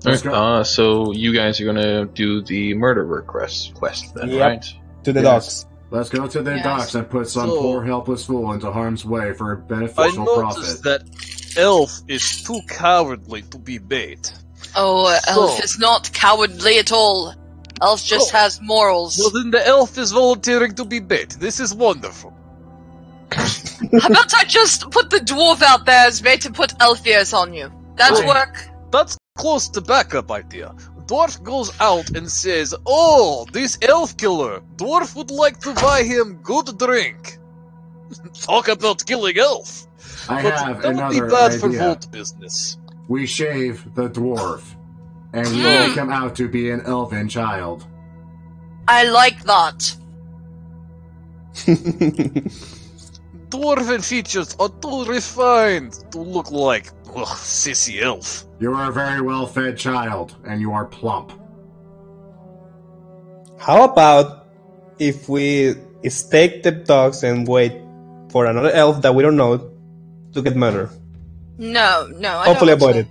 [SPEAKER 1] Let's go.
[SPEAKER 2] So you guys are gonna do the murderer quest then,
[SPEAKER 4] Yep.
[SPEAKER 2] right?
[SPEAKER 4] To the
[SPEAKER 1] Yes.
[SPEAKER 4] docks.
[SPEAKER 1] Let's go to the
[SPEAKER 6] Yes.
[SPEAKER 1] docks and put some
[SPEAKER 3] So-
[SPEAKER 1] poor helpless fool into harm's way for a
[SPEAKER 3] I
[SPEAKER 1] beneficial
[SPEAKER 3] noticed
[SPEAKER 1] profit.
[SPEAKER 3] that Elf is too cowardly to be bait.
[SPEAKER 6] Oh, Elf
[SPEAKER 3] So-
[SPEAKER 6] is not cowardly at all. Elf just
[SPEAKER 3] Oh.
[SPEAKER 6] has morals.
[SPEAKER 3] Well, then the elf is volunteering to be bait. This is wonderful.
[SPEAKER 6] How about I just put the dwarf out there as bait to put elf ears on you? That'll
[SPEAKER 3] Oh.
[SPEAKER 6] work.
[SPEAKER 3] That's close to backup idea. Dwarf goes out and says, "Oh, this elf killer. Dwarf would like to buy him good drink." Talk about killing elf.
[SPEAKER 1] I
[SPEAKER 3] But
[SPEAKER 1] have
[SPEAKER 3] that would be
[SPEAKER 1] another
[SPEAKER 3] bad for
[SPEAKER 1] idea.
[SPEAKER 3] vault business.
[SPEAKER 1] We shave the dwarf, and we
[SPEAKER 6] Mm.
[SPEAKER 1] make him out to be an elven child.
[SPEAKER 6] I like that.
[SPEAKER 3] Dwarven features are too refined to look like sissy elf.
[SPEAKER 1] You are a very well-fed child, and you are plump.
[SPEAKER 4] How about if we stake the dogs and wait for another elf that we don't know to get murdered?
[SPEAKER 6] No, I
[SPEAKER 4] Hopefully
[SPEAKER 6] don't want
[SPEAKER 4] avoid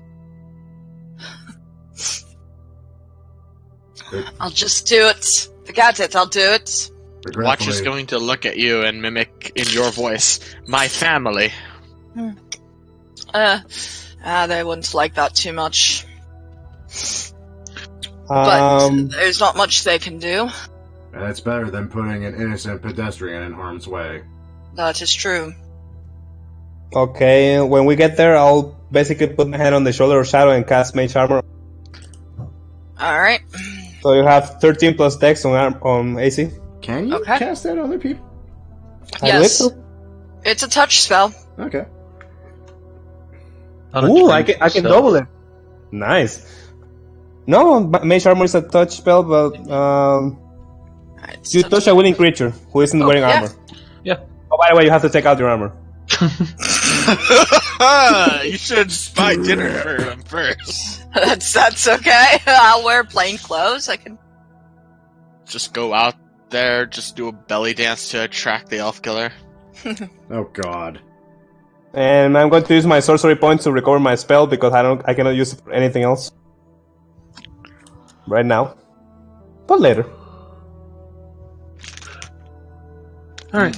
[SPEAKER 6] to.
[SPEAKER 4] it.
[SPEAKER 6] I'll just do it. Forget it, I'll do it.
[SPEAKER 7] Watch is
[SPEAKER 1] Regretfully,
[SPEAKER 7] going to look at you and mimic in your voice, "My family."
[SPEAKER 6] They wouldn't like that too much. But there's not much they can do.
[SPEAKER 1] that's better than putting an innocent pedestrian in harm's way.
[SPEAKER 6] That is true.
[SPEAKER 4] Okay, when we get there, I'll basically put my hand on the shoulder of Shadow and cast Mage Armor.
[SPEAKER 6] Alright.
[SPEAKER 4] So you have 13 plus Dex on AC.
[SPEAKER 1] Can you
[SPEAKER 6] Okay.
[SPEAKER 1] cast that on other people?
[SPEAKER 4] I believe
[SPEAKER 6] Yes.
[SPEAKER 4] so.
[SPEAKER 6] It's a touch spell.
[SPEAKER 1] Okay.
[SPEAKER 4] Ooh, I can double it. Nice. No, Mage Armor is a touch spell, but
[SPEAKER 6] It's
[SPEAKER 4] you
[SPEAKER 6] a
[SPEAKER 4] touch a willing creature who isn't wearing
[SPEAKER 6] yeah.
[SPEAKER 4] armor.
[SPEAKER 2] Yeah.
[SPEAKER 4] Oh, by the way, you have to take out your armor.
[SPEAKER 7] You should buy dinner for him first.
[SPEAKER 6] That's okay. I'll wear plain clothes. I can.
[SPEAKER 7] Just go out there, just do a belly dance to attract the elf killer.
[SPEAKER 1] Oh god.
[SPEAKER 4] And I'm going to use my sorcery points to recover my spell because I cannot use it for anything else. right now, but later.
[SPEAKER 2] All right.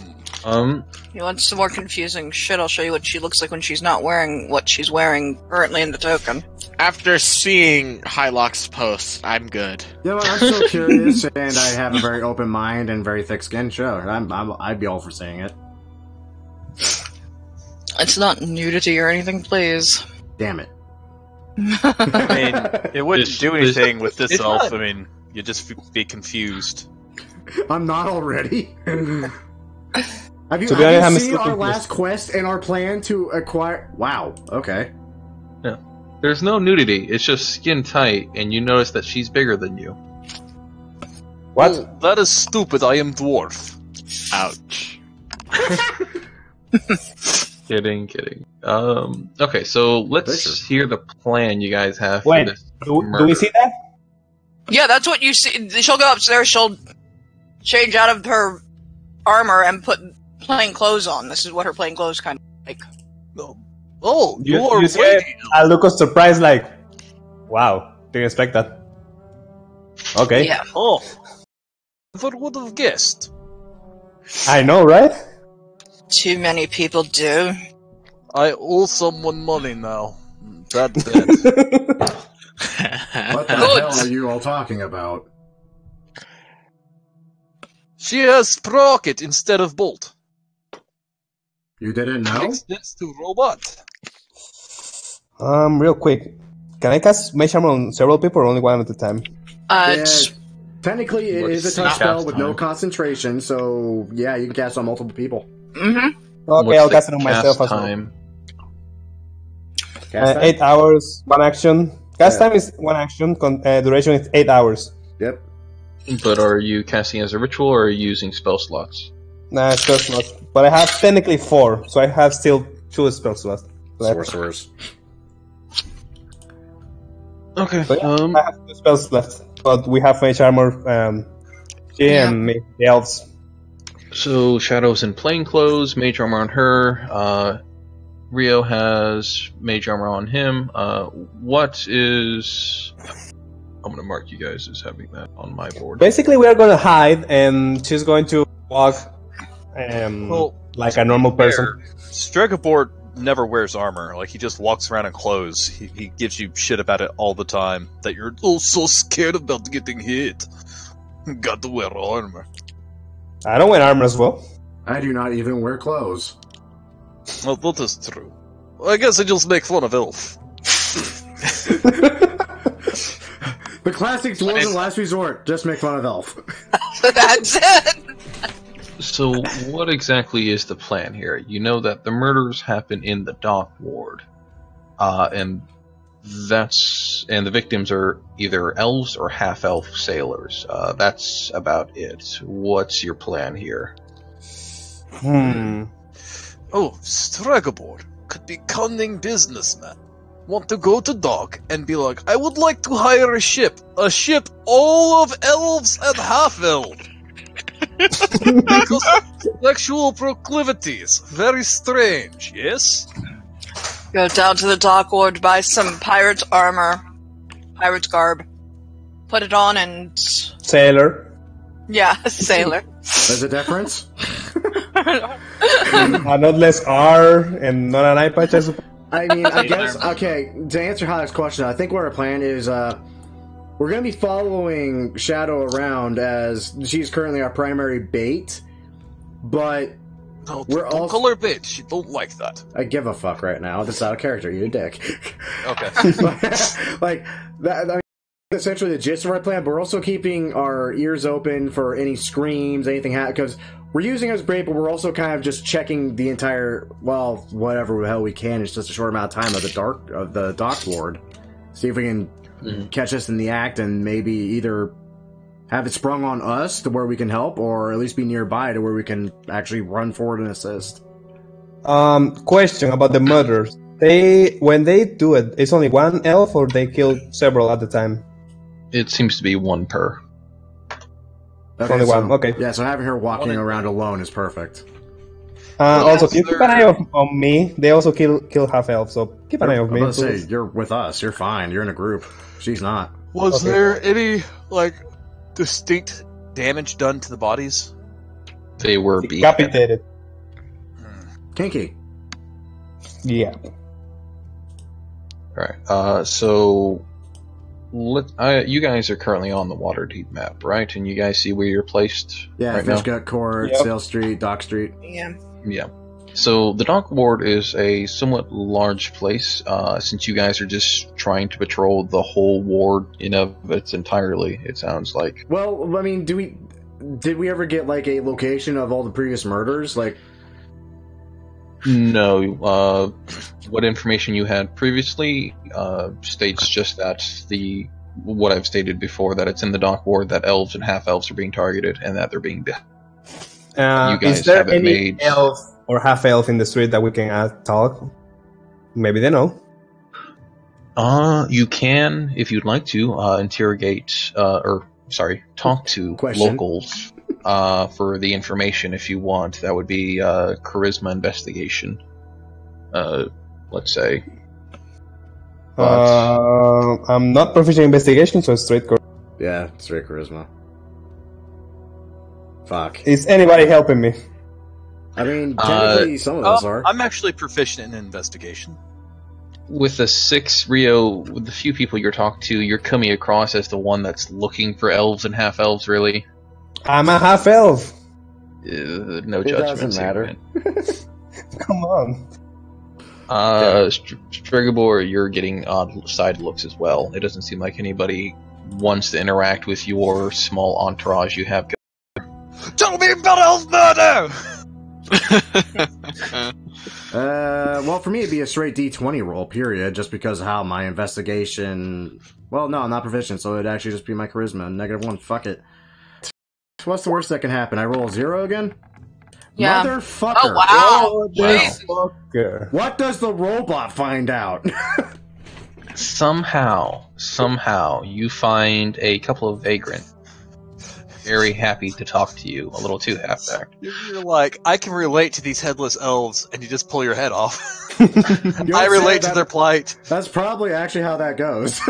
[SPEAKER 6] You want some more confusing shit? I'll show you what she looks like when she's not wearing what she's wearing currently in the token.
[SPEAKER 7] After seeing Hylock's post, I'm good.
[SPEAKER 8] You know what, I'm still curious, and I have a very open mind and very thick skin. Sure, I'd be all for seeing it.
[SPEAKER 6] It's not nudity or anything, please.
[SPEAKER 8] Damn it.
[SPEAKER 5] I mean, it wouldn't do anything with this
[SPEAKER 2] it's
[SPEAKER 5] elf.
[SPEAKER 2] not-
[SPEAKER 5] I mean, you'd just be confused.
[SPEAKER 8] I'm not already. Have you,
[SPEAKER 4] To be
[SPEAKER 8] have
[SPEAKER 4] honest,
[SPEAKER 8] you
[SPEAKER 4] I'm
[SPEAKER 8] seen our
[SPEAKER 4] still
[SPEAKER 8] last quest and our plan to acquire... Wow, okay.
[SPEAKER 2] There's no nudity. It's just skin tight, and you notice that she's bigger than you.
[SPEAKER 4] What?
[SPEAKER 5] Oh, that is stupid. I am dwarf.
[SPEAKER 7] Ouch.
[SPEAKER 2] Kidding. Okay, so let's
[SPEAKER 8] Picture.
[SPEAKER 2] hear the plan you guys have
[SPEAKER 4] Wait,
[SPEAKER 2] for this
[SPEAKER 4] do
[SPEAKER 2] murder.
[SPEAKER 4] we see that?
[SPEAKER 6] Yeah, that's what you see. She'll go upstairs, she'll change out of her armor and put plain clothes on. This is what her plain clothes kind of like.
[SPEAKER 5] Oh, you are
[SPEAKER 4] You see
[SPEAKER 5] waiting.
[SPEAKER 4] a look of surprise, like, wow, didn't expect that. Okay,
[SPEAKER 6] Yeah.
[SPEAKER 5] Oh, never would have guessed.
[SPEAKER 4] I know, right?
[SPEAKER 6] Too many people do.
[SPEAKER 5] I owe someone money now. Bad bet.
[SPEAKER 8] What the hell are you all talking about?
[SPEAKER 5] She has sprocket instead of bolt.
[SPEAKER 8] You didn't know?
[SPEAKER 5] Makes sense to robot.
[SPEAKER 4] Real quick, can I cast Mage Armor on several people or only one at a time?
[SPEAKER 8] Yeah,
[SPEAKER 6] It's
[SPEAKER 8] technically, it is a touch
[SPEAKER 2] What's
[SPEAKER 8] spell
[SPEAKER 2] cast
[SPEAKER 8] with no
[SPEAKER 2] time?
[SPEAKER 8] concentration, so yeah, you can cast on multiple people.
[SPEAKER 6] mm-hmm.
[SPEAKER 4] Okay,
[SPEAKER 2] What's
[SPEAKER 4] I'll
[SPEAKER 2] the
[SPEAKER 4] cast it on myself
[SPEAKER 2] cast
[SPEAKER 4] as well.
[SPEAKER 2] time?
[SPEAKER 8] Cast time?
[SPEAKER 4] 8 hours, one action. Cast
[SPEAKER 8] Yeah.
[SPEAKER 4] time is one action, duration is 8 hours.
[SPEAKER 8] Yep.
[SPEAKER 2] But are you casting as a ritual, or are you using spell slots?
[SPEAKER 4] Nah, spell slots. But I have technically 4, so I have still 2 spell slots left.
[SPEAKER 8] Sorcerers.
[SPEAKER 2] Okay.
[SPEAKER 4] So, yeah, I have 2 spells left. But we have Mage Armor, she and me, the elves.
[SPEAKER 2] So Shadow's in plain clothes, mage armor on her. Rio has mage armor on him. What is? I'm gonna mark you guys as having that on my board.
[SPEAKER 4] Basically, we are gonna hide, and she's going to walk
[SPEAKER 5] Well,
[SPEAKER 4] like a normal person.
[SPEAKER 5] Stregobord never wears armor. Like, he just walks around in clothes. He gives you shit about it all the time. That you're so scared about getting hit. Got to wear armor.
[SPEAKER 4] I don't wear armor as well.
[SPEAKER 8] I do not even wear clothes.
[SPEAKER 5] Well, that is true. I guess I just make fun of Elf.
[SPEAKER 8] The classic dwarven last resort. Just make fun of Elf.
[SPEAKER 6] That's it.
[SPEAKER 2] So what exactly is the plan here? You know that the murders happen in the dock ward, and the victims are either elves or half-elf sailors. That's about it. What's your plan here?
[SPEAKER 5] Oh, Stregobord could be cunning businessman. Want to go to dock and be like, I would like to hire a ship all of elves and half-elves. Because sexual proclivities, very strange, yes?
[SPEAKER 6] Go down to the dock ward, buy some pirate's armor, pirate's garb, put it on, and
[SPEAKER 4] Sailor.
[SPEAKER 6] yeah, sailor.
[SPEAKER 8] There's a difference?
[SPEAKER 4] Not less R and not an eye patch, I suppose.
[SPEAKER 8] I mean, I guess, okay, to answer Halleck's question, I think what our plan is, we're going to be following Shadow around as she's currently our primary bait, but
[SPEAKER 5] No,
[SPEAKER 8] We're
[SPEAKER 5] don't
[SPEAKER 8] also-
[SPEAKER 5] call her bitch. She don't like that.
[SPEAKER 8] I give a fuck right now. That's out of character. You a dick.
[SPEAKER 5] Okay.
[SPEAKER 8] Like, that, I mean, essentially the gist of our plan, but we're also keeping our ears open for any screams, anything, because we're using as bait, but we're also kind of just checking the entire, well, whatever the hell we can. It's just a short amount of time of the dock ward. See if we can catch us in the act and maybe either have it sprung on us to where we can help, or at least be nearby to where we can actually run forward and assist.
[SPEAKER 4] Question about the murders. When they do it, it's only one elf, or they kill several at the time?
[SPEAKER 2] It seems to be one per.
[SPEAKER 8] Okay,
[SPEAKER 4] Only
[SPEAKER 8] so,
[SPEAKER 4] one, okay.
[SPEAKER 8] Yeah, so having her walking around alone is perfect.
[SPEAKER 4] Also,
[SPEAKER 5] that's
[SPEAKER 4] keep an eye on me. They also kill half elf, so keep an eye on
[SPEAKER 8] I'm
[SPEAKER 4] me.
[SPEAKER 8] gonna say,
[SPEAKER 4] please.
[SPEAKER 8] you're with us. You're fine. You're in a group. She's not.
[SPEAKER 5] Was
[SPEAKER 4] Okay.
[SPEAKER 5] there any distinct damage done to the bodies?
[SPEAKER 2] They were being
[SPEAKER 4] Decapitated.
[SPEAKER 1] Kinky.
[SPEAKER 4] Yeah.
[SPEAKER 2] Alright, so you guys are currently on the Waterdeep map, right? And you guys see where you're placed
[SPEAKER 1] Yeah,
[SPEAKER 2] right now?
[SPEAKER 1] Fishgut Court,
[SPEAKER 4] Yep.
[SPEAKER 1] Sale Street, Dock Street.
[SPEAKER 6] Yeah.
[SPEAKER 2] Yeah. So the dock ward is a somewhat large place, since you guys are just trying to patrol the whole ward in of its entirely, it sounds like.
[SPEAKER 1] Well, I mean, did we ever get a location of all the previous murders?
[SPEAKER 2] No, what information you had previously states just that what I've stated before, that it's in the dock ward, that elves and half-elves are being targeted, and that they're being You guys
[SPEAKER 4] Is there
[SPEAKER 2] haven't
[SPEAKER 4] any
[SPEAKER 2] made-
[SPEAKER 4] elf or half elf in the street that we can talk? Maybe they know.
[SPEAKER 2] You can, if you'd like to, talk to
[SPEAKER 1] Question.
[SPEAKER 2] locals for the information if you want. That would be charisma investigation. Let's say.
[SPEAKER 4] I'm not proficient in investigation, so straight.
[SPEAKER 1] Yeah, straight charisma. Fuck.
[SPEAKER 4] Is anybody helping me?
[SPEAKER 1] I mean, technically, some of us are.
[SPEAKER 5] I'm actually proficient in investigation.
[SPEAKER 2] With the 6 Rio, with the few people you're talking to, you're coming across as the one that's looking for elves and half elves. Really,
[SPEAKER 4] I'm a half elf.
[SPEAKER 2] no
[SPEAKER 1] It
[SPEAKER 2] judgment.
[SPEAKER 1] doesn't matter.
[SPEAKER 4] Come on.
[SPEAKER 2] Strigobor, you're getting odd side looks as well. It doesn't seem like anybody wants to interact with your small entourage you have.
[SPEAKER 5] Tell me about elf murder!
[SPEAKER 1] Well, for me, it'd be a straight D20 roll, period, just because of how my investigation... Well, no, I'm not proficient, so it'd actually just be my charisma. -1, fuck it. What's the worst that can happen? I roll a 0 again?
[SPEAKER 6] Yeah.
[SPEAKER 1] Motherfucker!
[SPEAKER 6] Oh, wow.
[SPEAKER 4] Jeez.
[SPEAKER 2] Wow.
[SPEAKER 4] Fucker.
[SPEAKER 1] What does the robot find out?
[SPEAKER 2] Somehow, you find a couple of vagrant, very happy to talk to you, a little too half-backed.
[SPEAKER 5] You're like, I can relate to these headless elves, and you just pull your head off.
[SPEAKER 1] You
[SPEAKER 5] I
[SPEAKER 1] know,
[SPEAKER 5] relate to
[SPEAKER 1] that-
[SPEAKER 5] their plight.
[SPEAKER 1] That's probably actually how that goes.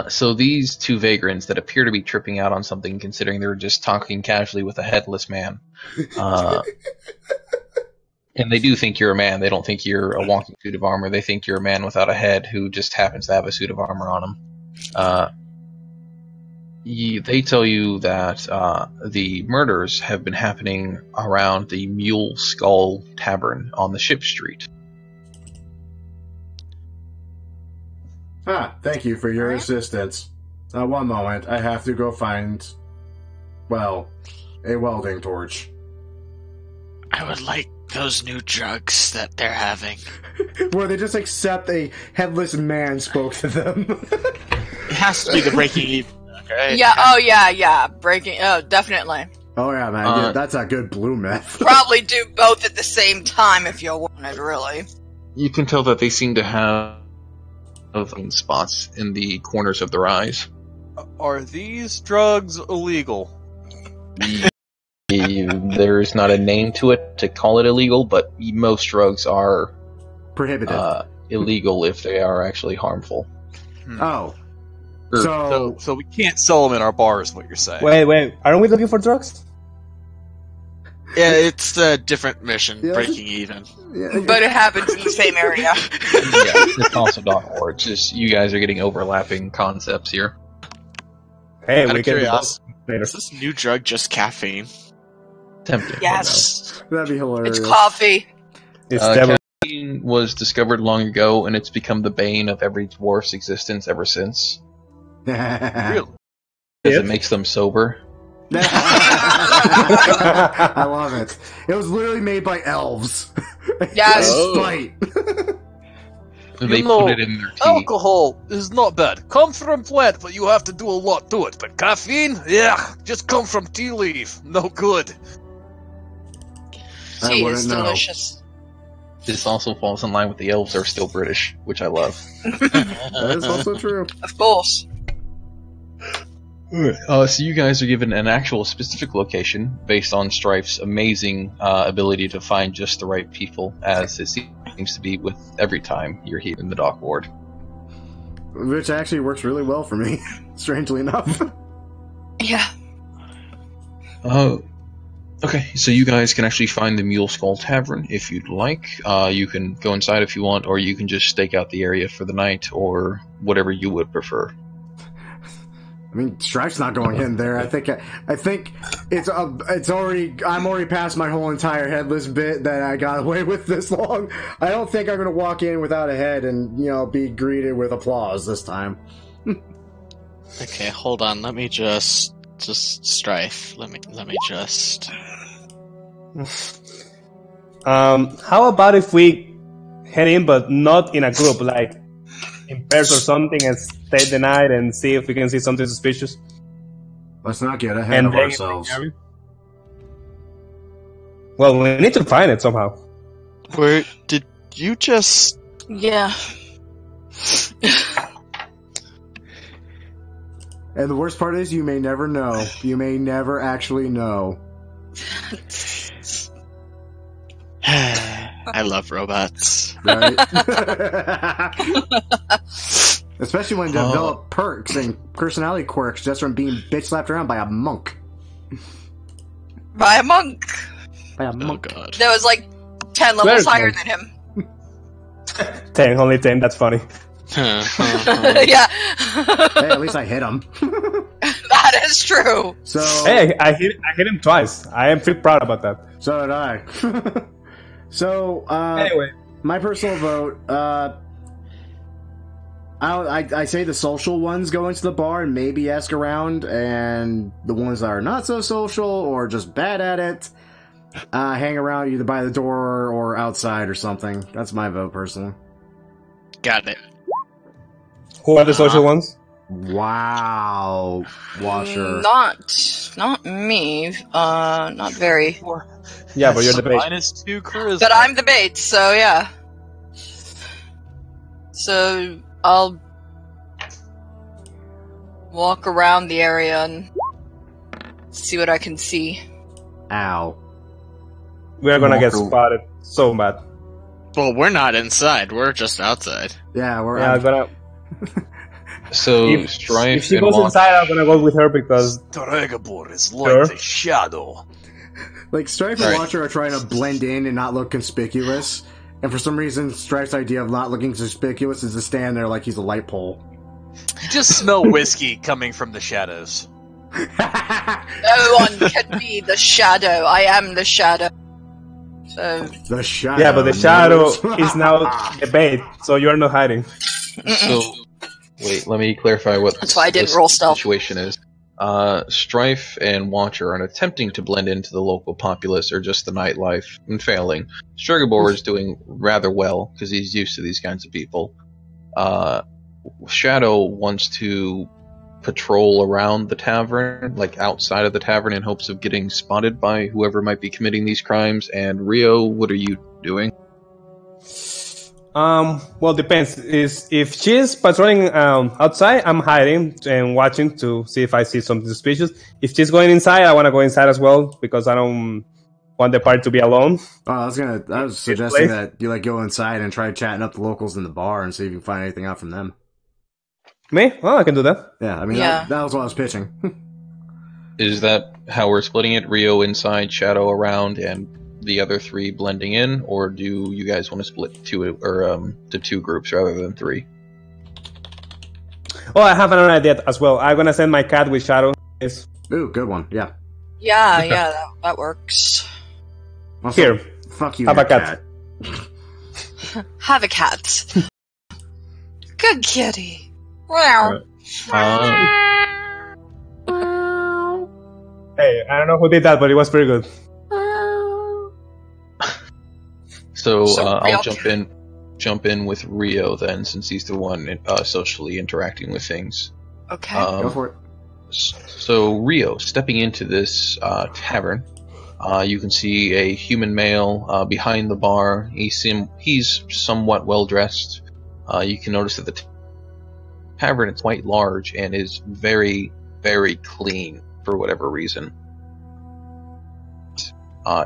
[SPEAKER 2] So these 2 vagrants that appear to be tripping out on something, considering they're just talking casually with a headless man. And they do think you're a man. They don't think you're a walking suit of armor. They think you're a man without a head who just happens to have a suit of armor on him. They tell you that the murders have been happening around the Mule Skull Tavern on the Ship Street.
[SPEAKER 1] Thank you for your assistance. One moment, I have to go find, well, a welding torch.
[SPEAKER 7] I would like those new drugs that they're having.
[SPEAKER 1] Where they just accept a headless man spoke to them.
[SPEAKER 7] It has to be the breaking even, right?
[SPEAKER 6] Yeah, oh yeah. Breaking, oh, definitely.
[SPEAKER 1] Oh yeah, man, yeah, that's a good blue meth.
[SPEAKER 6] Probably do both at the same time if you wanted, really.
[SPEAKER 2] You can tell that they seem to have spots in the corners of their eyes.
[SPEAKER 5] Are these drugs illegal?
[SPEAKER 2] There's not a name to it to call it illegal, but most drugs are
[SPEAKER 1] Prohibited.
[SPEAKER 2] illegal if they are actually harmful.
[SPEAKER 1] Oh.
[SPEAKER 2] Or-
[SPEAKER 5] So we can't sell them in our bars, what you're saying.
[SPEAKER 4] Wait. Aren't we looking for drugs?
[SPEAKER 7] Yeah, it's a different mission,
[SPEAKER 1] Yeah.
[SPEAKER 7] breaking even.
[SPEAKER 1] Yeah,
[SPEAKER 6] But it happens in the same area.
[SPEAKER 2] yeah, it's also not war. It's just you guys are getting overlapping concepts here.
[SPEAKER 4] Hey,
[SPEAKER 7] Out
[SPEAKER 4] we
[SPEAKER 7] of
[SPEAKER 4] can do
[SPEAKER 7] curiosity,
[SPEAKER 4] both later.
[SPEAKER 7] is this new drug just caffeine?
[SPEAKER 2] Tempting.
[SPEAKER 6] Yes.
[SPEAKER 1] that'd be hilarious.
[SPEAKER 6] It's coffee.
[SPEAKER 4] It's
[SPEAKER 2] Uh,
[SPEAKER 4] devil.
[SPEAKER 2] Caffeine was discovered long ago, and it's become the bane of every dwarf's existence ever since.
[SPEAKER 5] Really?
[SPEAKER 2] Because
[SPEAKER 4] Yeah.
[SPEAKER 2] it makes them sober.
[SPEAKER 1] I love it. It was literally made by elves.
[SPEAKER 6] Yes.
[SPEAKER 1] Spite.
[SPEAKER 2] They
[SPEAKER 5] know,
[SPEAKER 2] put it in their tea.
[SPEAKER 5] Alcohol is not bad. Comes from plant, but you have to do a lot to it. But caffeine, yeah, just come from tea leaf. No good.
[SPEAKER 1] I
[SPEAKER 6] Tea
[SPEAKER 1] wouldn't
[SPEAKER 6] is
[SPEAKER 1] know.
[SPEAKER 6] delicious.
[SPEAKER 2] This also falls in line with the elves are still British, which I love.
[SPEAKER 1] That is also true.
[SPEAKER 6] Of course.
[SPEAKER 2] So you guys are given an actual specific location based on Strife's amazing ability to find just the right people, as it seems to be with every time you're here in the dock ward.
[SPEAKER 1] which actually works really well for me, strangely enough.
[SPEAKER 6] Yeah.
[SPEAKER 2] Okay, so you guys can actually find the Mule Skull Tavern if you'd like. You can go inside if you want, or you can just stake out the area for the night, or whatever you would prefer.
[SPEAKER 1] I mean, Strife's not going in there. I think it's already. I'm already past my whole entire headless bit that I got away with this long. I don't think I'm going to walk in without a head and be greeted with applause this time.
[SPEAKER 7] Okay, hold on. Let me just Strife. Let me just.
[SPEAKER 4] How about if we head in, but not in a group, like in pairs or something, and stay the night and see if we can see something suspicious?
[SPEAKER 1] Let's not get ahead of ourselves.
[SPEAKER 4] Well, we need to find it somehow.
[SPEAKER 7] Where did you just?
[SPEAKER 6] Yeah.
[SPEAKER 1] And the worst part is, you may never know. You may never actually know.
[SPEAKER 7] I love robots.
[SPEAKER 1] Right? Especially when they develop perks and personality quirks just from being bitch slapped around by a monk.
[SPEAKER 6] By a monk.
[SPEAKER 1] By a
[SPEAKER 7] Oh
[SPEAKER 1] monk.
[SPEAKER 7] god.
[SPEAKER 6] That was like 10 levels
[SPEAKER 4] Where's
[SPEAKER 6] higher
[SPEAKER 4] monk?
[SPEAKER 6] than him.
[SPEAKER 4] 10, only 10, that's funny.
[SPEAKER 6] Yeah.
[SPEAKER 1] Hey, at least I hit him.
[SPEAKER 6] That is true.
[SPEAKER 1] So
[SPEAKER 4] Hey, I hit him twice. I am pretty proud about that.
[SPEAKER 1] So did I. So,
[SPEAKER 4] Anyway.
[SPEAKER 1] my personal vote, I say the social ones go into the bar and maybe ask around, and the ones that are not so social or just bad at it, hang around either by the door or outside or something. That's my vote, personally.
[SPEAKER 7] Got it.
[SPEAKER 4] Who are the social ones?
[SPEAKER 1] Wow, Washer.
[SPEAKER 6] Not me. Not very.
[SPEAKER 4] Yeah, but you're the bait.
[SPEAKER 5] -2 charisma.
[SPEAKER 6] But I'm the bait, so yeah. So I'll walk around the area and see what I can see.
[SPEAKER 1] Ow.
[SPEAKER 4] We are gonna get
[SPEAKER 2] Walker.
[SPEAKER 4] spotted so bad.
[SPEAKER 7] Well, we're not inside. We're just outside.
[SPEAKER 1] Yeah, we're
[SPEAKER 4] Yeah, I'm gonna.
[SPEAKER 2] So Strife
[SPEAKER 4] If she
[SPEAKER 2] and
[SPEAKER 4] goes
[SPEAKER 2] Walker.
[SPEAKER 4] inside, I'm gonna go with her because
[SPEAKER 3] Dragobor is
[SPEAKER 4] Sure.
[SPEAKER 3] like the shadow.
[SPEAKER 1] Like, Strife and
[SPEAKER 2] Alright.
[SPEAKER 1] Watcher are trying to blend in and not look conspicuous. And for some reason, Strife's idea of not looking conspicuous is to stand there like he's a light pole.
[SPEAKER 5] You just smell whiskey coming from the shadows.
[SPEAKER 6] No one can be the shadow. I am the shadow. So
[SPEAKER 1] The shadow.
[SPEAKER 4] yeah, but the shadow
[SPEAKER 1] knows.
[SPEAKER 4] is now the bait, so you're not hiding.
[SPEAKER 2] So, wait, let me clarify what
[SPEAKER 6] That's why I didn't
[SPEAKER 2] this
[SPEAKER 6] roll stealth.
[SPEAKER 2] situation is. Strife and Watcher are attempting to blend into the local populace or just the nightlife and failing. Strugabor is doing rather well because he's used to these kinds of people. Shadow wants to patrol around the tavern, like outside of the tavern, in hopes of getting spotted by whoever might be committing these crimes. And Rio, what are you doing?
[SPEAKER 4] Well, depends. If she's patrolling outside, I'm hiding and watching to see if I see something suspicious. If she's going inside, I want to go inside as well because I don't want the party to be alone.
[SPEAKER 1] Oh, I was suggesting that you go inside and try chatting up the locals in the bar and see if you can find anything out from them.
[SPEAKER 4] Me? Well, I can do that.
[SPEAKER 1] Yeah, I mean,
[SPEAKER 6] Yeah.
[SPEAKER 1] that was what I was pitching.
[SPEAKER 2] Is that how we're splitting it? Rio inside, Shadow around, and the other three blending in, or do you guys want to split to two groups rather than three?
[SPEAKER 4] Oh, I have another idea as well. I'm gonna send my cat with Shadow. Yes.
[SPEAKER 1] Ooh, good one. Yeah.
[SPEAKER 6] yeah, that works.
[SPEAKER 1] Also,
[SPEAKER 4] Here.
[SPEAKER 1] Fuck you,
[SPEAKER 4] Have a
[SPEAKER 1] Nat
[SPEAKER 4] cat.
[SPEAKER 6] Have a cat. Good kitty. Wow.
[SPEAKER 4] Hey, I don't know who did that, but it was pretty good.
[SPEAKER 2] So
[SPEAKER 6] So
[SPEAKER 2] I'll
[SPEAKER 6] Rio
[SPEAKER 2] jump in with Rio then, since he's the one socially interacting with things.
[SPEAKER 6] Okay.
[SPEAKER 1] Go for it.
[SPEAKER 2] So Rio, stepping into this tavern, you can see a human male behind the bar. He's somewhat well dressed. You can notice that the tavern is quite large and is very, very clean for whatever reason.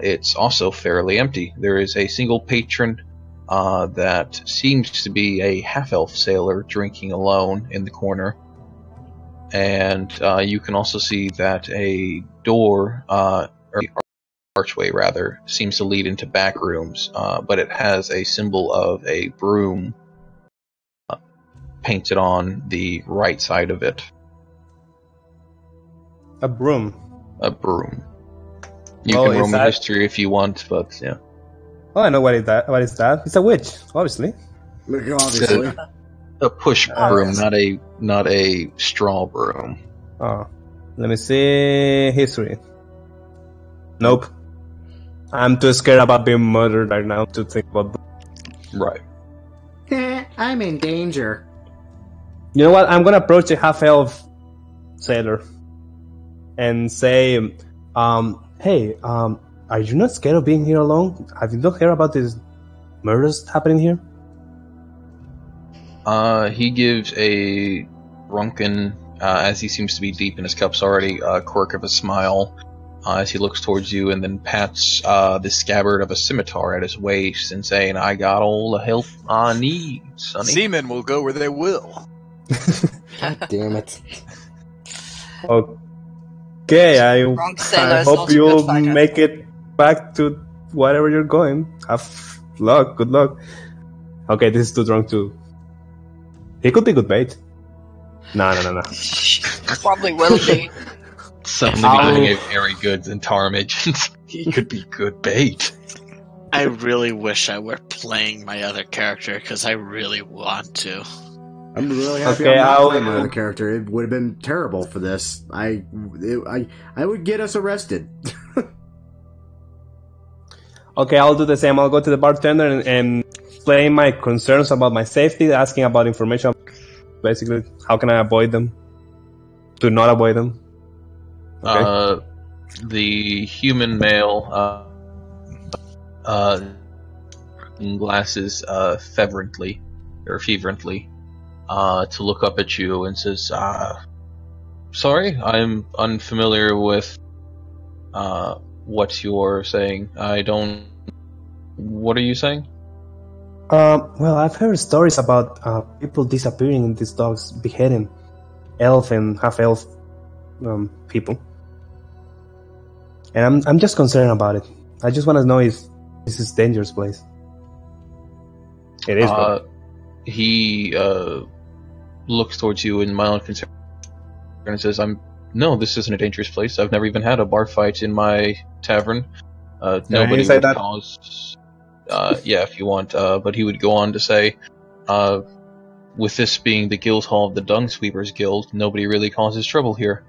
[SPEAKER 2] It's also fairly empty. There is a single patron that seems to be a half-elf sailor drinking alone in the corner. And you can also see that a door, or archway rather, seems to lead into back rooms, but it has a symbol of a broom painted on the right side of it.
[SPEAKER 4] A broom.
[SPEAKER 2] A broom. You
[SPEAKER 4] Oh,
[SPEAKER 2] can roll
[SPEAKER 4] is
[SPEAKER 2] me
[SPEAKER 4] that-
[SPEAKER 2] history if you want, but yeah.
[SPEAKER 4] Oh, I know what is that. What is that? It's a witch, obviously.
[SPEAKER 1] Obviously.
[SPEAKER 2] A push broom, not a straw broom.
[SPEAKER 4] Oh, let me see history. Nope. I'm too scared about being murdered right now to think about.
[SPEAKER 2] Right.
[SPEAKER 8] I'm in danger.
[SPEAKER 4] You know what? I'm gonna approach a half-elf sailor and say, "Hey, are you not scared of being here alone? Have you not heard about these murders happening here?"
[SPEAKER 2] He gives a drunken, as he seems to be deep in his cups already, quirk of a smile as he looks towards you and then pats the scabbard of a scimitar at his waist and saying, "I got all the help I need, sonny."
[SPEAKER 5] Seamen will go where they will.
[SPEAKER 8] God damn it.
[SPEAKER 4] Okay, I
[SPEAKER 6] Drunk sailor is
[SPEAKER 4] hope
[SPEAKER 6] also a
[SPEAKER 4] you
[SPEAKER 6] good fighter.
[SPEAKER 4] make it back to wherever you're going. Have luck. Good luck. Okay, this is too drunk to. He could be good bait. No.
[SPEAKER 6] Probably will be.
[SPEAKER 2] Suddenly becoming a very good Zentarum agent. He could be good bait.
[SPEAKER 7] I really wish I were playing my other character because I really want to.
[SPEAKER 1] I'm really happy
[SPEAKER 4] Okay,
[SPEAKER 1] I'm not
[SPEAKER 4] I'll-
[SPEAKER 1] playing my other character. It would have been terrible for this. I would get us arrested.
[SPEAKER 4] Okay, I'll do the same. I'll go to the bartender and explain my concerns about my safety, asking about information. Basically, how can I avoid them? Do not avoid them. Okay.
[SPEAKER 2] The human male glasses fervently to look up at you and says, "Sorry, I'm unfamiliar with what you're saying. I don't. What are you saying?"
[SPEAKER 4] Well, I've heard stories about people disappearing in these dogs, beheading elf and half-elf people. And I'm just concerned about it. I just want to know if this is a dangerous place. It is. Bro.
[SPEAKER 2] He looks towards you in mild concern and says, No, this isn't a dangerous place. I've never even had a bar fight in my tavern. Nobody
[SPEAKER 4] say
[SPEAKER 2] would
[SPEAKER 4] that?
[SPEAKER 2] cause... yeah, if you want. But he would go on to say, with this being the guild hall of the Dung Sweepers Guild, nobody really causes trouble here.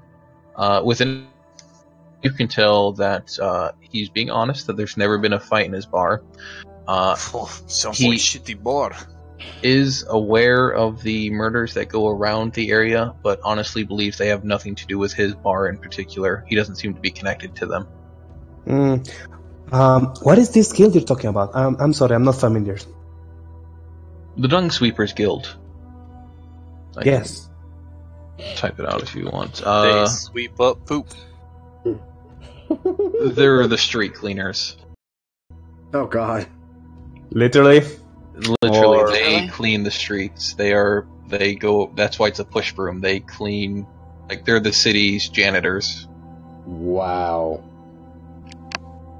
[SPEAKER 2] Within... You can tell that he's being honest, that there's never been a fight in his bar.
[SPEAKER 5] Sounds
[SPEAKER 2] he-
[SPEAKER 5] like shitty bar.
[SPEAKER 2] Is aware of the murders that go around the area, but honestly believes they have nothing to do with his bar in particular. He doesn't seem to be connected to them.
[SPEAKER 4] What is this guild you're talking about? I'm sorry, I'm not familiar.
[SPEAKER 2] The Dung Sweepers Guild. I
[SPEAKER 4] Yes.
[SPEAKER 2] can type it out if you want.
[SPEAKER 5] They sweep up poop.
[SPEAKER 2] They're the street cleaners.
[SPEAKER 1] Oh God.
[SPEAKER 4] Literally.
[SPEAKER 2] Literally,
[SPEAKER 4] Or-
[SPEAKER 2] they
[SPEAKER 6] Really?
[SPEAKER 2] clean the streets. They go. That's why it's a push broom. They clean, like they're the city's janitors.
[SPEAKER 1] Wow.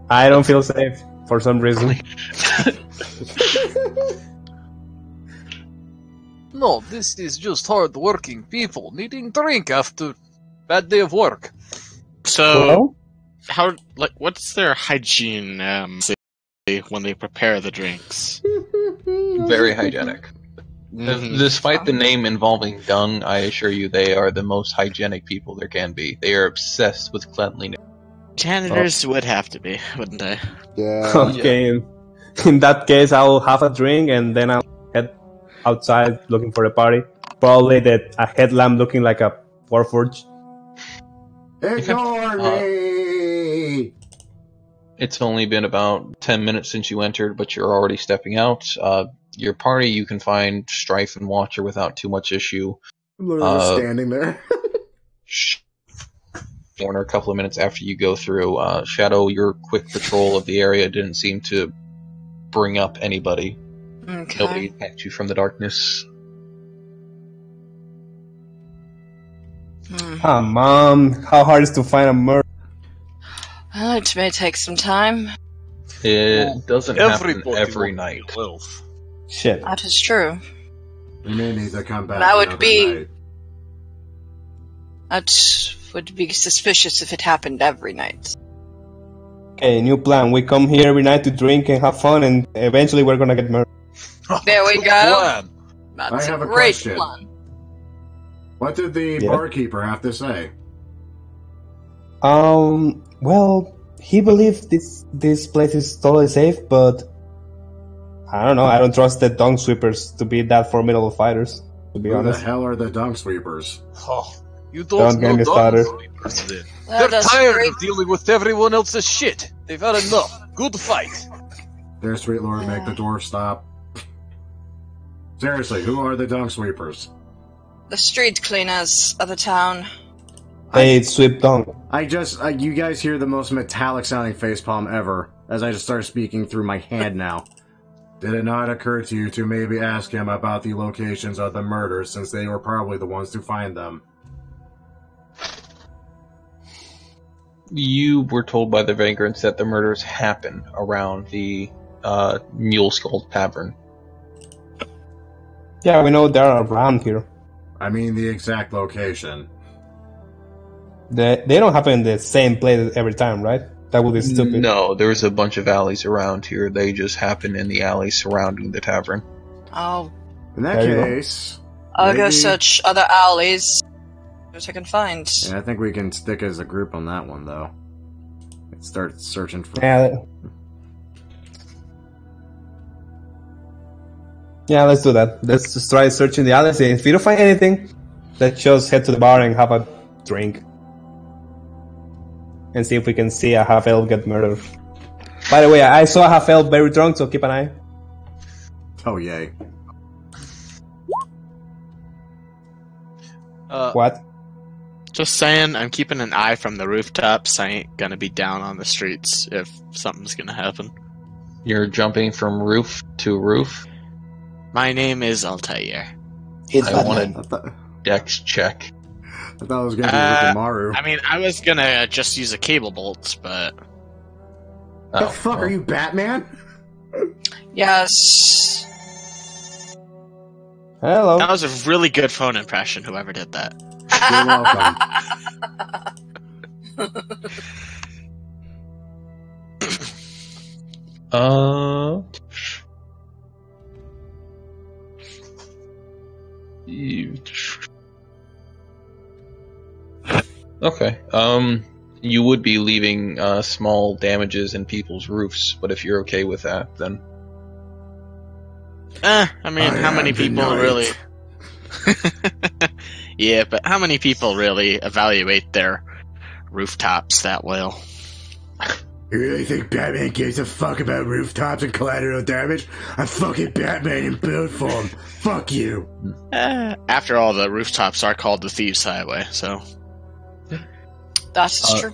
[SPEAKER 4] I don't feel safe for some reason.
[SPEAKER 5] No, this is just hard-working people needing drink after bad day of work.
[SPEAKER 7] So,
[SPEAKER 4] Well,
[SPEAKER 7] how what's their hygiene when they prepare the drinks?
[SPEAKER 2] Very hygienic.
[SPEAKER 7] Mhm.
[SPEAKER 2] Despite the name involving dung, I assure you they are the most hygienic people there can be. They are obsessed with cleanliness.
[SPEAKER 7] Janitors would have to be, wouldn't they?
[SPEAKER 1] Yeah.
[SPEAKER 4] okay. In that case, I'll have a drink and then I'll head outside looking for a party. Probably a headlamp looking like a Warforged.
[SPEAKER 1] Ignore me.
[SPEAKER 2] It's only been about 10 minutes since you entered, but you're already stepping out. Your party, you can find Strife and Watcher without too much issue.
[SPEAKER 1] I'm literally just
[SPEAKER 2] Uh,
[SPEAKER 1] standing there.
[SPEAKER 2] Corner a couple of minutes after you go through. Shadow, your quick patrol of the area didn't seem to bring up anybody.
[SPEAKER 6] Okay.
[SPEAKER 2] Nobody attacked you from the darkness.
[SPEAKER 4] Mom, how hard is to find a murder?
[SPEAKER 6] Well, it may take some time.
[SPEAKER 2] It doesn't happen
[SPEAKER 3] Everybody
[SPEAKER 2] every
[SPEAKER 3] wants
[SPEAKER 2] night.
[SPEAKER 3] your wealth.
[SPEAKER 4] Shit.
[SPEAKER 6] That is true.
[SPEAKER 1] We may need to come back
[SPEAKER 6] That would
[SPEAKER 1] another
[SPEAKER 6] be-
[SPEAKER 1] night.
[SPEAKER 6] That would be suspicious if it happened every night.
[SPEAKER 4] Okay, new plan. We come here every night to drink and have fun, and eventually we're gonna get murdered.
[SPEAKER 6] There we
[SPEAKER 3] Good
[SPEAKER 6] go.
[SPEAKER 3] plan.
[SPEAKER 6] That's
[SPEAKER 1] I have
[SPEAKER 6] a
[SPEAKER 1] a
[SPEAKER 6] great
[SPEAKER 1] question.
[SPEAKER 6] plan.
[SPEAKER 1] What did the
[SPEAKER 4] Yeah.
[SPEAKER 1] barkeeper have to say?
[SPEAKER 4] Well, he believes this place is totally safe, but I don't know. I don't trust the dung sweepers to be that formidable fighters, to be
[SPEAKER 1] Who
[SPEAKER 4] honest.
[SPEAKER 1] the hell are the dung sweepers?
[SPEAKER 3] Oh, you
[SPEAKER 4] Don't
[SPEAKER 3] don't
[SPEAKER 4] get
[SPEAKER 3] know
[SPEAKER 4] me
[SPEAKER 3] dung
[SPEAKER 4] started.
[SPEAKER 3] sweepers then.
[SPEAKER 6] Let
[SPEAKER 3] They're
[SPEAKER 6] us
[SPEAKER 3] tired
[SPEAKER 6] break-
[SPEAKER 3] of dealing with everyone else's shit. They've had enough. Good fight.
[SPEAKER 1] Their sweet lord, make the dwarf stop. Seriously, who are the dung sweepers?
[SPEAKER 6] The street cleaners of the town.
[SPEAKER 4] They sweep dung.
[SPEAKER 1] You guys hear the most metallic sounding facepalm ever as I just start speaking through my hand now. Did it not occur to you to maybe ask him about the locations of the murders, since they were probably the ones to find them?
[SPEAKER 2] You were told by the vagrants that the murders happen around the Mule Skull Tavern.
[SPEAKER 4] Yeah, we know they're around here.
[SPEAKER 1] I mean the exact location.
[SPEAKER 4] They don't happen in the same place every time, right? That would be stupid.
[SPEAKER 2] No, there's a bunch of alleys around here. They just happen in the alleys surrounding the tavern.
[SPEAKER 6] Oh,
[SPEAKER 1] In that
[SPEAKER 4] There you go.
[SPEAKER 1] case,
[SPEAKER 6] I'll go
[SPEAKER 1] maybe-
[SPEAKER 6] search other alleys. What I can find.
[SPEAKER 1] Yeah, I think we can stick as a group on that one, though. Let's start searching for...
[SPEAKER 4] Yeah, let's do that. Let's just try searching the alleys. If we don't find anything, let's just head to the bar and have a drink. And see if we can see a half-elf get murdered. By the way, I saw a half-elf very drunk, so keep an eye.
[SPEAKER 1] Oh, yay.
[SPEAKER 4] What?
[SPEAKER 7] Just saying, I'm keeping an eye from the rooftops. I ain't gonna be down on the streets if something's gonna happen.
[SPEAKER 2] You're jumping from roof to roof.
[SPEAKER 7] My name is Altair.
[SPEAKER 2] I want
[SPEAKER 1] I
[SPEAKER 2] a
[SPEAKER 1] thought,
[SPEAKER 2] dex check.
[SPEAKER 1] I thought it was going to be Rikimaru.
[SPEAKER 7] I mean, I was gonna just use a cable bolt, but
[SPEAKER 1] The fuck, are you Batman?
[SPEAKER 6] Yes.
[SPEAKER 4] Hello.
[SPEAKER 7] that was a really good phone impression. Whoever did that.
[SPEAKER 1] You're welcome.
[SPEAKER 2] Okay. You would be leaving small damages in people's roofs, but if you're okay with that, then
[SPEAKER 7] I mean, how many people really? Yeah, but how many people really evaluate their rooftops that well?
[SPEAKER 1] You really think Batman gives a fuck about rooftops and collateral damage? I'm fucking Batman in build form. Fuck you.
[SPEAKER 7] After all, the rooftops are called the Thieves' Highway, so
[SPEAKER 6] That's true.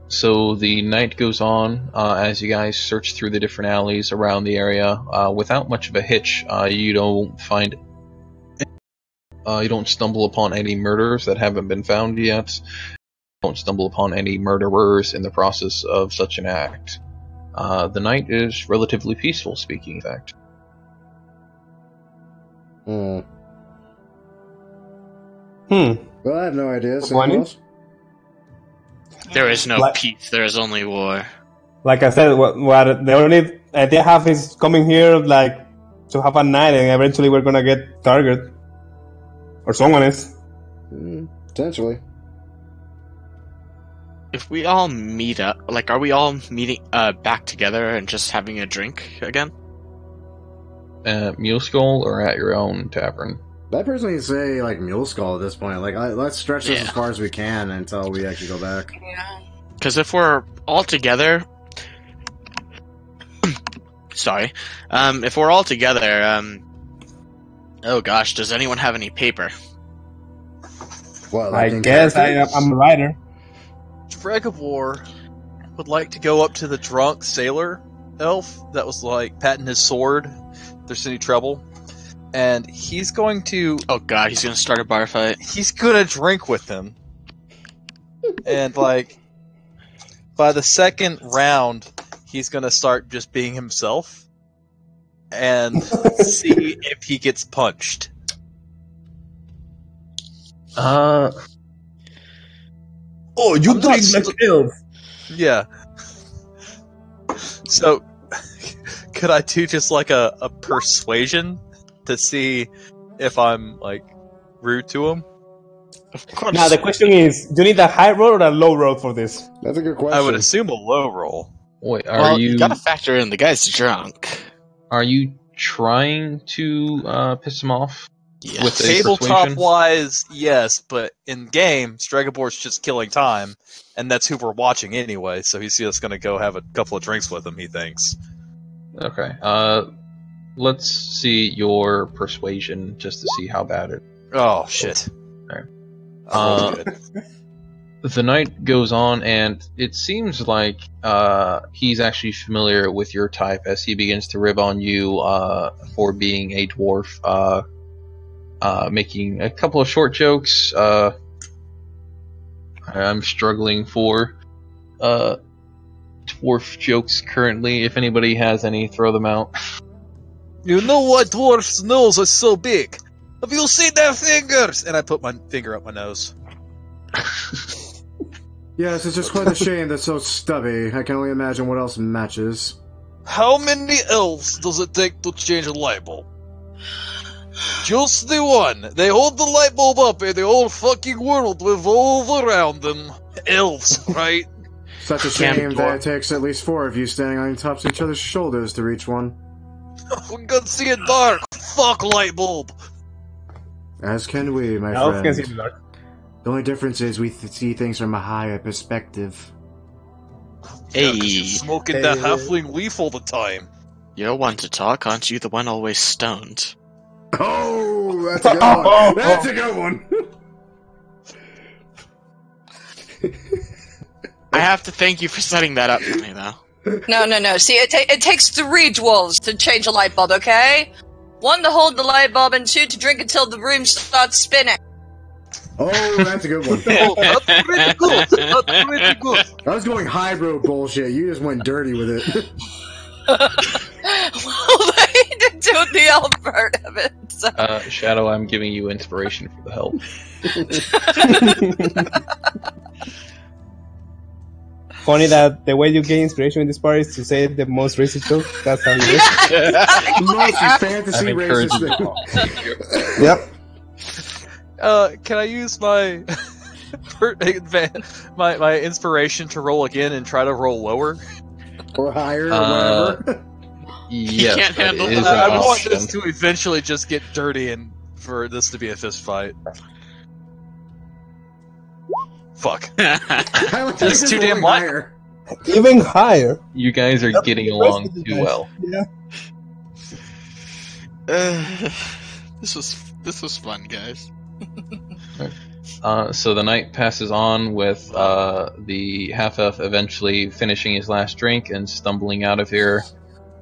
[SPEAKER 2] So the night goes on as you guys search through the different alleys around the area. Without much of a hitch, you don't find, you don't stumble upon any murders that haven't been found yet. You don't stumble upon any murderers in the process of such an act. The night is relatively peaceful, speaking of fact.
[SPEAKER 1] Hmm.
[SPEAKER 4] Well,
[SPEAKER 1] I have no idea.
[SPEAKER 4] Anyone else?
[SPEAKER 7] there is no
[SPEAKER 4] What?
[SPEAKER 7] peace. There is only war.
[SPEAKER 4] Like I said, what the only idea I have is coming here like to have a night, and eventually we're gonna get targeted, or someone is.
[SPEAKER 1] Potentially.
[SPEAKER 7] If we all meet up, like, are we all meeting back together and just having a drink again?
[SPEAKER 2] At Mule Skull or at your own tavern?
[SPEAKER 1] I personally say, like, Mule Skull at this point. Like, let's stretch this
[SPEAKER 7] Yeah.
[SPEAKER 1] as far as we can until we actually go back.
[SPEAKER 6] Yeah.
[SPEAKER 7] Because if we're all together, sorry, if we're all together, oh gosh, does anyone have any paper?
[SPEAKER 1] What,
[SPEAKER 4] I
[SPEAKER 1] in
[SPEAKER 4] guess
[SPEAKER 1] character?
[SPEAKER 4] I'm a writer.
[SPEAKER 5] Dragavor would like to go up to the drunk sailor elf that was like patting his sword there's any trouble, and he's going to.
[SPEAKER 7] Oh god, he's gonna start a bar fight.
[SPEAKER 5] He's gonna drink with him, and like by the second round, he's gonna start just being himself, and see if he gets punched.
[SPEAKER 4] Oh, you
[SPEAKER 5] I'm
[SPEAKER 4] drink
[SPEAKER 5] not
[SPEAKER 4] like elf.
[SPEAKER 5] Yeah. So, could I do just like a persuasion to see if I'm like rude to him?
[SPEAKER 7] Of course.
[SPEAKER 4] Now the question is, do you need a high roll or a low roll for this?
[SPEAKER 1] That's a good question.
[SPEAKER 5] I would assume a low roll.
[SPEAKER 2] Wait,
[SPEAKER 7] Well, you gotta factor in the guy's drunk.
[SPEAKER 2] Are you trying to piss him off?
[SPEAKER 7] Yeah.
[SPEAKER 2] With a
[SPEAKER 5] Tabletop
[SPEAKER 2] persuasion?
[SPEAKER 5] wise, yes, but in game, Stragabor's just killing time, and that's who we're watching anyway. So he's just gonna go have a couple of drinks with him. He thinks.
[SPEAKER 2] Okay. Let's see your persuasion just to see how bad it.
[SPEAKER 5] Oh shit!
[SPEAKER 2] Alright.
[SPEAKER 5] I rolled good.
[SPEAKER 2] The night goes on, and it seems like he's actually familiar with your type as he begins to rib on you for being a dwarf, making a couple of short jokes. I'm struggling for dwarf jokes currently. If anybody has any, throw them out.
[SPEAKER 5] You know why dwarfs' nose are so big? Have you seen their fingers? And I put my finger up my nose.
[SPEAKER 8] Yes, it's just quite a shame that's so stubby. I can only imagine what else matches.
[SPEAKER 5] How many elves does it take to change a light bulb? Just the one. They hold the light bulb up and the whole fucking world revolve around them. Elves, right?
[SPEAKER 8] Such a shame that it takes at least 4 of you standing on tops of each other's shoulders to reach one.
[SPEAKER 5] We can see it dark. Fuck light bulb.
[SPEAKER 8] As can we, my
[SPEAKER 4] Elf
[SPEAKER 8] friend.
[SPEAKER 4] can see the dark.
[SPEAKER 8] The only difference is we see things from a higher perspective.
[SPEAKER 7] Hey,
[SPEAKER 5] Smoking that halfling leaf all the time.
[SPEAKER 7] you're one to talk, aren't you? The one always stoned.
[SPEAKER 8] Oh, that's a good one. That's a good one.
[SPEAKER 7] I have to thank you for setting that up for me, though.
[SPEAKER 6] No. See, it takes 3 dwarves to change a light bulb, okay? 1 to hold the light bulb, and 2 to drink until the room starts spinning.
[SPEAKER 8] Oh, that's a good one.
[SPEAKER 5] Oh, that's pretty good. That's pretty good.
[SPEAKER 8] I was going highbrow bullshit. You just went dirty with it.
[SPEAKER 6] Well, they didn't do the elf part of it. So.
[SPEAKER 2] Shadow, I'm giving you inspiration for the help.
[SPEAKER 4] Funny that the way you gain inspiration in this part is to say the most racist joke. That's how you do it.
[SPEAKER 8] Most
[SPEAKER 2] I'm
[SPEAKER 8] fantasy
[SPEAKER 2] encouraging
[SPEAKER 8] racist
[SPEAKER 2] you.
[SPEAKER 8] thing.
[SPEAKER 4] Yep.
[SPEAKER 5] Can I use my my inspiration to roll again and try to roll lower?
[SPEAKER 8] Or higher, or whatever.
[SPEAKER 2] Yes,
[SPEAKER 7] can't
[SPEAKER 2] that
[SPEAKER 7] handle
[SPEAKER 2] is an
[SPEAKER 5] I want
[SPEAKER 2] option.
[SPEAKER 5] this to eventually just get dirty and for this to be a fist fight. Fuck.
[SPEAKER 8] I would
[SPEAKER 5] That's
[SPEAKER 8] think
[SPEAKER 5] too
[SPEAKER 8] it's
[SPEAKER 5] damn
[SPEAKER 8] going
[SPEAKER 5] light.
[SPEAKER 8] higher.
[SPEAKER 4] Even higher.
[SPEAKER 2] You guys are getting along too well.
[SPEAKER 4] Yeah.
[SPEAKER 7] This was fun, guys.
[SPEAKER 2] So the night passes on with the half-elf eventually finishing his last drink and stumbling out of here.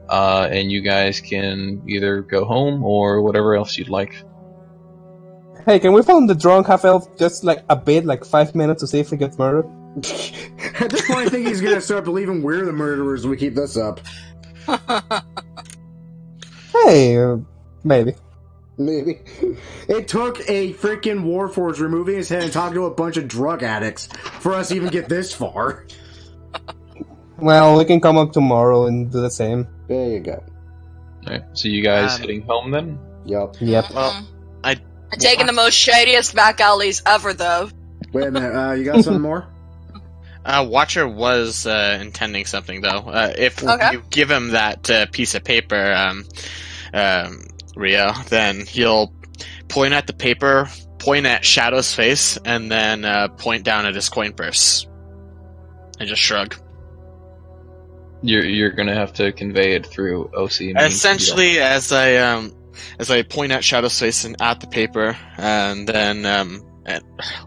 [SPEAKER 2] And you guys can either go home or whatever else you'd like.
[SPEAKER 4] Hey, can we phone the drunk half-elf just like a bit, like 5 minutes to see if he gets murdered?
[SPEAKER 8] At this point, I think he's gonna start believing we're the murderers when we keep this up.
[SPEAKER 4] Hey, maybe.
[SPEAKER 8] Maybe. It took a freaking Warforged removing his head and talking to a bunch of drug addicts for us to even get this far.
[SPEAKER 4] Well, we can come up tomorrow and do the same.
[SPEAKER 8] There you go.
[SPEAKER 2] Alright, so you guys heading home then?
[SPEAKER 8] Yep.
[SPEAKER 4] Yep.
[SPEAKER 7] Well,
[SPEAKER 6] I'm taking the most shadiest back alleys ever, though.
[SPEAKER 8] Wait a minute, you got something more?
[SPEAKER 7] Watcher was intending something, though. If
[SPEAKER 6] Okay.
[SPEAKER 7] you give him that piece of paper, Rio, then he'll point at the paper, point at Shadow's face, and then point down at his coin purse. And just shrug.
[SPEAKER 2] You're gonna have to convey it through OC. means
[SPEAKER 7] Essentially, as I point at Shadow's face and at the paper, and then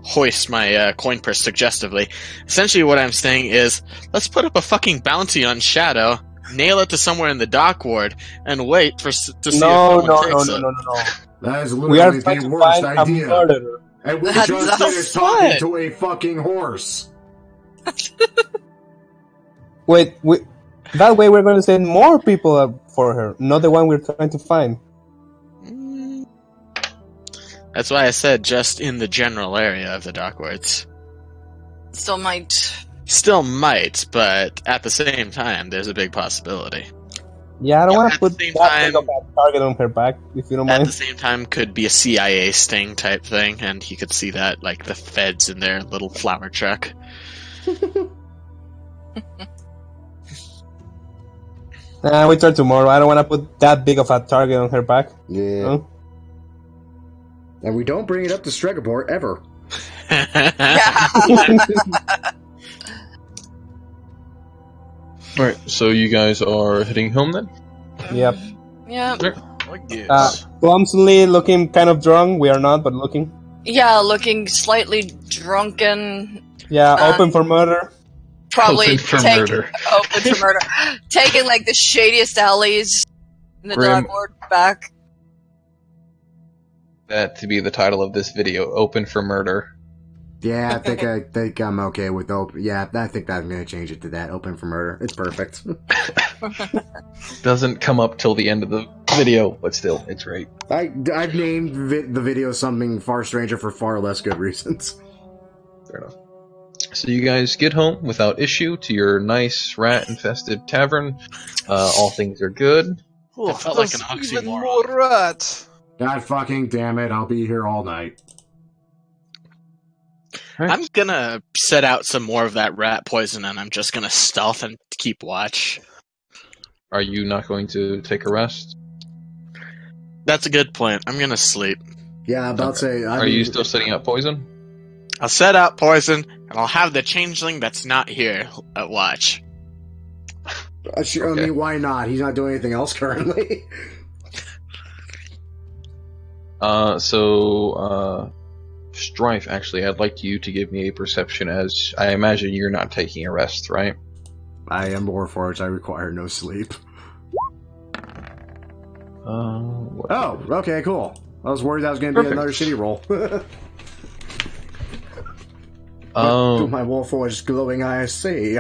[SPEAKER 7] hoist my coin purse suggestively. Essentially, what I'm saying is, let's put up a fucking bounty on Shadow nail it to somewhere in the dock ward and wait to see if
[SPEAKER 4] No,
[SPEAKER 7] someone
[SPEAKER 4] no,
[SPEAKER 7] takes
[SPEAKER 4] no,
[SPEAKER 7] it.
[SPEAKER 4] no, no, no.
[SPEAKER 1] That is
[SPEAKER 4] We are
[SPEAKER 1] literally
[SPEAKER 4] trying
[SPEAKER 1] the
[SPEAKER 4] to
[SPEAKER 1] worst
[SPEAKER 4] find
[SPEAKER 1] idea.
[SPEAKER 4] a murderer.
[SPEAKER 1] And we
[SPEAKER 6] That's
[SPEAKER 1] just
[SPEAKER 6] the
[SPEAKER 1] finished talking
[SPEAKER 7] fun.
[SPEAKER 1] to a fucking horse.
[SPEAKER 4] Wait, that way we're going to send more people up for her, not the one we're trying to find.
[SPEAKER 7] Mm. That's why I said just in the general area of the dock wards.
[SPEAKER 6] Still might.
[SPEAKER 7] Still might, but at the same time, there's a big possibility.
[SPEAKER 4] Yeah, I don't
[SPEAKER 7] Yeah,
[SPEAKER 4] want to
[SPEAKER 7] at the
[SPEAKER 4] put
[SPEAKER 7] same
[SPEAKER 4] that
[SPEAKER 7] time-
[SPEAKER 4] big of a target on her back, if you don't
[SPEAKER 7] At
[SPEAKER 4] mind.
[SPEAKER 7] the same time, could be a CIA sting type thing, and he could see that, like the feds in their little flower truck.
[SPEAKER 4] We try tomorrow. I don't want to put that big of a target on her back.
[SPEAKER 1] Yeah.
[SPEAKER 4] Huh?
[SPEAKER 1] And we don't bring it up to Stregaport ever.
[SPEAKER 2] Alright, so you guys are heading home then?
[SPEAKER 4] Yep.
[SPEAKER 6] Yeah.
[SPEAKER 3] I guess.
[SPEAKER 4] Clumsily looking kind of drunk. We are not, but looking.
[SPEAKER 6] Yeah, looking slightly drunken.
[SPEAKER 4] Yeah, open for murder.
[SPEAKER 6] Probably
[SPEAKER 2] Open for murder.
[SPEAKER 6] Open for murder. Taking like the shadiest alleys in the
[SPEAKER 2] Grim.
[SPEAKER 6] dock ward back.
[SPEAKER 2] That to be the title of this video, Open for Murder.
[SPEAKER 8] Yeah, I think I'm okay with open. Yeah, I think I'm gonna change it to that. Open for murder. It's perfect.
[SPEAKER 2] Doesn't come up till the end of the video, but still, it's great.
[SPEAKER 8] I've named the video something far stranger for far less good reasons.
[SPEAKER 2] Fair enough. So you guys get home without issue to your nice rat-infested tavern. All things are good.
[SPEAKER 7] It felt like an
[SPEAKER 3] There's even
[SPEAKER 7] oxymoron.
[SPEAKER 3] more rats.
[SPEAKER 8] God fucking damn it! I'll be here all night.
[SPEAKER 7] I'm gonna set out some more of that rat poison, and I'm just gonna stealth and keep watch.
[SPEAKER 2] Are you not going to take a rest?
[SPEAKER 7] That's a good plan. I'm gonna sleep.
[SPEAKER 8] Yeah, I'm about to say.
[SPEAKER 2] Are you still setting up poison?
[SPEAKER 7] I'll set out poison, and I'll have the changeling that's not here at watch.
[SPEAKER 8] Sure,
[SPEAKER 2] Okay.
[SPEAKER 8] I mean, why not? He's not doing anything else currently.
[SPEAKER 2] Strife, actually, I'd like you to give me a perception, as I imagine you're not taking a rest, right?
[SPEAKER 8] I am Warforged. I require no sleep.
[SPEAKER 2] What-
[SPEAKER 8] Oh, okay, cool. I was worried that was going to be
[SPEAKER 2] Perfect.
[SPEAKER 8] another shitty roll. Do my Warforged glowing eyes see?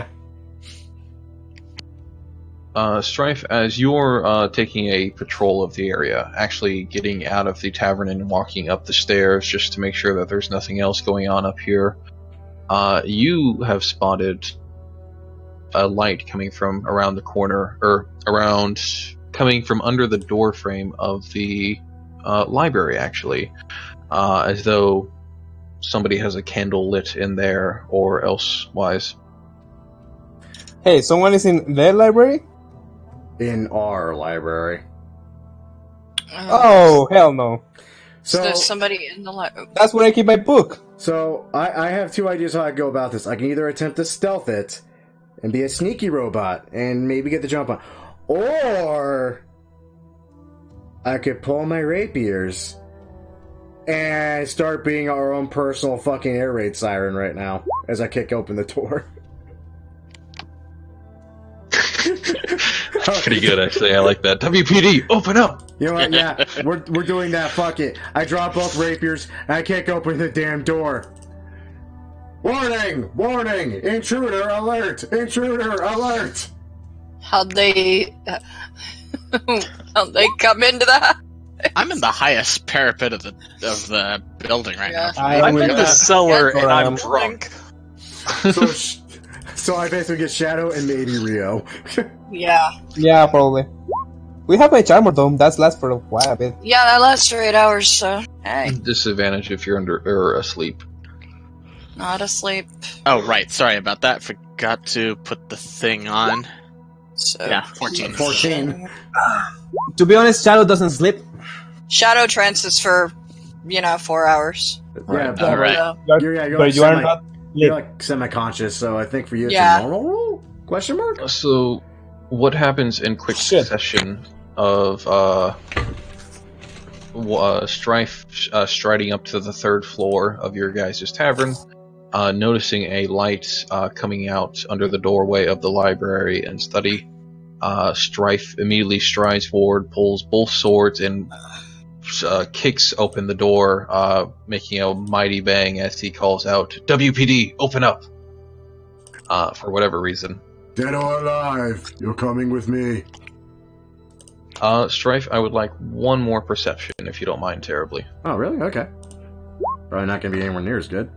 [SPEAKER 2] Strife, as you're taking a patrol of the area, actually getting out of the tavern and walking up the stairs just to make sure that there's nothing else going on up here, you have spotted a light coming from around the corner, or coming from under the door frame of the library, actually, as though somebody has a candle lit in there or elsewise.
[SPEAKER 4] Hey, someone is in their library?
[SPEAKER 1] In our library.
[SPEAKER 4] Oh, hell no.
[SPEAKER 6] So
[SPEAKER 1] So,
[SPEAKER 6] there's somebody in the library.
[SPEAKER 4] That's where I keep my book.
[SPEAKER 1] so I have two ideas how I go about this. I can either attempt to stealth it and be a sneaky robot and maybe get the jump on, or I could pull my rapiers and start being our own personal fucking air raid siren right now as I kick open the door.
[SPEAKER 2] Pretty good, actually. I like that. WPD, open up!
[SPEAKER 1] You know what? Yeah, we're doing that. Fuck it. I drop both rapiers and I kick open the damn door. Warning! Warning! Intruder alert! Intruder alert!
[SPEAKER 6] How'd they come into that?
[SPEAKER 7] I'm in the highest parapet of the building right
[SPEAKER 6] Yeah.
[SPEAKER 7] now.
[SPEAKER 4] I'm
[SPEAKER 5] I'm in the cellar
[SPEAKER 4] Yeah.
[SPEAKER 5] and I'm
[SPEAKER 4] Um,
[SPEAKER 5] drunk.
[SPEAKER 1] So I basically get Shadow and maybe Rio.
[SPEAKER 6] Yeah.
[SPEAKER 4] Yeah, probably. We have my charmer dome. That's lasts for a while a bit.
[SPEAKER 6] Yeah, that lasts for 8 hours, so hey.
[SPEAKER 2] Disadvantage if you're under or asleep.
[SPEAKER 6] Not asleep.
[SPEAKER 7] Oh, right. Sorry about that. Forgot to put the thing on.
[SPEAKER 6] So
[SPEAKER 7] Yeah, 14.
[SPEAKER 1] 14.
[SPEAKER 4] To be honest, Shadow doesn't sleep.
[SPEAKER 6] Shadow trance is for 4 hours.
[SPEAKER 1] Yeah,
[SPEAKER 7] All right.
[SPEAKER 6] So,
[SPEAKER 1] You're
[SPEAKER 4] But
[SPEAKER 1] like
[SPEAKER 4] you are not
[SPEAKER 1] you're
[SPEAKER 4] lit.
[SPEAKER 1] like semi-conscious, so I think for you it's
[SPEAKER 6] Yeah.
[SPEAKER 1] a normal roll? Question mark?
[SPEAKER 2] So, what happens in quick
[SPEAKER 4] Shit.
[SPEAKER 2] succession of Strife striding up to the third floor of your guys' tavern, noticing a light coming out under the doorway of the library and study, Strife immediately strides forward, pulls both swords, and kicks open the door, making a mighty bang as he calls out, "WPD, open up!" For whatever reason.
[SPEAKER 1] Dead or alive, you're coming with me.
[SPEAKER 2] Strife, I would like one more perception, if you don't mind terribly.
[SPEAKER 1] Oh, really? Okay. Probably not going to be anywhere near as good.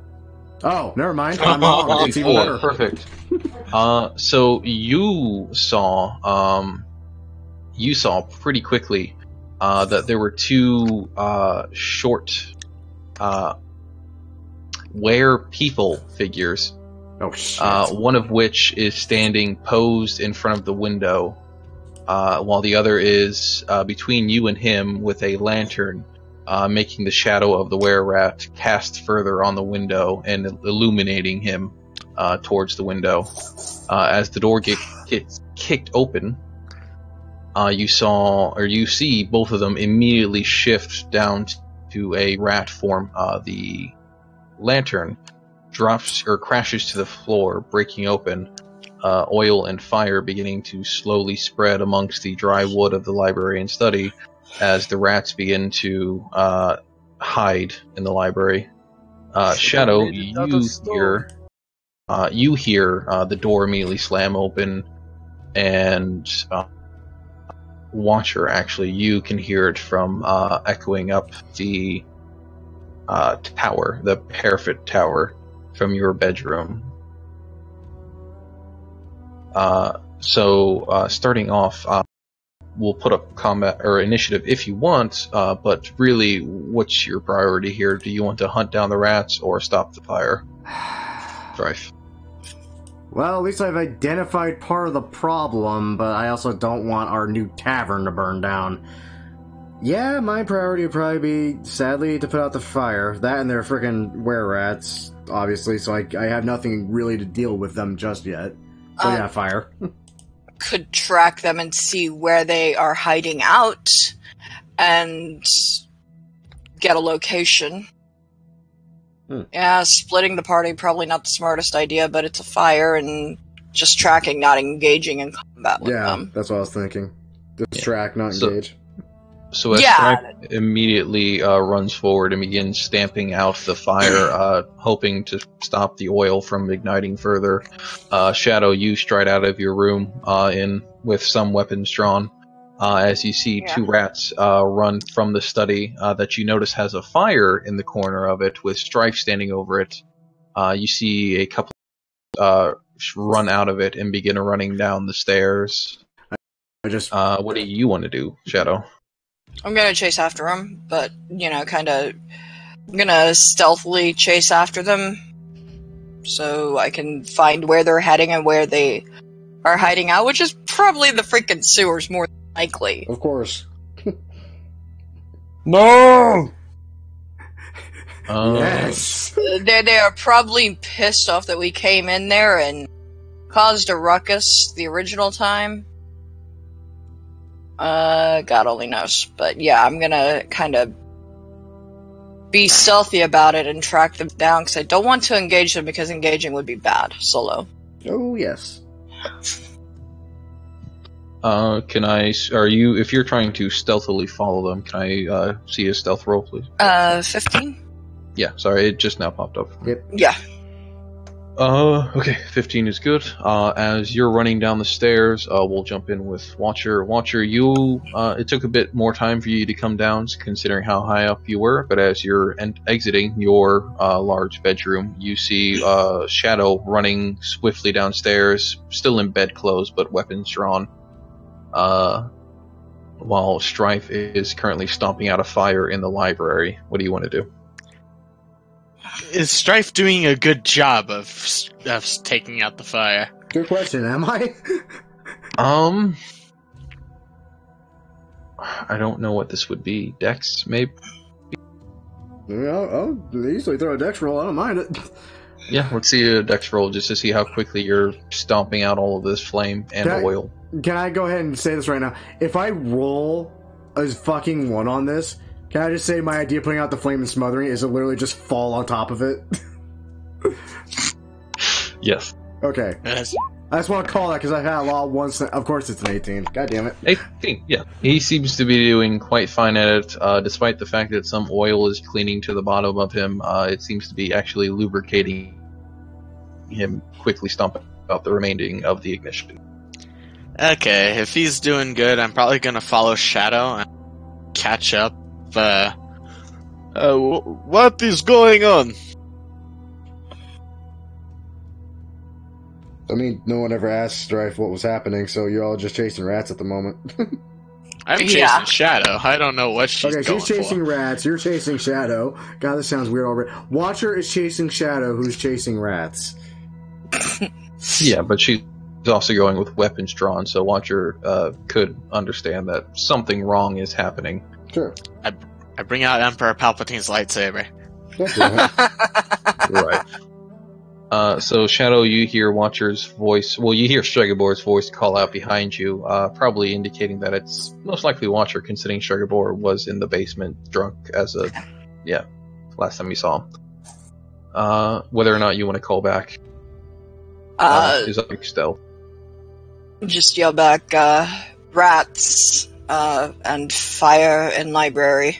[SPEAKER 1] Oh, never mind. I'm wrong. It's even better.
[SPEAKER 2] Perfect. So you saw pretty quickly that there were two short were-people figures.
[SPEAKER 1] Oh, shit.
[SPEAKER 2] One of which is standing posed in front of the window, while the other is between you and him with a lantern, making the shadow of the were-rat cast further on the window and illuminating him towards the window. As the door gets kicked open, you see both of them immediately shift down to a rat form. The lantern drops or crashes to the floor, breaking open, oil and fire beginning to slowly spread amongst the dry wood of the library and study as the rats begin to hide in the library. Shadow, you hear the door immediately slam open, and Watcher, actually, you can hear it from echoing up the tower, the parapet tower, from your bedroom. Starting off, we'll put up combat or initiative if you want, but really, what's your priority here? Do you want to hunt down the rats or stop the fire? Strife.
[SPEAKER 8] Well, at least I've identified part of the problem, but I also don't want our new tavern to burn down. Yeah, my priority would probably be, sadly, to put out the fire. That and their frickin' were-rats, obviously, so I have nothing really to deal with them just yet. So yeah, fire.
[SPEAKER 6] Could track them and see where they are hiding out, and get a location. Yeah, splitting the party, probably not the smartest idea, but it's a fire, and just tracking, not engaging in combat with them.
[SPEAKER 1] Yeah, that's what I was thinking. Just track, not engage.
[SPEAKER 2] So as Stripe immediately runs forward and begins stamping out the fire, hoping to stop the oil from igniting further, Shadow, you stride out of your room with some weapons drawn, as you see two rats run from the study that you notice has a fire in the corner of it with Strife standing over it. You see a couple run out of it and begin running down the stairs. What do you want to do, Shadow?
[SPEAKER 6] I'm gonna chase after them, but, I'm gonna stealthily chase after them so I can find where they're heading and where they are hiding out, which is probably the freaking sewers, more than likely.
[SPEAKER 1] Of course.
[SPEAKER 4] No!
[SPEAKER 1] Yes!
[SPEAKER 6] They are probably pissed off that we came in there and caused a ruckus the original time. God only knows. But yeah, I'm gonna kind of be stealthy about it and track them down, because I don't want to engage them, because engaging would be bad, solo.
[SPEAKER 1] Oh, yes.
[SPEAKER 2] If you're trying to stealthily follow them, can I see a stealth roll, please?
[SPEAKER 6] 15?
[SPEAKER 2] Yeah, sorry, it just now popped up.
[SPEAKER 1] Yep.
[SPEAKER 6] Yeah.
[SPEAKER 2] Okay, 15 is good. As you're running down the stairs, we'll jump in with Watcher. Watcher, it took a bit more time for you to come down, considering how high up you were, but as you're exiting your large bedroom, you see Shadow running swiftly downstairs, still in bedclothes, but weapons drawn, while Strife is currently stomping out a fire in the library. What do you want to do?
[SPEAKER 7] Is Strife doing a good job of taking out the fire?
[SPEAKER 1] Good question, am I?
[SPEAKER 2] I don't know what this would be. Dex, maybe?
[SPEAKER 1] I'll easily throw a dex roll, I don't mind it.
[SPEAKER 2] Yeah, let's see a dex roll just to see how quickly you're stomping out all of this flame and oil.
[SPEAKER 1] Can I go ahead and say this right now? If I roll a fucking 1 on this, can I just say my idea of putting out the flame and smothering is to literally just fall on top of it?
[SPEAKER 2] Yes.
[SPEAKER 1] Okay.
[SPEAKER 7] Yes.
[SPEAKER 1] I just want to call that because I've had a lot once. Of course, it's an 18. God damn it.
[SPEAKER 2] 18, yeah. He seems to be doing quite fine at it, despite the fact that some oil is cleaning to the bottom of him. It seems to be actually lubricating him, quickly stomping out the remaining of the ignition.
[SPEAKER 7] Okay, if he's doing good, I'm probably gonna follow Shadow and catch up.
[SPEAKER 3] What is going on?
[SPEAKER 1] I mean, no one ever asked Strife what was happening, so you're all just chasing rats at the moment.
[SPEAKER 7] I'm chasing
[SPEAKER 6] Yeah.
[SPEAKER 7] Shadow. I don't know what she's
[SPEAKER 1] Okay,
[SPEAKER 7] going
[SPEAKER 1] she's chasing
[SPEAKER 7] for.
[SPEAKER 1] rats, you're chasing Shadow. God, this sounds weird already. Watcher is chasing Shadow, who's chasing rats.
[SPEAKER 2] Yeah, but she's also going with weapons drawn, so Watcher could understand that something wrong is happening.
[SPEAKER 1] Sure.
[SPEAKER 7] I bring out Emperor Palpatine's lightsaber.
[SPEAKER 2] Right. So Shadow, you hear Watcher's voice. Well, you hear Struggerbor's voice call out behind you, probably indicating that it's most likely Watcher, considering Struggerbor was in the basement drunk as last time you saw him. Whether or not you want to call back is up to stealth.
[SPEAKER 6] Just yell back, rats, and fire in library.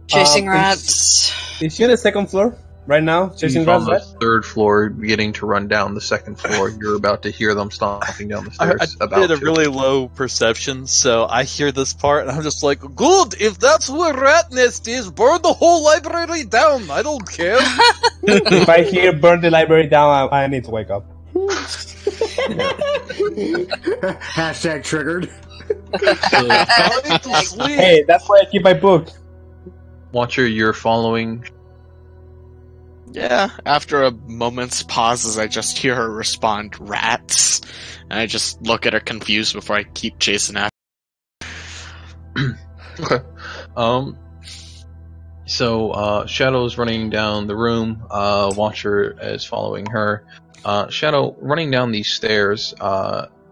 [SPEAKER 6] Chasing rats.
[SPEAKER 4] Is she on the second floor right now? Chasing
[SPEAKER 2] He's on
[SPEAKER 4] rats,
[SPEAKER 2] the
[SPEAKER 4] right?
[SPEAKER 2] third floor, beginning to run down the second floor. You're about to hear them stomping down the
[SPEAKER 5] I
[SPEAKER 2] stairs.
[SPEAKER 5] did a really low perception, so I hear this part, and I'm just like, good, if that's where Rat Nest is, burn the whole library down, I don't care.
[SPEAKER 4] If I hear burn the library down, I need to wake up.
[SPEAKER 1] Hashtag triggered.
[SPEAKER 5] Going to sleep.
[SPEAKER 4] Hey, that's why I keep my book.
[SPEAKER 2] Watcher, you're following.
[SPEAKER 7] Yeah, after a moment's pauses, I just hear her respond, rats. And I just look at her confused before I keep chasing after.
[SPEAKER 2] Okay. So Shadow's running down the room. Watcher is following her. Shadow, running down these stairs,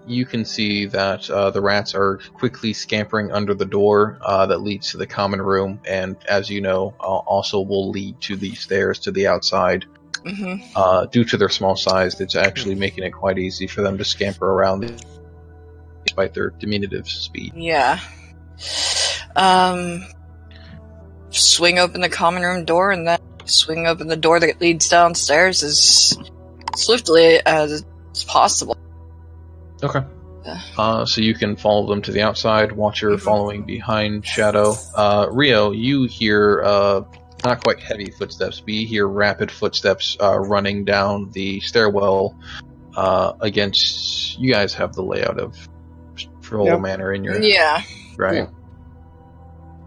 [SPEAKER 2] you can see that the rats are quickly scampering under the door that leads to the common room, and as you know, also will lead to the stairs to the outside.
[SPEAKER 6] Mm-hmm.
[SPEAKER 2] Due to their small size, it's actually making it quite easy for them to scamper around despite their diminutive speed.
[SPEAKER 6] Yeah. Swing open the common room door and then swing open the door that leads downstairs as swiftly as possible.
[SPEAKER 2] Okay. So you can follow them to the outside. Watcher following behind Shadow. Rio, you hear not quite heavy footsteps, but you hear rapid footsteps running down the stairwell. Against you guys have the layout of Troll Manor in your right.
[SPEAKER 1] Yeah.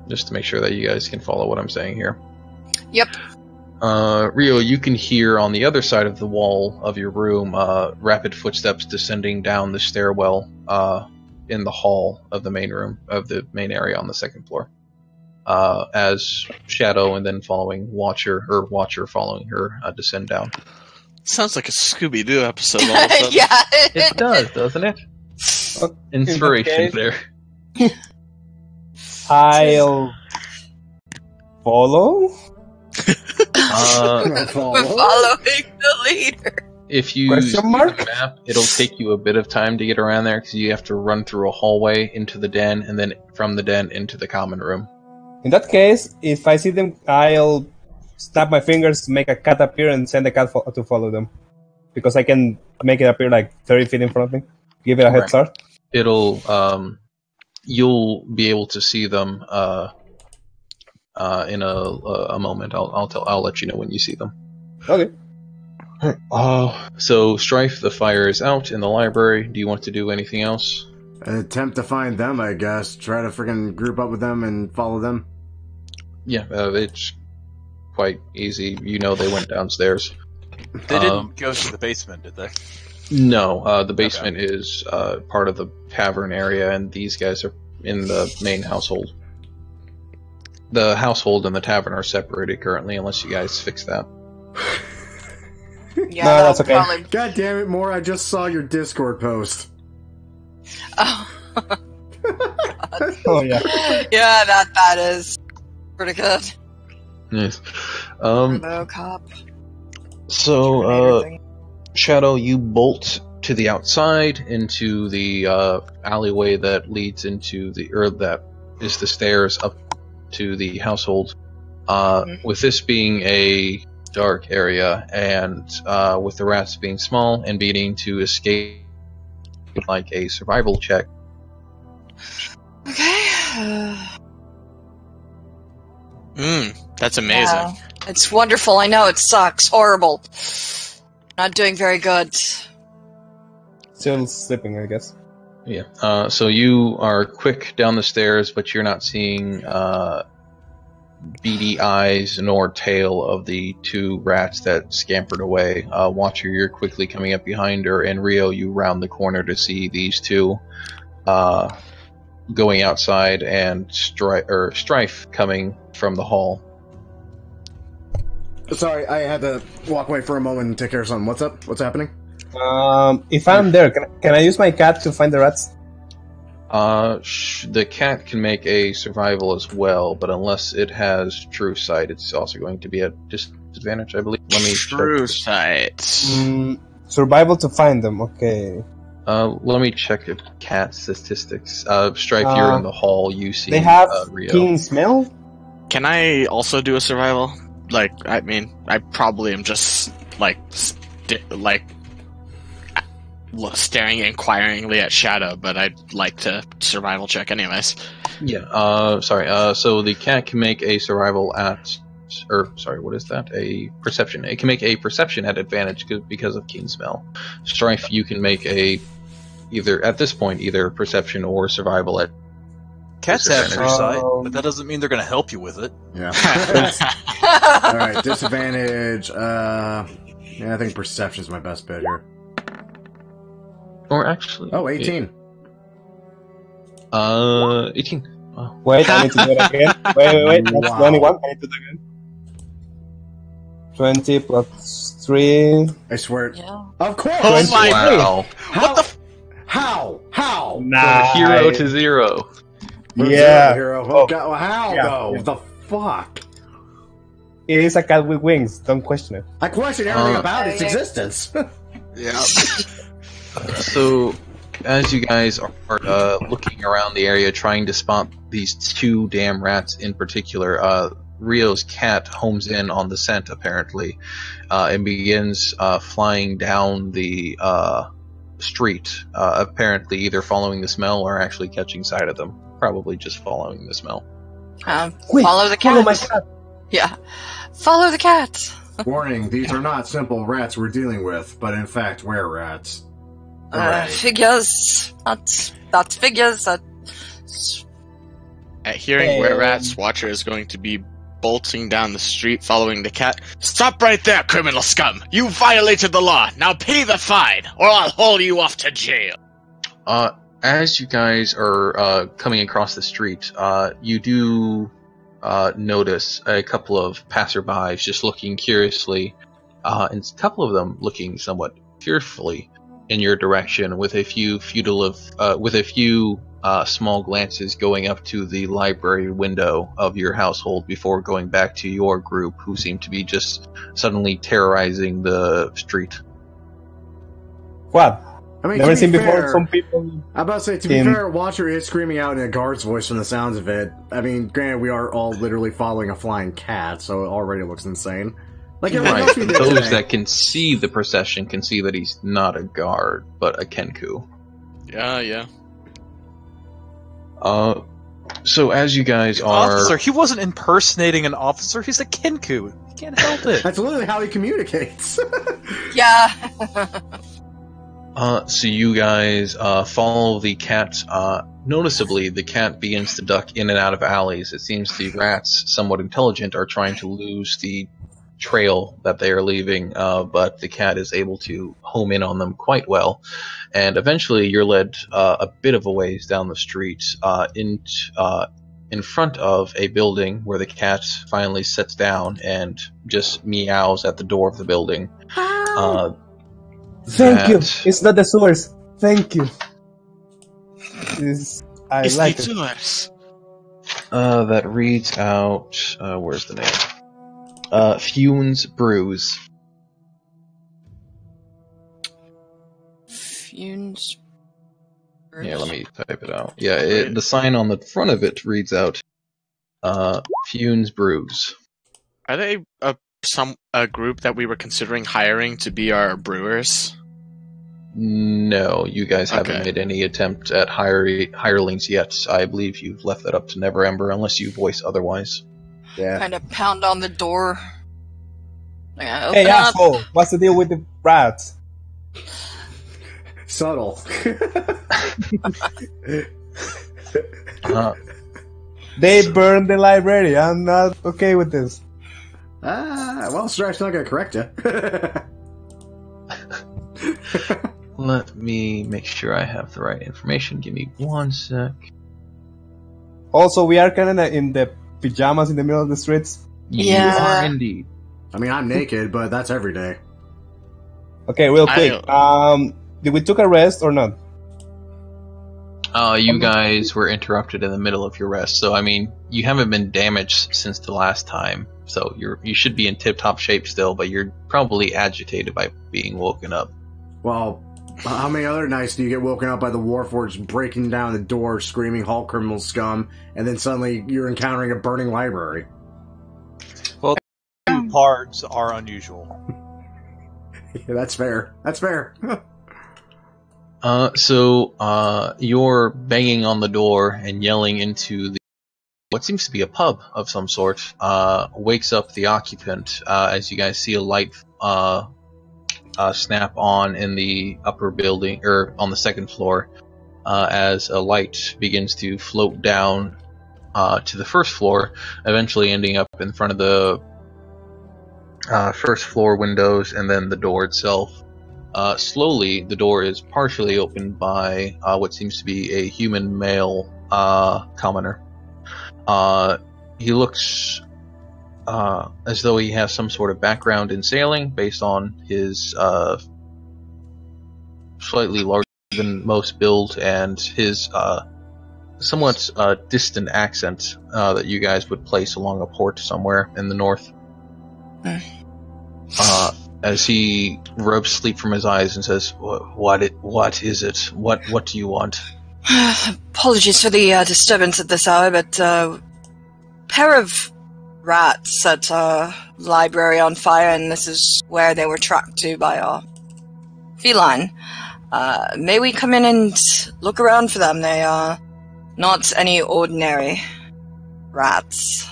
[SPEAKER 2] Just to make sure that you guys can follow what I'm saying here.
[SPEAKER 6] Yep.
[SPEAKER 2] Rio, you can hear on the other side of the wall of your room rapid footsteps descending down the stairwell in the hall of the main room, of the main area on the second floor. As Shadow and then following Watcher following her descend down.
[SPEAKER 7] Sounds like a Scooby-Doo episode all of a sudden.
[SPEAKER 6] Yeah.
[SPEAKER 2] It does, doesn't it? Inspiration there.
[SPEAKER 4] I'll follow.
[SPEAKER 6] We're following the leader.
[SPEAKER 2] If you
[SPEAKER 4] Question
[SPEAKER 2] see
[SPEAKER 4] mark?
[SPEAKER 2] the map, it'll take you a bit of time to get around there because you have to run through a hallway into the den, and then from the den into the common room.
[SPEAKER 4] In that case, if I see them, I'll snap my fingers, make a cat appear, and send the cat to follow them. Because I can make it appear like 30 feet in front of me. Give it a head start.
[SPEAKER 2] It'll, you'll be able to see them in a moment. I'll let you know when you see them.
[SPEAKER 4] Okay.
[SPEAKER 2] So Strife, the fire is out in the library. Do you want to do anything else?
[SPEAKER 1] Attempt to find them, I guess. Try to freaking group up with them and follow them.
[SPEAKER 2] Yeah, it's quite easy. You know they went downstairs.
[SPEAKER 5] They didn't go to the basement, did they?
[SPEAKER 2] No, the basement is part of the tavern area, and these guys are in the main household. The household and the tavern are separated currently, unless you guys fix that.
[SPEAKER 6] Yeah,
[SPEAKER 4] No, that's okay.
[SPEAKER 6] Probably...
[SPEAKER 1] God damn it, Moore, I just saw your Discord post.
[SPEAKER 6] Oh.
[SPEAKER 4] Oh, yeah.
[SPEAKER 6] Yeah, that is pretty good.
[SPEAKER 2] Yes.
[SPEAKER 6] RoboCop.
[SPEAKER 2] So, Shadow, you bolt to the outside into the alleyway that leads into that is the stairs up to the household. With this being a dark area and with the rats being small and beginning to escape, like a survival check.
[SPEAKER 6] Okay.
[SPEAKER 7] That's amazing.
[SPEAKER 6] Yeah, it's wonderful. I know it sucks. Horrible. Not doing very good.
[SPEAKER 4] Still sleeping, I guess.
[SPEAKER 2] Yeah. So you are quick down the stairs, but you're not seeing beady eyes nor tail of the two rats that scampered away. Watcher, you're quickly coming up behind her, and Rio, you round the corner to see these two going outside, and Strife coming from the hall.
[SPEAKER 1] Sorry, I had to walk away for a moment and take care of something. What's up? What's happening?
[SPEAKER 4] If I'm there, can I use my cat to find the rats?
[SPEAKER 2] The cat can make a survival as well, but unless it has true sight, it's also going to be at disadvantage, I believe. Let me
[SPEAKER 7] True sight.
[SPEAKER 4] Survival to find them, okay.
[SPEAKER 2] let me check the cat statistics. Strife, you're in the hall. You see
[SPEAKER 4] They have
[SPEAKER 2] Rio.
[SPEAKER 4] keen smell?
[SPEAKER 7] Can I also do a survival? Like, I mean, I probably am just staring inquiringly at Shadow, but I'd like to survival check anyways.
[SPEAKER 2] Yeah. Sorry. So the cat can make a survival what is that? A perception. It can make a perception at advantage because of keen smell. Strife, you can make either perception or survival at.
[SPEAKER 5] Cats have true sight, but that doesn't mean they're going to help you with it.
[SPEAKER 1] Yeah. Alright, disadvantage. Yeah, I think perception is my best bet here.
[SPEAKER 2] Or actually.
[SPEAKER 1] Oh, 18.
[SPEAKER 2] 18. Wow.
[SPEAKER 4] Wait, I need to do it again. Wait. That's
[SPEAKER 1] Wow.
[SPEAKER 4] 21. I need to do it again. 20 plus 3.
[SPEAKER 1] I swear.
[SPEAKER 6] Yeah.
[SPEAKER 1] Of course!
[SPEAKER 7] Oh my
[SPEAKER 2] Wow.
[SPEAKER 1] How?
[SPEAKER 4] Nah.
[SPEAKER 2] 0 to 0.
[SPEAKER 4] Yeah.
[SPEAKER 1] Hero.
[SPEAKER 4] Oh.
[SPEAKER 1] God, how,
[SPEAKER 4] Yeah,
[SPEAKER 1] though?
[SPEAKER 4] yeah.
[SPEAKER 1] The fuck?
[SPEAKER 4] It is a cat with wings. Don't question it.
[SPEAKER 1] I question everything about its existence.
[SPEAKER 3] Yeah.
[SPEAKER 2] So, as you guys are looking around the area trying to spot these two damn rats in particular, Rio's cat homes in on the scent, apparently, and begins flying down the street, apparently either following the smell or actually catching sight of them. Probably just following the smell.
[SPEAKER 4] Quick,
[SPEAKER 6] Follow the cat.
[SPEAKER 4] follow my cat.
[SPEAKER 6] Yeah. Follow the cat.
[SPEAKER 1] Warning, these are not simple rats we're dealing with, but in fact, were rats. Hooray.
[SPEAKER 6] Figures. That's figures.
[SPEAKER 7] At hearing where rats, Watcher is going to be bolting down the street following the cat. Stop right there, criminal scum! You violated the law! Now pay the fine, or I'll haul you off to jail!
[SPEAKER 2] As you guys are coming across the street, you do notice a couple of passerbys just looking curiously, and a couple of them looking somewhat fearfully in your direction, with a few small glances going up to the library window of your household before going back to your group, who seem to be just suddenly terrorizing the street.
[SPEAKER 4] What?
[SPEAKER 1] I mean,
[SPEAKER 4] Never
[SPEAKER 1] to be
[SPEAKER 4] seen before
[SPEAKER 1] fair,
[SPEAKER 4] some people.
[SPEAKER 1] I'm about to say, to be fair, Watcher is screaming out in a guard's voice from the sounds of it. I mean, granted, we are all literally following a flying cat, so it already looks insane. Like everyone
[SPEAKER 2] Right,
[SPEAKER 1] else we did
[SPEAKER 2] those
[SPEAKER 1] today.
[SPEAKER 2] that can see the procession can see that he's not a guard, but a Kenku.
[SPEAKER 7] Yeah.
[SPEAKER 2] So as you guys
[SPEAKER 5] Officer, he wasn't impersonating an officer, he's a Kinku. He can't help it.
[SPEAKER 1] That's literally how he communicates.
[SPEAKER 6] Yeah.
[SPEAKER 2] so you guys follow the cat. Noticeably, the cat begins to duck in and out of alleys. It seems the rats, somewhat intelligent, are trying to lose the trail that they are leaving, but the cat is able to home in on them quite well. And eventually you're led a bit of a ways down the street in front of a building where the cat finally sits down and just meows at the door of the building.
[SPEAKER 4] Thank you. It's not the sewers. Thank you. I
[SPEAKER 7] It's
[SPEAKER 4] like
[SPEAKER 7] the
[SPEAKER 4] it.
[SPEAKER 7] sewers.
[SPEAKER 2] That reads out, where's the name? Funes Brews.
[SPEAKER 6] Funes.
[SPEAKER 2] Yeah, let me type it out. Yeah, the sign on the front of it reads out, Funes Brews.
[SPEAKER 7] Are they a group that we were considering hiring to be our brewers?
[SPEAKER 2] No, you guys haven't
[SPEAKER 7] Okay.
[SPEAKER 2] made any attempt at hirelings yet. I believe you've left that up to Neverember, unless you voice otherwise.
[SPEAKER 1] Yeah.
[SPEAKER 6] Kind of pound on the door. Like, open
[SPEAKER 4] Hey,
[SPEAKER 6] up.
[SPEAKER 4] asshole! What's the deal with the rats?
[SPEAKER 1] Subtle.
[SPEAKER 4] They burned the library. I'm not okay with this.
[SPEAKER 1] Well, Strife's not gonna correct you.
[SPEAKER 2] Let me make sure I have the right information. Give me 1 sec.
[SPEAKER 4] Also, we are kind of in the pajamas in the middle of the streets.
[SPEAKER 6] Yeah.
[SPEAKER 2] You are indeed.
[SPEAKER 1] I mean, I'm naked, but that's every day.
[SPEAKER 4] Okay, real quick. Did we took a rest or not?
[SPEAKER 2] You guys were interrupted in the middle of your rest, so I mean, you haven't been damaged since the last time, so you should be in tip-top shape still, but you're probably agitated by being woken up.
[SPEAKER 1] Well, how many other nights do you get woken up by the Warforged breaking down the door, screaming "Halt criminal scum," and then suddenly you're encountering a burning library?
[SPEAKER 5] Well, 2 parts are unusual.
[SPEAKER 1] Yeah, that's fair. That's fair.
[SPEAKER 2] So you're banging on the door and yelling into what seems to be a pub of some sort, wakes up the occupant, as you guys see a light, snap on in the upper building, or on the second floor, as a light begins to float down, to the first floor, eventually ending up in front of the, first floor windows and then the door itself. Slowly, the door is partially opened by what seems to be a human male commoner. He looks as though he has some sort of background in sailing, based on his slightly larger than most build and his somewhat distant accent that you guys would place along a port somewhere in the north. As he rubs sleep from his eyes and says, "What is it? What do you want?"
[SPEAKER 6] Apologies for the disturbance at this hour, but a pair of rats set our library on fire, and this is where they were tracked to by our feline. May we come in and look around for them? They are not any ordinary rats.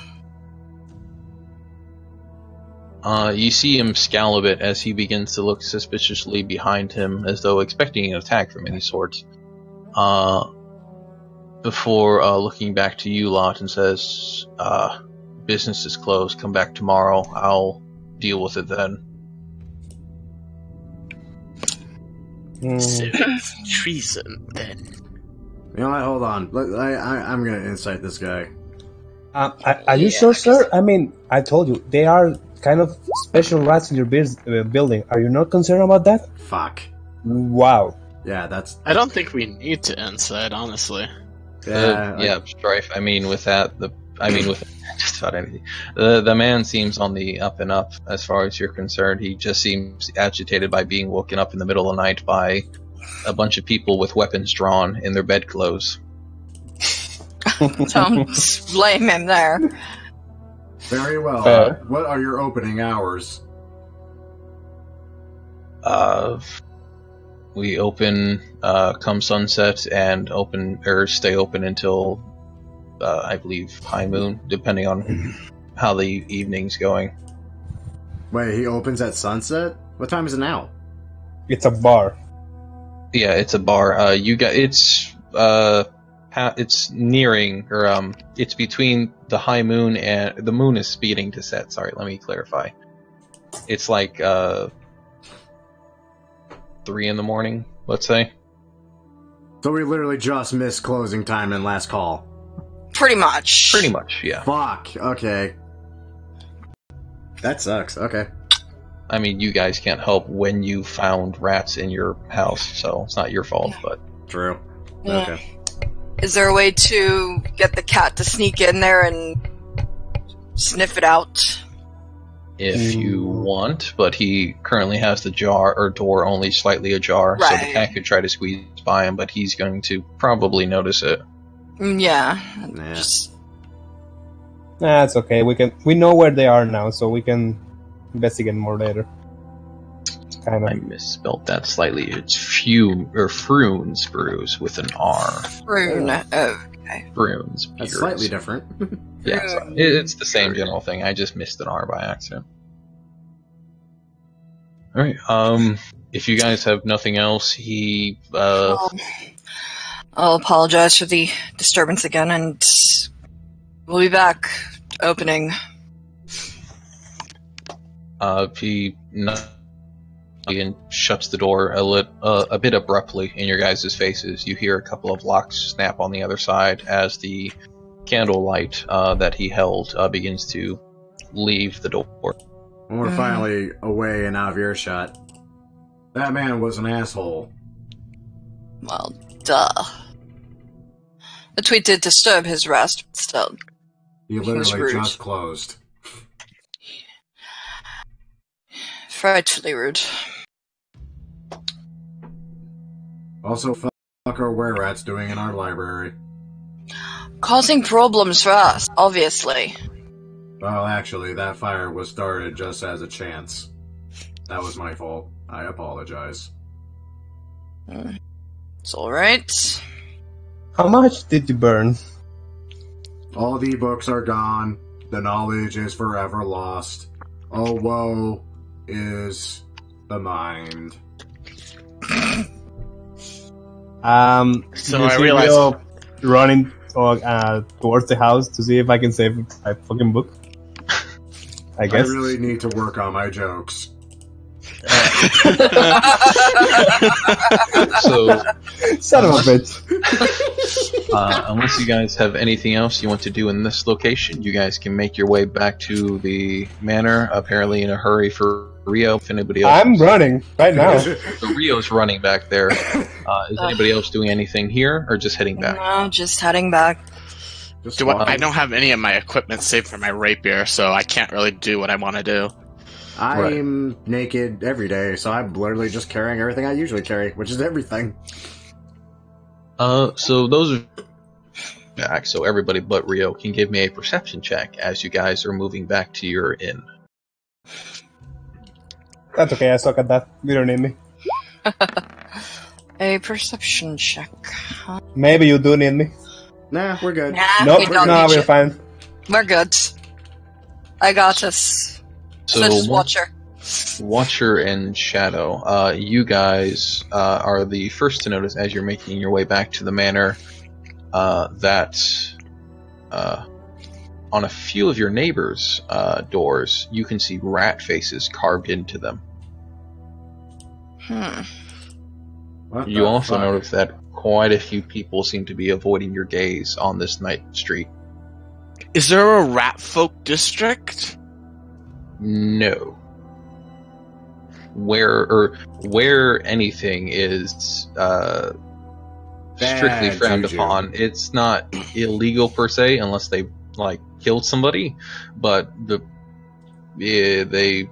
[SPEAKER 2] You see him scowl a bit as he begins to look suspiciously behind him, as though expecting an attack from any sort. Before looking back to you lot and says, "Business is closed. Come back tomorrow. I'll deal with it then."
[SPEAKER 7] So, treason, then.
[SPEAKER 1] You know what? Hold on. I'm gonna incite this guy.
[SPEAKER 4] Are you sure, sir? I mean, I told you, they are kind of special rats in your building. Are you not concerned about that?
[SPEAKER 1] Fuck.
[SPEAKER 4] Wow.
[SPEAKER 1] Yeah, that's.
[SPEAKER 7] I don't think we need to inside, honestly.
[SPEAKER 1] Yeah,
[SPEAKER 2] Strife. I mean, with just about anything. The man seems on the up and up as far as you're concerned. He just seems agitated by being woken up in the middle of the night by a bunch of people with weapons drawn in their bedclothes.
[SPEAKER 6] Don't blame him there.
[SPEAKER 1] Very well. What are your opening hours?
[SPEAKER 2] We open come sunset and stay open until I believe high moon, depending on how the evening's going.
[SPEAKER 1] Wait, he opens at sunset? What time is it now?
[SPEAKER 4] It's a bar.
[SPEAKER 2] Yeah, it's a bar. It's nearing, or it's between the high moon and the moon is speeding to set. Sorry, let me clarify. It's like 3 in the morning, let's say.
[SPEAKER 1] So we literally just missed closing time and last call.
[SPEAKER 6] Pretty much.
[SPEAKER 2] Pretty much, yeah.
[SPEAKER 1] Fuck. Okay. That sucks. Okay.
[SPEAKER 2] I mean, you guys can't help when you found rats in your house, so it's not your fault, but...
[SPEAKER 1] True.
[SPEAKER 6] Yeah.
[SPEAKER 1] Okay.
[SPEAKER 6] Is there a way to get the cat to sneak in there and sniff it out?
[SPEAKER 2] if you want, but he currently has the door only slightly ajar, so the
[SPEAKER 6] Right.
[SPEAKER 2] cat could try to squeeze by him, but he's going to probably notice it.
[SPEAKER 6] Yeah.
[SPEAKER 8] Nah.
[SPEAKER 6] Just
[SPEAKER 4] Nah, it's okay. We know where they are now, so we can investigate more later. Kind
[SPEAKER 2] I
[SPEAKER 4] of.
[SPEAKER 2] misspelled that slightly. It's Frunes brews with an R.
[SPEAKER 6] rune. Oh,
[SPEAKER 2] Frunes.
[SPEAKER 8] That's
[SPEAKER 2] beers.
[SPEAKER 8] slightly different.
[SPEAKER 2] Yeah, it's the same general thing. I just missed an R by accident. Alright, if you guys have nothing else,
[SPEAKER 6] I'll apologize for the disturbance again, and we'll be back opening.
[SPEAKER 2] he and shuts the door a bit abruptly in your guys' faces. You hear a couple of locks snap on the other side as the candlelight that he held begins to leave the door.
[SPEAKER 8] When we're finally away and out of earshot, that man was an asshole.
[SPEAKER 6] Well, duh. The tweet did disturb his rest, but still.
[SPEAKER 8] He
[SPEAKER 6] was
[SPEAKER 8] literally
[SPEAKER 6] rude.
[SPEAKER 8] just closed.
[SPEAKER 6] Frightfully rude.
[SPEAKER 8] Also, fuck are were-rats doing in our library?
[SPEAKER 6] Causing problems for us, obviously.
[SPEAKER 8] Well, actually, that fire was started just as a chance. That was my fault. I apologize.
[SPEAKER 6] It's alright.
[SPEAKER 4] How much did you burn?
[SPEAKER 8] All the books are gone. The knowledge is forever lost. Oh, woe is the mind.
[SPEAKER 7] So I realized-
[SPEAKER 4] Silvio running towards the house to see if I can save my fucking book. I
[SPEAKER 8] I
[SPEAKER 4] guess.
[SPEAKER 8] really need to work on my jokes.
[SPEAKER 2] So,
[SPEAKER 4] Son of a bitch.
[SPEAKER 2] unless you guys have anything else you want to do in this location, you guys can make your way back to the manor, apparently in a hurry for Rio, if anybody else...
[SPEAKER 4] I'm running right now.
[SPEAKER 2] So Rio's running back there. Is anybody else doing anything here, or just heading back?
[SPEAKER 6] No, just heading back.
[SPEAKER 8] Just
[SPEAKER 7] I
[SPEAKER 8] walk.
[SPEAKER 7] don't have any of my equipment saved for my rapier, so I can't really do what I want to do.
[SPEAKER 8] I'm naked every day, so I'm literally just carrying everything I usually carry, which is everything.
[SPEAKER 2] So those are back, so everybody but Rio can give me a perception check as you guys are moving back to your inn.
[SPEAKER 4] That's okay, I suck at that. You don't need me.
[SPEAKER 6] A perception check.
[SPEAKER 4] Maybe you do need me.
[SPEAKER 8] Nah, we're good.
[SPEAKER 6] Nah,
[SPEAKER 4] Nope,
[SPEAKER 6] we don't
[SPEAKER 4] no,
[SPEAKER 6] need
[SPEAKER 4] we're
[SPEAKER 6] you.
[SPEAKER 4] fine.
[SPEAKER 6] We're good. I got us. So just Watcher.
[SPEAKER 2] Watcher and Shadow, you guys are the first to notice as you're making your way back to the manor that on a few of your neighbors' doors, you can see rat faces carved into them.
[SPEAKER 8] What
[SPEAKER 2] You
[SPEAKER 8] the
[SPEAKER 2] also
[SPEAKER 8] fuck?
[SPEAKER 2] notice that quite a few people seem to be avoiding your gaze on this night street.
[SPEAKER 7] Is there a rat folk district?
[SPEAKER 2] No. Where anything is strictly
[SPEAKER 8] Bad
[SPEAKER 2] frowned
[SPEAKER 8] juju.
[SPEAKER 2] upon. It's not illegal per se unless they killed somebody, but they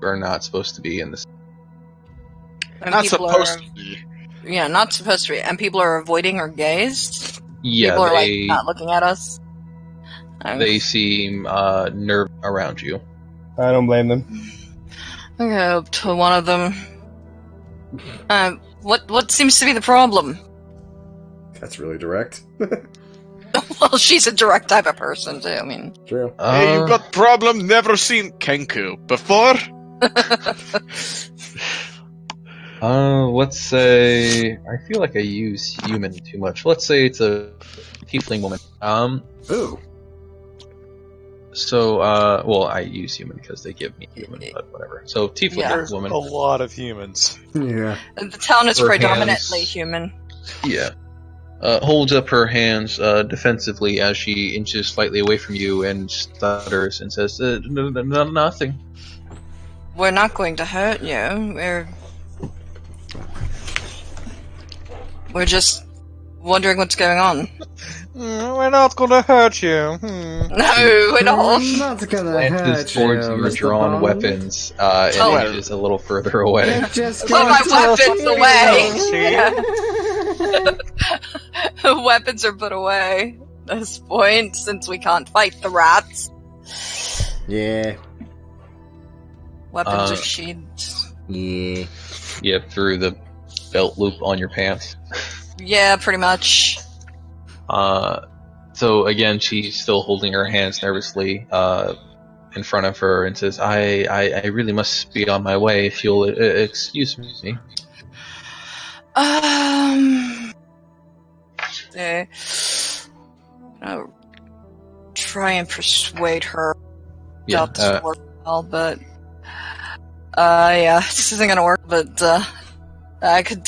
[SPEAKER 2] are not supposed to be in this.
[SPEAKER 6] And
[SPEAKER 7] Not
[SPEAKER 6] people
[SPEAKER 7] supposed
[SPEAKER 6] are,
[SPEAKER 7] to be.
[SPEAKER 6] Yeah, not supposed to be. And people are avoiding our gaze.
[SPEAKER 2] Yeah,
[SPEAKER 6] People are like not looking at us.
[SPEAKER 2] they seem nervous around you.
[SPEAKER 4] I don't blame them.
[SPEAKER 6] I go up to one of them. What seems to be the problem?
[SPEAKER 8] That's really direct.
[SPEAKER 6] Well, she's a direct type of person too. I mean,
[SPEAKER 8] True.
[SPEAKER 7] Hey, you got problem? Never seen Kenku before?
[SPEAKER 2] Let's say I feel like I use human too much. Let's say it's a tiefling woman.
[SPEAKER 8] Ooh.
[SPEAKER 2] So, well, I use human because they give me human, but whatever. So, tiefling
[SPEAKER 6] Yeah.
[SPEAKER 2] woman.
[SPEAKER 5] A lot of humans.
[SPEAKER 8] Yeah.
[SPEAKER 6] the town is
[SPEAKER 2] Her
[SPEAKER 6] predominantly
[SPEAKER 2] hands.
[SPEAKER 6] human.
[SPEAKER 2] Yeah. Holds up her hands defensively as she inches slightly away from you and stutters and says, nothing.
[SPEAKER 6] We're not going to hurt you. We're just wondering what's going on.
[SPEAKER 5] We're not gonna hurt you.
[SPEAKER 6] No, we're not.
[SPEAKER 1] I'm not gonna
[SPEAKER 2] Glances
[SPEAKER 1] hurt you,
[SPEAKER 2] towards your
[SPEAKER 1] Mr.
[SPEAKER 2] drawn
[SPEAKER 1] Bond.
[SPEAKER 2] weapons, and
[SPEAKER 6] Oh.
[SPEAKER 2] inches a little further away.
[SPEAKER 1] It just
[SPEAKER 6] Put my weapons
[SPEAKER 5] See?
[SPEAKER 6] away. Weapons are put away at this point, since we can't fight the rats.
[SPEAKER 1] Yeah.
[SPEAKER 6] Weapons are sheathed.
[SPEAKER 1] Yeah.
[SPEAKER 2] Yep, through the belt loop on your pants.
[SPEAKER 6] Yeah, pretty much.
[SPEAKER 2] So again, she's still holding her hands nervously in front of her and says, I really must be on my way if you'll excuse me.
[SPEAKER 6] Okay. I'll try and persuade her
[SPEAKER 2] Yeah,
[SPEAKER 6] about this work well, but yeah, this isn't gonna work, but I could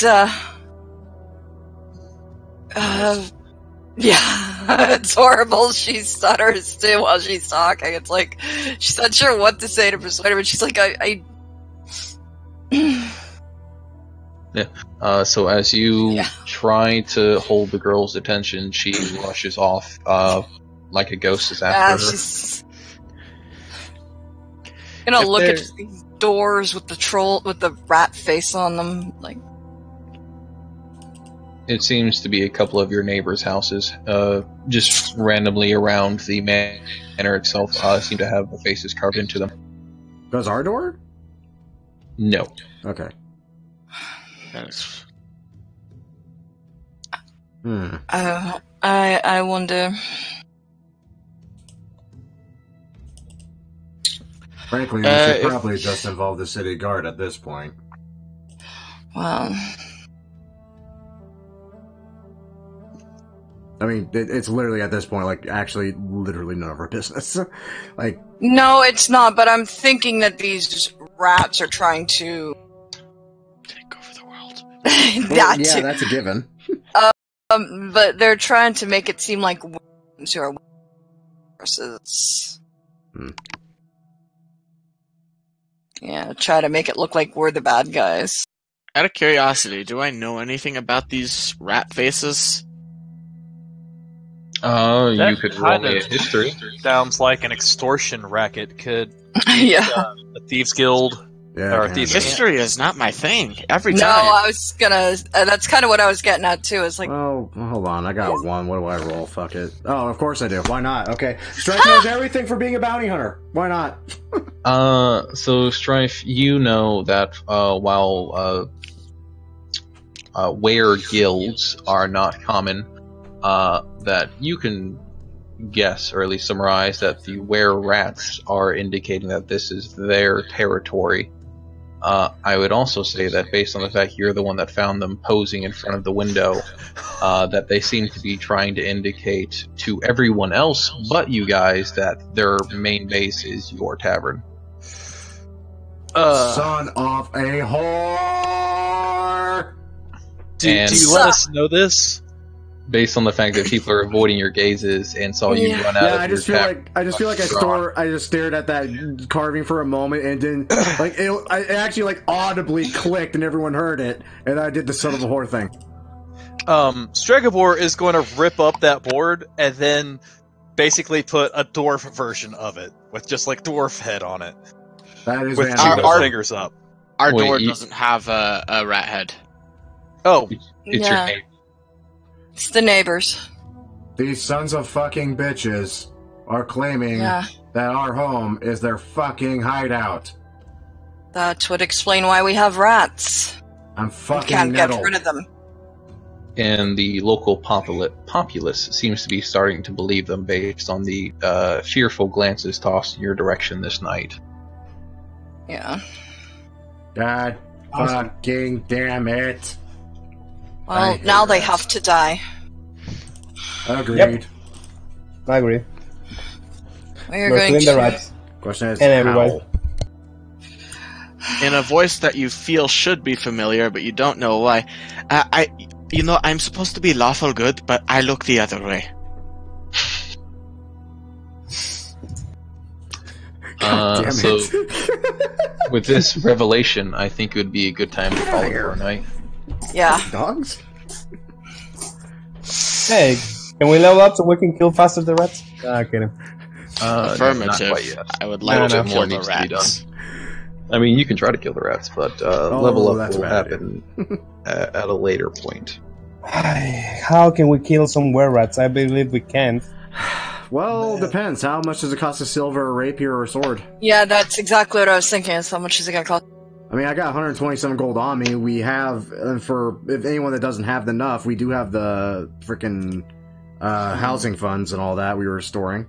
[SPEAKER 6] yeah, it's horrible. She stutters too while she's talking. It's like she's not sure what to say to persuade her, but she's like,
[SPEAKER 2] so as you
[SPEAKER 6] Yeah.
[SPEAKER 2] try to hold the girl's attention, she rushes off like a ghost is after her.
[SPEAKER 6] she's gonna
[SPEAKER 5] If
[SPEAKER 6] look at
[SPEAKER 5] there-
[SPEAKER 6] these doors with the rat face on them, like.
[SPEAKER 2] It seems to be a couple of your neighbors' houses, just randomly around the manor itself. Seem to have the faces carved into them.
[SPEAKER 1] Does our door?
[SPEAKER 2] No.
[SPEAKER 1] Okay.
[SPEAKER 7] That's-
[SPEAKER 6] I wonder.
[SPEAKER 1] Frankly, we should probably just involve the city guard at this point.
[SPEAKER 6] Well,
[SPEAKER 1] I mean, it's literally at this point, like, actually, literally none of our business. Like,
[SPEAKER 6] no, it's not. But I'm thinking that these rats are trying to.
[SPEAKER 7] Take over the world.
[SPEAKER 6] that
[SPEAKER 1] yeah,
[SPEAKER 6] too.
[SPEAKER 1] that's a given.
[SPEAKER 6] But they're trying to make it seem like ones who are versus. Yeah, try to make it look like we're the bad guys.
[SPEAKER 7] Out of curiosity, do I know anything about these rat faces?
[SPEAKER 2] You could roll
[SPEAKER 5] kind
[SPEAKER 2] me a
[SPEAKER 5] of
[SPEAKER 2] history.
[SPEAKER 5] Sounds like an extortion racket. Could
[SPEAKER 6] Yeah.
[SPEAKER 5] a thieves guild?
[SPEAKER 1] Yeah,
[SPEAKER 5] Or
[SPEAKER 1] kinda.
[SPEAKER 5] thieves-
[SPEAKER 7] History is not my thing. Every
[SPEAKER 6] No,
[SPEAKER 7] time.
[SPEAKER 6] I was gonna. That's kind of what I was getting at too. It's like,
[SPEAKER 1] Oh, hold on. I got one. What do I roll? Fuck it. Oh, of course I do. Why not? Okay. Strike knows everything for being a bounty hunter. Why not?
[SPEAKER 2] So Strife, you know that while were guilds are not common, that you can guess, or at least summarize, that the were rats are indicating that this is their territory. I would also say that based on the fact you're the one that found them posing in front of the window, that they seem to be trying to indicate to everyone else but you guys that their main base is your tavern.
[SPEAKER 1] Son of a whore!
[SPEAKER 5] Do
[SPEAKER 2] And-
[SPEAKER 5] you let us know this?
[SPEAKER 2] Based on the fact that people are avoiding your gazes and saw you run out
[SPEAKER 1] Yeah,
[SPEAKER 2] of
[SPEAKER 1] I
[SPEAKER 2] your
[SPEAKER 1] just feel
[SPEAKER 2] tavern.
[SPEAKER 1] like I just stared at that carving for a moment, and then like it actually like audibly clicked, and everyone heard it, and I did the son of a whore thing.
[SPEAKER 5] Stregobor is going to rip up that board and then basically put a dwarf version of it with just like dwarf head on it
[SPEAKER 1] That is
[SPEAKER 5] with two
[SPEAKER 1] fantastic.
[SPEAKER 5] middle fingers up.
[SPEAKER 7] Our
[SPEAKER 2] Wait,
[SPEAKER 7] door
[SPEAKER 2] you-
[SPEAKER 7] doesn't have a rat head.
[SPEAKER 5] Oh,
[SPEAKER 2] It's
[SPEAKER 6] yeah,
[SPEAKER 2] your name.
[SPEAKER 6] it's the neighbors.
[SPEAKER 1] These sons of fucking bitches are claiming
[SPEAKER 6] Yeah,
[SPEAKER 1] that our home is their fucking hideout.
[SPEAKER 6] that would explain why we have rats.
[SPEAKER 1] I'm
[SPEAKER 6] We
[SPEAKER 1] fucking
[SPEAKER 6] can't get
[SPEAKER 1] nettled.
[SPEAKER 6] rid of them.
[SPEAKER 2] And the local populace seems to be starting to believe them based on the fearful glances tossed in your direction this night.
[SPEAKER 6] Yeah.
[SPEAKER 1] God
[SPEAKER 4] Awesome.
[SPEAKER 1] fucking damn it. I
[SPEAKER 6] Well,
[SPEAKER 1] hate
[SPEAKER 6] now they
[SPEAKER 1] rats.
[SPEAKER 6] have to die.
[SPEAKER 1] Agreed.
[SPEAKER 4] Yep. I agree.
[SPEAKER 6] We're
[SPEAKER 4] We're
[SPEAKER 6] going
[SPEAKER 4] killing
[SPEAKER 6] to.
[SPEAKER 4] the rats.
[SPEAKER 1] Question is,
[SPEAKER 4] And everybody.
[SPEAKER 1] how?
[SPEAKER 7] In a voice that you feel should be familiar, but you don't know why. I'm supposed to be lawful good, but I look the other way.
[SPEAKER 1] Damn
[SPEAKER 2] So
[SPEAKER 1] it.
[SPEAKER 2] with this revelation, I think it would be a good time to call it for a night.
[SPEAKER 6] Yeah.
[SPEAKER 1] Dogs?
[SPEAKER 4] Hey, can we level up so we can kill faster the rats? Kidding.
[SPEAKER 7] Affirmative.
[SPEAKER 2] Not quite yet.
[SPEAKER 7] I would
[SPEAKER 4] No,
[SPEAKER 7] like
[SPEAKER 4] no,
[SPEAKER 7] to
[SPEAKER 2] more
[SPEAKER 7] kill the
[SPEAKER 2] needs to be
[SPEAKER 7] rats.
[SPEAKER 2] I mean, you can try to kill the rats, but level up
[SPEAKER 1] that's a
[SPEAKER 2] will
[SPEAKER 1] bad
[SPEAKER 2] happen at a later point.
[SPEAKER 4] How can we kill some were-rats? I believe we can.
[SPEAKER 1] Well, depends. How much does it cost a silver, a rapier, or a sword?
[SPEAKER 6] Yeah, that's exactly what I was thinking. Is how much is it gonna cost?
[SPEAKER 1] I mean, I got 127 gold on me. We have, and for if anyone that doesn't have enough, we do have the freaking housing funds and all that we were storing.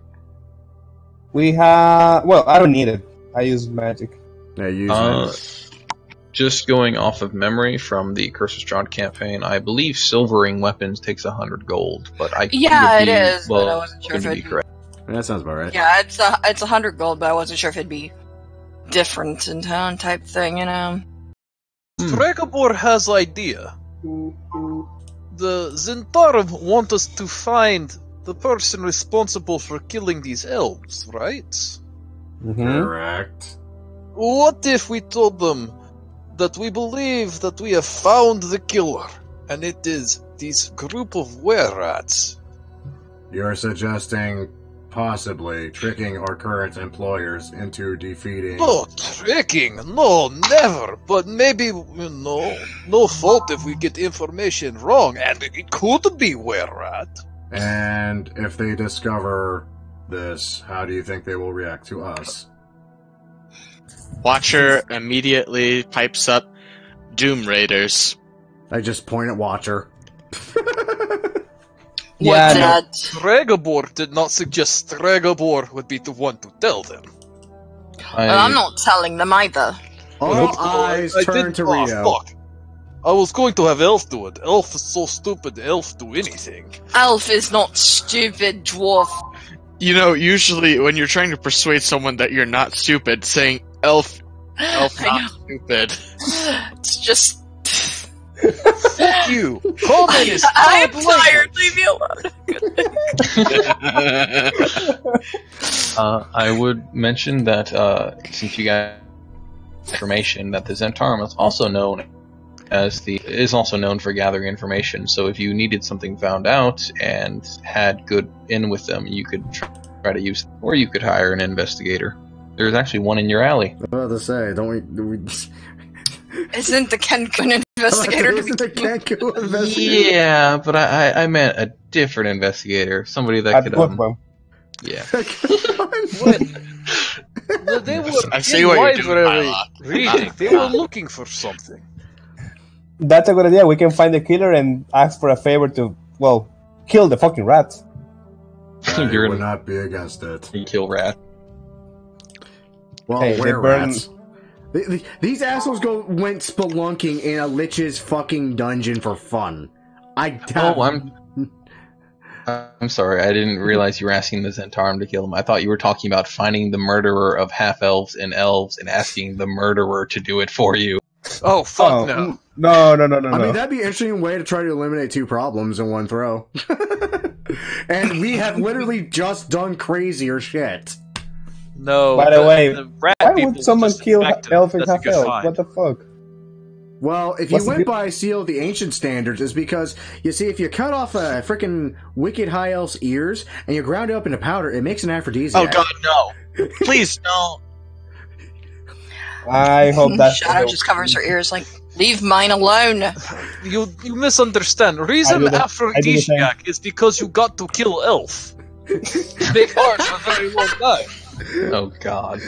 [SPEAKER 4] We have... Well, I don't need it. I use magic.
[SPEAKER 1] Yeah, use
[SPEAKER 2] Just going off of memory from the Curse of Strahd campaign, I believe silvering weapons takes 100 gold, but I
[SPEAKER 6] Yeah,
[SPEAKER 2] could
[SPEAKER 6] it
[SPEAKER 2] be,
[SPEAKER 6] is, but I
[SPEAKER 2] well,
[SPEAKER 6] wasn't sure
[SPEAKER 2] going
[SPEAKER 6] if
[SPEAKER 2] to be
[SPEAKER 6] it'd be-
[SPEAKER 2] correct.
[SPEAKER 1] That sounds about right.
[SPEAKER 6] Yeah, it's 100 gold, but I wasn't sure if it'd be different in town type thing, you know.
[SPEAKER 3] Stregobor has idea. The Zentarum want us to find the person responsible for killing these elves, right?
[SPEAKER 4] Mm-hmm.
[SPEAKER 1] Correct.
[SPEAKER 3] What if we told them that we believe that we have found the killer, and it is this group of were-rats?
[SPEAKER 1] You're suggesting possibly tricking our current employers into defeating...
[SPEAKER 3] No tricking, no, never. But maybe, no fault if we get information wrong, and it could be were-rat.
[SPEAKER 1] And if they discover this, how do you think they will react to us?
[SPEAKER 7] Watcher immediately pipes up, Doom Raiders.
[SPEAKER 1] I just point at Watcher.
[SPEAKER 4] Yeah,
[SPEAKER 6] What's
[SPEAKER 4] no.
[SPEAKER 6] that?
[SPEAKER 3] Stregobor did not suggest Stregobor would be the one to tell them.
[SPEAKER 6] I'm not telling them either.
[SPEAKER 1] All eyes
[SPEAKER 3] I
[SPEAKER 1] turn
[SPEAKER 3] did-
[SPEAKER 1] to
[SPEAKER 3] oh,
[SPEAKER 1] Rio.
[SPEAKER 3] fuck. I was going to have Elf do it. Elf is so stupid, Elf do anything.
[SPEAKER 6] Elf is not stupid, dwarf.
[SPEAKER 7] You know, usually when you're trying to persuade someone that you're not stupid, saying elf
[SPEAKER 6] I
[SPEAKER 7] not stupid.
[SPEAKER 6] It's just.
[SPEAKER 3] Fuck you! Common is
[SPEAKER 6] I'm
[SPEAKER 3] hard
[SPEAKER 6] tired.
[SPEAKER 3] language.
[SPEAKER 6] Leave me alone.
[SPEAKER 2] I would mention that since you got information that the Zentarum is also known for gathering information. So if you needed something found out and had good in with them, you could try to use, or you could hire an investigator. There's actually one in your alley.
[SPEAKER 1] I was about to say, don't we
[SPEAKER 6] Isn't the Kenkun investigator to be
[SPEAKER 1] Isn't the Kenku investigator?
[SPEAKER 2] Yeah, but I meant a different investigator, somebody that
[SPEAKER 4] I'd
[SPEAKER 2] could
[SPEAKER 4] book them.
[SPEAKER 2] yeah.
[SPEAKER 3] They were
[SPEAKER 7] I see
[SPEAKER 3] in
[SPEAKER 7] what you're doing,
[SPEAKER 3] library
[SPEAKER 7] Myla.
[SPEAKER 3] reading. They were looking for something.
[SPEAKER 4] That's a good idea. We can find the killer and ask for a favor to, well, kill the fucking rats.
[SPEAKER 1] I
[SPEAKER 2] You're
[SPEAKER 1] would
[SPEAKER 2] gonna
[SPEAKER 1] not be against it.
[SPEAKER 2] kill rat.
[SPEAKER 1] Well,
[SPEAKER 4] Hey, they
[SPEAKER 1] were
[SPEAKER 4] burn-
[SPEAKER 1] rats. These assholes went spelunking in a lich's fucking dungeon for fun.
[SPEAKER 2] I'm sorry, I didn't realize you were asking the Zentarum to kill him. I thought you were talking about finding the murderer of half-elves and elves and asking the murderer to do it for you.
[SPEAKER 3] Oh, fuck
[SPEAKER 4] Oh,
[SPEAKER 3] no.
[SPEAKER 4] No.
[SPEAKER 1] I mean, that'd be an interesting way to try to eliminate two problems in one throw. And we have literally just done crazier shit.
[SPEAKER 3] No.
[SPEAKER 4] By the way,
[SPEAKER 3] the rat
[SPEAKER 4] why
[SPEAKER 3] people
[SPEAKER 4] would someone
[SPEAKER 3] just
[SPEAKER 4] kill
[SPEAKER 3] infect them.
[SPEAKER 4] elf and
[SPEAKER 3] That's a
[SPEAKER 4] half
[SPEAKER 3] good
[SPEAKER 4] elf?
[SPEAKER 3] find.
[SPEAKER 4] What the fuck?
[SPEAKER 1] Well, if
[SPEAKER 4] What's
[SPEAKER 1] you
[SPEAKER 4] the
[SPEAKER 1] went
[SPEAKER 4] good-
[SPEAKER 1] by Seal of the Ancient Standards, it's because, you see, if you cut off a freaking wicked high elf's ears and you ground it up into powder, it makes an aphrodisiac.
[SPEAKER 7] Oh god, no. Please, no.
[SPEAKER 4] I hope that's
[SPEAKER 6] Shadow just covers her ears like, leave mine alone.
[SPEAKER 3] You misunderstand.
[SPEAKER 4] I
[SPEAKER 3] Reason
[SPEAKER 4] do the-
[SPEAKER 3] aphrodisiac is because you got to kill elf. They are for a very long time.
[SPEAKER 2] Oh god.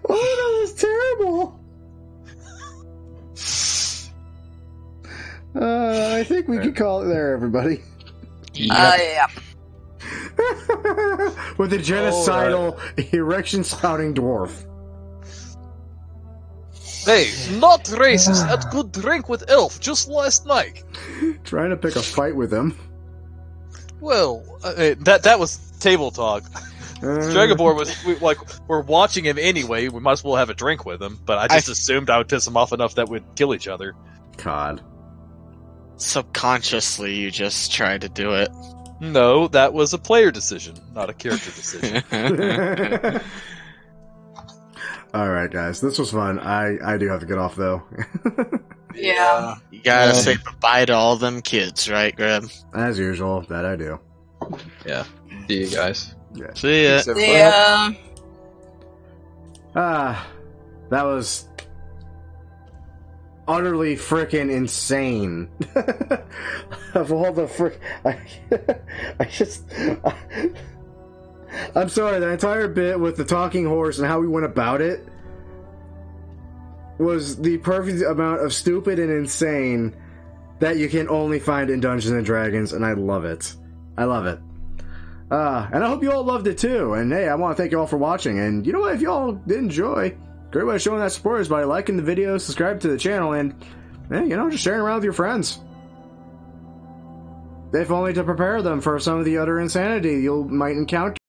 [SPEAKER 1] Oh, that was terrible. I think we could call it there, everybody.
[SPEAKER 6] Yeah.
[SPEAKER 1] With a genocidal, erection-spouting dwarf.
[SPEAKER 3] Hey, not racist. Had good drink with elf just last night.
[SPEAKER 1] Trying to pick a fight with him.
[SPEAKER 3] Well, that was table talk. Dragobor we're watching him anyway. We might as well have a drink with him. But I just assumed I would piss him off enough that we'd kill each other.
[SPEAKER 1] God.
[SPEAKER 7] Subconsciously, you just tried to do it.
[SPEAKER 3] No, that was a player decision, not a character decision.
[SPEAKER 1] Alright, guys, this was fun. I do have to get off, though.
[SPEAKER 6] Yeah.
[SPEAKER 7] You gotta say bye to all them kids, right, Graham?
[SPEAKER 1] As usual, that I do.
[SPEAKER 2] Yeah. See you guys.
[SPEAKER 7] See ya.
[SPEAKER 6] Yeah.
[SPEAKER 1] That was utterly frickin' insane. Of all the I'm sorry, the entire bit with the talking horse and how we went about it was the perfect amount of stupid and insane that you can only find in Dungeons and Dragons, and I love it. I love it. And I hope you all loved it too. And hey, I want to thank you all for watching. And you know what? If you all did enjoy, great way of showing that support is by liking the video, subscribe to the channel, and hey, you know, just sharing around with your friends. If only to prepare them for some of the utter insanity you might encounter.